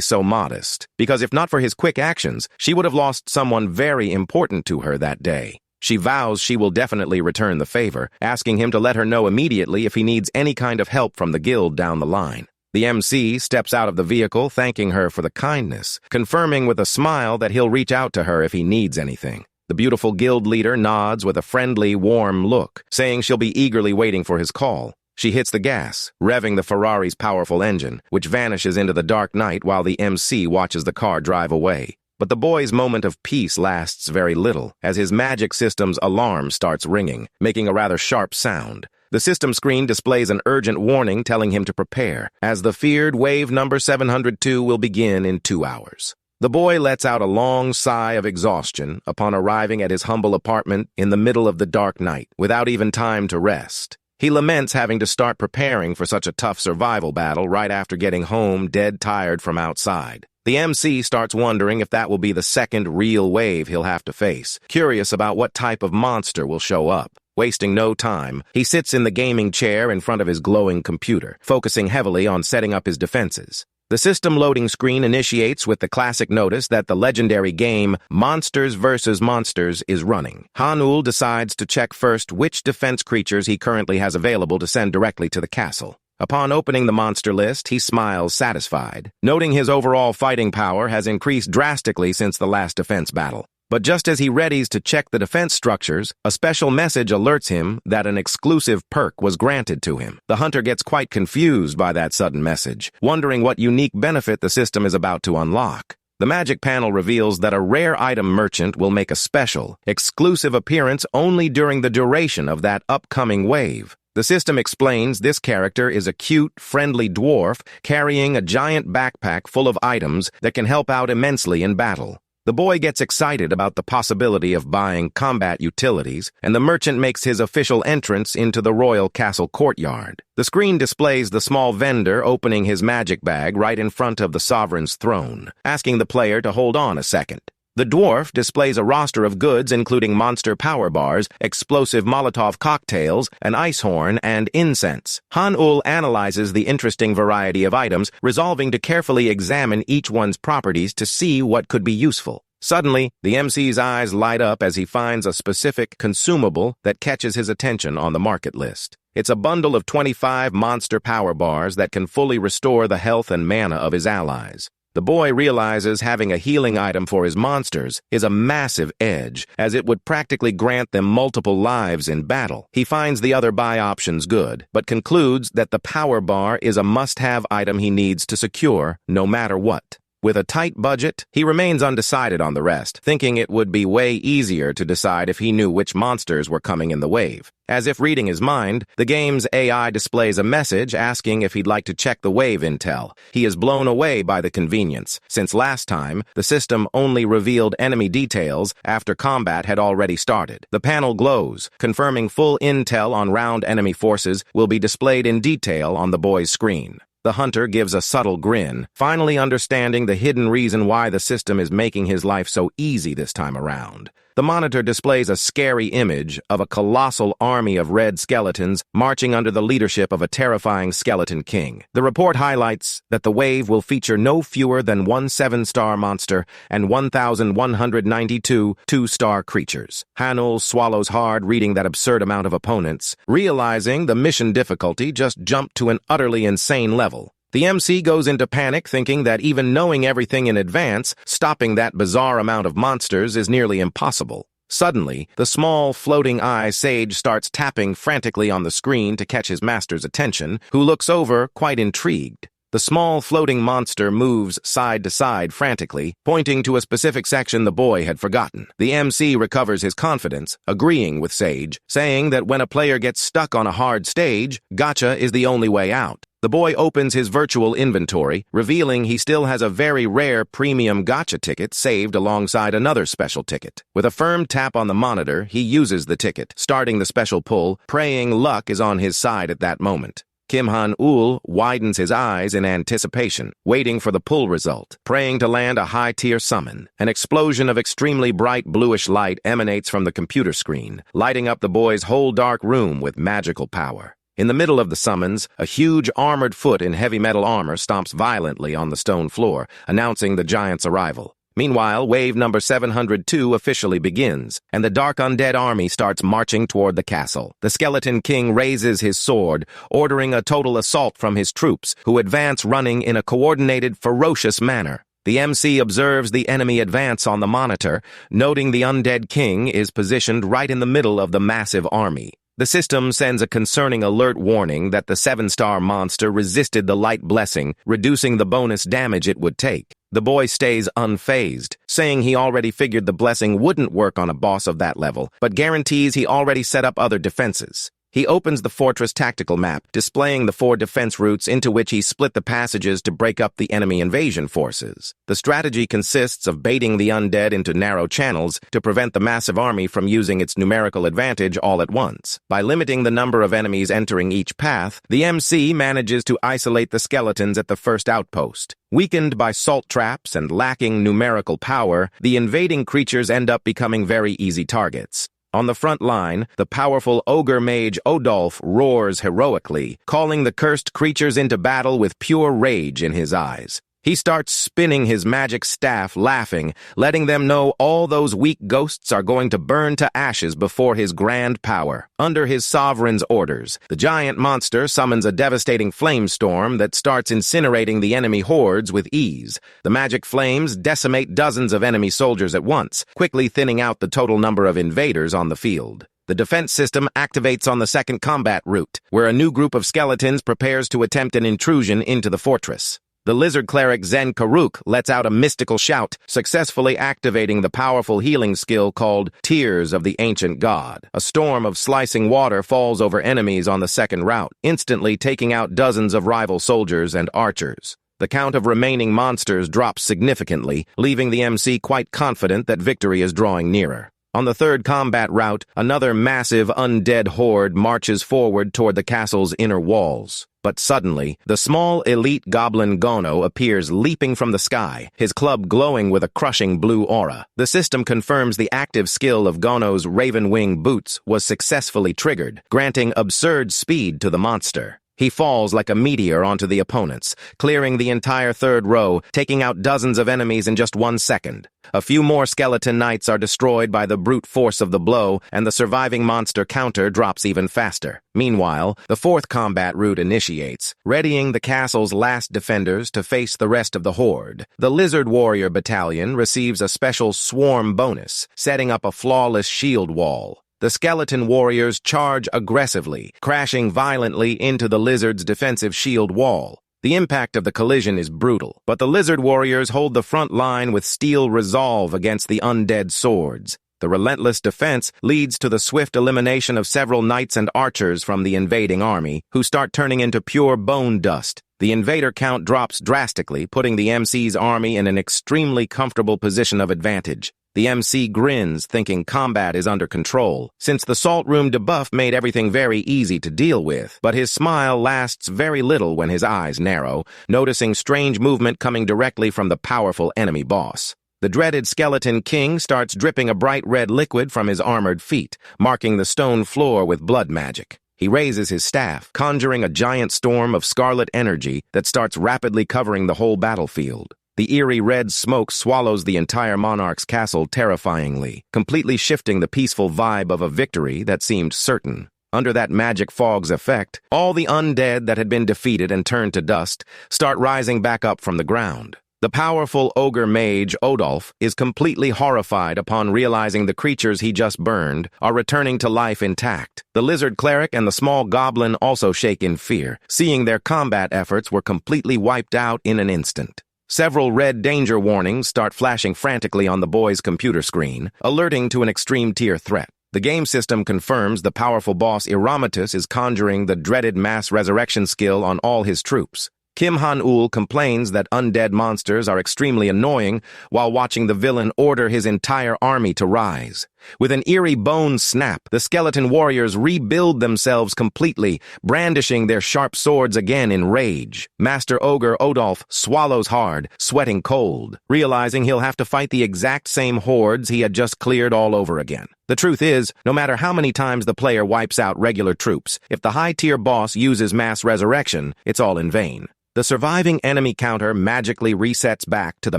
so modest, because if not for his quick actions, she would have lost someone very important to her that day. She vows she will definitely return the favor, asking him to let her know immediately if he needs any kind of help from the guild down the line. The MC steps out of the vehicle, thanking her for the kindness, confirming with a smile that he'll reach out to her if he needs anything. The beautiful guild leader nods with a friendly, warm look, saying she'll be eagerly waiting for his call. She hits the gas, revving the Ferrari's powerful engine, which vanishes into the dark night while the MC watches the car drive away. But the boy's moment of peace lasts very little, as his magic system's alarm starts ringing, making a rather sharp sound. The system screen displays an urgent warning telling him to prepare, as the feared wave number 702 will begin in 2 hours. The boy lets out a long sigh of exhaustion upon arriving at his humble apartment in the middle of the dark night, without even time to rest. He laments having to start preparing for such a tough survival battle right after getting home dead tired from outside. The MC starts wondering if that will be the second real wave he'll have to face, curious about what type of monster will show up. Wasting no time, he sits in the gaming chair in front of his glowing computer, focusing heavily on setting up his defenses. The system loading screen initiates with the classic notice that the legendary game Monsters vs. Monsters is running. Han-Ul decides to check first which defense creatures he currently has available to send directly to the castle. Upon opening the monster list, he smiles satisfied, noting his overall fighting power has increased drastically since the last defense battle. But just as he readies to check the defense structures, a special message alerts him that an exclusive perk was granted to him. The hunter gets quite confused by that sudden message, wondering what unique benefit the system is about to unlock. The magic panel reveals that a rare item merchant will make a special, exclusive appearance only during the duration of that upcoming wave. The system explains this character is a cute, friendly dwarf carrying a giant backpack full of items that can help out immensely in battle. The boy gets excited about the possibility of buying combat utilities, and the merchant makes his official entrance into the royal castle courtyard. The screen displays the small vendor opening his magic bag right in front of the sovereign's throne, asking the player to hold on a second. The dwarf displays a roster of goods including monster power bars, explosive Molotov cocktails, an ice horn, and incense. Han-Ul analyzes the interesting variety of items, resolving to carefully examine each one's properties to see what could be useful. Suddenly, the MC's eyes light up as he finds a specific consumable that catches his attention on the market list. It's a bundle of 25 monster power bars that can fully restore the health and mana of his allies. The boy realizes having a healing item for his monsters is a massive edge, as it would practically grant them multiple lives in battle. He finds the other buy options good, but concludes that the power bar is a must-have item he needs to secure, no matter what. With a tight budget, he remains undecided on the rest, thinking it would be way easier to decide if he knew which monsters were coming in the wave. As if reading his mind, the game's AI displays a message asking if he'd like to check the wave intel. He is blown away by the convenience, since last time, the system only revealed enemy details after combat had already started. The panel glows, confirming full intel on round enemy forces will be displayed in detail on the boy's screen. The hunter gives a subtle grin, finally understanding the hidden reason why the system is making his life so easy this time around. The monitor displays a scary image of a colossal army of red skeletons marching under the leadership of a terrifying skeleton king. The report highlights that the wave will feature no fewer than 1 7-star monster and 1,192 2-star creatures. Han-Ul swallows hard reading that absurd amount of opponents, realizing the mission difficulty just jumped to an utterly insane level. The MC goes into panic, thinking that even knowing everything in advance, stopping that bizarre amount of monsters is nearly impossible. Suddenly, the small, floating-eye sage starts tapping frantically on the screen to catch his master's attention, who looks over, quite intrigued. The small, floating monster moves side to side frantically, pointing to a specific section the boy had forgotten. The MC recovers his confidence, agreeing with Sage, saying that when a player gets stuck on a hard stage, gacha is the only way out. The boy opens his virtual inventory, revealing he still has a very rare premium gacha ticket saved alongside another special ticket. With a firm tap on the monitor, he uses the ticket, starting the special pull, praying luck is on his side at that moment. Kim Han-Ul widens his eyes in anticipation, waiting for the pull result, praying to land a high-tier summon. An explosion of extremely bright bluish light emanates from the computer screen, lighting up the boy's whole dark room with magical power. In the middle of the summons, a huge armored foot in heavy metal armor stomps violently on the stone floor, announcing the giant's arrival. Meanwhile, wave number 702 officially begins, and the dark undead army starts marching toward the castle. The skeleton king raises his sword, ordering a total assault from his troops, who advance running in a coordinated, ferocious manner. The MC observes the enemy advance on the monitor, noting the undead king is positioned right in the middle of the massive army. The system sends a concerning alert warning that the 7-star monster resisted the light blessing, reducing the bonus damage it would take. The boy stays unfazed, saying he already figured the blessing wouldn't work on a boss of that level, but guarantees he already set up other defenses. He opens the fortress tactical map, displaying the 4 defense routes into which he split the passages to break up the enemy invasion forces. The strategy consists of baiting the undead into narrow channels to prevent the massive army from using its numerical advantage all at once. By limiting the number of enemies entering each path, the MC manages to isolate the skeletons at the first outpost. Weakened by salt traps and lacking numerical power, the invading creatures end up becoming very easy targets. On the front line, the powerful ogre mage Odolph roars heroically, calling the cursed creatures into battle with pure rage in his eyes. He starts spinning his magic staff, laughing, letting them know all those weak ghosts are going to burn to ashes before his grand power. Under his sovereign's orders, the giant monster summons a devastating flamestorm that starts incinerating the enemy hordes with ease. The magic flames decimate dozens of enemy soldiers at once, quickly thinning out the total number of invaders on the field. The defense system activates on the second combat route, where a new group of skeletons prepares to attempt an intrusion into the fortress. The lizard cleric Zen Karuk lets out a mystical shout, successfully activating the powerful healing skill called Tears of the Ancient God. A storm of slicing water falls over enemies on the second route, instantly taking out dozens of rival soldiers and archers. The count of remaining monsters drops significantly, leaving the MC quite confident that victory is drawing nearer. On the third combat route, another massive undead horde marches forward toward the castle's inner walls. But suddenly, the small elite goblin Gono appears leaping from the sky, his club glowing with a crushing blue aura. The system confirms the active skill of Gono's Raven Wing boots was successfully triggered, granting absurd speed to the monster. He falls like a meteor onto the opponents, clearing the entire third row, taking out dozens of enemies in just 1 second. A few more skeleton knights are destroyed by the brute force of the blow, and the surviving monster counter drops even faster. Meanwhile, the fourth combat route initiates, readying the castle's last defenders to face the rest of the horde. The Lizard Warrior Battalion receives a special swarm bonus, setting up a flawless shield wall. The skeleton warriors charge aggressively, crashing violently into the lizard's defensive shield wall. The impact of the collision is brutal, but the lizard warriors hold the front line with steel resolve against the undead swords. The relentless defense leads to the swift elimination of several knights and archers from the invading army, who start turning into pure bone dust. The invader count drops drastically, putting the MC's army in an extremely comfortable position of advantage. The MC grins, thinking combat is under control, since the Salt Room debuff made everything very easy to deal with, but his smile lasts very little when his eyes narrow, noticing strange movement coming directly from the powerful enemy boss. The dreaded Skeleton King starts dripping a bright red liquid from his armored feet, marking the stone floor with blood magic. He raises his staff, conjuring a giant storm of scarlet energy that starts rapidly covering the whole battlefield. The eerie red smoke swallows the entire monarch's castle terrifyingly, completely shifting the peaceful vibe of a victory that seemed certain. Under that magic fog's effect, all the undead that had been defeated and turned to dust start rising back up from the ground. The powerful ogre mage Odolph is completely horrified upon realizing the creatures he just burned are returning to life intact. The lizard cleric and the small goblin also shake in fear, seeing their combat efforts were completely wiped out in an instant. Several red danger warnings start flashing frantically on the boy's computer screen, alerting to an extreme tier threat. The game system confirms the powerful boss Iramatus is conjuring the dreaded mass resurrection skill on all his troops. Kim Han-ul complains that undead monsters are extremely annoying while watching the villain order his entire army to rise. With an eerie bone snap, the skeleton warriors rebuild themselves completely, brandishing their sharp swords again in rage. Master Ogre Odolph swallows hard, sweating cold, realizing he'll have to fight the exact same hordes he had just cleared all over again. The truth is, no matter how many times the player wipes out regular troops, if the high-tier boss uses mass resurrection, it's all in vain. The surviving enemy counter magically resets back to the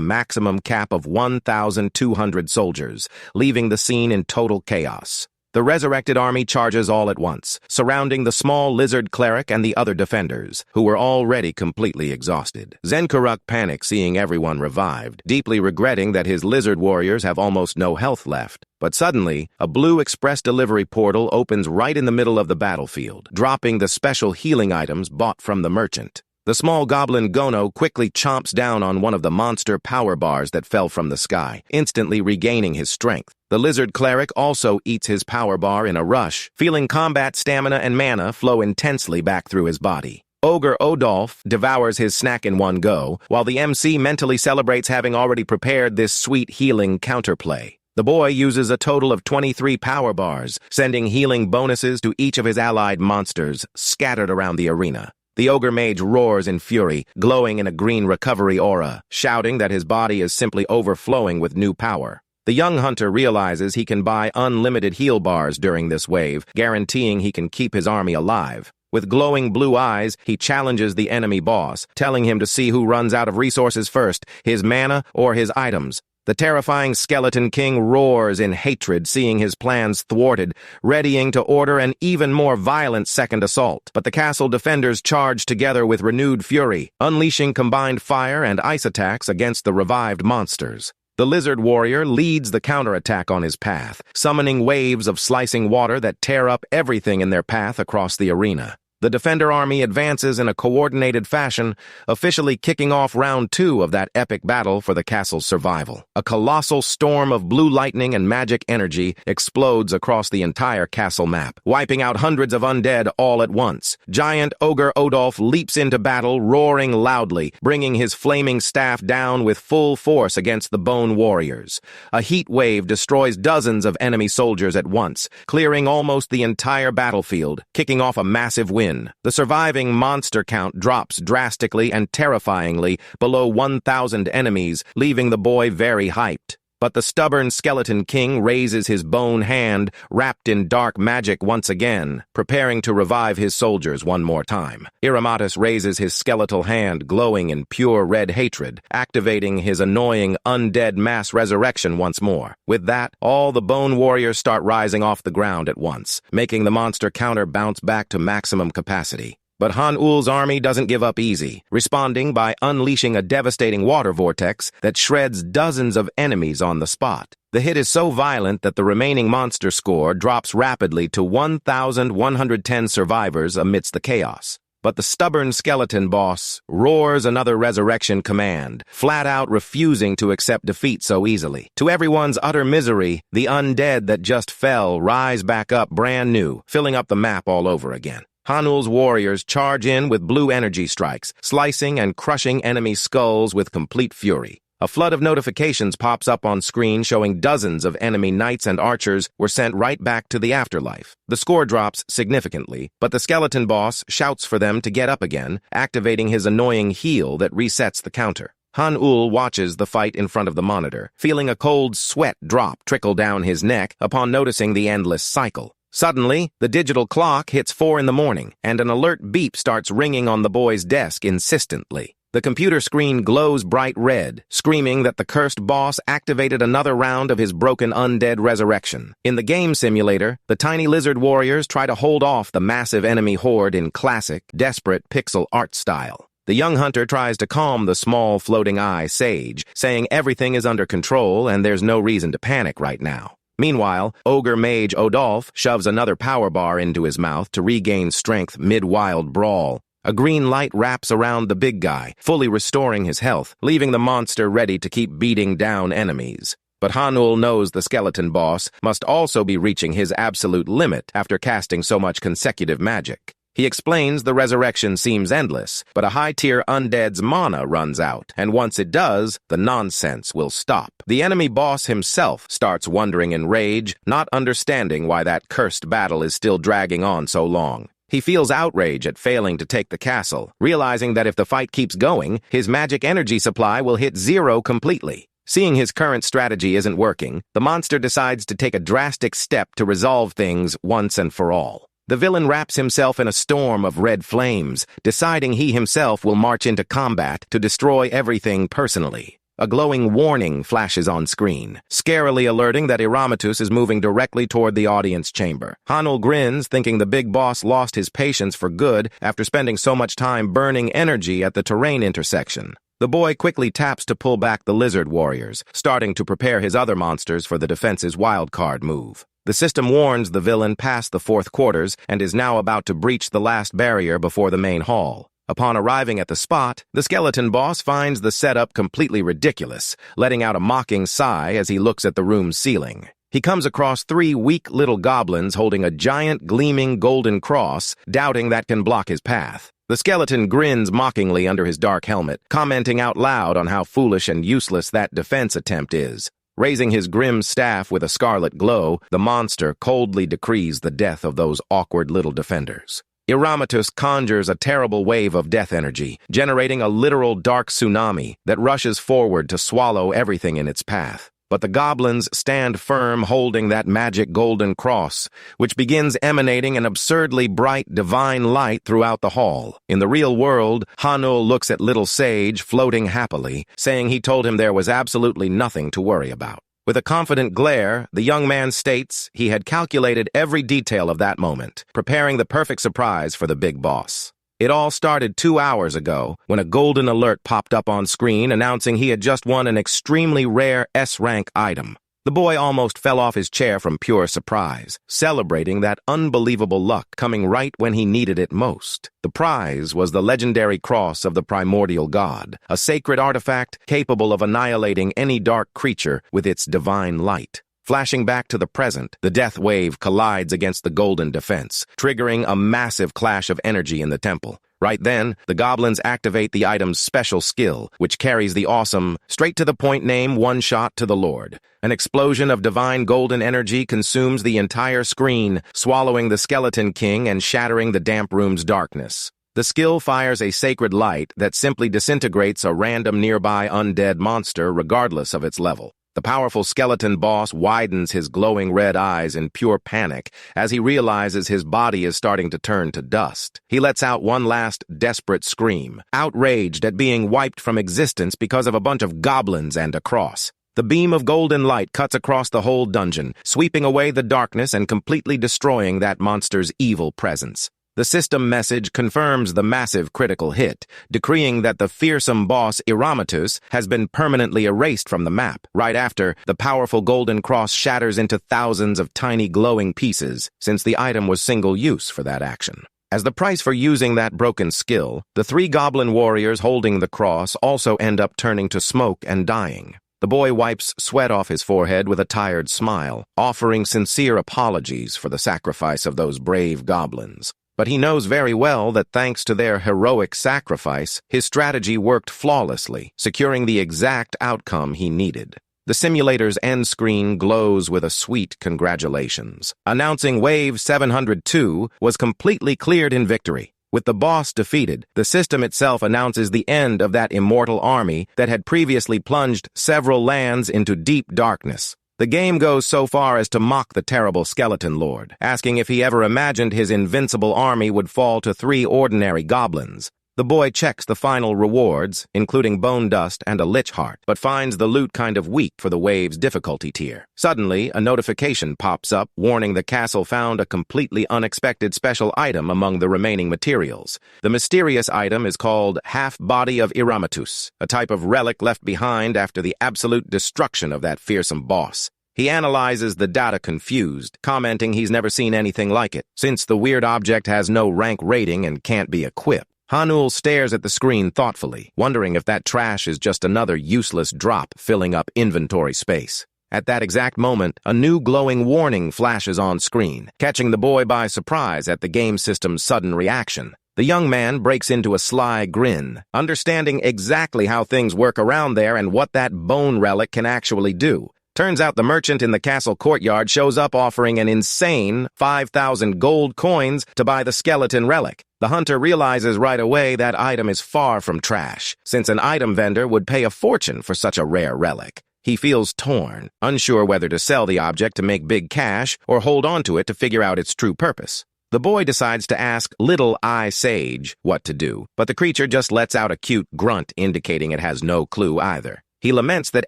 maximum cap of 1,200 soldiers, leaving the scene in total chaos. The resurrected army charges all at once, surrounding the small lizard cleric and the other defenders, who were already completely exhausted. Zenkaruk panics seeing everyone revived, deeply regretting that his lizard warriors have almost no health left. But suddenly, a blue express delivery portal opens right in the middle of the battlefield, dropping the special healing items bought from the merchant. The small goblin Gono quickly chomps down on one of the monster power bars that fell from the sky, instantly regaining his strength. The lizard cleric also eats his power bar in a rush, feeling combat stamina and mana flow intensely back through his body. Ogre Odolph devours his snack in one go, while the MC mentally celebrates having already prepared this sweet healing counterplay. The boy uses a total of 23 power bars, sending healing bonuses to each of his allied monsters scattered around the arena. The ogre mage roars in fury, glowing in a green recovery aura, shouting that his body is simply overflowing with new power. The young hunter realizes he can buy unlimited heal bars during this wave, guaranteeing he can keep his army alive. With glowing blue eyes, he challenges the enemy boss, telling him to see who runs out of resources first, his mana or his items. The terrifying Skeleton King roars in hatred, seeing his plans thwarted, readying to order an even more violent second assault. But the castle defenders charge together with renewed fury, unleashing combined fire and ice attacks against the revived monsters. The lizard warrior leads the counterattack on his path, summoning waves of slicing water that tear up everything in their path across the arena. The defender army advances in a coordinated fashion, officially kicking off round 2 of that epic battle for the castle's survival. A colossal storm of blue lightning and magic energy explodes across the entire castle map, wiping out hundreds of undead all at once. Giant Ogre Odolph leaps into battle, roaring loudly, bringing his flaming staff down with full force against the bone warriors. A heat wave destroys dozens of enemy soldiers at once, clearing almost the entire battlefield, kicking off a massive win. The surviving monster count drops drastically and terrifyingly below 1,000 enemies, leaving the boy very hyped. But the stubborn Skeleton King raises his bone hand, wrapped in dark magic once again, preparing to revive his soldiers one more time. Iramatus raises his skeletal hand, glowing in pure red hatred, activating his annoying undead mass resurrection once more. With that, all the bone warriors start rising off the ground at once, making the monster counter bounce back to maximum capacity. But Han-Ul's army doesn't give up easy, responding by unleashing a devastating water vortex that shreds dozens of enemies on the spot. The hit is so violent that the remaining monster score drops rapidly to 1,110 survivors amidst the chaos. But the stubborn skeleton boss roars another resurrection command, flat out refusing to accept defeat so easily. To everyone's utter misery, the undead that just fell rise back up brand new, filling up the map all over again. Han-Ul's warriors charge in with blue energy strikes, slicing and crushing enemy skulls with complete fury. A flood of notifications pops up on screen showing dozens of enemy knights and archers were sent right back to the afterlife. The score drops significantly, but the skeleton boss shouts for them to get up again, activating his annoying heal that resets the counter. Han-Ul watches the fight in front of the monitor, feeling a cold sweat drop trickle down his neck upon noticing the endless cycle. Suddenly, the digital clock hits 4 in the morning, and an alert beep starts ringing on the boy's desk insistently. The computer screen glows bright red, screaming that the cursed boss activated another round of his broken undead resurrection. In the game simulator, the tiny lizard warriors try to hold off the massive enemy horde in classic, desperate pixel art style. The young hunter tries to calm the small floating eye sage, saying everything is under control and there's no reason to panic right now. Meanwhile, Ogre Mage Odolph shoves another power bar into his mouth to regain strength mid-wild brawl. A green light wraps around the big guy, fully restoring his health, leaving the monster ready to keep beating down enemies. But Han-Ul knows the skeleton boss must also be reaching his absolute limit after casting so much consecutive magic. He explains the resurrection seems endless, but a high-tier undead's mana runs out, and once it does, the nonsense will stop. The enemy boss himself starts wondering in rage, not understanding why that cursed battle is still dragging on so long. He feels outrage at failing to take the castle, realizing that if the fight keeps going, his magic energy supply will hit 0 completely. Seeing his current strategy isn't working, the monster decides to take a drastic step to resolve things once and for all. The villain wraps himself in a storm of red flames, deciding he himself will march into combat to destroy everything personally. A glowing warning flashes on screen, scarily alerting that Iramatus is moving directly toward the audience chamber. Han-Ul grins, thinking the big boss lost his patience for good after spending so much time burning energy at the terrain intersection. The boy quickly taps to pull back the lizard warriors, starting to prepare his other monsters for the defense's wildcard move. The system warns the villain past the fourth quarters and is now about to breach the last barrier before the main hall. Upon arriving at the spot, the skeleton boss finds the setup completely ridiculous, letting out a mocking sigh as he looks at the room's ceiling. He comes across 3 weak little goblins holding a giant gleaming golden cross, doubting that can block his path. The skeleton grins mockingly under his dark helmet, commenting out loud on how foolish and useless that defense attempt is. Raising his grim staff with a scarlet glow, the monster coldly decrees the death of those awkward little defenders. Iramatus conjures a terrible wave of death energy, generating a literal dark tsunami that rushes forward to swallow everything in its path. But the goblins stand firm holding that magic golden cross, which begins emanating an absurdly bright divine light throughout the hall. In the real world, Hanul looks at little Sage floating happily, saying he told him there was absolutely nothing to worry about. With a confident glare, the young man states he had calculated every detail of that moment, preparing the perfect surprise for the big boss. It all started 2 hours ago, when a golden alert popped up on screen announcing he had just won an extremely rare S-rank item. The boy almost fell off his chair from pure surprise, celebrating that unbelievable luck coming right when he needed it most. The prize was the legendary cross of the primordial god, a sacred artifact capable of annihilating any dark creature with its divine light. Flashing back to the present, the death wave collides against the golden defense, triggering a massive clash of energy in the temple. Right then, the goblins activate the item's special skill, which carries the awesome, straight-to-the-point name One Shot to the Lord. An explosion of divine golden energy consumes the entire screen, swallowing the Skeleton King and shattering the damp room's darkness. The skill fires a sacred light that simply disintegrates a random nearby undead monster regardless of its level. The powerful skeleton boss widens his glowing red eyes in pure panic as he realizes his body is starting to turn to dust. He lets out one last desperate scream, outraged at being wiped from existence because of a bunch of goblins and a cross. The beam of golden light cuts across the whole dungeon, sweeping away the darkness and completely destroying that monster's evil presence. The system message confirms the massive critical hit, decreeing that the fearsome boss Iramatus has been permanently erased from the map. Right after, the powerful golden cross shatters into thousands of tiny glowing pieces, since the item was single use for that action. As the price for using that broken skill, the 3 goblin warriors holding the cross also end up turning to smoke and dying. The boy wipes sweat off his forehead with a tired smile, offering sincere apologies for the sacrifice of those brave goblins. But he knows very well that thanks to their heroic sacrifice, his strategy worked flawlessly, securing the exact outcome he needed. The simulator's end screen glows with a sweet congratulations, announcing Wave 702 was completely cleared in victory. With the boss defeated, the system itself announces the end of that immortal army that had previously plunged several lands into deep darkness. The game goes so far as to mock the terrible skeleton lord, asking if he ever imagined his invincible army would fall to 3 ordinary goblins. The boy checks the final rewards, including bone dust and a lich heart, but finds the loot kind of weak for the wave's difficulty tier. Suddenly, a notification pops up warning the castle found a completely unexpected special item among the remaining materials. The mysterious item is called Half-Body of Iramatus, a type of relic left behind after the absolute destruction of that fearsome boss. He analyzes the data confused, commenting he's never seen anything like it, since the weird object has no rank rating and can't be equipped. Hanul stares at the screen thoughtfully, wondering if that trash is just another useless drop filling up inventory space. At that exact moment, a new glowing warning flashes on screen, catching the boy by surprise at the game system's sudden reaction. The young man breaks into a sly grin, understanding exactly how things work around there and what that bone relic can actually do. Turns out the merchant in the castle courtyard shows up offering an insane 5,000 gold coins to buy the skeleton relic. The hunter realizes right away that item is far from trash, since an item vendor would pay a fortune for such a rare relic. He feels torn, unsure whether to sell the object to make big cash or hold on to it to figure out its true purpose. The boy decides to ask Little Eye Sage what to do, but the creature just lets out a cute grunt indicating it has no clue either. He laments that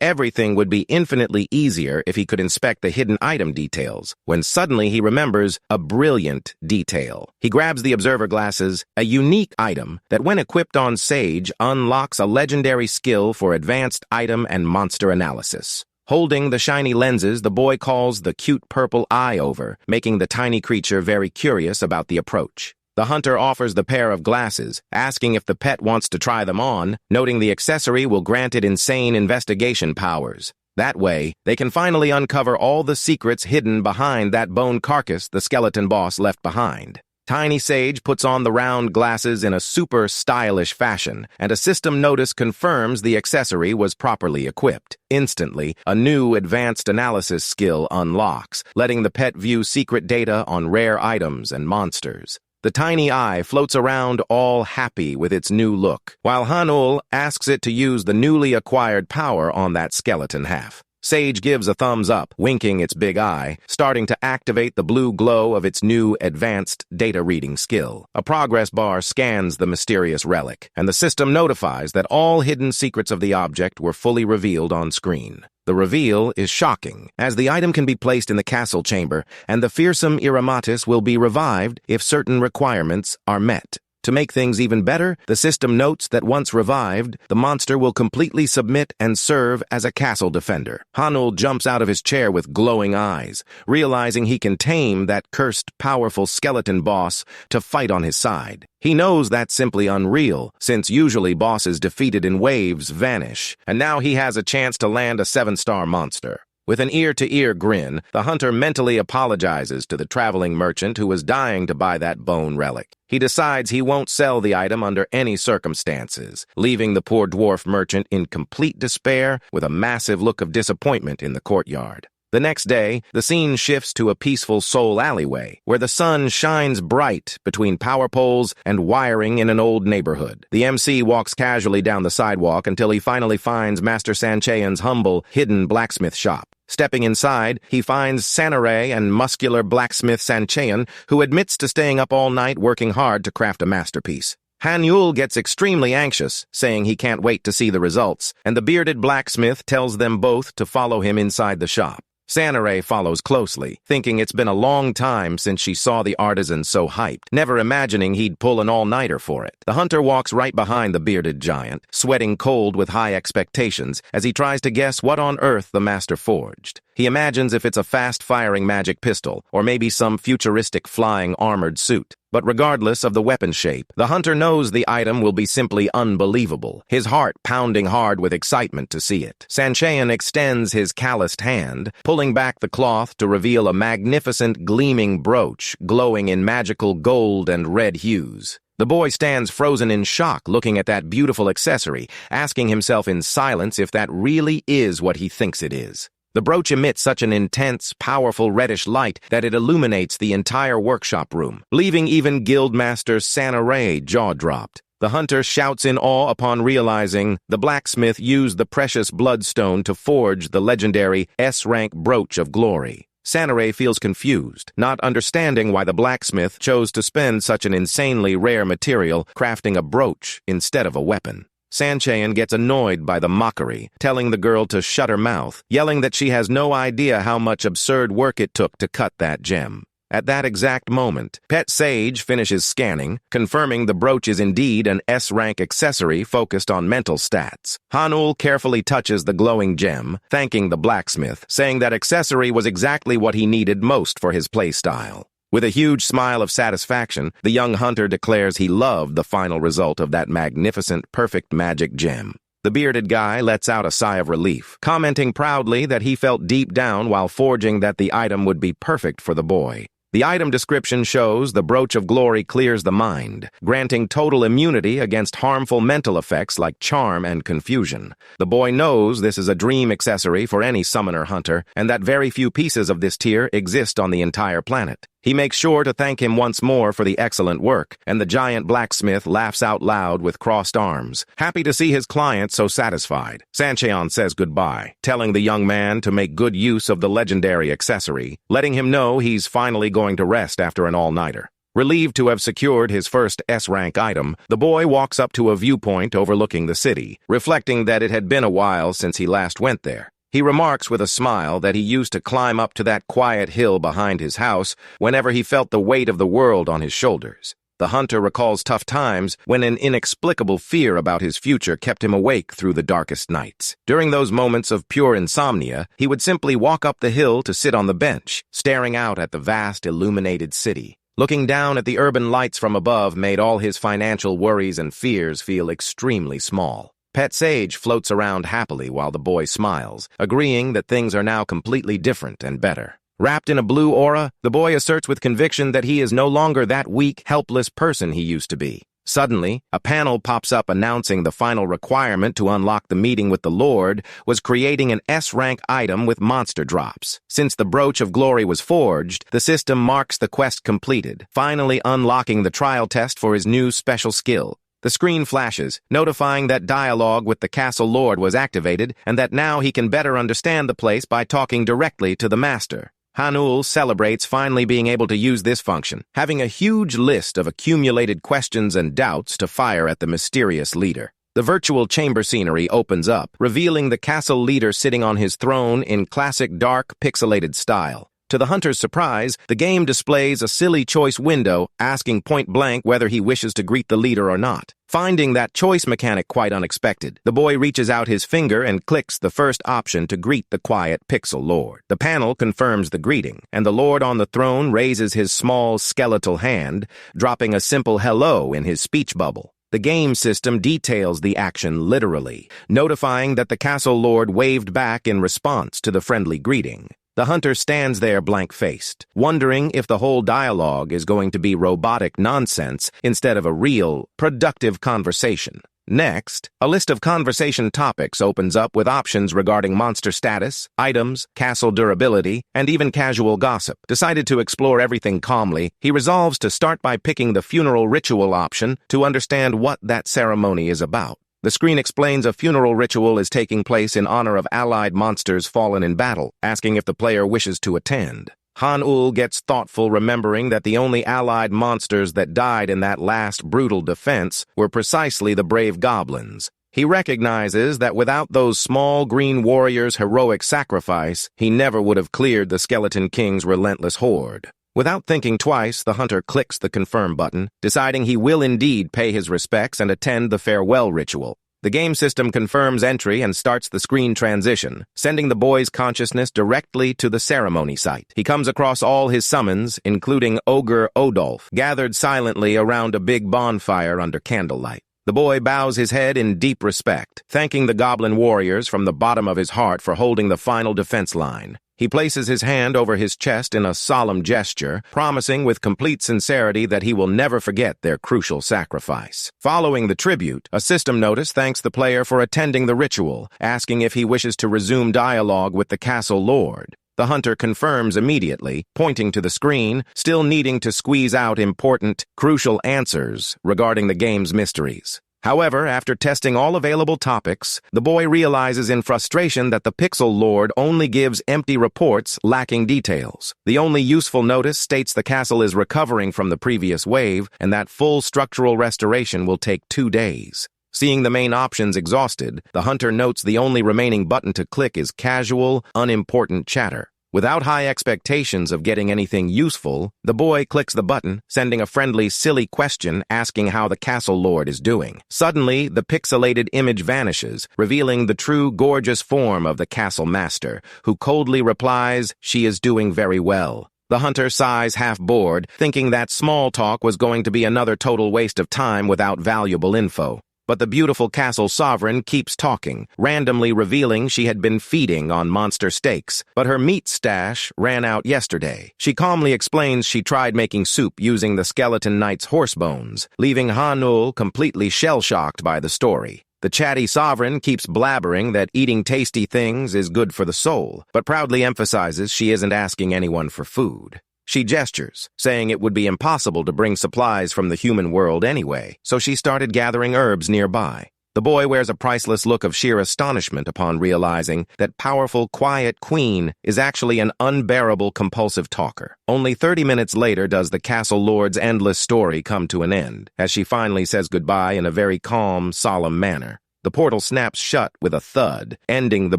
everything would be infinitely easier if he could inspect the hidden item details, when suddenly he remembers a brilliant detail. He grabs the observer glasses, a unique item that when equipped on Sage unlocks a legendary skill for advanced item and monster analysis. Holding the shiny lenses, the boy calls the cute purple eye over, making the tiny creature very curious about the approach. The hunter offers the pair of glasses, asking if the pet wants to try them on, noting the accessory will grant it insane investigation powers. That way, they can finally uncover all the secrets hidden behind that bone carcass the skeleton boss left behind. Tiny Sage puts on the round glasses in a super stylish fashion, and a system notice confirms the accessory was properly equipped. Instantly, a new advanced analysis skill unlocks, letting the pet view secret data on rare items and monsters. The tiny eye floats around all happy with its new look, while Hanul asks it to use the newly acquired power on that skeleton half. Sage gives a thumbs up, winking its big eye, starting to activate the blue glow of its new advanced data reading skill. A progress bar scans the mysterious relic, and the system notifies that all hidden secrets of the object were fully revealed on screen. The reveal is shocking, as the item can be placed in the castle chamber, and the fearsome Iramatis will be revived if certain requirements are met. To make things even better, the system notes that once revived, the monster will completely submit and serve as a castle defender. Hanul jumps out of his chair with glowing eyes, realizing he can tame that cursed, powerful skeleton boss to fight on his side. He knows that's simply unreal, since usually bosses defeated in waves vanish, and now he has a chance to land a 7-star monster. With an ear-to-ear grin, the hunter mentally apologizes to the traveling merchant who was dying to buy that bone relic. He decides he won't sell the item under any circumstances, leaving the poor dwarf merchant in complete despair with a massive look of disappointment in the courtyard. The next day, the scene shifts to a peaceful soul alleyway, where the sun shines bright between power poles and wiring in an old neighborhood. The MC walks casually down the sidewalk until he finally finds Master Sancheon's humble, hidden blacksmith shop. Stepping inside, he finds Samurai and muscular blacksmith Sancheon, who admits to staying up all night working hard to craft a masterpiece. Hanyul gets extremely anxious, saying he can't wait to see the results, and the bearded blacksmith tells them both to follow him inside the shop. Samurai follows closely, thinking it's been a long time since she saw the artisan so hyped, never imagining he'd pull an all-nighter for it. The hunter walks right behind the bearded giant, sweating cold with high expectations as he tries to guess what on earth the master forged. He imagines if it's a fast-firing magic pistol, or maybe some futuristic flying armored suit. But regardless of the weapon shape, the hunter knows the item will be simply unbelievable, his heart pounding hard with excitement to see it. Sancheon extends his calloused hand, pulling back the cloth to reveal a magnificent gleaming brooch glowing in magical gold and red hues. The boy stands frozen in shock looking at that beautiful accessory, asking himself in silence if that really is what he thinks it is. The brooch emits such an intense, powerful reddish light that it illuminates the entire workshop room, leaving even Guildmaster Samurai jaw-dropped. The hunter shouts in awe upon realizing the blacksmith used the precious bloodstone to forge the legendary S-rank brooch of glory. Samurai feels confused, not understanding why the blacksmith chose to spend such an insanely rare material crafting a brooch instead of a weapon. Sancheon gets annoyed by the mockery, telling the girl to shut her mouth, yelling that she has no idea how much absurd work it took to cut that gem. At that exact moment, Pet Sage finishes scanning, confirming the brooch is indeed an S-rank accessory focused on mental stats. Hanul carefully touches the glowing gem, thanking the blacksmith, saying that accessory was exactly what he needed most for his playstyle. With a huge smile of satisfaction, the young hunter declares he loved the final result of that magnificent, perfect magic gem. The bearded guy lets out a sigh of relief, commenting proudly that he felt deep down while forging that the item would be perfect for the boy. The item description shows the brooch of glory clears the mind, granting total immunity against harmful mental effects like charm and confusion. The boy knows this is a dream accessory for any summoner-hunter, and that very few pieces of this tier exist on the entire planet. He makes sure to thank him once more for the excellent work, and the giant blacksmith laughs out loud with crossed arms, happy to see his client so satisfied. Sancheon says goodbye, telling the young man to make good use of the legendary accessory, letting him know he's finally going to rest after an all-nighter. Relieved to have secured his first S-rank item, the boy walks up to a viewpoint overlooking the city, reflecting that it had been a while since he last went there. He remarks with a smile that he used to climb up to that quiet hill behind his house whenever he felt the weight of the world on his shoulders. The hunter recalls tough times when an inexplicable fear about his future kept him awake through the darkest nights. During those moments of pure insomnia, he would simply walk up the hill to sit on the bench, staring out at the vast illuminated city. Looking down at the urban lights from above made all his financial worries and fears feel extremely small. Pet Sage floats around happily while the boy smiles, agreeing that things are now completely different and better. Wrapped in a blue aura, the boy asserts with conviction that he is no longer that weak, helpless person he used to be. Suddenly, a panel pops up announcing the final requirement to unlock the meeting with the Lord was creating an S-rank item with monster drops. Since the Brooch of Glory was forged, the system marks the quest completed, finally unlocking the trial test for his new special skill. The screen flashes, notifying that dialogue with the Castle Lord was activated and that now he can better understand the place by talking directly to the Master. Hanul celebrates finally being able to use this function, having a huge list of accumulated questions and doubts to fire at the mysterious leader. The virtual chamber scenery opens up, revealing the castle leader sitting on his throne in classic dark, pixelated style. To the hunter's surprise, the game displays a silly choice window asking point-blank whether he wishes to greet the leader or not. Finding that choice mechanic quite unexpected, the boy reaches out his finger and clicks the first option to greet the quiet Pixel Lord. The panel confirms the greeting, and the Lord on the throne raises his small skeletal hand, dropping a simple hello in his speech bubble. The game system details the action literally, notifying that the Castle Lord waved back in response to the friendly greeting. The hunter stands there blank-faced, wondering if the whole dialogue is going to be robotic nonsense instead of a real, productive conversation. Next, a list of conversation topics opens up with options regarding monster status, items, castle durability, and even casual gossip. Decided to explore everything calmly, he resolves to start by picking the funeral ritual option to understand what that ceremony is about. The screen explains a funeral ritual is taking place in honor of allied monsters fallen in battle, asking if the player wishes to attend. Han-Ul gets thoughtful, remembering that the only allied monsters that died in that last brutal defense were precisely the brave goblins. He recognizes that without those small green warriors' heroic sacrifice, he never would have cleared the Skeleton King's relentless horde. Without thinking twice, the hunter clicks the confirm button, deciding he will indeed pay his respects and attend the farewell ritual. The game system confirms entry and starts the screen transition, sending the boy's consciousness directly to the ceremony site. He comes across all his summons, including Ogre Odolph, gathered silently around a big bonfire under candlelight. The boy bows his head in deep respect, thanking the goblin warriors from the bottom of his heart for holding the final defense line. He places his hand over his chest in a solemn gesture, promising with complete sincerity that he will never forget their crucial sacrifice. Following the tribute, a system notice thanks the player for attending the ritual, asking if he wishes to resume dialogue with the Castle Lord. The hunter confirms immediately, pointing to the screen, still needing to squeeze out important, crucial answers regarding the game's mysteries. However, after testing all available topics, the boy realizes in frustration that the Pixel Lord only gives empty reports lacking details. The only useful notice states the castle is recovering from the previous wave and that full structural restoration will take 2 days. Seeing the main options exhausted, the hunter notes the only remaining button to click is casual, unimportant chatter. Without high expectations of getting anything useful, the boy clicks the button, sending a friendly, silly question asking how the Castle Lord is doing. Suddenly, the pixelated image vanishes, revealing the true gorgeous form of the Castle Master, who coldly replies, "She is doing very well." The hunter sighs half bored, thinking that small talk was going to be another total waste of time without valuable info. But the beautiful castle sovereign keeps talking, randomly revealing she had been feeding on monster steaks, but her meat stash ran out yesterday. She calmly explains she tried making soup using the skeleton knight's horse bones, leaving Hanul completely shell-shocked by the story. The chatty sovereign keeps blabbering that eating tasty things is good for the soul, but proudly emphasizes she isn't asking anyone for food. She gestures, saying it would be impossible to bring supplies from the human world anyway, so she started gathering herbs nearby. The boy wears a priceless look of sheer astonishment upon realizing that powerful, quiet queen is actually an unbearable, compulsive talker. Only 30 minutes later does the Castle Lord's endless story come to an end, as she finally says goodbye in a very calm, solemn manner. The portal snaps shut with a thud, ending the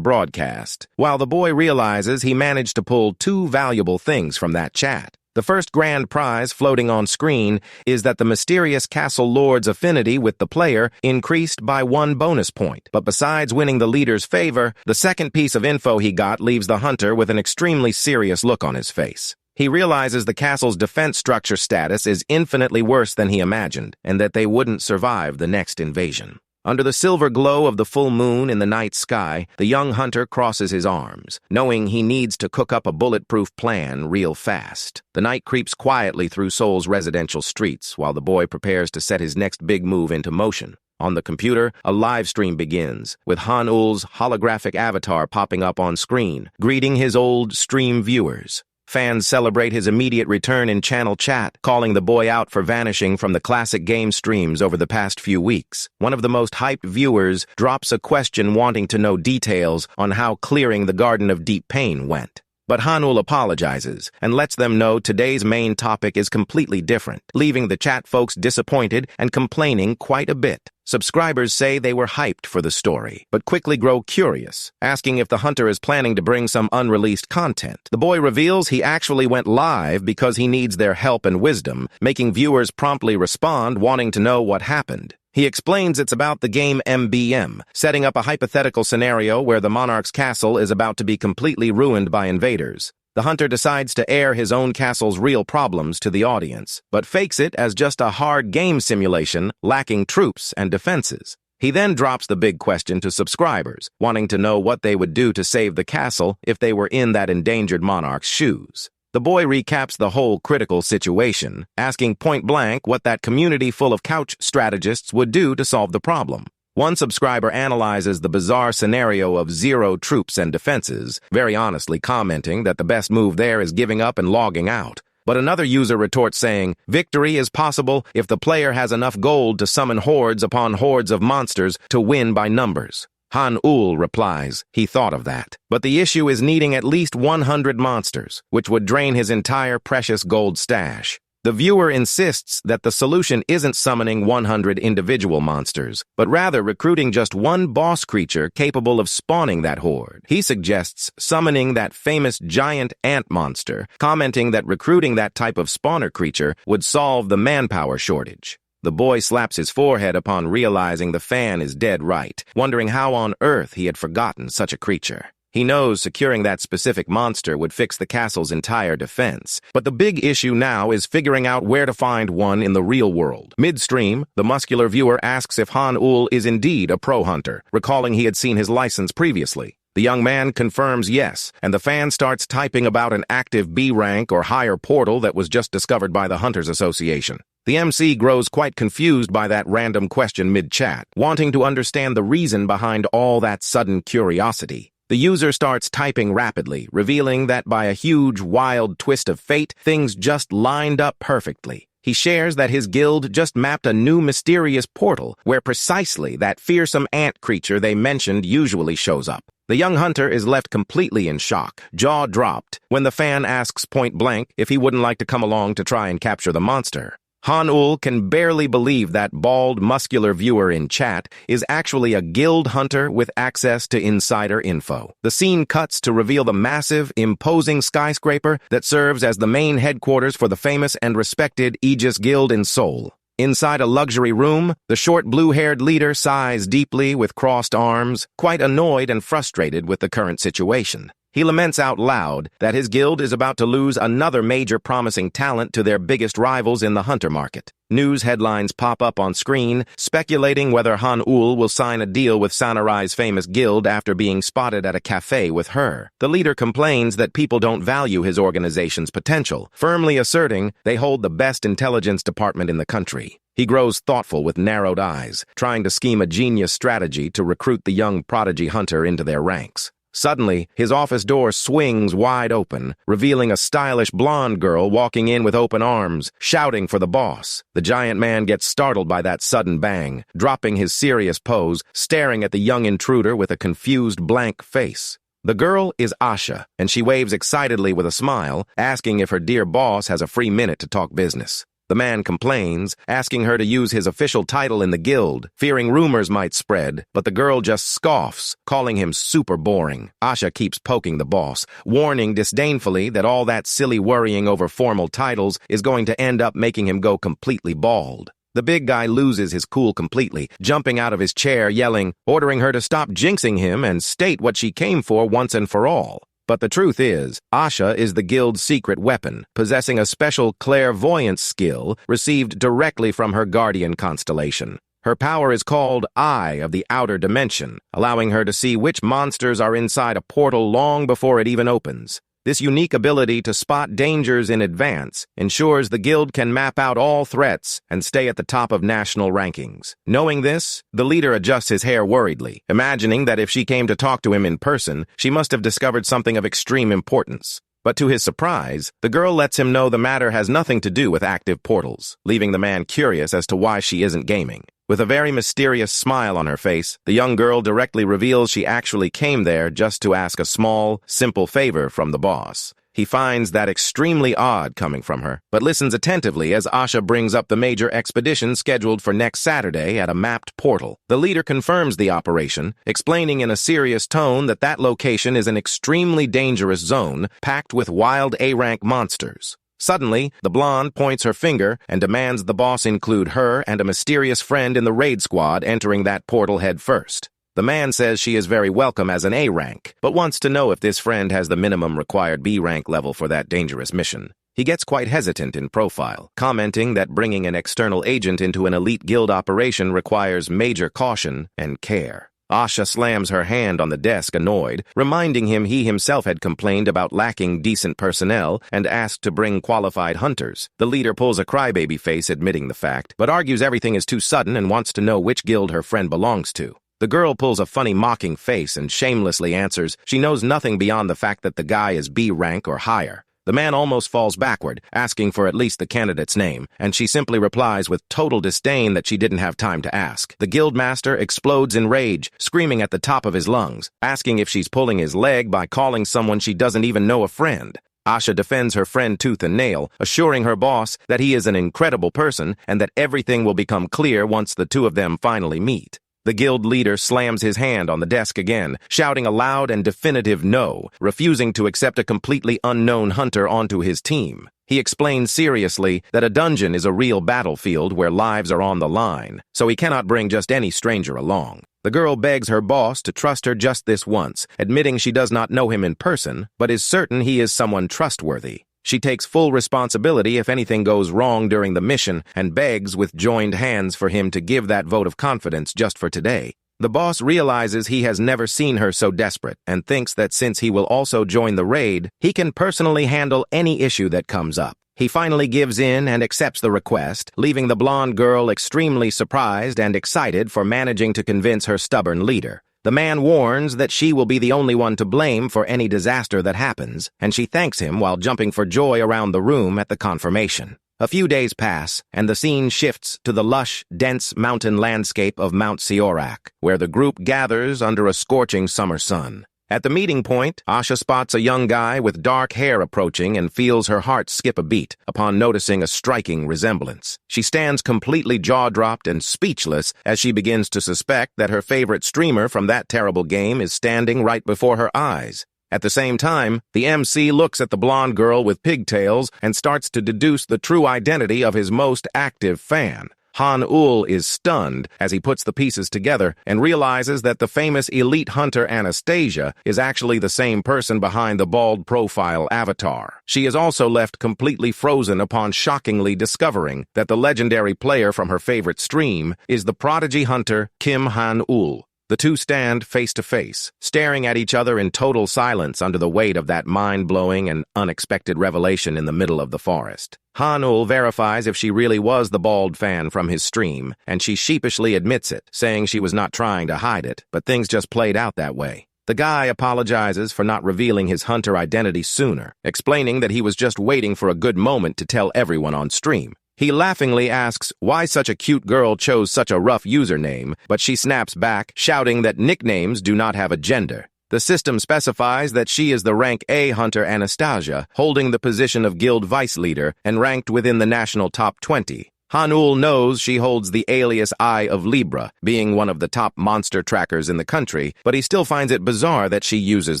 broadcast, while the boy realizes he managed to pull 2 valuable things from that chat. The first grand prize floating on screen is that the mysterious Castle Lord's affinity with the player increased by 1 bonus point. But besides winning the leader's favor, the second piece of info he got leaves the hunter with an extremely serious look on his face. He realizes the castle's defense structure status is infinitely worse than he imagined, and that they wouldn't survive the next invasion. Under the silver glow of the full moon in the night sky, the young hunter crosses his arms, knowing he needs to cook up a bulletproof plan real fast. The night creeps quietly through Seoul's residential streets while the boy prepares to set his next big move into motion. On the computer, a live stream begins, with Han-Ul's holographic avatar popping up on screen, greeting his old stream viewers. Fans celebrate his immediate return in channel chat, calling the boy out for vanishing from the classic game streams over the past few weeks. One of the most hyped viewers drops a question wanting to know details on how clearing the Garden of Deep Pain went. But Han-Ul apologizes and lets them know today's main topic is completely different, leaving the chat folks disappointed and complaining quite a bit. Subscribers say they were hyped for the story, but quickly grow curious, asking if the hunter is planning to bring some unreleased content. The boy reveals he actually went live because he needs their help and wisdom, making viewers promptly respond wanting to know what happened. He explains it's about the game MBM, setting up a hypothetical scenario where the monarch's castle is about to be completely ruined by invaders. The hunter decides to air his own castle's real problems to the audience, but fakes it as just a hard game simulation lacking troops and defenses. He then drops the big question to subscribers, wanting to know what they would do to save the castle if they were in that endangered monarch's shoes. The boy recaps the whole critical situation, asking point-blank what that community full of couch strategists would do to solve the problem. One subscriber analyzes the bizarre scenario of 0 troops and defenses, very honestly commenting that the best move there is giving up and logging out. But another user retorts saying, victory is possible if the player has enough gold to summon hordes upon hordes of monsters to win by numbers. Han-Ul replies he thought of that, but the issue is needing at least 100 monsters, which would drain his entire precious gold stash. The viewer insists that the solution isn't summoning 100 individual monsters, but rather recruiting just one boss creature capable of spawning that horde. He suggests summoning that famous giant ant monster, commenting that recruiting that type of spawner creature would solve the manpower shortage. The boy slaps his forehead upon realizing the fan is dead right, wondering how on earth he had forgotten such a creature. He knows securing that specific monster would fix the castle's entire defense, but the big issue now is figuring out where to find one in the real world. Midstream, the muscular viewer asks if Han-Ul is indeed a pro hunter, recalling he had seen his license previously. The young man confirms yes, and the fan starts typing about an active B rank or higher portal that was just discovered by the Hunters Association. The MC grows quite confused by that random question mid-chat, wanting to understand the reason behind all that sudden curiosity. The user starts typing rapidly, revealing that by a huge, wild twist of fate, things just lined up perfectly. He shares that his guild just mapped a new mysterious portal where precisely that fearsome ant creature they mentioned usually shows up. The young hunter is left completely in shock, jaw dropped, when the fan asks point-blank if he wouldn't like to come along to try and capture the monster. Han-Ul can barely believe that bald, muscular viewer in chat is actually a guild hunter with access to insider info. The scene cuts to reveal the massive, imposing skyscraper that serves as the main headquarters for the famous and respected Aegis Guild in Seoul. Inside a luxury room, the short blue-haired leader sighs deeply with crossed arms, quite annoyed and frustrated with the current situation. He laments out loud that his guild is about to lose another major promising talent to their biggest rivals in the hunter market. News headlines pop up on screen, speculating whether Han-Ul will sign a deal with Sanarai's famous guild after being spotted at a cafe with her. The leader complains that people don't value his organization's potential, firmly asserting they hold the best intelligence department in the country. He grows thoughtful with narrowed eyes, trying to scheme a genius strategy to recruit the young prodigy hunter into their ranks. Suddenly, his office door swings wide open, revealing a stylish blonde girl walking in with open arms, shouting for the boss. The giant man gets startled by that sudden bang, dropping his serious pose, staring at the young intruder with a confused blank face. The girl is Asha, and she waves excitedly with a smile, asking if her dear boss has a free minute to talk business. The man complains, asking her to use his official title in the guild, fearing rumors might spread, but the girl just scoffs, calling him super boring. Asha keeps poking the boss, warning disdainfully that all that silly worrying over formal titles is going to end up making him go completely bald. The big guy loses his cool completely, jumping out of his chair, yelling, ordering her to stop jinxing him and state what she came for once and for all. But the truth is, Asha is the guild's secret weapon, possessing a special clairvoyance skill received directly from her guardian constellation. Her power is called Eye of the Outer Dimension, allowing her to see which monsters are inside a portal long before it even opens. This unique ability to spot dangers in advance ensures the guild can map out all threats and stay at the top of national rankings. Knowing this, the leader adjusts his hair worriedly, imagining that if she came to talk to him in person, she must have discovered something of extreme importance. But to his surprise, the girl lets him know the matter has nothing to do with active portals, leaving the man curious as to why she isn't gaming. With a very mysterious smile on her face, the young girl directly reveals she actually came there just to ask a small, simple favor from the boss. He finds that extremely odd coming from her, but listens attentively as Asha brings up the major expedition scheduled for next Saturday at a mapped portal. The leader confirms the operation, explaining in a serious tone that that location is an extremely dangerous zone packed with wild A-rank monsters. Suddenly, the blonde points her finger and demands the boss include her and a mysterious friend in the raid squad entering that portal head first. The man says she is very welcome as an A rank, but wants to know if this friend has the minimum required B rank level for that dangerous mission. He gets quite hesitant in profile, commenting that bringing an external agent into an elite guild operation requires major caution and care. Asha slams her hand on the desk, annoyed, reminding him he himself had complained about lacking decent personnel and asked to bring qualified hunters. The leader pulls a crybaby face admitting the fact, but argues everything is too sudden and wants to know which guild her friend belongs to. The girl pulls a funny mocking face and shamelessly answers she knows nothing beyond the fact that the guy is B rank or higher. The man almost falls backward, asking for at least the candidate's name, and she simply replies with total disdain that she didn't have time to ask. The guildmaster explodes in rage, screaming at the top of his lungs, asking if she's pulling his leg by calling someone she doesn't even know a friend. Asha defends her friend tooth and nail, assuring her boss that he is an incredible person and that everything will become clear once the two of them finally meet. The guild leader slams his hand on the desk again, shouting a loud and definitive no, refusing to accept a completely unknown hunter onto his team. He explains seriously that a dungeon is a real battlefield where lives are on the line, so he cannot bring just any stranger along. The girl begs her boss to trust her just this once, admitting she does not know him in person, but is certain he is someone trustworthy. She takes full responsibility if anything goes wrong during the mission and begs with joined hands for him to give that vote of confidence just for today. The boss realizes he has never seen her so desperate and thinks that since he will also join the raid, he can personally handle any issue that comes up. He finally gives in and accepts the request, leaving the blonde girl extremely surprised and excited for managing to convince her stubborn leader. The man warns that she will be the only one to blame for any disaster that happens, and she thanks him while jumping for joy around the room at the confirmation. A few days pass, and the scene shifts to the lush, dense mountain landscape of Mount Siorak, where the group gathers under a scorching summer sun. At the meeting point, Asha spots a young guy with dark hair approaching and feels her heart skip a beat upon noticing a striking resemblance. She stands completely jaw-dropped and speechless as she begins to suspect that her favorite streamer from that terrible game is standing right before her eyes. At the same time, the MC looks at the blonde girl with pigtails and starts to deduce the true identity of his most active fan. Han-Ul is stunned as he puts the pieces together and realizes that the famous elite hunter Anastasia is actually the same person behind the bald profile avatar. She is also left completely frozen upon shockingly discovering that the legendary player from her favorite stream is the prodigy hunter Kim Han-Ul. The two stand face to face, staring at each other in total silence under the weight of that mind-blowing and unexpected revelation in the middle of the forest. Han-Ul verifies if she really was the bald fan from his stream, and she sheepishly admits it, saying she was not trying to hide it, but things just played out that way. The guy apologizes for not revealing his hunter identity sooner, explaining that he was just waiting for a good moment to tell everyone on stream. He laughingly asks why such a cute girl chose such a rough username, but she snaps back, shouting that nicknames do not have a gender. The system specifies that she is the rank A hunter Anastasia, holding the position of guild vice leader and ranked within the national top 20. Han-Ul knows she holds the alias Eye of Libra, being one of the top monster trackers in the country, but he still finds it bizarre that she uses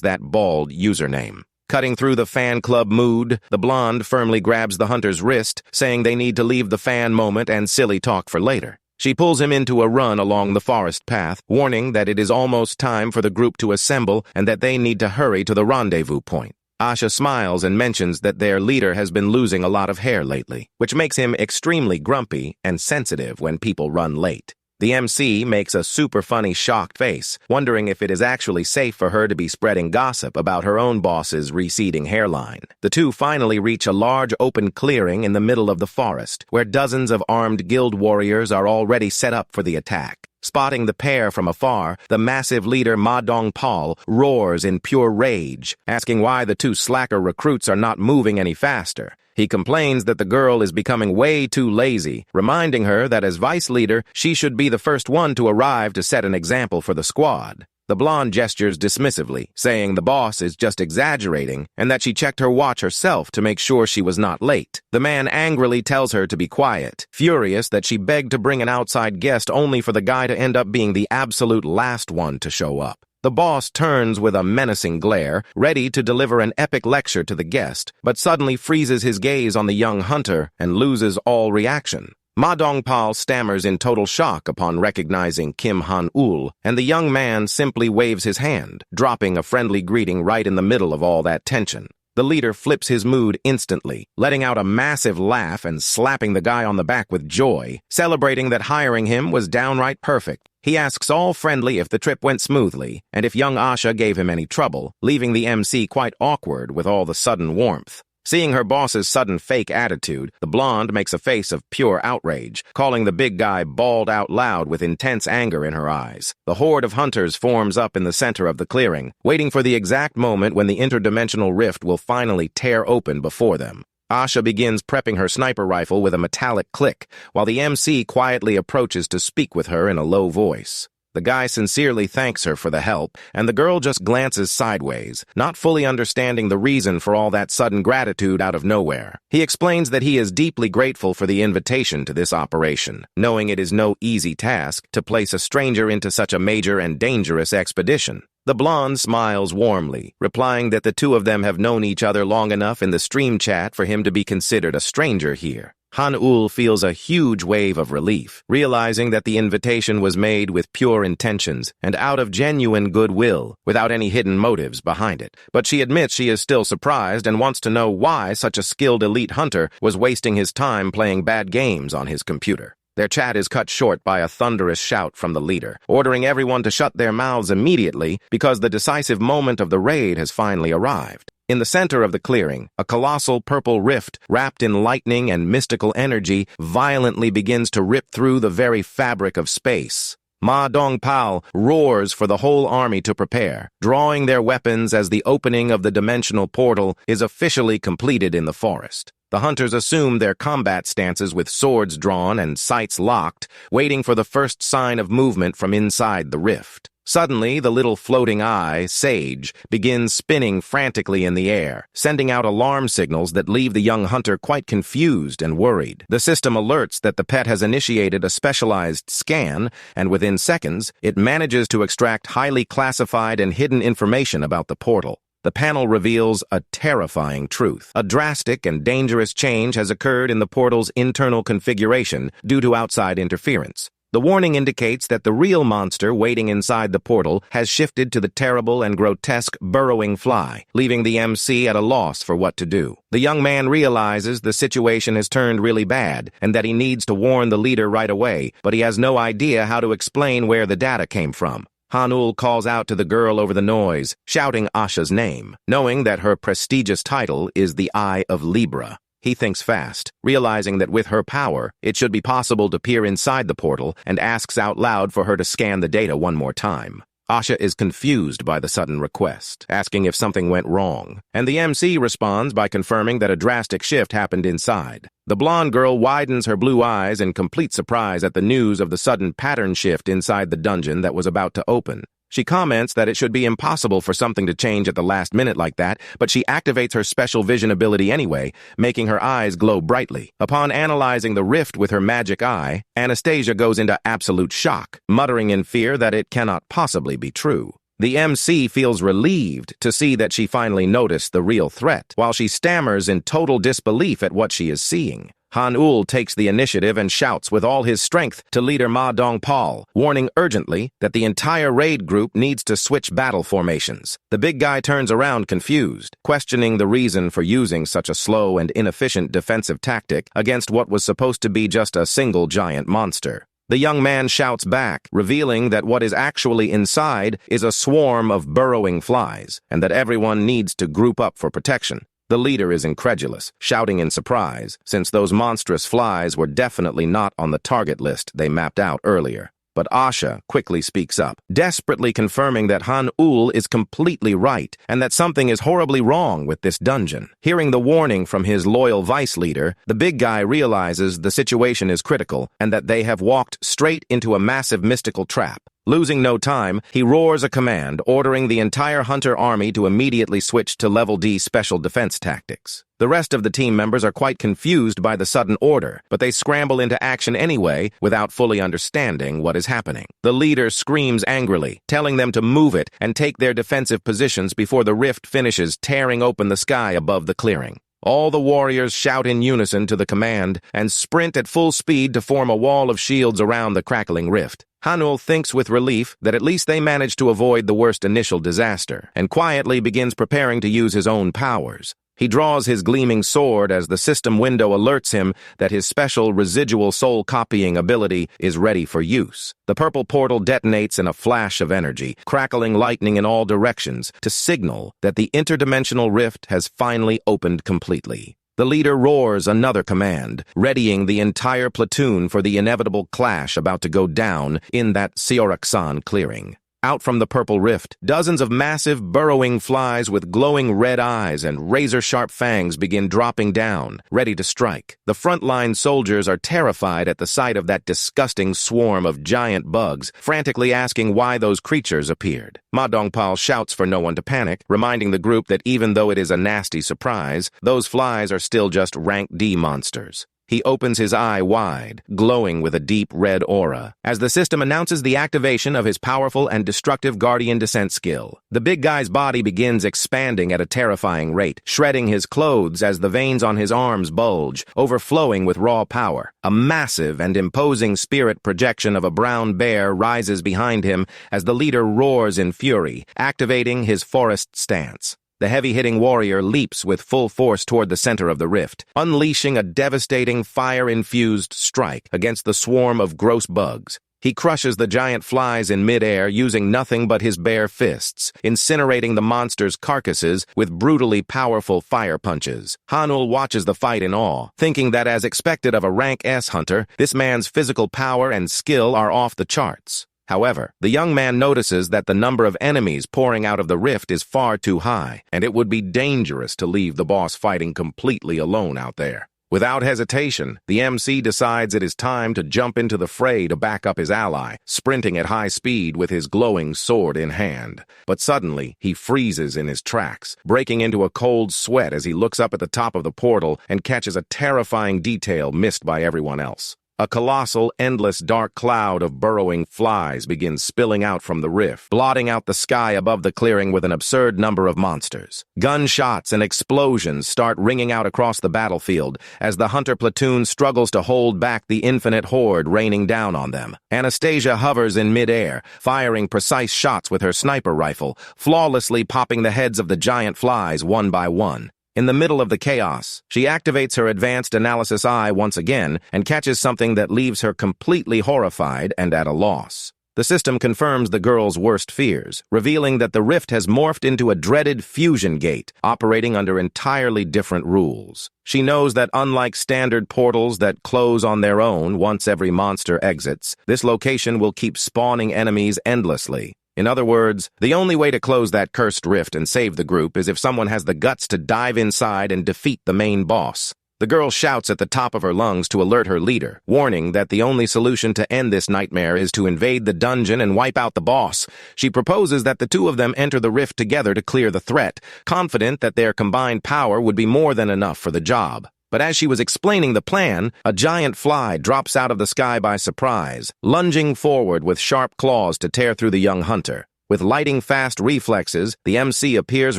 that bald username. Cutting through the fan club mood, the blonde firmly grabs the hunter's wrist, saying they need to leave the fan moment and silly talk for later. She pulls him into a run along the forest path, warning that it is almost time for the group to assemble and that they need to hurry to the rendezvous point. Asha smiles and mentions that their leader has been losing a lot of hair lately, which makes him extremely grumpy and sensitive when people run late. The MC makes a super funny shocked face, wondering if it is actually safe for her to be spreading gossip about her own boss's receding hairline. The two finally reach a large open clearing in the middle of the forest, where dozens of armed guild warriors are already set up for the attack. Spotting the pair from afar, the massive leader Ma Dongpal roars in pure rage, asking why the two slacker recruits are not moving any faster. He complains that the girl is becoming way too lazy, reminding her that as vice leader, she should be the first one to arrive to set an example for the squad. The blonde gestures dismissively, saying the boss is just exaggerating and that she checked her watch herself to make sure she was not late. The man angrily tells her to be quiet, furious that she begged to bring an outside guest only for the guy to end up being the absolute last one to show up. The boss turns with a menacing glare, ready to deliver an epic lecture to the guest, but suddenly freezes his gaze on the young hunter and loses all reaction. Ma Dongpal stammers in total shock upon recognizing Kim Han-ul, and the young man simply waves his hand, dropping a friendly greeting right in the middle of all that tension. The leader flips his mood instantly, letting out a massive laugh and slapping the guy on the back with joy, celebrating that hiring him was downright perfect. He asks all friendly if the trip went smoothly, and if young Asha gave him any trouble, leaving the MC quite awkward with all the sudden warmth. Seeing her boss's sudden fake attitude, the blonde makes a face of pure outrage, calling the big guy bald out loud with intense anger in her eyes. The horde of hunters forms up in the center of the clearing, waiting for the exact moment when the interdimensional rift will finally tear open before them. Asha begins prepping her sniper rifle with a metallic click, while the MC quietly approaches to speak with her in a low voice. The guy sincerely thanks her for the help, and the girl just glances sideways, not fully understanding the reason for all that sudden gratitude out of nowhere. He explains that he is deeply grateful for the invitation to this operation, knowing it is no easy task to place a stranger into such a major and dangerous expedition. The blonde smiles warmly, replying that the two of them have known each other long enough in the stream chat for him to be considered a stranger here. Han-ul feels a huge wave of relief, realizing that the invitation was made with pure intentions and out of genuine goodwill, without any hidden motives behind it. But she admits she is still surprised and wants to know why such a skilled elite hunter was wasting his time playing bad games on his computer. Their chat is cut short by a thunderous shout from the leader, ordering everyone to shut their mouths immediately because the decisive moment of the raid has finally arrived. In the center of the clearing, a colossal purple rift, wrapped in lightning and mystical energy, violently begins to rip through the very fabric of space. Ma Dongpal roars for the whole army to prepare, drawing their weapons as the opening of the dimensional portal is officially completed in the forest. The hunters assume their combat stances with swords drawn and sights locked, waiting for the first sign of movement from inside the rift. Suddenly, the little floating eye, Sage, begins spinning frantically in the air, sending out alarm signals that leave the young hunter quite confused and worried. The system alerts that the pet has initiated a specialized scan, and within seconds, it manages to extract highly classified and hidden information about the portal. The panel reveals a terrifying truth. A drastic and dangerous change has occurred in the portal's internal configuration due to outside interference. The warning indicates that the real monster waiting inside the portal has shifted to the terrible and grotesque burrowing fly, leaving the MC at a loss for what to do. The young man realizes the situation has turned really bad and that he needs to warn the leader right away, but he has no idea how to explain where the data came from. Han-ul calls out to the girl over the noise, shouting Asha's name, knowing that her prestigious title is the Eye of Libra. He thinks fast, realizing that with her power, it should be possible to peer inside the portal, and asks out loud for her to scan the data one more time. Asha is confused by the sudden request, asking if something went wrong, and the MC responds by confirming that a drastic shift happened inside. The blonde girl widens her blue eyes in complete surprise at the news of the sudden pattern shift inside the dungeon that was about to open. She comments that it should be impossible for something to change at the last minute like that, but she activates her special vision ability anyway, making her eyes glow brightly. Upon analyzing the rift with her magic eye, Anastasia goes into absolute shock, muttering in fear that it cannot possibly be true. The MC feels relieved to see that she finally noticed the real threat, while she stammers in total disbelief at what she is seeing. Han-ul takes the initiative and shouts with all his strength to leader Ma Dongpal, warning urgently that the entire raid group needs to switch battle formations. The big guy turns around confused, questioning the reason for using such a slow and inefficient defensive tactic against what was supposed to be just a single giant monster. The young man shouts back, revealing that what is actually inside is a swarm of burrowing flies, and that everyone needs to group up for protection. The leader is incredulous, shouting in surprise, since those monstrous flies were definitely not on the target list they mapped out earlier. But Asha quickly speaks up, desperately confirming that Han-ul is completely right and that something is horribly wrong with this dungeon. Hearing the warning from his loyal vice leader, the big guy realizes the situation is critical and that they have walked straight into a massive mystical trap. Losing no time, he roars a command, ordering the entire hunter army to immediately switch to level D special defense tactics. The rest of the team members are quite confused by the sudden order, but they scramble into action anyway without fully understanding what is happening. The leader screams angrily, telling them to move it and take their defensive positions before the rift finishes tearing open the sky above the clearing. All the warriors shout in unison to the command and sprint at full speed to form a wall of shields around the crackling rift. Han-ul thinks with relief that at least they managed to avoid the worst initial disaster, and quietly begins preparing to use his own powers. He draws his gleaming sword as the system window alerts him that his special residual soul copying ability is ready for use. The purple portal detonates in a flash of energy, crackling lightning in all directions to signal that the interdimensional rift has finally opened completely. The leader roars another command, readying the entire platoon for the inevitable clash about to go down in that Seoraksan clearing. Out from the purple rift, dozens of massive burrowing flies with glowing red eyes and razor-sharp fangs begin dropping down, ready to strike. The frontline soldiers are terrified at the sight of that disgusting swarm of giant bugs, frantically asking why those creatures appeared. Ma Dongpal shouts for no one to panic, reminding the group that even though it is a nasty surprise, those flies are still just rank D monsters. He opens his eye wide, glowing with a deep red aura, as the system announces the activation of his powerful and destructive Guardian Descent skill. The big guy's body begins expanding at a terrifying rate, shredding his clothes as the veins on his arms bulge, overflowing with raw power. A massive and imposing spirit projection of a brown bear rises behind him as the leader roars in fury, activating his forest stance. The heavy-hitting warrior leaps with full force toward the center of the rift, unleashing a devastating fire-infused strike against the swarm of gross bugs. He crushes the giant flies in midair using nothing but his bare fists, incinerating the monsters' carcasses with brutally powerful fire punches. Han-ul watches the fight in awe, thinking that as expected of a rank S hunter, this man's physical power and skill are off the charts. However, the young man notices that the number of enemies pouring out of the rift is far too high, and it would be dangerous to leave the boss fighting completely alone out there. Without hesitation, the MC decides it is time to jump into the fray to back up his ally, sprinting at high speed with his glowing sword in hand. But suddenly, he freezes in his tracks, breaking into a cold sweat as he looks up at the top of the portal and catches a terrifying detail missed by everyone else. A colossal, endless dark cloud of burrowing flies begins spilling out from the rift, blotting out the sky above the clearing with an absurd number of monsters. Gunshots and explosions start ringing out across the battlefield as the hunter platoon struggles to hold back the infinite horde raining down on them. Anastasia hovers in midair, firing precise shots with her sniper rifle, flawlessly popping the heads of the giant flies one by one. In the middle of the chaos, she activates her advanced analysis eye once again and catches something that leaves her completely horrified and at a loss. The system confirms the girl's worst fears, revealing that the rift has morphed into a dreaded fusion gate, operating under entirely different rules. She knows that unlike standard portals that close on their own once every monster exits, this location will keep spawning enemies endlessly. In other words, the only way to close that cursed rift and save the group is if someone has the guts to dive inside and defeat the main boss. The girl shouts at the top of her lungs to alert her leader, warning that the only solution to end this nightmare is to invade the dungeon and wipe out the boss. She proposes that the two of them enter the rift together to clear the threat, confident that their combined power would be more than enough for the job. But as she was explaining the plan, a giant fly drops out of the sky by surprise, lunging forward with sharp claws to tear through the young hunter. With lightning-fast reflexes, the MC appears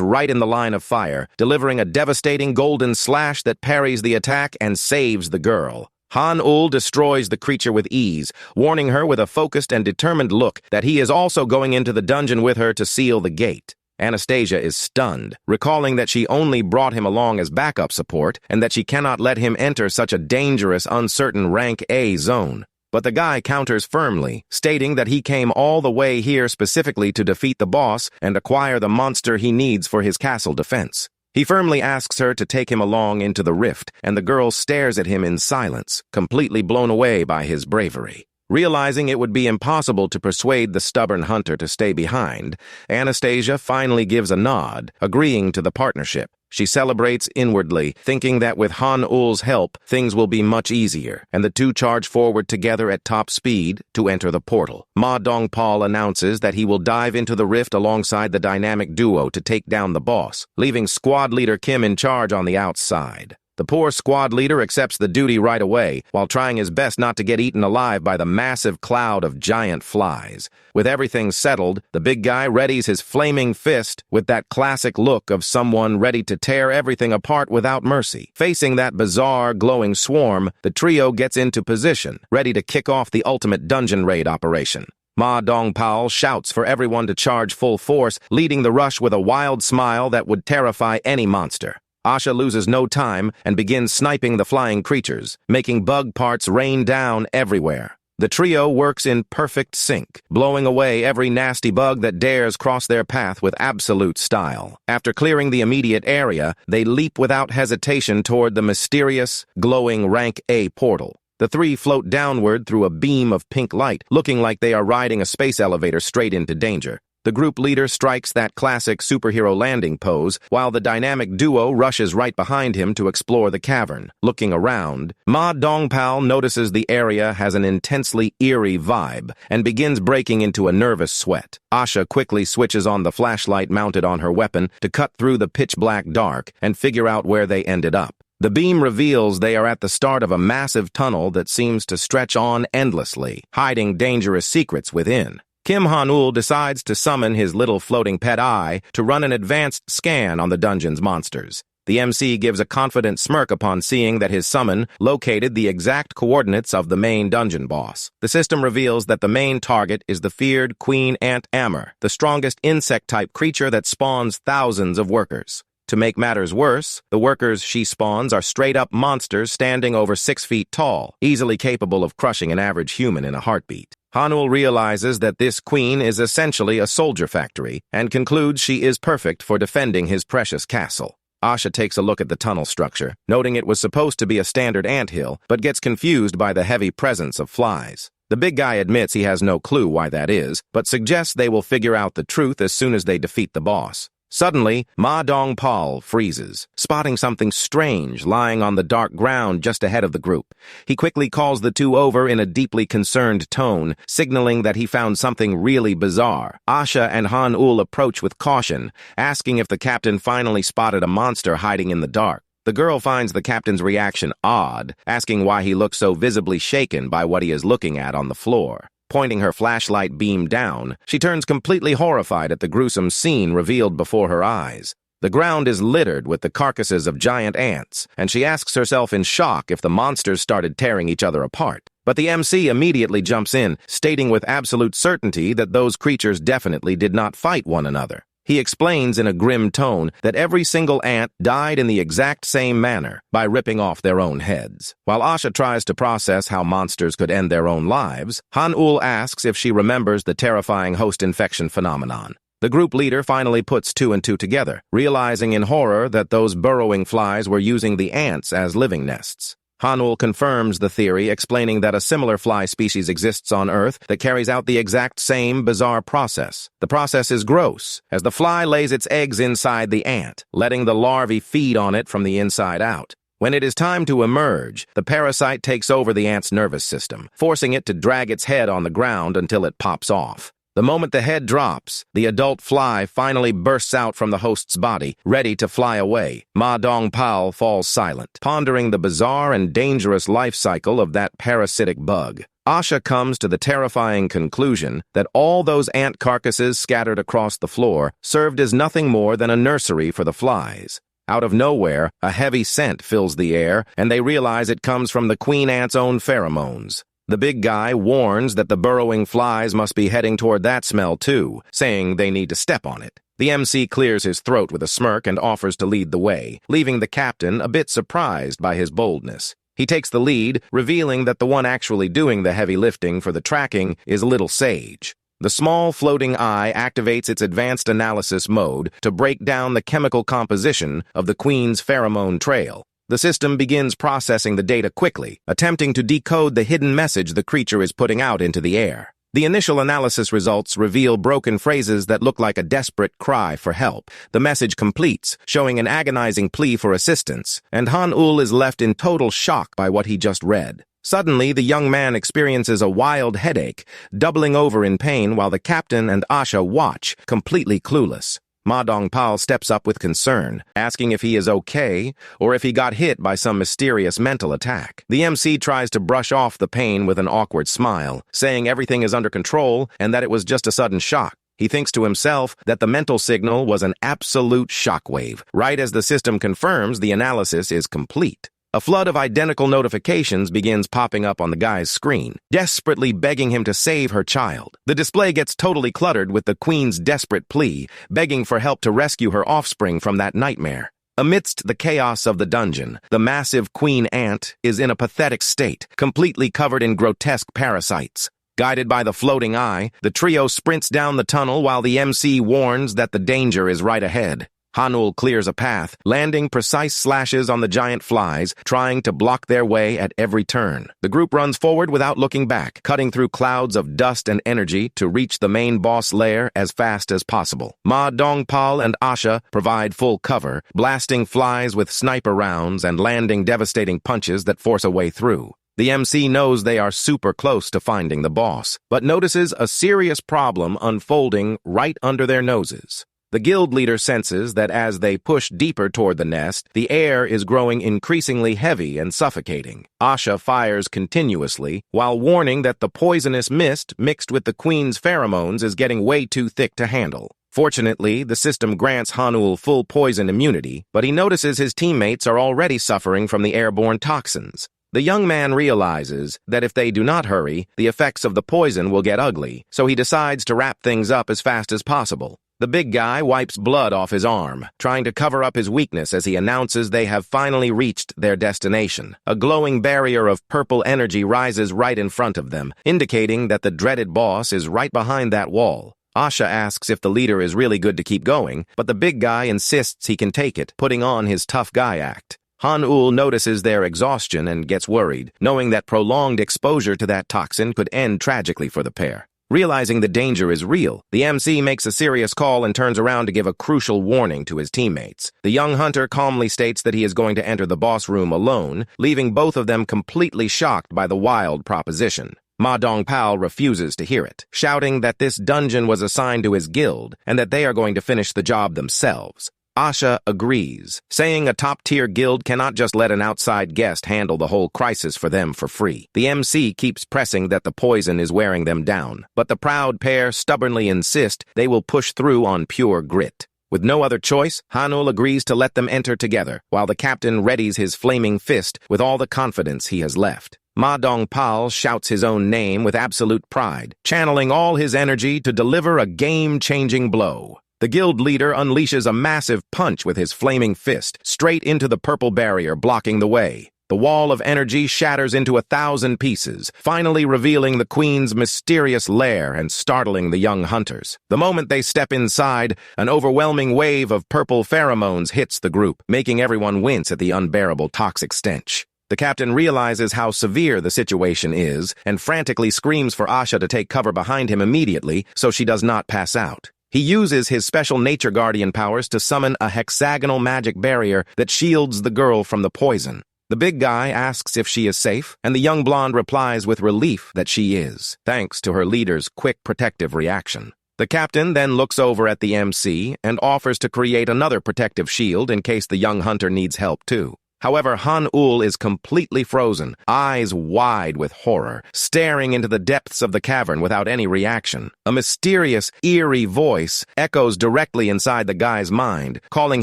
right in the line of fire, delivering a devastating golden slash that parries the attack and saves the girl. Han-ul destroys the creature with ease, warning her with a focused and determined look that he is also going into the dungeon with her to seal the gate. Anastasia is stunned, recalling that she only brought him along as backup support and that she cannot let him enter such a dangerous, uncertain Rank A zone. But the guy counters firmly, stating that he came all the way here specifically to defeat the boss and acquire the monster he needs for his castle defense. He firmly asks her to take him along into the rift, and the girl stares at him in silence, completely blown away by his bravery. Realizing it would be impossible to persuade the stubborn hunter to stay behind, Anastasia finally gives a nod, agreeing to the partnership. She celebrates inwardly, thinking that with Han-ul's help, things will be much easier, and the two charge forward together at top speed to enter the portal. Ma Dongpal announces that he will dive into the rift alongside the dynamic duo to take down the boss, leaving squad leader Kim in charge on the outside. The poor squad leader accepts the duty right away, while trying his best not to get eaten alive by the massive cloud of giant flies. With everything settled, the big guy readies his flaming fist with that classic look of someone ready to tear everything apart without mercy. Facing that bizarre, glowing swarm, the trio gets into position, ready to kick off the ultimate dungeon raid operation. Ma Dongpal shouts for everyone to charge full force, leading the rush with a wild smile that would terrify any monster. Asha loses no time and begins sniping the flying creatures, making bug parts rain down everywhere. The trio works in perfect sync, blowing away every nasty bug that dares cross their path with absolute style. After clearing the immediate area, they leap without hesitation toward the mysterious, glowing Rank A portal. The three float downward through a beam of pink light, looking like they are riding a space elevator straight into danger. The group leader strikes that classic superhero landing pose, while the dynamic duo rushes right behind him to explore the cavern. Looking around, Ma Dongpal notices the area has an intensely eerie vibe and begins breaking into a nervous sweat. Asha quickly switches on the flashlight mounted on her weapon to cut through the pitch-black dark and figure out where they ended up. The beam reveals they are at the start of a massive tunnel that seems to stretch on endlessly, hiding dangerous secrets within. Kim Han-ul decides to summon his little floating pet eye to run an advanced scan on the dungeon's monsters. The MC gives a confident smirk upon seeing that his summon located the exact coordinates of the main dungeon boss. The system reveals that the main target is the feared queen ant Ammer, the strongest insect-type creature that spawns thousands of workers. To make matters worse, the workers she spawns are straight-up monsters standing over 6 feet tall, easily capable of crushing an average human in a heartbeat. Han-ul realizes that this queen is essentially a soldier factory and concludes she is perfect for defending his precious castle. Asha takes a look at the tunnel structure, noting it was supposed to be a standard anthill, but gets confused by the heavy presence of flies. The big guy admits he has no clue why that is, but suggests they will figure out the truth as soon as they defeat the boss. Suddenly, Ma Dongpal freezes, spotting something strange lying on the dark ground just ahead of the group. He quickly calls the two over in a deeply concerned tone, signaling that he found something really bizarre. Asha and Han-ul approach with caution, asking if the captain finally spotted a monster hiding in the dark. The girl finds the captain's reaction odd, asking why he looks so visibly shaken by what he is looking at on the floor. Pointing her flashlight beam down, she turns completely horrified at the gruesome scene revealed before her eyes. The ground is littered with the carcasses of giant ants, and she asks herself in shock if the monsters started tearing each other apart. But the MC immediately jumps in, stating with absolute certainty that those creatures definitely did not fight one another. He explains in a grim tone that every single ant died in the exact same manner, by ripping off their own heads. While Asha tries to process how monsters could end their own lives, Han-ul asks if she remembers the terrifying host infection phenomenon. The group leader finally puts two and two together, realizing in horror that those burrowing flies were using the ants as living nests. Han-ul confirms the theory, explaining that a similar fly species exists on Earth that carries out the exact same bizarre process. The process is gross, as the fly lays its eggs inside the ant, letting the larvae feed on it from the inside out. When it is time to emerge, the parasite takes over the ant's nervous system, forcing it to drag its head on the ground until it pops off. The moment the head drops, the adult fly finally bursts out from the host's body, ready to fly away. Ma Dongpal falls silent, pondering the bizarre and dangerous life cycle of that parasitic bug. Asha comes to the terrifying conclusion that all those ant carcasses scattered across the floor served as nothing more than a nursery for the flies. Out of nowhere, a heavy scent fills the air, and they realize it comes from the queen ant's own pheromones. The big guy warns that the burrowing flies must be heading toward that smell too, saying they need to step on it. The MC clears his throat with a smirk and offers to lead the way, leaving the captain a bit surprised by his boldness. He takes the lead, revealing that the one actually doing the heavy lifting for the tracking is Little Sage. The small floating eye activates its advanced analysis mode to break down the chemical composition of the queen's pheromone trail. The system begins processing the data quickly, attempting to decode the hidden message the creature is putting out into the air. The initial analysis results reveal broken phrases that look like a desperate cry for help. The message completes, showing an agonizing plea for assistance, and Han-ul is left in total shock by what he just read. Suddenly, the young man experiences a wild headache, doubling over in pain while the captain and Asha watch, completely clueless. Ma Dongpal steps up with concern, asking if he is okay or if he got hit by some mysterious mental attack. The MC tries to brush off the pain with an awkward smile, saying everything is under control and that it was just a sudden shock. He thinks to himself that the mental signal was an absolute shockwave, right as the system confirms the analysis is complete. A flood of identical notifications begins popping up on the guy's screen, desperately begging him to save her child. The display gets totally cluttered with the queen's desperate plea, begging for help to rescue her offspring from that nightmare. Amidst the chaos of the dungeon, the massive queen ant is in a pathetic state, completely covered in grotesque parasites. Guided by the floating eye, the trio sprints down the tunnel while the MC warns that the danger is right ahead. Han-ul clears a path, landing precise slashes on the giant flies, trying to block their way at every turn. The group runs forward without looking back, cutting through clouds of dust and energy to reach the main boss lair as fast as possible. Ma Dongpal and Asha provide full cover, blasting flies with sniper rounds and landing devastating punches that force a way through. The MC knows they are super close to finding the boss, but notices a serious problem unfolding right under their noses. The guild leader senses that as they push deeper toward the nest, the air is growing increasingly heavy and suffocating. Asha fires continuously, while warning that the poisonous mist mixed with the queen's pheromones is getting way too thick to handle. Fortunately, the system grants Han-ul full poison immunity, but he notices his teammates are already suffering from the airborne toxins. The young man realizes that if they do not hurry, the effects of the poison will get ugly, so he decides to wrap things up as fast as possible. The big guy wipes blood off his arm, trying to cover up his weakness as he announces they have finally reached their destination. A glowing barrier of purple energy rises right in front of them, indicating that the dreaded boss is right behind that wall. Asha asks if the leader is really good to keep going, but the big guy insists he can take it, putting on his tough guy act. Han-ul notices their exhaustion and gets worried, knowing that prolonged exposure to that toxin could end tragically for the pair. Realizing the danger is real, the MC makes a serious call and turns around to give a crucial warning to his teammates. The young hunter calmly states that he is going to enter the boss room alone, leaving both of them completely shocked by the wild proposition. Ma Dongpal refuses to hear it, shouting that this dungeon was assigned to his guild and that they are going to finish the job themselves. Asha agrees, saying a top-tier guild cannot just let an outside guest handle the whole crisis for them for free. The MC keeps pressing that the poison is wearing them down, but the proud pair stubbornly insist they will push through on pure grit. With no other choice, Han-ul agrees to let them enter together, while the captain readies his flaming fist with all the confidence he has left. Ma Dongpal shouts his own name with absolute pride, channeling all his energy to deliver a game-changing blow. The guild leader unleashes a massive punch with his flaming fist, straight into the purple barrier blocking the way. The wall of energy shatters into 1,000 pieces, finally revealing the queen's mysterious lair and startling the young hunters. The moment they step inside, an overwhelming wave of purple pheromones hits the group, making everyone wince at the unbearable toxic stench. The captain realizes how severe the situation is and frantically screams for Asha to take cover behind him immediately so she does not pass out. He uses his special nature guardian powers to summon a hexagonal magic barrier that shields the girl from the poison. The big guy asks if she is safe, and the young blonde replies with relief that she is, thanks to her leader's quick protective reaction. The captain then looks over at the MC and offers to create another protective shield in case the young hunter needs help too. However, Han-ul is completely frozen, eyes wide with horror, staring into the depths of the cavern without any reaction. A mysterious, eerie voice echoes directly inside the guy's mind, calling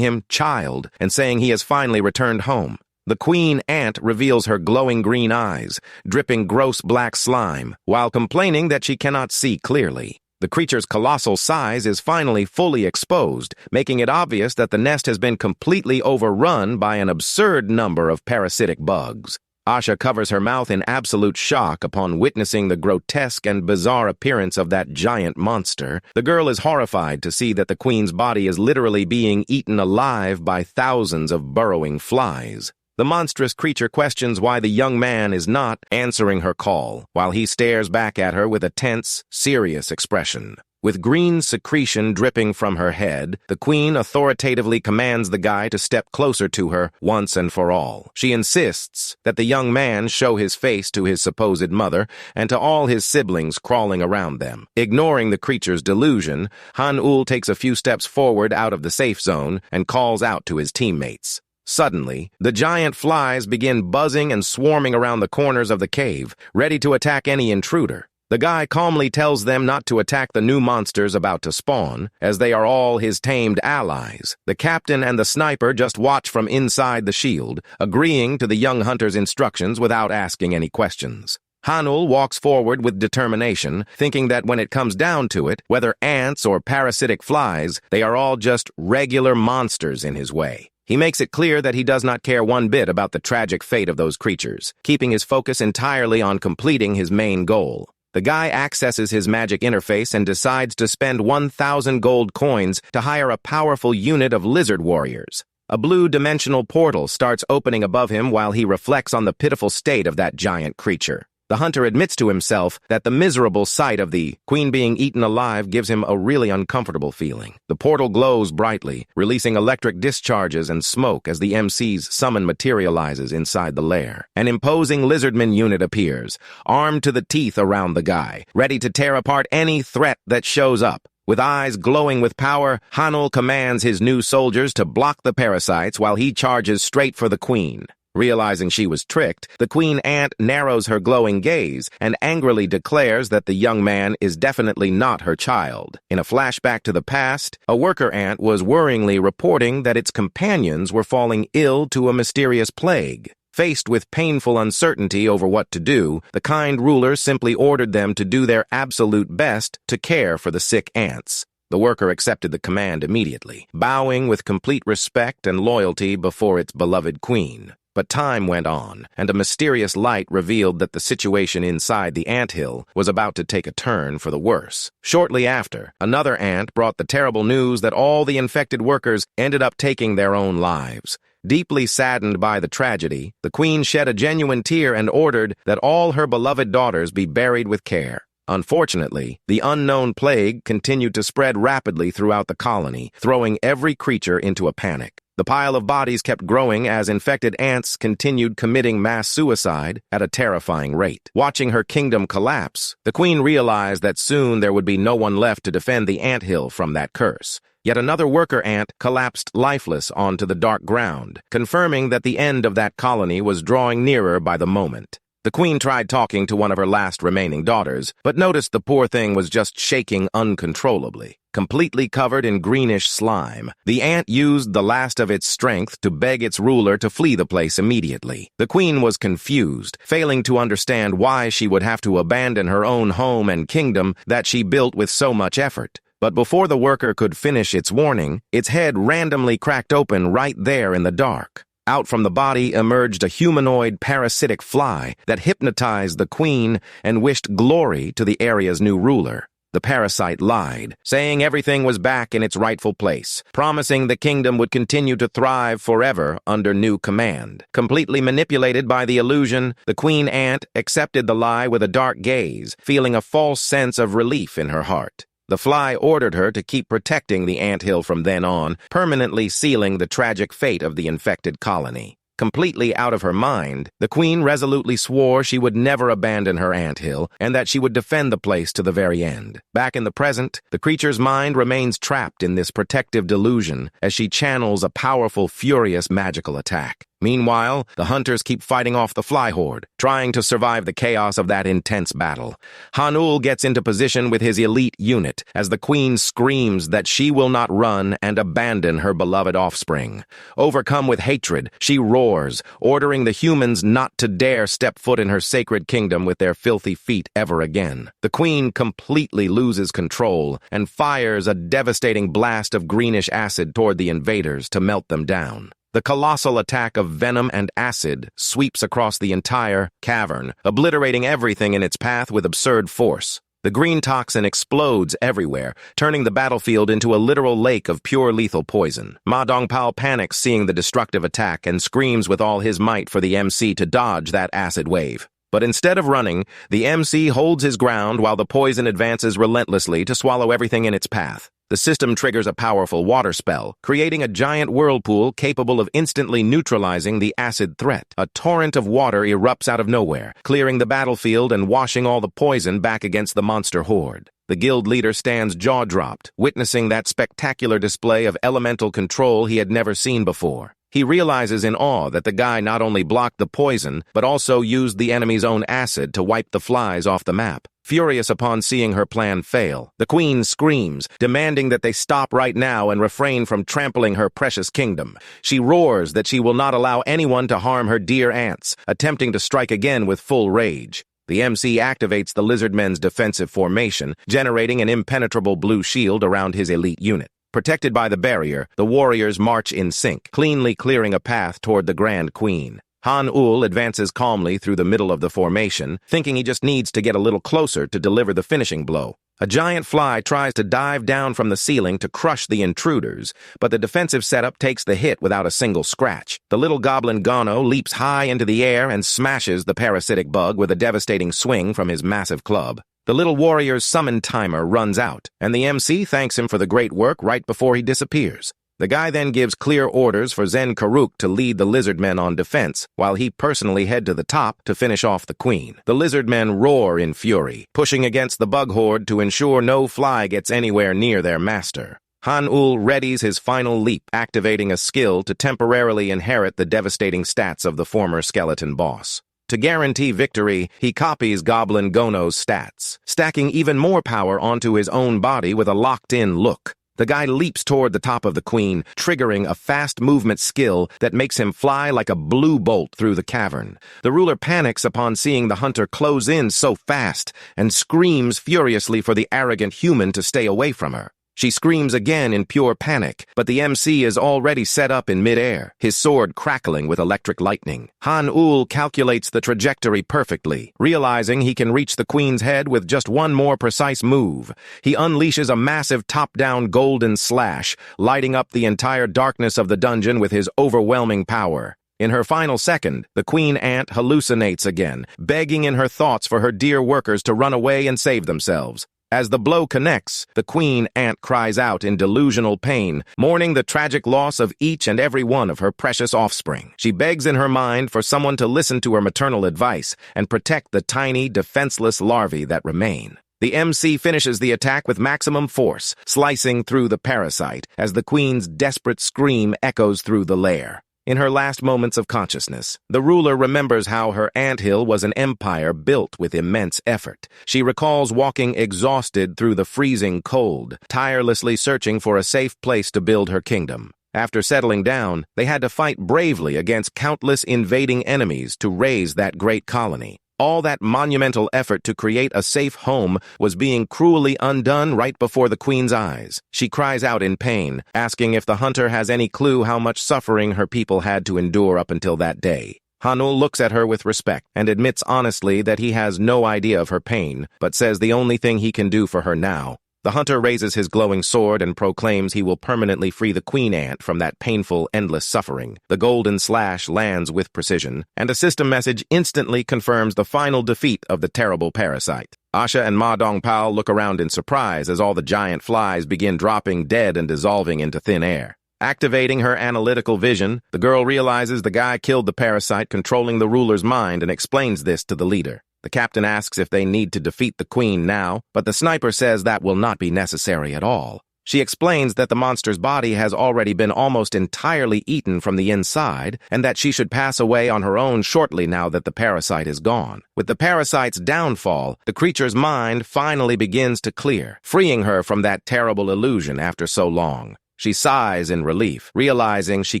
him child and saying he has finally returned home. The queen ant reveals her glowing green eyes, dripping gross black slime, while complaining that she cannot see clearly. The creature's colossal size is finally fully exposed, making it obvious that the nest has been completely overrun by an absurd number of parasitic bugs. Asha covers her mouth in absolute shock upon witnessing the grotesque and bizarre appearance of that giant monster. The girl is horrified to see that the queen's body is literally being eaten alive by thousands of burrowing flies. The monstrous creature questions why the young man is not answering her call, while he stares back at her with a tense, serious expression. With green secretion dripping from her head, the queen authoritatively commands the guy to step closer to her once and for all. She insists that the young man show his face to his supposed mother and to all his siblings crawling around them. Ignoring the creature's delusion, Han-ul takes a few steps forward out of the safe zone and calls out to his teammates. Suddenly, the giant flies begin buzzing and swarming around the corners of the cave, ready to attack any intruder. The guy calmly tells them not to attack the new monsters about to spawn, as they are all his tamed allies. The captain and the sniper just watch from inside the shield, agreeing to the young hunter's instructions without asking any questions. Han-ul walks forward with determination, thinking that when it comes down to it, whether ants or parasitic flies, they are all just regular monsters in his way. He makes it clear that he does not care one bit about the tragic fate of those creatures, keeping his focus entirely on completing his main goal. The guy accesses his magic interface and decides to spend 1,000 gold coins to hire a powerful unit of lizard warriors. A blue dimensional portal starts opening above him while he reflects on the pitiful state of that giant creature. The hunter admits to himself that the miserable sight of the queen being eaten alive gives him a really uncomfortable feeling. The portal glows brightly, releasing electric discharges and smoke as the MC's summon materializes inside the lair. An imposing lizardman unit appears, armed to the teeth around the guy, ready to tear apart any threat that shows up. With eyes glowing with power, Han-ul commands his new soldiers to block the parasites while he charges straight for the queen. Realizing she was tricked, the queen ant narrows her glowing gaze and angrily declares that the young man is definitely not her child. In a flashback to the past, a worker ant was worryingly reporting that its companions were falling ill to a mysterious plague. Faced with painful uncertainty over what to do, the kind ruler simply ordered them to do their absolute best to care for the sick ants. The worker accepted the command immediately, bowing with complete respect and loyalty before its beloved queen. But time went on, and a mysterious light revealed that the situation inside the anthill was about to take a turn for the worse. Shortly after, another ant brought the terrible news that all the infected workers ended up taking their own lives. Deeply saddened by the tragedy, the queen shed a genuine tear and ordered that all her beloved daughters be buried with care. Unfortunately, the unknown plague continued to spread rapidly throughout the colony, throwing every creature into a panic. The pile of bodies kept growing as infected ants continued committing mass suicide at a terrifying rate. Watching her kingdom collapse, the queen realized that soon there would be no one left to defend the anthill from that curse. Yet another worker ant collapsed lifeless onto the dark ground, confirming that the end of that colony was drawing nearer by the moment. The queen tried talking to one of her last remaining daughters, but noticed the poor thing was just shaking uncontrollably. Completely covered in greenish slime, the ant used the last of its strength to beg its ruler to flee the place immediately. The queen was confused, failing to understand why she would have to abandon her own home and kingdom that she built with so much effort. But before the worker could finish its warning, its head randomly cracked open right there in the dark. Out from the body emerged a humanoid parasitic fly that hypnotized the queen and wished glory to the area's new ruler. The parasite lied, saying everything was back in its rightful place, promising the kingdom would continue to thrive forever under new command. Completely manipulated by the illusion, the queen ant accepted the lie with a dark gaze, feeling a false sense of relief in her heart. The fly ordered her to keep protecting the anthill from then on, permanently sealing the tragic fate of the infected colony. Completely out of her mind, the queen resolutely swore she would never abandon her anthill and that she would defend the place to the very end. Back in the present, the creature's mind remains trapped in this protective delusion as she channels a powerful, furious magical attack. Meanwhile, the hunters keep fighting off the fly horde, trying to survive the chaos of that intense battle. Han-Ul gets into position with his elite unit as the queen screams that she will not run and abandon her beloved offspring. Overcome with hatred, she roars, ordering the humans not to dare step foot in her sacred kingdom with their filthy feet ever again. The queen completely loses control and fires a devastating blast of greenish acid toward the invaders to melt them down. The colossal attack of venom and acid sweeps across the entire cavern, obliterating everything in its path with absurd force. The green toxin explodes everywhere, turning the battlefield into a literal lake of pure lethal poison. Ma Dongpao panics seeing the destructive attack and screams with all his might for the MC to dodge that acid wave. But instead of running, the MC holds his ground while the poison advances relentlessly to swallow everything in its path. The system triggers a powerful water spell, creating a giant whirlpool capable of instantly neutralizing the acid threat. A torrent of water erupts out of nowhere, clearing the battlefield and washing all the poison back against the monster horde. The guild leader stands jaw-dropped, witnessing that spectacular display of elemental control he had never seen before. He realizes in awe that the guy not only blocked the poison, but also used the enemy's own acid to wipe the flies off the map. Furious upon seeing her plan fail, the queen screams, demanding that they stop right now and refrain from trampling her precious kingdom. She roars that she will not allow anyone to harm her dear ants, attempting to strike again with full rage. The MC activates the lizardmen's defensive formation, generating an impenetrable blue shield around his elite unit. Protected by the barrier, the warriors march in sync, cleanly clearing a path toward the Grand Queen. Han-Ul advances calmly through the middle of the formation, thinking he just needs to get a little closer to deliver the finishing blow. A giant fly tries to dive down from the ceiling to crush the intruders, but the defensive setup takes the hit without a single scratch. The little goblin Gono leaps high into the air and smashes the parasitic bug with a devastating swing from his massive club. The little warrior's summon timer runs out, and the MC thanks him for the great work right before he disappears. The guy then gives clear orders for Zen Karuk to lead the lizardmen on defense, while he personally head to the top to finish off the queen. The lizardmen roar in fury, pushing against the bug horde to ensure no fly gets anywhere near their master. Han-Ul readies his final leap, activating a skill to temporarily inherit the devastating stats of the former skeleton boss. To guarantee victory, he copies Goblin Gono's stats, stacking even more power onto his own body with a locked-in look. The guy leaps toward the top of the queen, triggering a fast movement skill that makes him fly like a blue bolt through the cavern. The ruler panics upon seeing the hunter close in so fast and screams furiously for the arrogant human to stay away from her. She screams again in pure panic, but the MC is already set up in midair, his sword crackling with electric lightning. Han-Ul calculates the trajectory perfectly, realizing he can reach the queen's head with just one more precise move. He unleashes a massive top-down golden slash, lighting up the entire darkness of the dungeon with his overwhelming power. In her final second, the queen ant hallucinates again, begging in her thoughts for her dear workers to run away and save themselves. As the blow connects, the queen ant cries out in delusional pain, mourning the tragic loss of each and every one of her precious offspring. She begs in her mind for someone to listen to her maternal advice and protect the tiny, defenseless larvae that remain. The MC finishes the attack with maximum force, slicing through the parasite as the queen's desperate scream echoes through the lair. In her last moments of consciousness, the ruler remembers how her anthill was an empire built with immense effort. She recalls walking exhausted through the freezing cold, tirelessly searching for a safe place to build her kingdom. After settling down, they had to fight bravely against countless invading enemies to raise that great colony. All that monumental effort to create a safe home was being cruelly undone right before the queen's eyes. She cries out in pain, asking if the hunter has any clue how much suffering her people had to endure up until that day. Han-Ul looks at her with respect and admits honestly that he has no idea of her pain, but says the only thing he can do for her now. The hunter raises his glowing sword and proclaims he will permanently free the queen ant from that painful, endless suffering. The golden slash lands with precision, and a system message instantly confirms the final defeat of the terrible parasite. Asha and Ma Dongpao look around in surprise as all the giant flies begin dropping dead and dissolving into thin air. Activating her analytical vision, the girl realizes the guy killed the parasite controlling the ruler's mind and explains this to the leader. The captain asks if they need to defeat the queen now, but the sniper says that will not be necessary at all. She explains that the monster's body has already been almost entirely eaten from the inside, and that she should pass away on her own shortly now that the parasite is gone. With the parasite's downfall, the creature's mind finally begins to clear, freeing her from that terrible illusion after so long. She sighs in relief, realizing she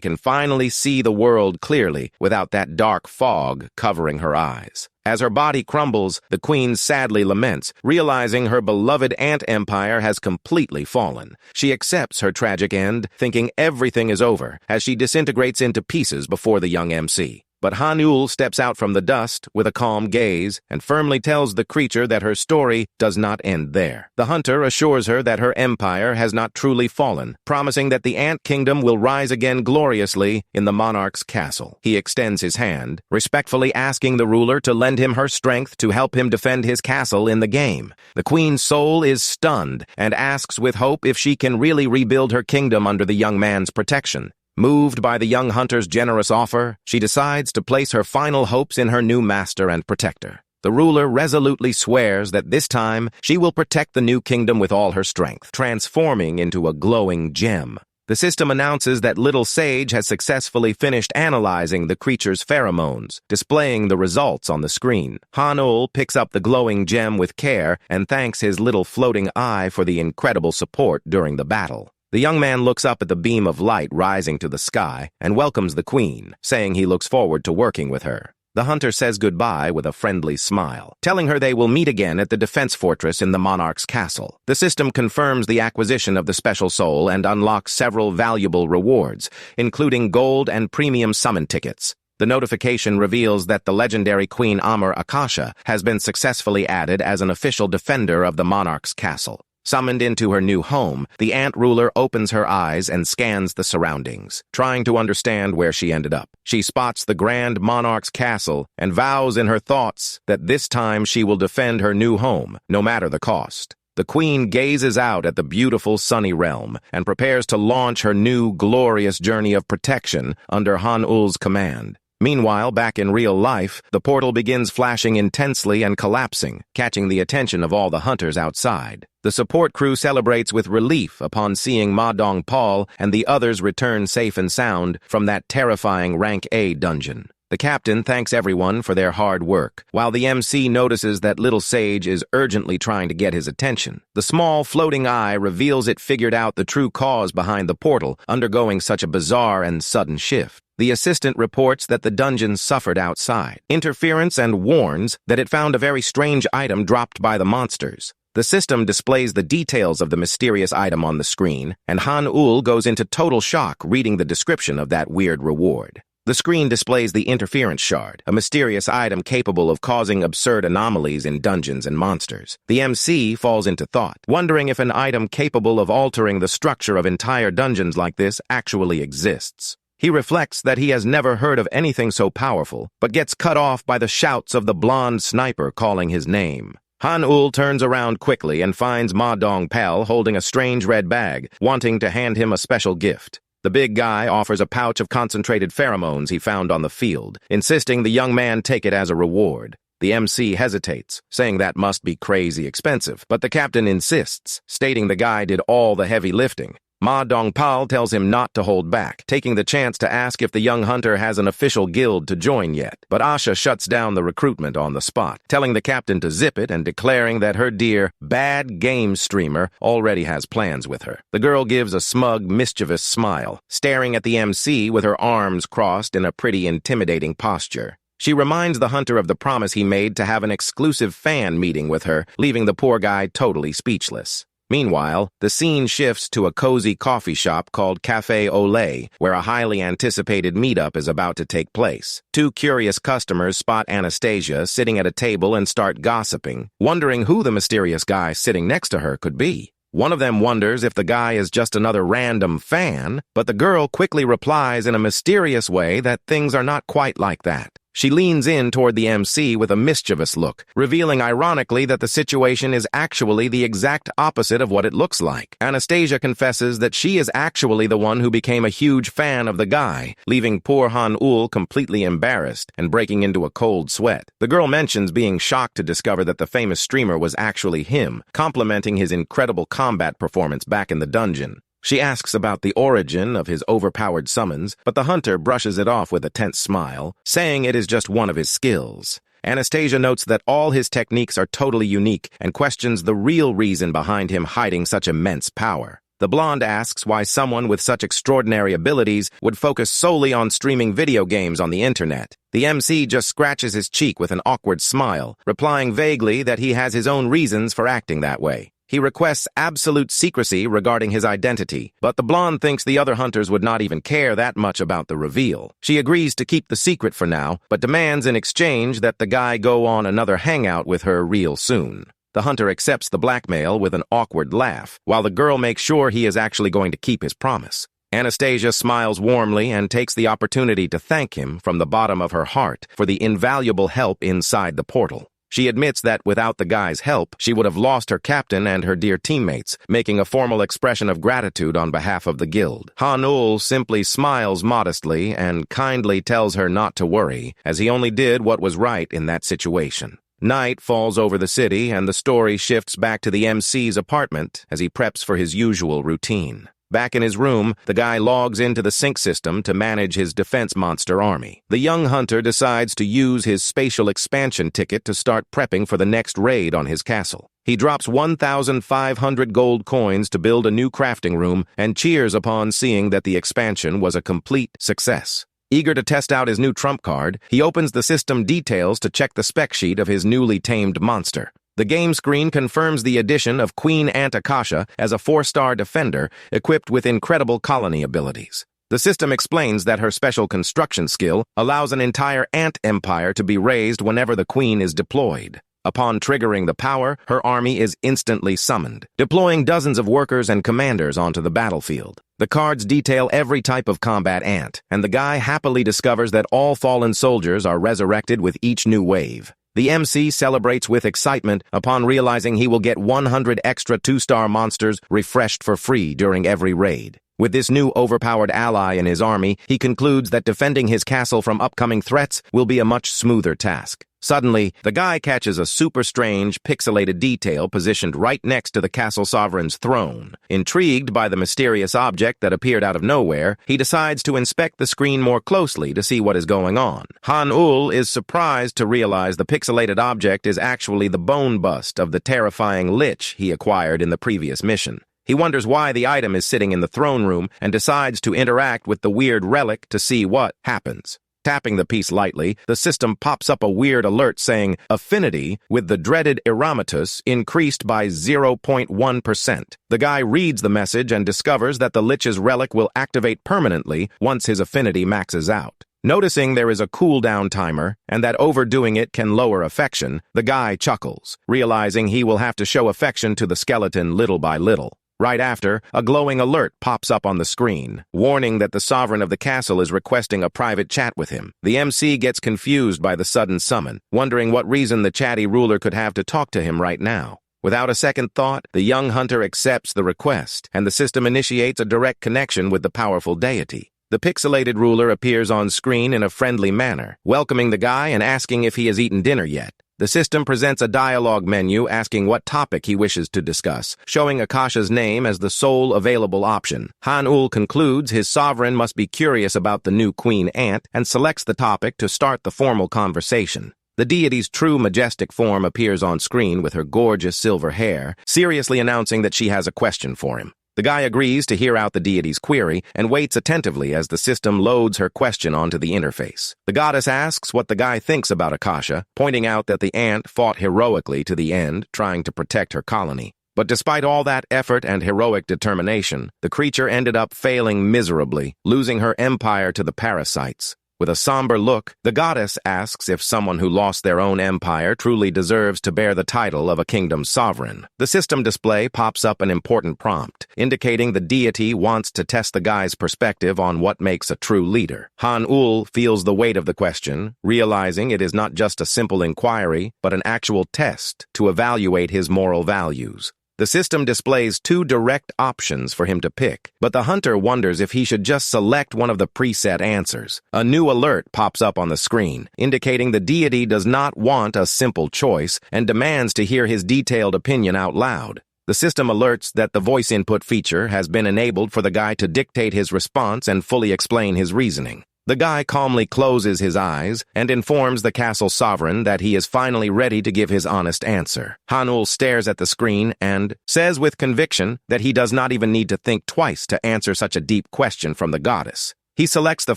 can finally see the world clearly without that dark fog covering her eyes. As her body crumbles, the queen sadly laments, realizing her beloved ant empire has completely fallen. She accepts her tragic end, thinking everything is over, as she disintegrates into pieces before the young MC. But Han-Ul steps out from the dust with a calm gaze and firmly tells the creature that her story does not end there. The hunter assures her that her empire has not truly fallen, promising that the ant kingdom will rise again gloriously in the monarch's castle. He extends his hand, respectfully asking the ruler to lend him her strength to help him defend his castle in the game. The queen's soul is stunned and asks with hope if she can really rebuild her kingdom under the young man's protection. Moved by the young hunter's generous offer, she decides to place her final hopes in her new master and protector. The ruler resolutely swears that this time she will protect the new kingdom with all her strength, transforming into a glowing gem. The system announces that Little Sage has successfully finished analyzing the creature's pheromones, displaying the results on the screen. Han-Ul picks up the glowing gem with care and thanks his little floating eye for the incredible support during the battle. The young man looks up at the beam of light rising to the sky and welcomes the queen, saying he looks forward to working with her. The hunter says goodbye with a friendly smile, telling her they will meet again at the defense fortress in the monarch's castle. The system confirms the acquisition of the special soul and unlocks several valuable rewards, including gold and premium summon tickets. The notification reveals that the legendary Queen Amur Akasha has been successfully added as an official defender of the monarch's castle. Summoned into her new home, the ant ruler opens her eyes and scans the surroundings, trying to understand where she ended up. She spots the grand monarch's castle and vows in her thoughts that this time she will defend her new home, no matter the cost. The queen gazes out at the beautiful sunny realm and prepares to launch her new glorious journey of protection under Han-Ul's command. Meanwhile, back in real life, the portal begins flashing intensely and collapsing, catching the attention of all the hunters outside. The support crew celebrates with relief upon seeing Ma Dong-Paul and the others return safe and sound from that terrifying Rank A dungeon. The captain thanks everyone for their hard work, while the MC notices that Little Sage is urgently trying to get his attention. The small floating eye reveals it figured out the true cause behind the portal, undergoing such a bizarre and sudden shift. The assistant reports that the dungeon suffered outside interference and warns that it found a very strange item dropped by the monsters. The system displays the details of the mysterious item on the screen, and Han-Ul goes into total shock reading the description of that weird reward. The screen displays the interference shard, a mysterious item capable of causing absurd anomalies in dungeons and monsters. The MC falls into thought, wondering if an item capable of altering the structure of entire dungeons like this actually exists. He reflects that he has never heard of anything so powerful, but gets cut off by the shouts of the blonde sniper calling his name. Han-Ul turns around quickly and finds Ma Dong-Paul holding a strange red bag, wanting to hand him a special gift. The big guy offers a pouch of concentrated pheromones he found on the field, insisting the young man take it as a reward. The MC hesitates, saying that must be crazy expensive, but the captain insists, stating the guy did all the heavy lifting. Ma Dong-Paul tells him not to hold back, taking the chance to ask if the young hunter has an official guild to join yet. But Asha shuts down the recruitment on the spot, telling the captain to zip it and declaring that her dear, bad game streamer already has plans with her. The girl gives a smug, mischievous smile, staring at the MC with her arms crossed in a pretty intimidating posture. She reminds the hunter of the promise he made to have an exclusive fan meeting with her, leaving the poor guy totally speechless. Meanwhile, the scene shifts to a cozy coffee shop called Café Olay, where a highly anticipated meetup is about to take place. Two curious customers spot Anastasia sitting at a table and start gossiping, wondering who the mysterious guy sitting next to her could be. One of them wonders if the guy is just another random fan, but the girl quickly replies in a mysterious way that things are not quite like that. She leans in toward the MC with a mischievous look, revealing ironically that the situation is actually the exact opposite of what it looks like. Anastasia confesses that she is actually the one who became a huge fan of the guy, leaving poor Han-ul completely embarrassed and breaking into a cold sweat. The girl mentions being shocked to discover that the famous streamer was actually him, complimenting his incredible combat performance back in the dungeon. She asks about the origin of his overpowered summons, but the hunter brushes it off with a tense smile, saying it is just one of his skills. Anastasia notes that all his techniques are totally unique and questions the real reason behind him hiding such immense power. The blonde asks why someone with such extraordinary abilities would focus solely on streaming video games on the internet. The MC just scratches his cheek with an awkward smile, replying vaguely that he has his own reasons for acting that way. He requests absolute secrecy regarding his identity, but the blonde thinks the other hunters would not even care that much about the reveal. She agrees to keep the secret for now, but demands in exchange that the guy go on another hangout with her real soon. The hunter accepts the blackmail with an awkward laugh, while the girl makes sure he is actually going to keep his promise. Anastasia smiles warmly and takes the opportunity to thank him from the bottom of her heart for the invaluable help inside the portal. She admits that without the guy's help, she would have lost her captain and her dear teammates, making a formal expression of gratitude on behalf of the guild. Han-ul simply smiles modestly and kindly tells her not to worry, as he only did what was right in that situation. Night falls over the city, and the story shifts back to the MC's apartment as he preps for his usual routine. Back in his room, the guy logs into the sync system to manage his defense monster army. The young hunter decides to use his spatial expansion ticket to start prepping for the next raid on his castle. He drops 1,500 gold coins to build a new crafting room and cheers upon seeing that the expansion was a complete success. Eager to test out his new trump card, he opens the system details to check the spec sheet of his newly tamed monster. The game screen confirms the addition of Queen Ant Akasha as a 4-star defender equipped with incredible colony abilities. The system explains that her special construction skill allows an entire ant empire to be raised whenever the queen is deployed. Upon triggering the power, her army is instantly summoned, deploying dozens of workers and commanders onto the battlefield. The cards detail every type of combat ant, and the guy happily discovers that all fallen soldiers are resurrected with each new wave. The MC celebrates with excitement upon realizing he will get 100 extra 2-star monsters refreshed for free during every raid. With this new overpowered ally in his army, he concludes that defending his castle from upcoming threats will be a much smoother task. Suddenly, the guy catches a super strange, pixelated detail positioned right next to the castle sovereign's throne. Intrigued by the mysterious object that appeared out of nowhere, he decides to inspect the screen more closely to see what is going on. Han-ul is surprised to realize the pixelated object is actually the bone bust of the terrifying lich he acquired in the previous mission. He wonders why the item is sitting in the throne room and decides to interact with the weird relic to see what happens. Tapping the piece lightly, the system pops up a weird alert saying, "Affinity with the dreaded Eramatus increased by 0.1%. The guy reads the message and discovers that the Lich's relic will activate permanently once his affinity maxes out. Noticing there is a cooldown timer and that overdoing it can lower affection, the guy chuckles, realizing he will have to show affection to the skeleton little by little. Right after, a glowing alert pops up on the screen, warning that the sovereign of the castle is requesting a private chat with him. The MC gets confused by the sudden summon, wondering what reason the chatty ruler could have to talk to him right now. Without a second thought, the young hunter accepts the request, and the system initiates a direct connection with the powerful deity. The pixelated ruler appears on screen in a friendly manner, welcoming the guy and asking if he has eaten dinner yet. The system presents a dialogue menu asking what topic he wishes to discuss, showing Akasha's name as the sole available option. Han-ul concludes his sovereign must be curious about the new Queen Ant and selects the topic to start the formal conversation. The deity's true majestic form appears on screen with her gorgeous silver hair, seriously announcing that she has a question for him. The guy agrees to hear out the deity's query and waits attentively as the system loads her question onto the interface. The goddess asks what the guy thinks about Akasha, pointing out that the ant fought heroically to the end, trying to protect her colony. But despite all that effort and heroic determination, the creature ended up failing miserably, losing her empire to the parasites. With a somber look, the goddess asks if someone who lost their own empire truly deserves to bear the title of a kingdom's sovereign. The system display pops up an important prompt, indicating the deity wants to test the guy's perspective on what makes a true leader. Han-ul feels the weight of the question, realizing it is not just a simple inquiry, but an actual test to evaluate his moral values. The system displays two direct options for him to pick, but the hunter wonders if he should just select one of the preset answers. A new alert pops up on the screen, indicating the deity does not want a simple choice and demands to hear his detailed opinion out loud. The system alerts that the voice input feature has been enabled for the guy to dictate his response and fully explain his reasoning. The guy calmly closes his eyes and informs the castle sovereign that he is finally ready to give his honest answer. Han-ul stares at the screen and says with conviction that he does not even need to think twice to answer such a deep question from the goddess. He selects the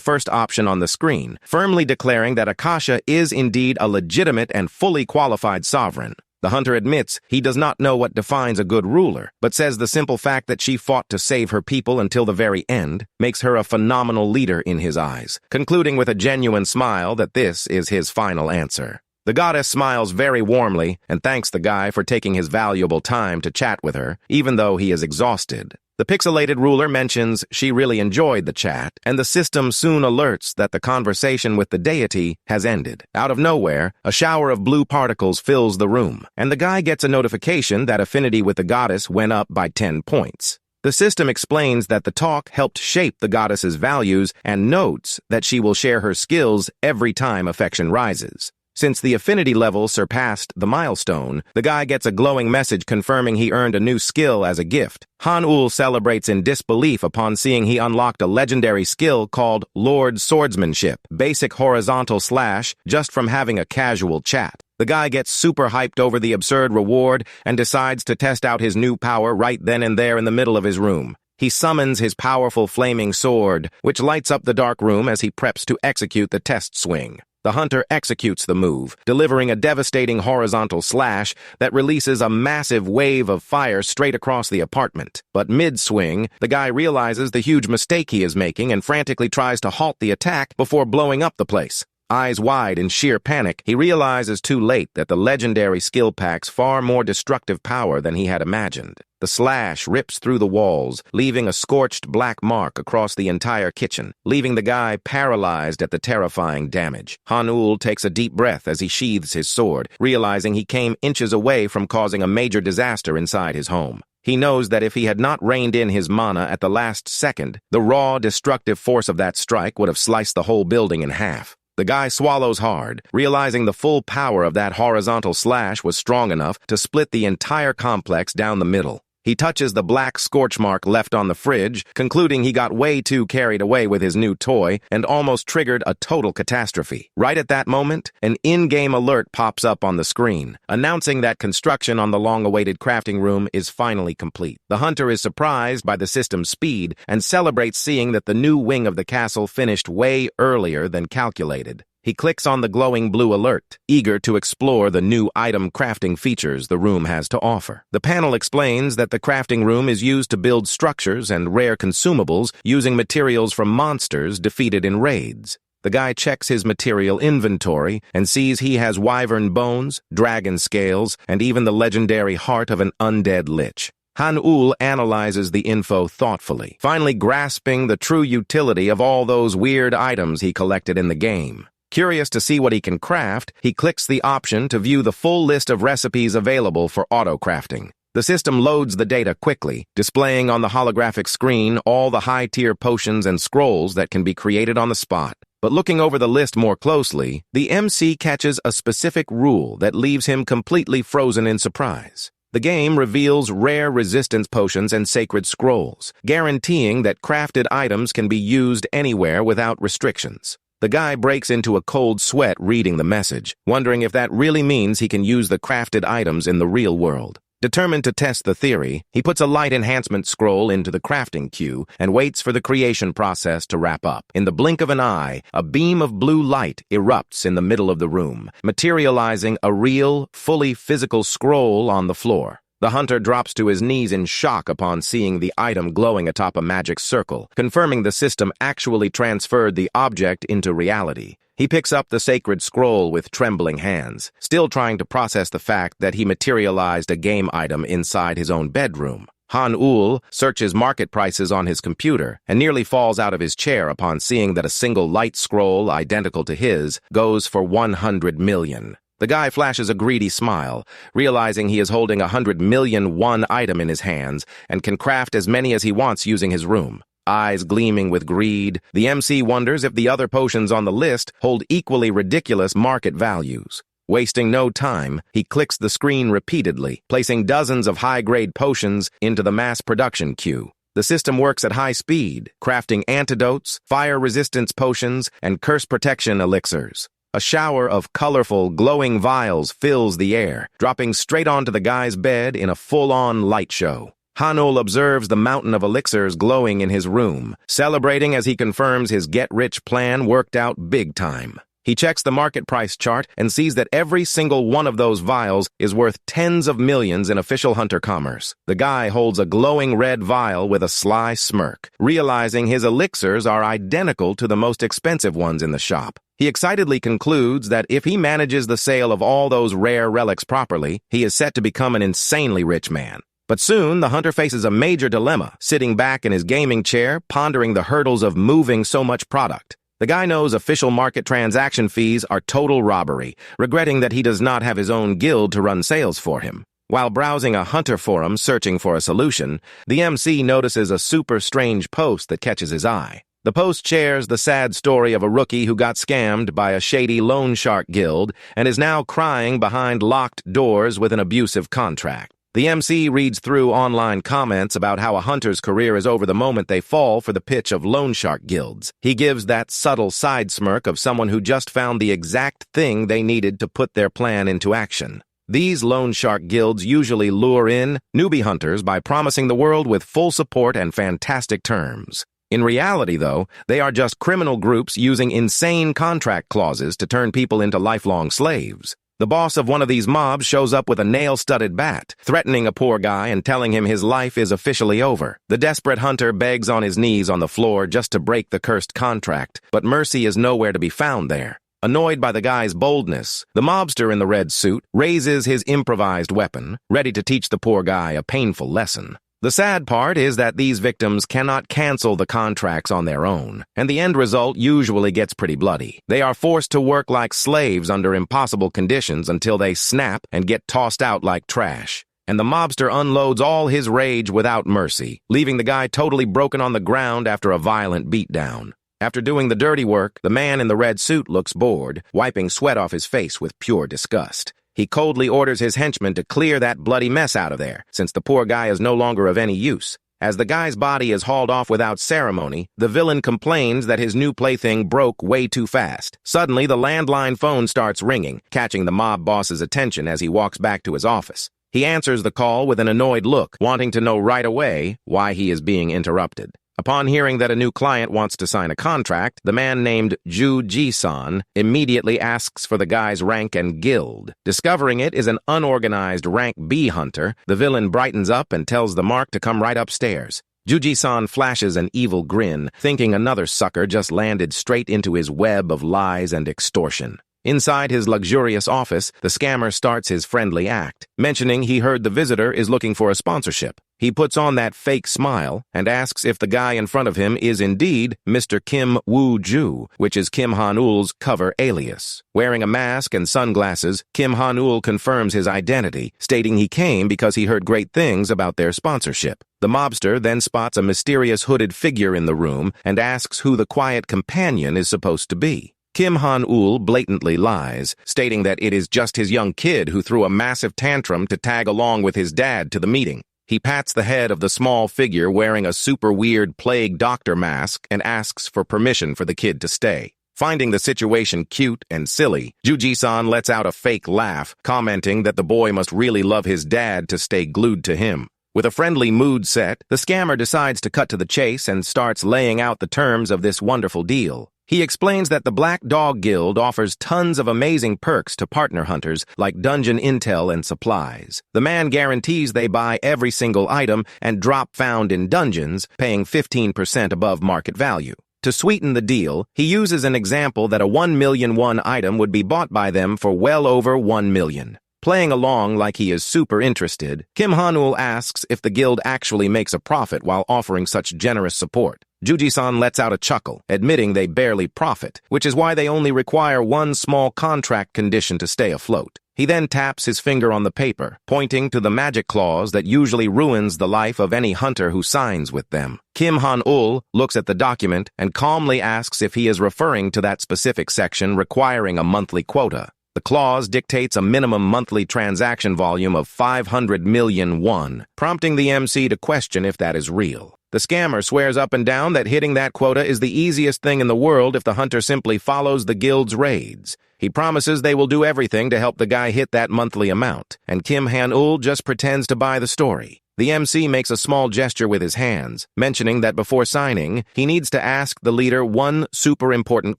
first option on the screen, firmly declaring that Akasha is indeed a legitimate and fully qualified sovereign. The hunter admits he does not know what defines a good ruler, but says the simple fact that she fought to save her people until the very end makes her a phenomenal leader in his eyes, concluding with a genuine smile that this is his final answer. The goddess smiles very warmly and thanks the guy for taking his valuable time to chat with her, even though he is exhausted. The pixelated ruler mentions she really enjoyed the chat, and the system soon alerts that the conversation with the deity has ended. Out of nowhere, a shower of blue particles fills the room, and the guy gets a notification that affinity with the goddess went up by 10 points. The system explains that the talk helped shape the goddess's values and notes that she will share her skills every time affection rises. Since the affinity level surpassed the milestone, the guy gets a glowing message confirming he earned a new skill as a gift. Han-ul celebrates in disbelief upon seeing he unlocked a legendary skill called Lord Swordsmanship, basic horizontal slash, just from having a casual chat. The guy gets super hyped over the absurd reward and decides to test out his new power right then and there in the middle of his room. He summons his powerful flaming sword, which lights up the dark room as he preps to execute the test swing. The hunter executes the move, delivering a devastating horizontal slash that releases a massive wave of fire straight across the apartment. But mid-swing, the guy realizes the huge mistake he is making and frantically tries to halt the attack before blowing up the place. Eyes wide in sheer panic, he realizes too late that the legendary skill packs far more destructive power than he had imagined. The slash rips through the walls, leaving a scorched black mark across the entire kitchen, leaving the guy paralyzed at the terrifying damage. Han-ul takes a deep breath as he sheathes his sword, realizing he came inches away from causing a major disaster inside his home. He knows that if he had not reined in his mana at the last second, the raw, destructive force of that strike would have sliced the whole building in half. The guy swallows hard, realizing the full power of that horizontal slash was strong enough to split the entire complex down the middle. He touches the black scorch mark left on the fridge, concluding he got way too carried away with his new toy and almost triggered a total catastrophe. Right at that moment, an in-game alert pops up on the screen, announcing that construction on the long-awaited crafting room is finally complete. The hunter is surprised by the system's speed and celebrates seeing that the new wing of the castle finished way earlier than calculated. He clicks on the glowing blue alert, eager to explore the new item crafting features the room has to offer. The panel explains that the crafting room is used to build structures and rare consumables using materials from monsters defeated in raids. The guy checks his material inventory and sees he has wyvern bones, dragon scales, and even the legendary heart of an undead lich. Han-ul analyzes the info thoughtfully, finally grasping the true utility of all those weird items he collected in the game. Curious to see what he can craft, he clicks the option to view the full list of recipes available for auto-crafting. The system loads the data quickly, displaying on the holographic screen all the high-tier potions and scrolls that can be created on the spot. But looking over the list more closely, the MC catches a specific rule that leaves him completely frozen in surprise. The game reveals rare resistance potions and sacred scrolls, guaranteeing that crafted items can be used anywhere without restrictions. The guy breaks into a cold sweat reading the message, wondering if that really means he can use the crafted items in the real world. Determined to test the theory, he puts a light enhancement scroll into the crafting queue and waits for the creation process to wrap up. In the blink of an eye, a beam of blue light erupts in the middle of the room, materializing a real, fully physical scroll on the floor. The hunter drops to his knees in shock upon seeing the item glowing atop a magic circle, confirming the system actually transferred the object into reality. He picks up the sacred scroll with trembling hands, still trying to process the fact that he materialized a game item inside his own bedroom. Han-ul searches market prices on his computer and nearly falls out of his chair upon seeing that a single light scroll identical to his goes for 100 million. The guy flashes a greedy smile, realizing he is holding 100 million won item in his hands and can craft as many as he wants using his room. Eyes gleaming with greed, the MC wonders if the other potions on the list hold equally ridiculous market values. Wasting no time, he clicks the screen repeatedly, placing dozens of high-grade potions into the mass production queue. The system works at high speed, crafting antidotes, fire resistance potions, and curse protection elixirs. A shower of colorful, glowing vials fills the air, dropping straight onto the guy's bed in a full-on light show. Han-ul observes the mountain of elixirs glowing in his room, celebrating as he confirms his get-rich plan worked out big time. He checks the market price chart and sees that every single one of those vials is worth tens of millions in official hunter commerce. The guy holds a glowing red vial with a sly smirk, realizing his elixirs are identical to the most expensive ones in the shop. He excitedly concludes that if he manages the sale of all those rare relics properly, he is set to become an insanely rich man. But soon, the hunter faces a major dilemma, sitting back in his gaming chair, pondering the hurdles of moving so much product. The guy knows official market transaction fees are total robbery, regretting that he does not have his own guild to run sales for him. While browsing a hunter forum searching for a solution, the MC notices a super strange post that catches his eye. The post shares the sad story of a rookie who got scammed by a shady loan shark guild and is now crying behind locked doors with an abusive contract. The MC reads through online comments about how a hunter's career is over the moment they fall for the pitch of loan shark guilds. He gives that subtle side smirk of someone who just found the exact thing they needed to put their plan into action. These loan shark guilds usually lure in newbie hunters by promising the world with full support and fantastic terms. In reality, though, they are just criminal groups using insane contract clauses to turn people into lifelong slaves. The boss of one of these mobs shows up with a nail-studded bat, threatening a poor guy and telling him his life is officially over. The desperate hunter begs on his knees on the floor just to break the cursed contract, but mercy is nowhere to be found there. Annoyed by the guy's boldness, the mobster in the red suit raises his improvised weapon, ready to teach the poor guy a painful lesson. The sad part is that these victims cannot cancel the contracts on their own, and the end result usually gets pretty bloody. They are forced to work like slaves under impossible conditions until they snap and get tossed out like trash. And the mobster unloads all his rage without mercy, leaving the guy totally broken on the ground after a violent beatdown. After doing the dirty work, the man in the red suit looks bored, wiping sweat off his face with pure disgust. He coldly orders his henchmen to clear that bloody mess out of there, since the poor guy is no longer of any use. As the guy's body is hauled off without ceremony, the villain complains that his new plaything broke way too fast. Suddenly, the landline phone starts ringing, catching the mob boss's attention as he walks back to his office. He answers the call with an annoyed look, wanting to know right away why he is being interrupted. Upon hearing that a new client wants to sign a contract, the man named Ju Ji-san immediately asks for the guy's rank and guild. Discovering it is an unorganized rank B hunter, the villain brightens up and tells the mark to come right upstairs. Ju Ji-san flashes an evil grin, thinking another sucker just landed straight into his web of lies and extortion. Inside his luxurious office, the scammer starts his friendly act, mentioning he heard the visitor is looking for a sponsorship. He puts on that fake smile and asks if the guy in front of him is indeed Mr. Kim Woo-ju, which is Kim Han-ul's cover alias. Wearing a mask and sunglasses, Kim Han-ul confirms his identity, stating he came because he heard great things about their sponsorship. The mobster then spots a mysterious hooded figure in the room and asks who the quiet companion is supposed to be. Kim Han-ul blatantly lies, stating that it is just his young kid who threw a massive tantrum to tag along with his dad to the meeting. He pats the head of the small figure wearing a super weird plague doctor mask and asks for permission for the kid to stay. Finding the situation cute and silly, Ju Ji-san lets out a fake laugh, commenting that the boy must really love his dad to stay glued to him. With a friendly mood set, the scammer decides to cut to the chase and starts laying out the terms of this wonderful deal. He explains that the Black Dog Guild offers tons of amazing perks to partner hunters, like dungeon intel and supplies. The man guarantees they buy every single item and drop found in dungeons, paying 15% above market value. To sweeten the deal, he uses an example that a 1 million won item would be bought by them for well over 1 million. Playing along like he is super interested, Kim Han-ul asks if the guild actually makes a profit while offering such generous support. Juji-san lets out a chuckle, admitting they barely profit, which is why they only require one small contract condition to stay afloat. He then taps his finger on the paper, pointing to the magic clause that usually ruins the life of any hunter who signs with them. Kim Han-ul looks at the document and calmly asks if he is referring to that specific section requiring a monthly quota. The clause dictates a minimum monthly transaction volume of 500 million won, prompting the MC to question if that is real. The scammer swears up and down that hitting that quota is the easiest thing in the world if the hunter simply follows the guild's raids. He promises they will do everything to help the guy hit that monthly amount, and Kim Han-ul just pretends to buy the story. The MC makes a small gesture with his hands, mentioning that before signing, he needs to ask the leader one super important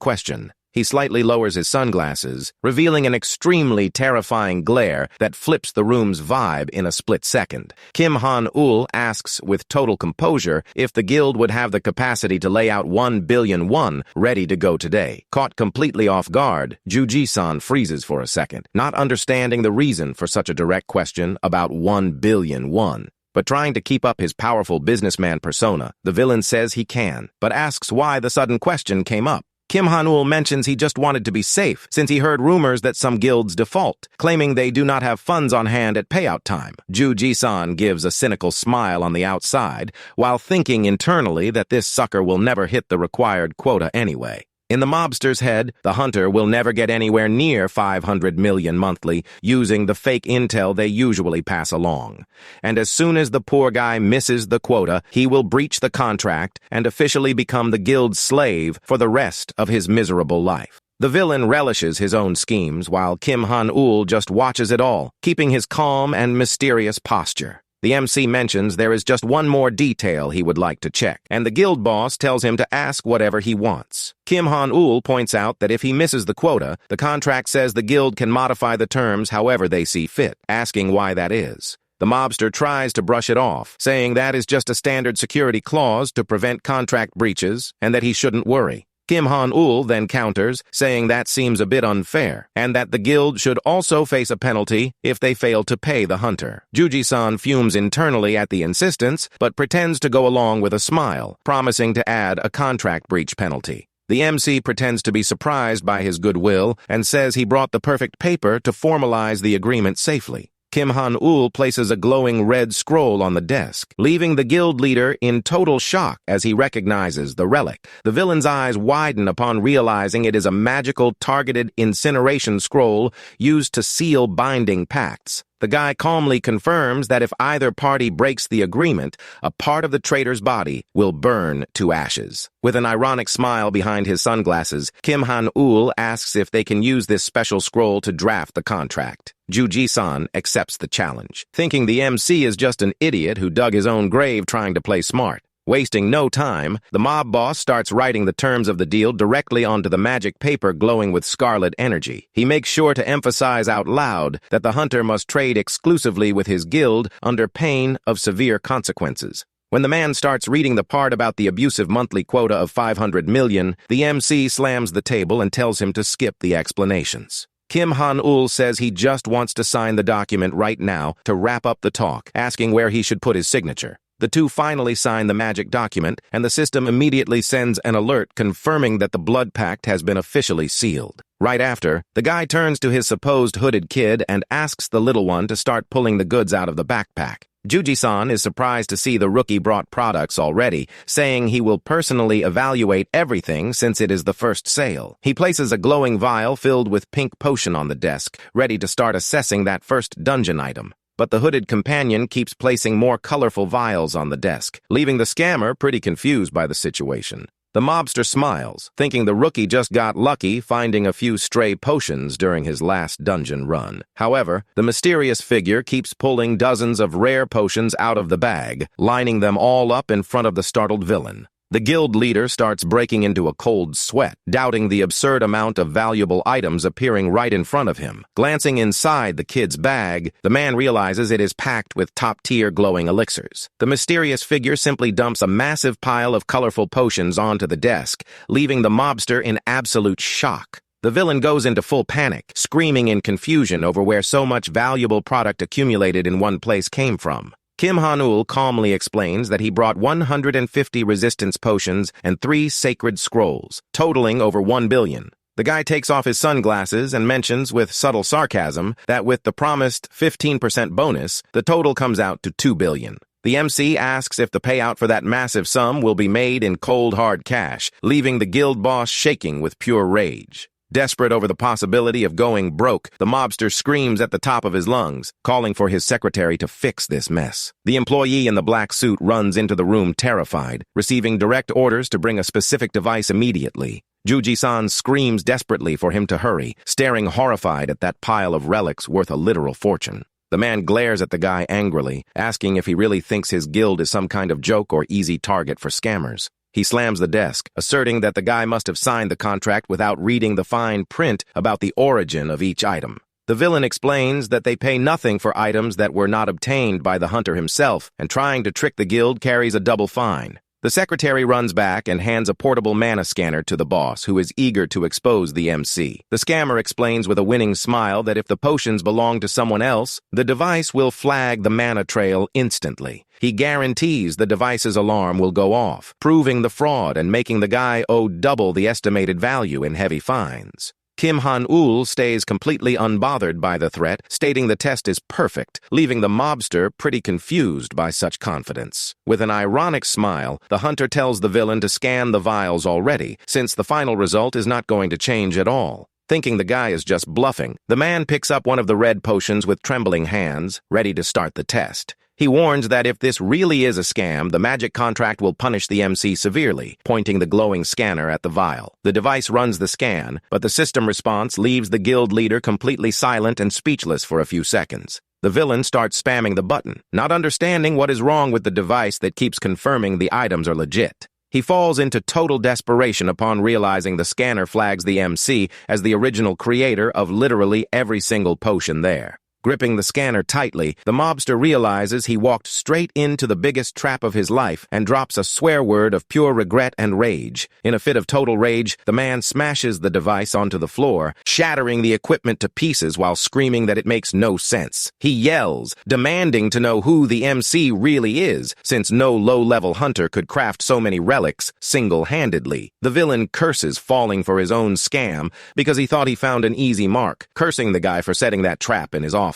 question. He slightly lowers his sunglasses, revealing an extremely terrifying glare that flips the room's vibe in a split second. Kim Han-ul asks with total composure if the guild would have the capacity to lay out 1 billion won ready to go today. Caught completely off guard, Juji-san freezes for a second, not understanding the reason for such a direct question about 1 billion won. But trying to keep up his powerful businessman persona, the villain says he can, but asks why the sudden question came up. Kim Han-ul mentions he just wanted to be safe since he heard rumors that some guilds default, claiming they do not have funds on hand at payout time. Juji-san gives a cynical smile on the outside, while thinking internally that this sucker will never hit the required quota anyway. In the mobster's head, the hunter will never get anywhere near 500 million monthly using the fake intel they usually pass along. And as soon as the poor guy misses the quota, he will breach the contract and officially become the guild's slave for the rest of his miserable life. The villain relishes his own schemes while Kim Han-ul just watches it all, keeping his calm and mysterious posture. The MC mentions there is just one more detail he would like to check, and the guild boss tells him to ask whatever he wants. Kim Han-ul points out that if he misses the quota, the contract says the guild can modify the terms however they see fit, asking why that is. The mobster tries to brush it off, saying that is just a standard security clause to prevent contract breaches and that he shouldn't worry. Kim Han-ul then counters, saying that seems a bit unfair, and that the guild should also face a penalty if they fail to pay the hunter. Juji-san fumes internally at the insistence, but pretends to go along with a smile, promising to add a contract breach penalty. The MC pretends to be surprised by his goodwill and says he brought the perfect paper to formalize the agreement safely. Kim Han-ul places a glowing red scroll on the desk, leaving the guild leader in total shock as he recognizes the relic. The villain's eyes widen upon realizing it is a magical targeted incineration scroll used to seal binding pacts. The guy calmly confirms that if either party breaks the agreement, a part of the traitor's body will burn to ashes. With an ironic smile behind his sunglasses, Kim Han-ul asks if they can use this special scroll to draft the contract. Juji-san accepts the challenge, thinking the MC is just an idiot who dug his own grave trying to play smart. Wasting no time, the mob boss starts writing the terms of the deal directly onto the magic paper glowing with scarlet energy. He makes sure to emphasize out loud that the hunter must trade exclusively with his guild under pain of severe consequences. When the man starts reading the part about the abusive monthly quota of 500 million, the MC slams the table and tells him to skip the explanations. Kim Han-ul says he just wants to sign the document right now to wrap up the talk, asking where he should put his signature. The two finally sign the magic document, and the system immediately sends an alert confirming that the blood pact has been officially sealed. Right after, the guy turns to his supposed hooded kid and asks the little one to start pulling the goods out of the backpack. Juji-san is surprised to see the rookie brought products already, saying he will personally evaluate everything since it is the first sale. He places a glowing vial filled with pink potion on the desk, ready to start assessing that first dungeon item. But the hooded companion keeps placing more colorful vials on the desk, leaving the scammer pretty confused by the situation. The mobster smiles, thinking the rookie just got lucky finding a few stray potions during his last dungeon run. However, the mysterious figure keeps pulling dozens of rare potions out of the bag, lining them all up in front of the startled villain. The guild leader starts breaking into a cold sweat, doubting the absurd amount of valuable items appearing right in front of him. Glancing inside the kid's bag, the man realizes it is packed with top-tier glowing elixirs. The mysterious figure simply dumps a massive pile of colorful potions onto the desk, leaving the mobster in absolute shock. The villain goes into full panic, screaming in confusion over where so much valuable product accumulated in one place came from. Kim Han-ul calmly explains that he brought 150 resistance potions and 3 sacred scrolls, totaling over 1 billion. The guy takes off his sunglasses and mentions with subtle sarcasm that with the promised 15% bonus, the total comes out to 2 billion. The MC asks if the payout for that massive sum will be made in cold hard cash, leaving the guild boss shaking with pure rage. Desperate over the possibility of going broke, the mobster screams at the top of his lungs, calling for his secretary to fix this mess. The employee in the black suit runs into the room terrified, receiving direct orders to bring a specific device immediately. Juji-san screams desperately for him to hurry, staring horrified at that pile of relics worth a literal fortune. The man glares at the guy angrily, asking if he really thinks his guild is some kind of joke or easy target for scammers. He slams the desk, asserting that the guy must have signed the contract without reading the fine print about the origin of each item. The villain explains that they pay nothing for items that were not obtained by the hunter himself, and trying to trick the guild carries a double fine. The secretary runs back and hands a portable mana scanner to the boss, who is eager to expose the MC. The scammer explains with a winning smile that if the potions belong to someone else, the device will flag the mana trail instantly. He guarantees the device's alarm will go off, proving the fraud and making the guy owe double the estimated value in heavy fines. Kim Han-ul stays completely unbothered by the threat, stating the test is perfect, leaving the mobster pretty confused by such confidence. With an ironic smile, the hunter tells the villain to scan the vials already, since the final result is not going to change at all. Thinking the guy is just bluffing, the man picks up one of the red potions with trembling hands, ready to start the test. He warns that if this really is a scam, the magic contract will punish the MC severely, pointing the glowing scanner at the vial. The device runs the scan, but the system response leaves the guild leader completely silent and speechless for a few seconds. The villain starts spamming the button, not understanding what is wrong with the device that keeps confirming the items are legit. He falls into total desperation upon realizing the scanner flags the MC as the original creator of literally every single potion there. Gripping the scanner tightly, the mobster realizes he walked straight into the biggest trap of his life and drops a swear word of pure regret and rage. In a fit of total rage, the man smashes the device onto the floor, shattering the equipment to pieces while screaming that it makes no sense. He yells, demanding to know who the MC really is, since no low-level hunter could craft so many relics single-handedly. The villain curses falling for his own scam because he thought he found an easy mark, cursing the guy for setting that trap in his office.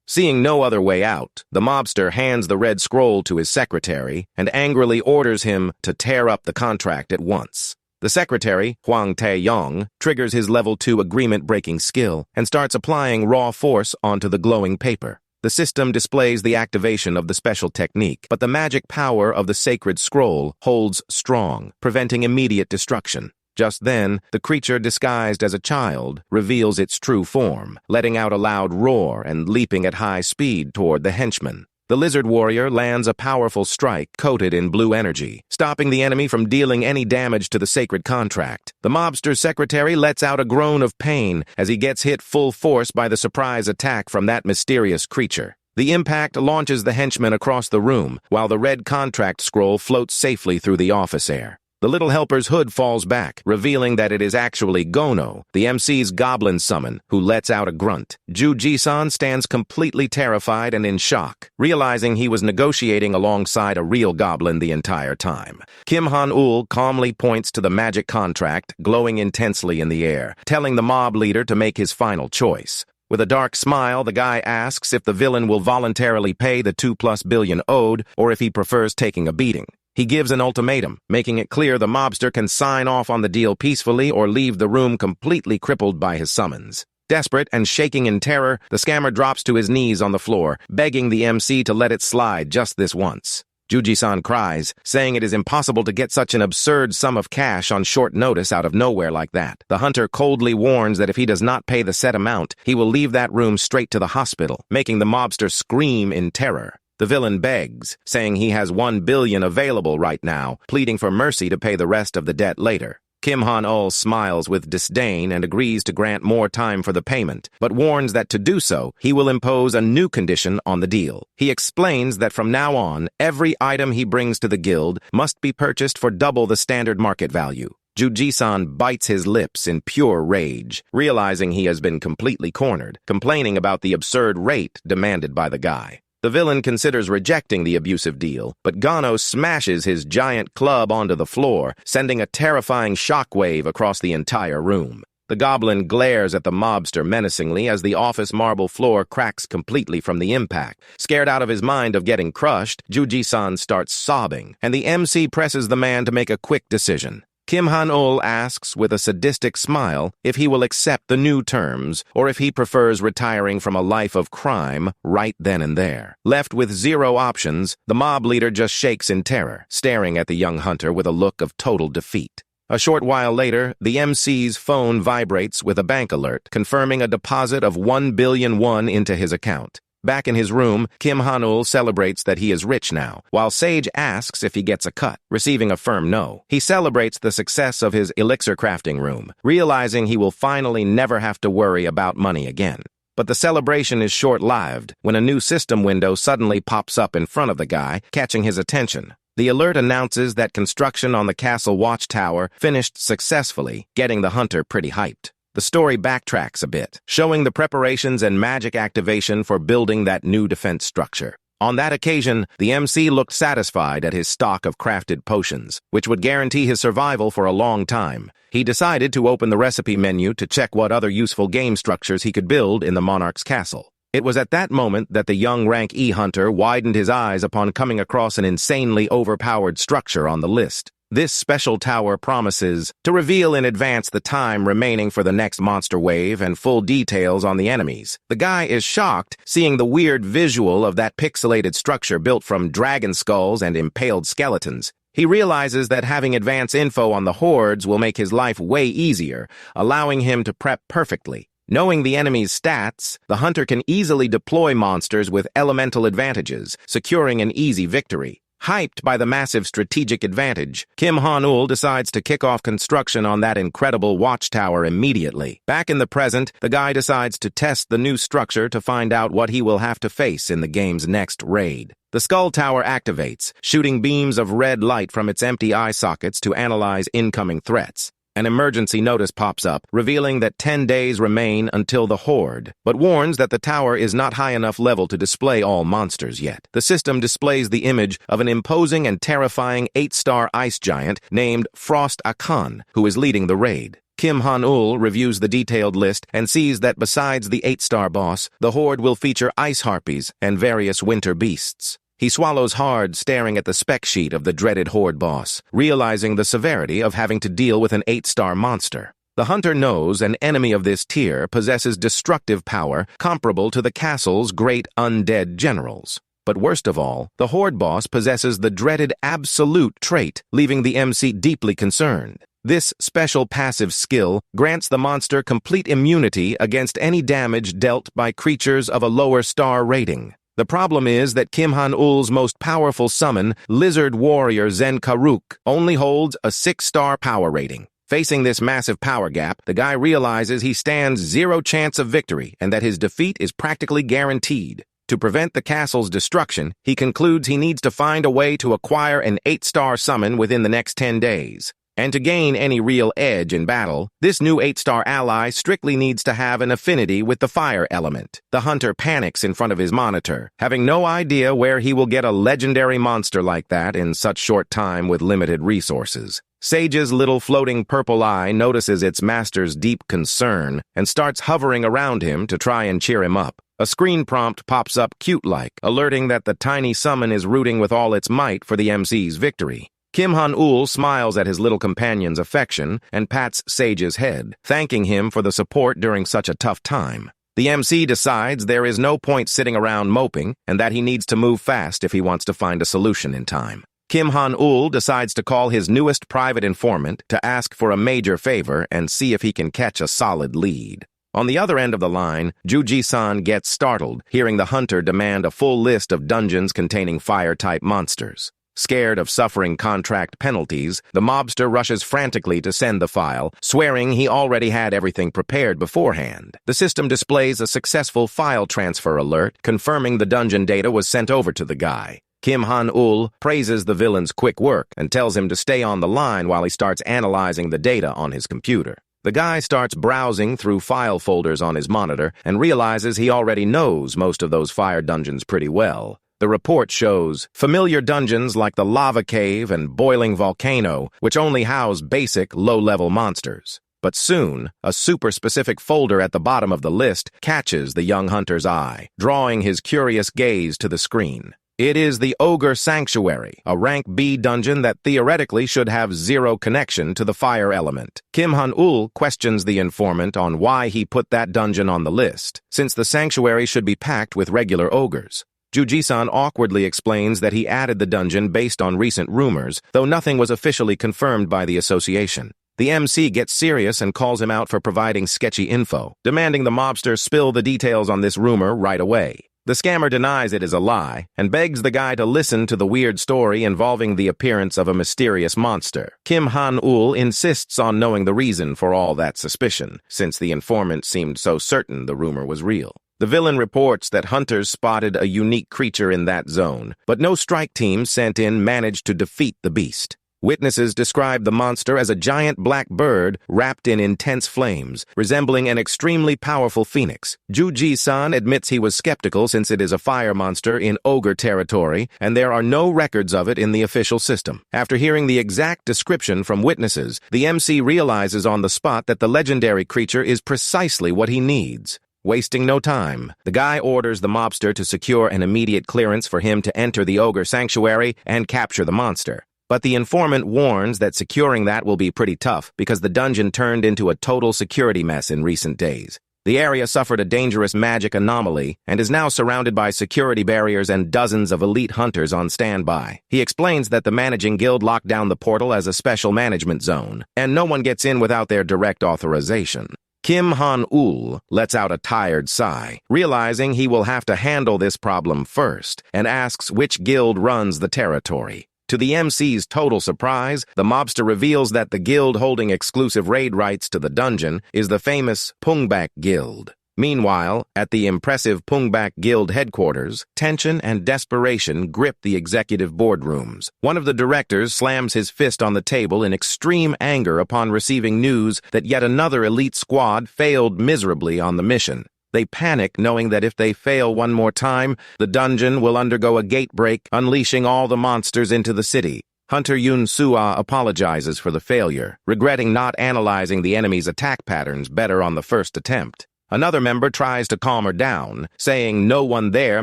Seeing no other way out, the mobster hands the red scroll to his secretary and angrily orders him to tear up the contract at once. The secretary, Hwang Tae-yong, triggers his level 2 agreement-breaking skill and starts applying raw force onto the glowing paper. The system displays the activation of the special technique, but the magic power of the sacred scroll holds strong, preventing immediate destruction. Just then, the creature disguised as a child reveals its true form, letting out a loud roar and leaping at high speed toward the henchman. The lizard warrior lands a powerful strike coated in blue energy, stopping the enemy from dealing any damage to the sacred contract. The mobster's secretary lets out a groan of pain as he gets hit full force by the surprise attack from that mysterious creature. The impact launches the henchman across the room, while the red contract scroll floats safely through the office air. The little helper's hood falls back, revealing that it is actually Gono, the MC's goblin summon, who lets out a grunt. Juji-san stands completely terrified and in shock, realizing he was negotiating alongside a real goblin the entire time. Kim Han-ul calmly points to the magic contract, glowing intensely in the air, telling the mob leader to make his final choice. With a dark smile, the guy asks if the villain will voluntarily pay the 2+ billion owed, or if he prefers taking a beating. He gives an ultimatum, making it clear the mobster can sign off on the deal peacefully or leave the room completely crippled by his summons. Desperate and shaking in terror, the scammer drops to his knees on the floor, begging the MC to let it slide just this once. Juji-san cries, saying it is impossible to get such an absurd sum of cash on short notice out of nowhere like that. The hunter coldly warns that if he does not pay the set amount, he will leave that room straight to the hospital, making the mobster scream in terror. The villain begs, saying he has 1 billion available right now, pleading for mercy to pay the rest of the debt later. Kim Han-ul smiles with disdain and agrees to grant more time for the payment, but warns that to do so, he will impose a new condition on the deal. He explains that from now on, every item he brings to the guild must be purchased for double the standard market value. Juji-san bites his lips in pure rage, realizing he has been completely cornered, complaining about the absurd rate demanded by the guy. The villain considers rejecting the abusive deal, but Gano smashes his giant club onto the floor, sending a terrifying shockwave across the entire room. The goblin glares at the mobster menacingly as the office marble floor cracks completely from the impact. Scared out of his mind of getting crushed, Juji-san starts sobbing, and the MC presses the man to make a quick decision. Kim Han-ul asks with a sadistic smile if he will accept the new terms or if he prefers retiring from a life of crime right then and there. Left with zero options, the mob leader just shakes in terror, staring at the young hunter with a look of total defeat. A short while later, the MC's phone vibrates with a bank alert, confirming a deposit of 1 billion won into his account. Back in his room, Kim Han-ul celebrates that he is rich now, while Sage asks if he gets a cut, receiving a firm no. He celebrates the success of his elixir crafting room, realizing he will finally never have to worry about money again. But the celebration is short-lived when a new system window suddenly pops up in front of the guy, catching his attention. The alert announces that construction on the castle watchtower finished successfully, getting the hunter pretty hyped. The story backtracks a bit, showing the preparations and magic activation for building that new defense structure. On that occasion, the MC looked satisfied at his stock of crafted potions, which would guarantee his survival for a long time. He decided to open the recipe menu to check what other useful game structures he could build in the monarch's castle. It was at that moment that the young Rank E hunter widened his eyes upon coming across an insanely overpowered structure on the list. This special tower promises to reveal in advance the time remaining for the next monster wave and full details on the enemies. The guy is shocked seeing the weird visual of that pixelated structure built from dragon skulls and impaled skeletons. He realizes that having advance info on the hordes will make his life way easier, allowing him to prep perfectly. Knowing the enemy's stats, the hunter can easily deploy monsters with elemental advantages, securing an easy victory. Hyped by the massive strategic advantage, Kim Han-ul decides to kick off construction on that incredible watchtower immediately. Back in the present, the guy decides to test the new structure to find out what he will have to face in the game's next raid. The skull tower activates, shooting beams of red light from its empty eye sockets to analyze incoming threats. An emergency notice pops up, revealing that 10 days remain until the horde, but warns that the tower is not high enough level to display all monsters yet. The system displays the image of an imposing and terrifying 8-star ice giant named Frost Akan, who is leading the raid. Kim Han-ul reviews the detailed list and sees that besides the 8-star boss, the horde will feature ice harpies and various winter beasts. He swallows hard, staring at the spec sheet of the dreaded horde boss, realizing the severity of having to deal with an 8-star monster. The hunter knows an enemy of this tier possesses destructive power comparable to the castle's great undead generals. But worst of all, the horde boss possesses the dreaded absolute trait, leaving the MC deeply concerned. This special passive skill grants the monster complete immunity against any damage dealt by creatures of a lower star rating. The problem is that Kim Han-ul's most powerful summon, Lizard Warrior Zen Karuk, only holds a 6-star power rating. Facing this massive power gap, the guy realizes he stands zero chance of victory and that his defeat is practically guaranteed. To prevent the castle's destruction, he concludes he needs to find a way to acquire an 8-star summon within the next 10 days. And to gain any real edge in battle, this new 8-star ally strictly needs to have an affinity with the fire element. The hunter panics in front of his monitor, having no idea where he will get a legendary monster like that in such short time with limited resources. Sage's little floating purple eye notices its master's deep concern and starts hovering around him to try and cheer him up. A screen prompt pops up cute-like, alerting that the tiny summon is rooting with all its might for the MC's victory. Kim Han-ul smiles at his little companion's affection and pats Sage's head, thanking him for the support during such a tough time. The MC decides there is no point sitting around moping and that he needs to move fast if he wants to find a solution in time. Kim Han-ul decides to call his newest private informant to ask for a major favor and see if he can catch a solid lead. On the other end of the line, Juji-san gets startled, hearing the hunter demand a full list of dungeons containing fire-type monsters. Scared of suffering contract penalties, the mobster rushes frantically to send the file, swearing he already had everything prepared beforehand. The system displays a successful file transfer alert, confirming the dungeon data was sent over to the guy. Kim Han-ul praises the villain's quick work and tells him to stay on the line while he starts analyzing the data on his computer. The guy starts browsing through file folders on his monitor and realizes he already knows most of those fire dungeons pretty well. The report shows familiar dungeons like the Lava Cave and Boiling Volcano, which only house basic, low-level monsters. But soon, a super-specific folder at the bottom of the list catches the young hunter's eye, drawing his curious gaze to the screen. It is the Ogre Sanctuary, a rank B dungeon that theoretically should have zero connection to the fire element. Kim Han-ul questions the informant on why he put that dungeon on the list, since the sanctuary should be packed with regular ogres. Juji-san awkwardly explains that he added the dungeon based on recent rumors, though nothing was officially confirmed by the association. The MC gets serious and calls him out for providing sketchy info, demanding the mobster spill the details on this rumor right away. The scammer denies it is a lie and begs the guy to listen to the weird story involving the appearance of a mysterious monster. Kim Han-ul insists on knowing the reason for all that suspicion, since the informant seemed so certain the rumor was real. The villain reports that hunters spotted a unique creature in that zone, but no strike team sent in managed to defeat the beast. Witnesses describe the monster as a giant black bird wrapped in intense flames, resembling an extremely powerful phoenix. Juji-san admits he was skeptical since it is a fire monster in ogre territory, and there are no records of it in the official system. After hearing the exact description from witnesses, the MC realizes on the spot that the legendary creature is precisely what he needs. Wasting no time, the guy orders the mobster to secure an immediate clearance for him to enter the ogre sanctuary and capture the monster. But the informant warns that securing that will be pretty tough because the dungeon turned into a total security mess in recent days. The area suffered a dangerous magic anomaly and is now surrounded by security barriers and dozens of elite hunters on standby. He explains that the managing guild locked down the portal as a special management zone, and no one gets in without their direct authorization. Kim Han-ul lets out a tired sigh, realizing he will have to handle this problem first, and asks which guild runs the territory. To the MC's total surprise, the mobster reveals that the guild holding exclusive raid rights to the dungeon is the famous Pungbak Guild. Meanwhile, at the impressive Pungbak Guild headquarters, tension and desperation grip the executive boardrooms. One of the directors slams his fist on the table in extreme anger upon receiving news that yet another elite squad failed miserably on the mission. They panic, knowing that if they fail one more time, the dungeon will undergo a gate break, unleashing all the monsters into the city. Hunter Yun-sua apologizes for the failure, regretting not analyzing the enemy's attack patterns better on the first attempt. Another member tries to calm her down, saying no one there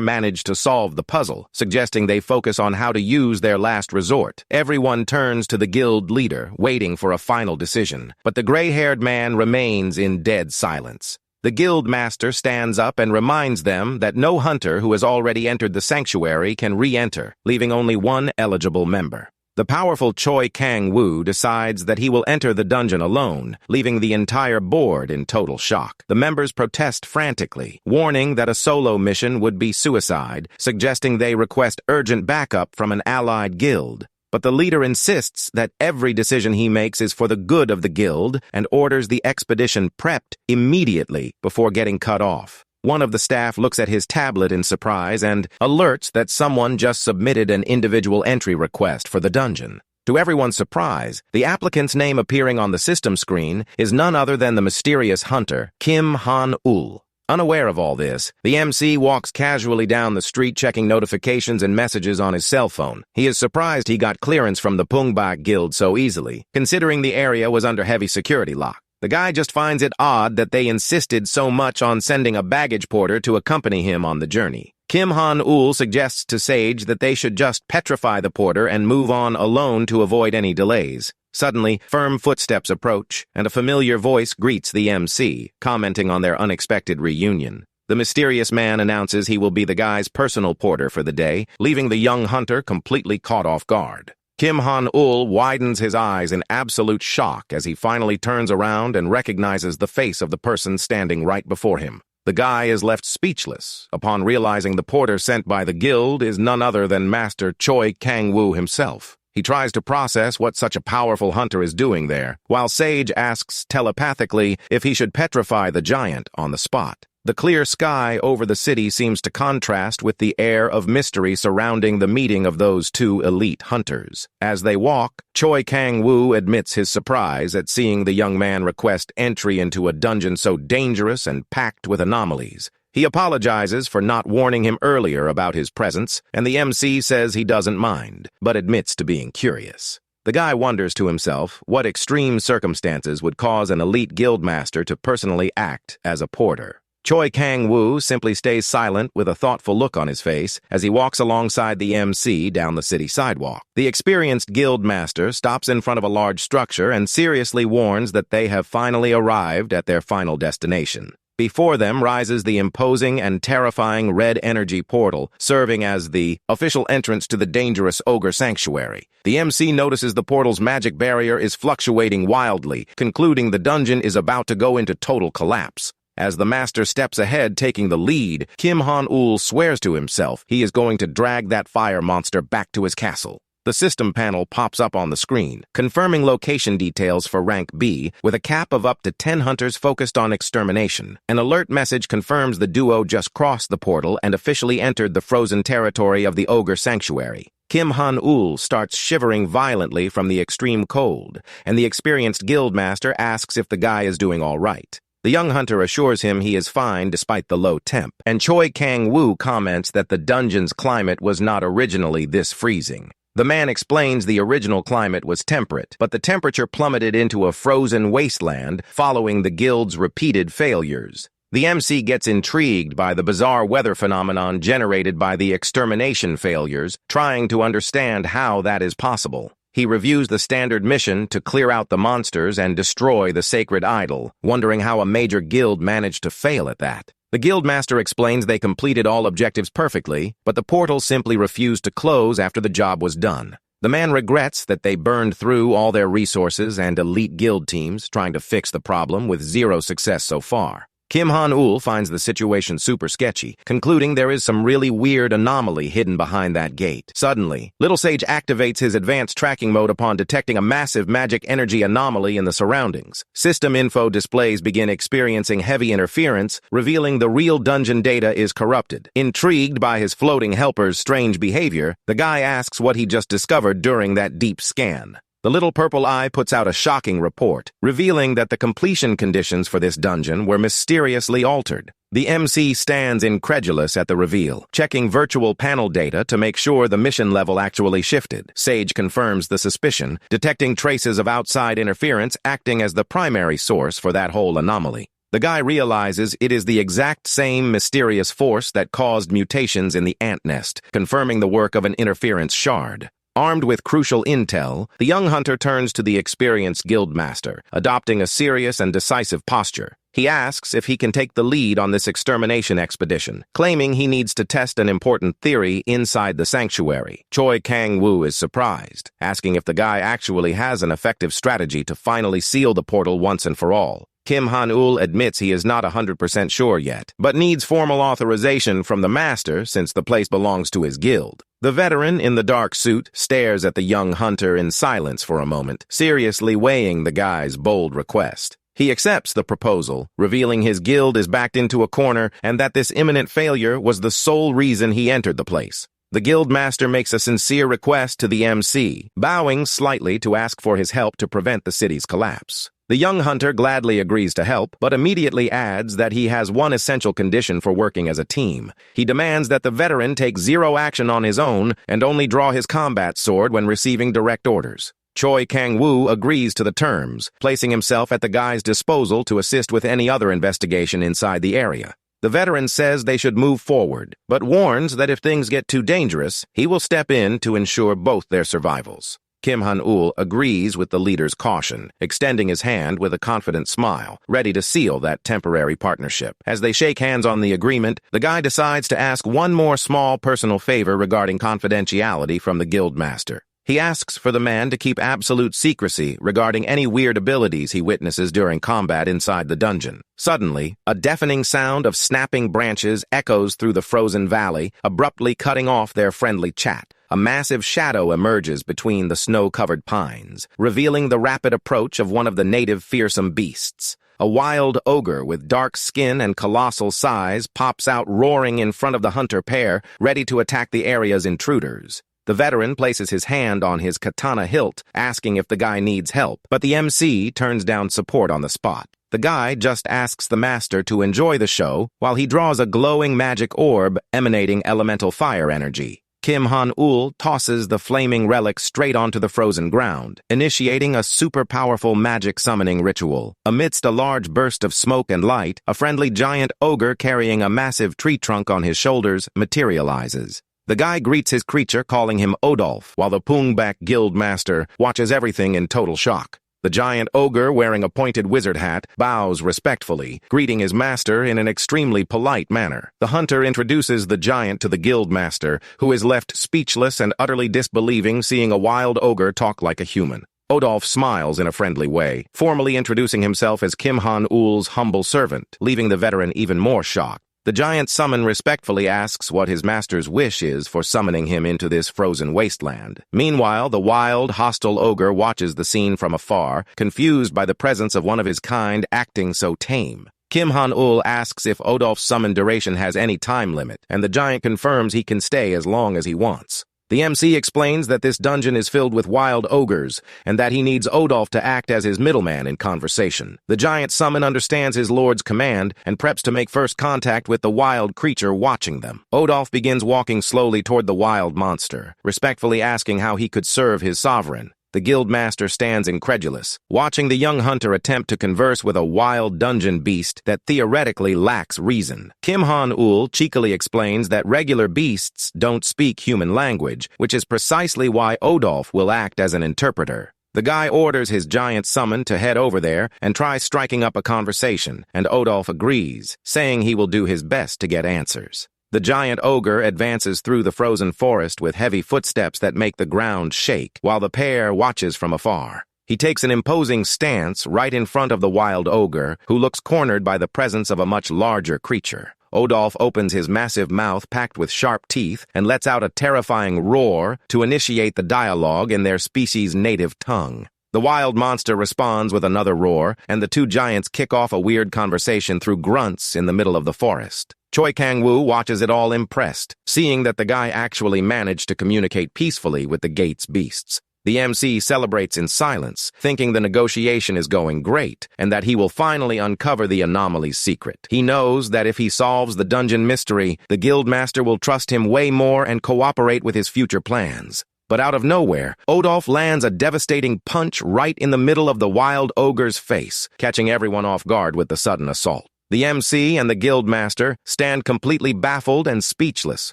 managed to solve the puzzle, suggesting they focus on how to use their last resort. Everyone turns to the guild leader, waiting for a final decision, but the gray-haired man remains in dead silence. The guild master stands up and reminds them that no hunter who has already entered the sanctuary can re-enter, leaving only one eligible member. The powerful Choi Kang-woo decides that he will enter the dungeon alone, leaving the entire board in total shock. The members protest frantically, warning that a solo mission would be suicide, suggesting they request urgent backup from an allied guild. But the leader insists that every decision he makes is for the good of the guild and orders the expedition prepped immediately before getting cut off. One of the staff looks at his tablet in surprise and alerts that someone just submitted an individual entry request for the dungeon. To everyone's surprise, the applicant's name appearing on the system screen is none other than the mysterious hunter, Kim Han-ul. Unaware of all this, the MC walks casually down the street checking notifications and messages on his cell phone. He is surprised he got clearance from the Pungbak Guild so easily, considering the area was under heavy security lock. The guy just finds it odd that they insisted so much on sending a baggage porter to accompany him on the journey. Kim Han-ul suggests to Sage that they should just petrify the porter and move on alone to avoid any delays. Suddenly, firm footsteps approach, and a familiar voice greets the MC, commenting on their unexpected reunion. The mysterious man announces he will be the guy's personal porter for the day, leaving the young hunter completely caught off guard. Kim Han-ul widens his eyes in absolute shock as he finally turns around and recognizes the face of the person standing right before him. The guy is left speechless upon realizing the porter sent by the guild is none other than Master Choi Kang-woo himself. He tries to process what such a powerful hunter is doing there, while Sage asks telepathically if he should petrify the giant on the spot. The clear sky over the city seems to contrast with the air of mystery surrounding the meeting of those two elite hunters. As they walk, Choi Kang-woo admits his surprise at seeing the young man request entry into a dungeon so dangerous and packed with anomalies. He apologizes for not warning him earlier about his presence, and the MC says he doesn't mind, but admits to being curious. The guy wonders to himself what extreme circumstances would cause an elite guildmaster to personally act as a porter. Choi Kang-woo simply stays silent with a thoughtful look on his face as he walks alongside the MC down the city sidewalk. The experienced guildmaster stops in front of a large structure and seriously warns that they have finally arrived at their final destination. Before them rises the imposing and terrifying red energy portal, serving as the official entrance to the dangerous ogre sanctuary. The MC notices the portal's magic barrier is fluctuating wildly, concluding the dungeon is about to go into total collapse. As the master steps ahead, taking the lead, Kim Han-ul swears to himself he is going to drag that fire monster back to his castle. The system panel pops up on the screen, confirming location details for Rank B, with a cap of up to 10 hunters focused on extermination. An alert message confirms the duo just crossed the portal and officially entered the frozen territory of the Ogre Sanctuary. Kim Han-ul starts shivering violently from the extreme cold, and the experienced guildmaster asks if the guy is doing all right. The young hunter assures him he is fine despite the low temp, and Choi Kang-woo comments that the dungeon's climate was not originally this freezing. The man explains the original climate was temperate, but the temperature plummeted into a frozen wasteland following the guild's repeated failures. The MC gets intrigued by the bizarre weather phenomenon generated by the extermination failures, trying to understand how that is possible. He reviews the standard mission to clear out the monsters and destroy the sacred idol, wondering how a major guild managed to fail at that. The guildmaster explains they completed all objectives perfectly, but the portal simply refused to close after the job was done. The man regrets that they burned through all their resources and elite guild teams trying to fix the problem with zero success so far. Kim Han-ul finds the situation super sketchy, concluding there is some really weird anomaly hidden behind that gate. Suddenly, Little Sage activates his advanced tracking mode upon detecting a massive magic energy anomaly in the surroundings. System info displays begin experiencing heavy interference, revealing the real dungeon data is corrupted. Intrigued by his floating helper's strange behavior, the guy asks what he just discovered during that deep scan. The little purple eye puts out a shocking report, revealing that the completion conditions for this dungeon were mysteriously altered. The MC stands incredulous at the reveal, checking virtual panel data to make sure the mission level actually shifted. Sage confirms the suspicion, detecting traces of outside interference acting as the primary source for that whole anomaly. The guy realizes it is the exact same mysterious force that caused mutations in the ant nest, confirming the work of an interference shard. Armed with crucial intel, the young hunter turns to the experienced guildmaster, adopting a serious and decisive posture. He asks if he can take the lead on this extermination expedition, claiming he needs to test an important theory inside the sanctuary. Choi Kang-woo is surprised, asking if the guy actually has an effective strategy to finally seal the portal once and for all. Kim Han-ul admits he is not 100% sure yet, but needs formal authorization from the master since the place belongs to his guild. The veteran in the dark suit stares at the young hunter in silence for a moment, seriously weighing the guy's bold request. He accepts the proposal, revealing his guild is backed into a corner and that this imminent failure was the sole reason he entered the place. The guildmaster makes a sincere request to the MC, bowing slightly to ask for his help to prevent the city's collapse. The young hunter gladly agrees to help, but immediately adds that he has one essential condition for working as a team. He demands that the veteran take zero action on his own and only draw his combat sword when receiving direct orders. Choi Kang-woo agrees to the terms, placing himself at the guy's disposal to assist with any other investigation inside the area. The veteran says they should move forward, but warns that if things get too dangerous, he will step in to ensure both their survivals. Kim Han-ul agrees with the leader's caution, extending his hand with a confident smile, ready to seal that temporary partnership. As they shake hands on the agreement, the guy decides to ask one more small personal favor regarding confidentiality from the guildmaster. He asks for the man to keep absolute secrecy regarding any weird abilities he witnesses during combat inside the dungeon. Suddenly, a deafening sound of snapping branches echoes through the frozen valley, abruptly cutting off their friendly chat. A massive shadow emerges between the snow-covered pines, revealing the rapid approach of one of the native fearsome beasts. A wild ogre with dark skin and colossal size pops out roaring in front of the hunter pair, ready to attack the area's intruders. The veteran places his hand on his katana hilt, asking if the guy needs help, but the MC turns down support on the spot. The guy just asks the master to enjoy the show while he draws a glowing magic orb emanating elemental fire energy. Kim Han-ul tosses the flaming relic straight onto the frozen ground, initiating a super-powerful magic summoning ritual. Amidst a large burst of smoke and light, a friendly giant ogre carrying a massive tree trunk on his shoulders materializes. The guy greets his creature, calling him Odolf, while the Pungback guild master watches everything in total shock. The giant ogre, wearing a pointed wizard hat, bows respectfully, greeting his master in an extremely polite manner. The hunter introduces the giant to the guild master, who is left speechless and utterly disbelieving seeing a wild ogre talk like a human. Odolf smiles in a friendly way, formally introducing himself as Kim Han-ul's humble servant, leaving the veteran even more shocked. The giant summon respectfully asks what his master's wish is for summoning him into this frozen wasteland. Meanwhile, the wild, hostile ogre watches the scene from afar, confused by the presence of one of his kind acting so tame. Kim Han-ul asks if Odolf's summon duration has any time limit, and the giant confirms he can stay as long as he wants. The MC explains that this dungeon is filled with wild ogres, and that he needs Odolf to act as his middleman in conversation. The giant summon understands his lord's command and preps to make first contact with the wild creature watching them. Odolf begins walking slowly toward the wild monster, respectfully asking how he could serve his sovereign. The guild master stands incredulous, watching the young hunter attempt to converse with a wild dungeon beast that theoretically lacks reason. Kim Han-ul cheekily explains that regular beasts don't speak human language, which is precisely why Odolf will act as an interpreter. The guy orders his giant summon to head over there and try striking up a conversation, and Odolf agrees, saying he will do his best to get answers. The giant ogre advances through the frozen forest with heavy footsteps that make the ground shake, while the pair watches from afar. He takes an imposing stance right in front of the wild ogre, who looks cornered by the presence of a much larger creature. Odolf opens his massive mouth packed with sharp teeth and lets out a terrifying roar to initiate the dialogue in their species' native tongue. The wild monster responds with another roar, and the two giants kick off a weird conversation through grunts in the middle of the forest. Choi Kang-woo watches it all impressed, seeing that the guy actually managed to communicate peacefully with the gate's beasts. The MC celebrates in silence, thinking the negotiation is going great, and that he will finally uncover the anomaly's secret. He knows that if he solves the dungeon mystery, the guildmaster will trust him way more and cooperate with his future plans. But out of nowhere, Odolf lands a devastating punch right in the middle of the wild ogre's face, catching everyone off guard with the sudden assault. The MC and the guildmaster stand completely baffled and speechless,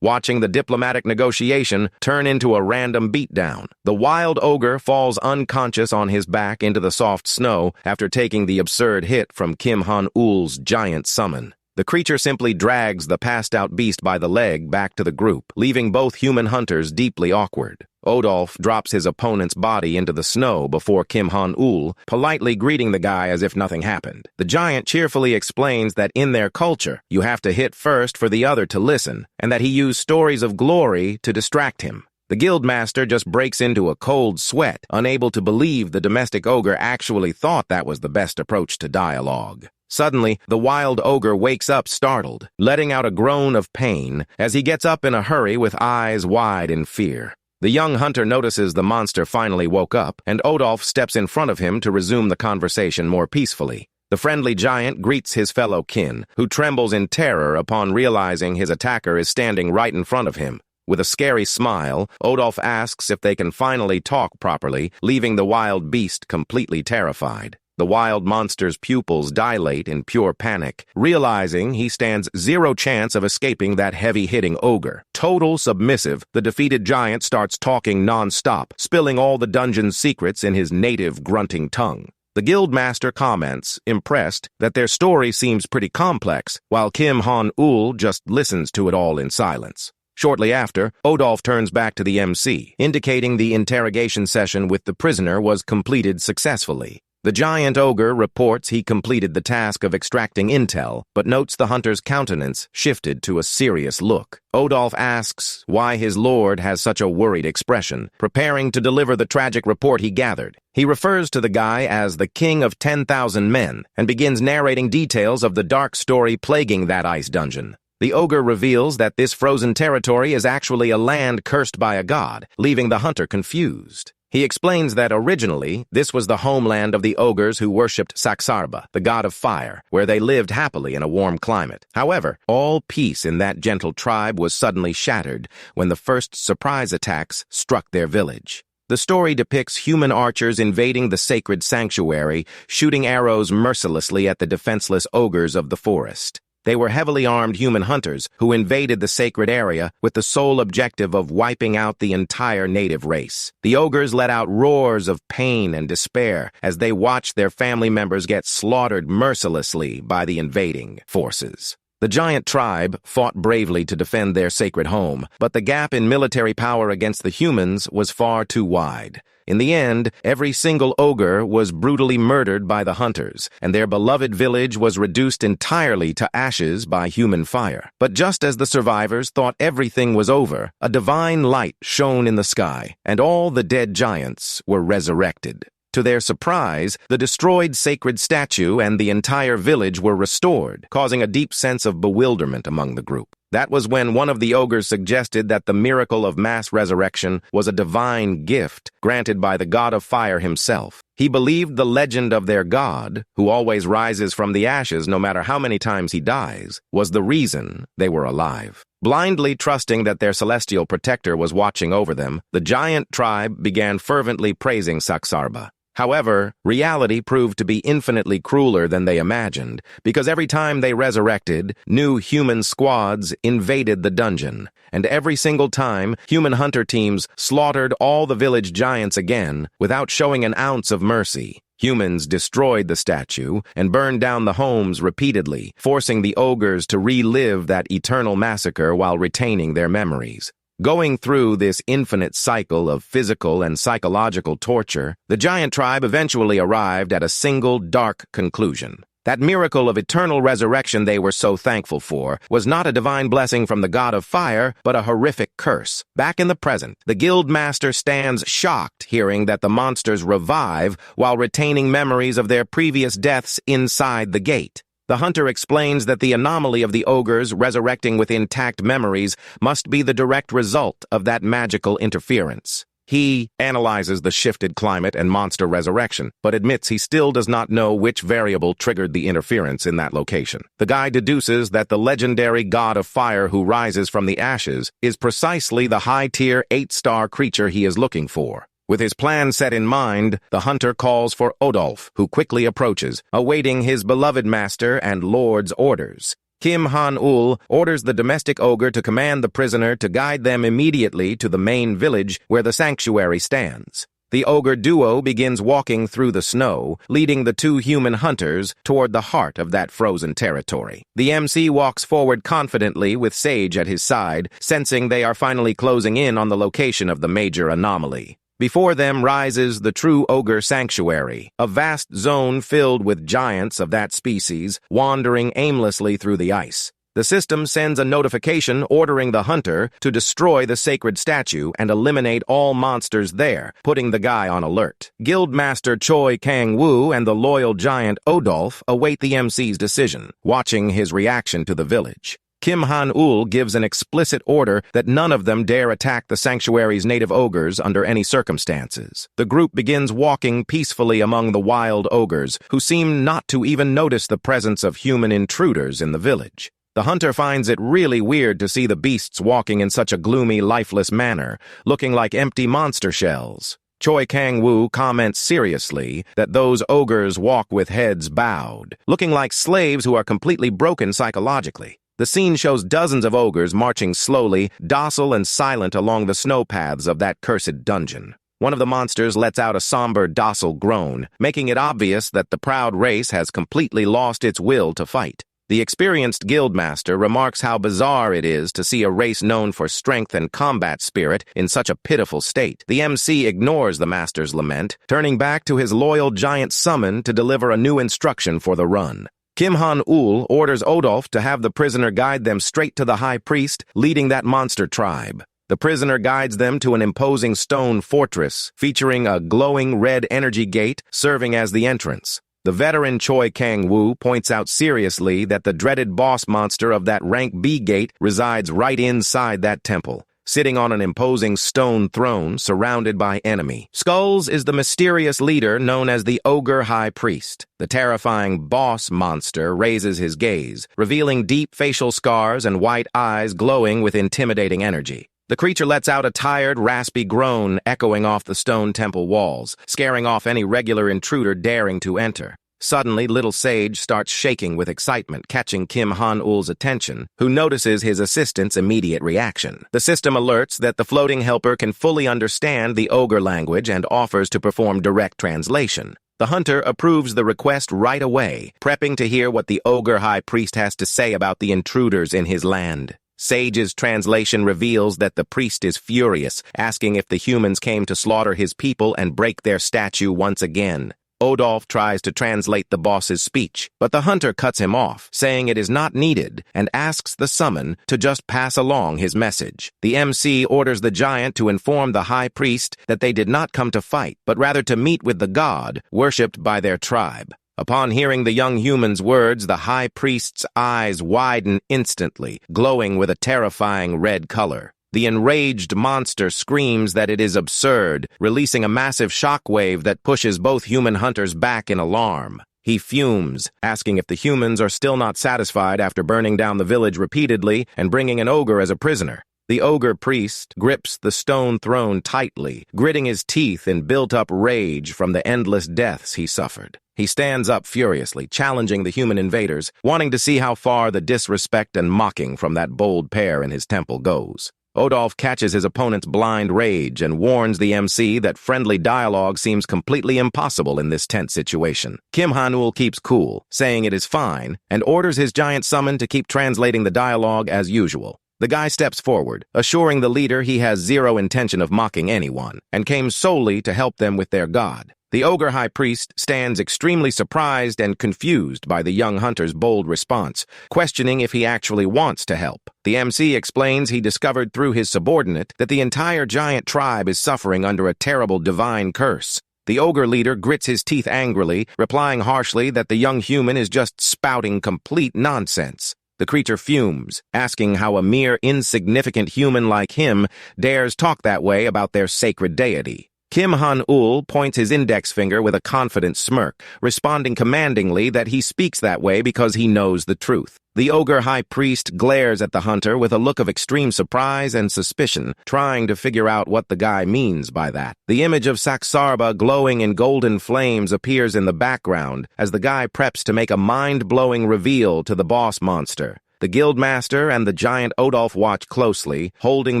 watching the diplomatic negotiation turn into a random beatdown. The wild ogre falls unconscious on his back into the soft snow after taking the absurd hit from Kim Han-ul's giant summon. The creature simply drags the passed-out beast by the leg back to the group, leaving both human hunters deeply awkward. Odolf drops his opponent's body into the snow before Kim Han-ul, politely greeting the guy as if nothing happened. The giant cheerfully explains that in their culture, you have to hit first for the other to listen, and that he used stories of glory to distract him. The guildmaster just breaks into a cold sweat, unable to believe the domestic ogre actually thought that was the best approach to dialogue. Suddenly, the wild ogre wakes up startled, letting out a groan of pain as he gets up in a hurry with eyes wide in fear. The young hunter notices the monster finally woke up, and Odolf steps in front of him to resume the conversation more peacefully. The friendly giant greets his fellow kin, who trembles in terror upon realizing his attacker is standing right in front of him. With a scary smile, Odolf asks if they can finally talk properly, leaving the wild beast completely terrified. The wild monster's pupils dilate in pure panic, realizing he stands zero chance of escaping that heavy-hitting ogre. Total submissive, the defeated giant starts talking non-stop, spilling all the dungeon's secrets in his native grunting tongue. The guildmaster comments, impressed, that their story seems pretty complex, while Kim Han-ul just listens to it all in silence. Shortly after, Odolph turns back to the MC, indicating the interrogation session with the prisoner was completed successfully. The giant ogre reports he completed the task of extracting intel, but notes the hunter's countenance shifted to a serious look. Odolph asks why his lord has such a worried expression, preparing to deliver the tragic report he gathered. He refers to the guy as the king of 10,000 men and begins narrating details of the dark story plaguing that ice dungeon. The ogre reveals that this frozen territory is actually a land cursed by a god, leaving the hunter confused. He explains that originally, this was the homeland of the ogres who worshipped Saxarba, the god of fire, where they lived happily in a warm climate. However, all peace in that gentle tribe was suddenly shattered when the first surprise attacks struck their village. The story depicts human archers invading the sacred sanctuary, shooting arrows mercilessly at the defenseless ogres of the forest. They were heavily armed human hunters who invaded the sacred area with the sole objective of wiping out the entire native race. The ogres let out roars of pain and despair as they watched their family members get slaughtered mercilessly by the invading forces. The giant tribe fought bravely to defend their sacred home, but the gap in military power against the humans was far too wide. In the end, every single ogre was brutally murdered by the hunters, and their beloved village was reduced entirely to ashes by human fire. But just as the survivors thought everything was over, a divine light shone in the sky, and all the dead giants were resurrected. To their surprise, the destroyed sacred statue and the entire village were restored, causing a deep sense of bewilderment among the group. That was when one of the ogres suggested that the miracle of mass resurrection was a divine gift granted by the god of fire himself. He believed the legend of their god, who always rises from the ashes no matter how many times he dies, was the reason they were alive. Blindly trusting that their celestial protector was watching over them, the giant tribe began fervently praising Saxarba. However, reality proved to be infinitely crueler than they imagined, because every time they resurrected, new human squads invaded the dungeon, and every single time, human hunter teams slaughtered all the village giants again without showing an ounce of mercy. Humans destroyed the statue and burned down the homes repeatedly, forcing the ogres to relive that eternal massacre while retaining their memories. Going through this infinite cycle of physical and psychological torture, the giant tribe eventually arrived at a single dark conclusion. That miracle of eternal resurrection they were so thankful for was not a divine blessing from the god of fire, but a horrific curse. Back in the present, the guild master stands shocked hearing that the monsters revive while retaining memories of their previous deaths inside the gate. The hunter explains that the anomaly of the ogres resurrecting with intact memories must be the direct result of that magical interference. He analyzes the shifted climate and monster resurrection, but admits he still does not know which variable triggered the interference in that location. The guy deduces that the legendary god of fire who rises from the ashes is precisely the high-tier 8-star creature he is looking for. With his plan set in mind, the hunter calls for Odolph, who quickly approaches, awaiting his beloved master and lord's orders. Kim Han-ul orders the domestic ogre to command the prisoner to guide them immediately to the main village where the sanctuary stands. The ogre duo begins walking through the snow, leading the two human hunters toward the heart of that frozen territory. The MC walks forward confidently with Sage at his side, sensing they are finally closing in on the location of the major anomaly. Before them rises the true ogre sanctuary, a vast zone filled with giants of that species wandering aimlessly through the ice. The system sends a notification ordering the hunter to destroy the sacred statue and eliminate all monsters there, putting the guy on alert. Guildmaster Choi Kang-woo and the loyal giant Odolph await the MC's decision, watching his reaction to the village. Kim Han-ul gives an explicit order that none of them dare attack the sanctuary's native ogres under any circumstances. The group begins walking peacefully among the wild ogres, who seem not to even notice the presence of human intruders in the village. The hunter finds it really weird to see the beasts walking in such a gloomy, lifeless manner, looking like empty monster shells. Choi Kang-woo comments seriously that those ogres walk with heads bowed, looking like slaves who are completely broken psychologically. The scene shows dozens of ogres marching slowly, docile and silent along the snow paths of that cursed dungeon. One of the monsters lets out a somber, docile groan, making it obvious that the proud race has completely lost its will to fight. The experienced guildmaster remarks how bizarre it is to see a race known for strength and combat spirit in such a pitiful state. The MC ignores the master's lament, turning back to his loyal giant summon to deliver a new instruction for the run. Kim Han-ul orders Odolf to have the prisoner guide them straight to the high priest, leading that monster tribe. The prisoner guides them to an imposing stone fortress, featuring a glowing red energy gate serving as the entrance. The veteran Choi Kang-woo points out seriously that the dreaded boss monster of that Rank B gate resides right inside that temple, sitting on an imposing stone throne surrounded by enemy. Skulls is the mysterious leader known as the Ogre High Priest. The terrifying boss monster raises his gaze, revealing deep facial scars and white eyes glowing with intimidating energy. The creature lets out a tired, raspy groan echoing off the stone temple walls, scaring off any regular intruder daring to enter. Suddenly, Little Sage starts shaking with excitement, catching Kim Han-ul's attention, who notices his assistant's immediate reaction. The system alerts that the floating helper can fully understand the ogre language and offers to perform direct translation. The hunter approves the request right away, prepping to hear what the ogre high priest has to say about the intruders in his land. Sage's translation reveals that the priest is furious, asking if the humans came to slaughter his people and break their statue once again. Odolf tries to translate the boss's speech, but the hunter cuts him off, saying it is not needed, and asks the summon to just pass along his message. The MC orders the giant to inform the high priest that they did not come to fight, but rather to meet with the god, worshipped by their tribe. Upon hearing the young human's words, the high priest's eyes widen instantly, glowing with a terrifying red color. The enraged monster screams that it is absurd, releasing a massive shockwave that pushes both human hunters back in alarm. He fumes, asking if the humans are still not satisfied after burning down the village repeatedly and bringing an ogre as a prisoner. The ogre priest grips the stone throne tightly, gritting his teeth in built-up rage from the endless deaths he suffered. He stands up furiously, challenging the human invaders, wanting to see how far the disrespect and mocking from that bold pair in his temple goes. Odolf catches his opponent's blind rage and warns the MC that friendly dialogue seems completely impossible in this tense situation. Kim Han-ul keeps cool, saying it is fine, and orders his giant summon to keep translating the dialogue as usual. The guy steps forward, assuring the leader he has zero intention of mocking anyone, and came solely to help them with their god. The ogre high priest stands extremely surprised and confused by the young hunter's bold response, questioning if he actually wants to help. The MC explains he discovered through his subordinate that the entire giant tribe is suffering under a terrible divine curse. The ogre leader grits his teeth angrily, replying harshly that the young human is just spouting complete nonsense. The creature fumes, asking how a mere insignificant human like him dares talk that way about their sacred deity. Kim Han-ul points his index finger with a confident smirk, responding commandingly that he speaks that way because he knows the truth. The ogre high priest glares at the hunter with a look of extreme surprise and suspicion, trying to figure out what the guy means by that. The image of Saksarba glowing in golden flames appears in the background as the guy preps to make a mind-blowing reveal to the boss monster. The guildmaster and the giant Odolf watch closely, holding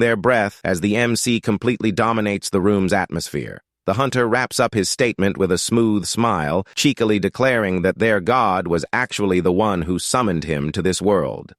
their breath as the MC completely dominates the room's atmosphere. The hunter wraps up his statement with a smooth smile, cheekily declaring that their god was actually the one who summoned him to this world.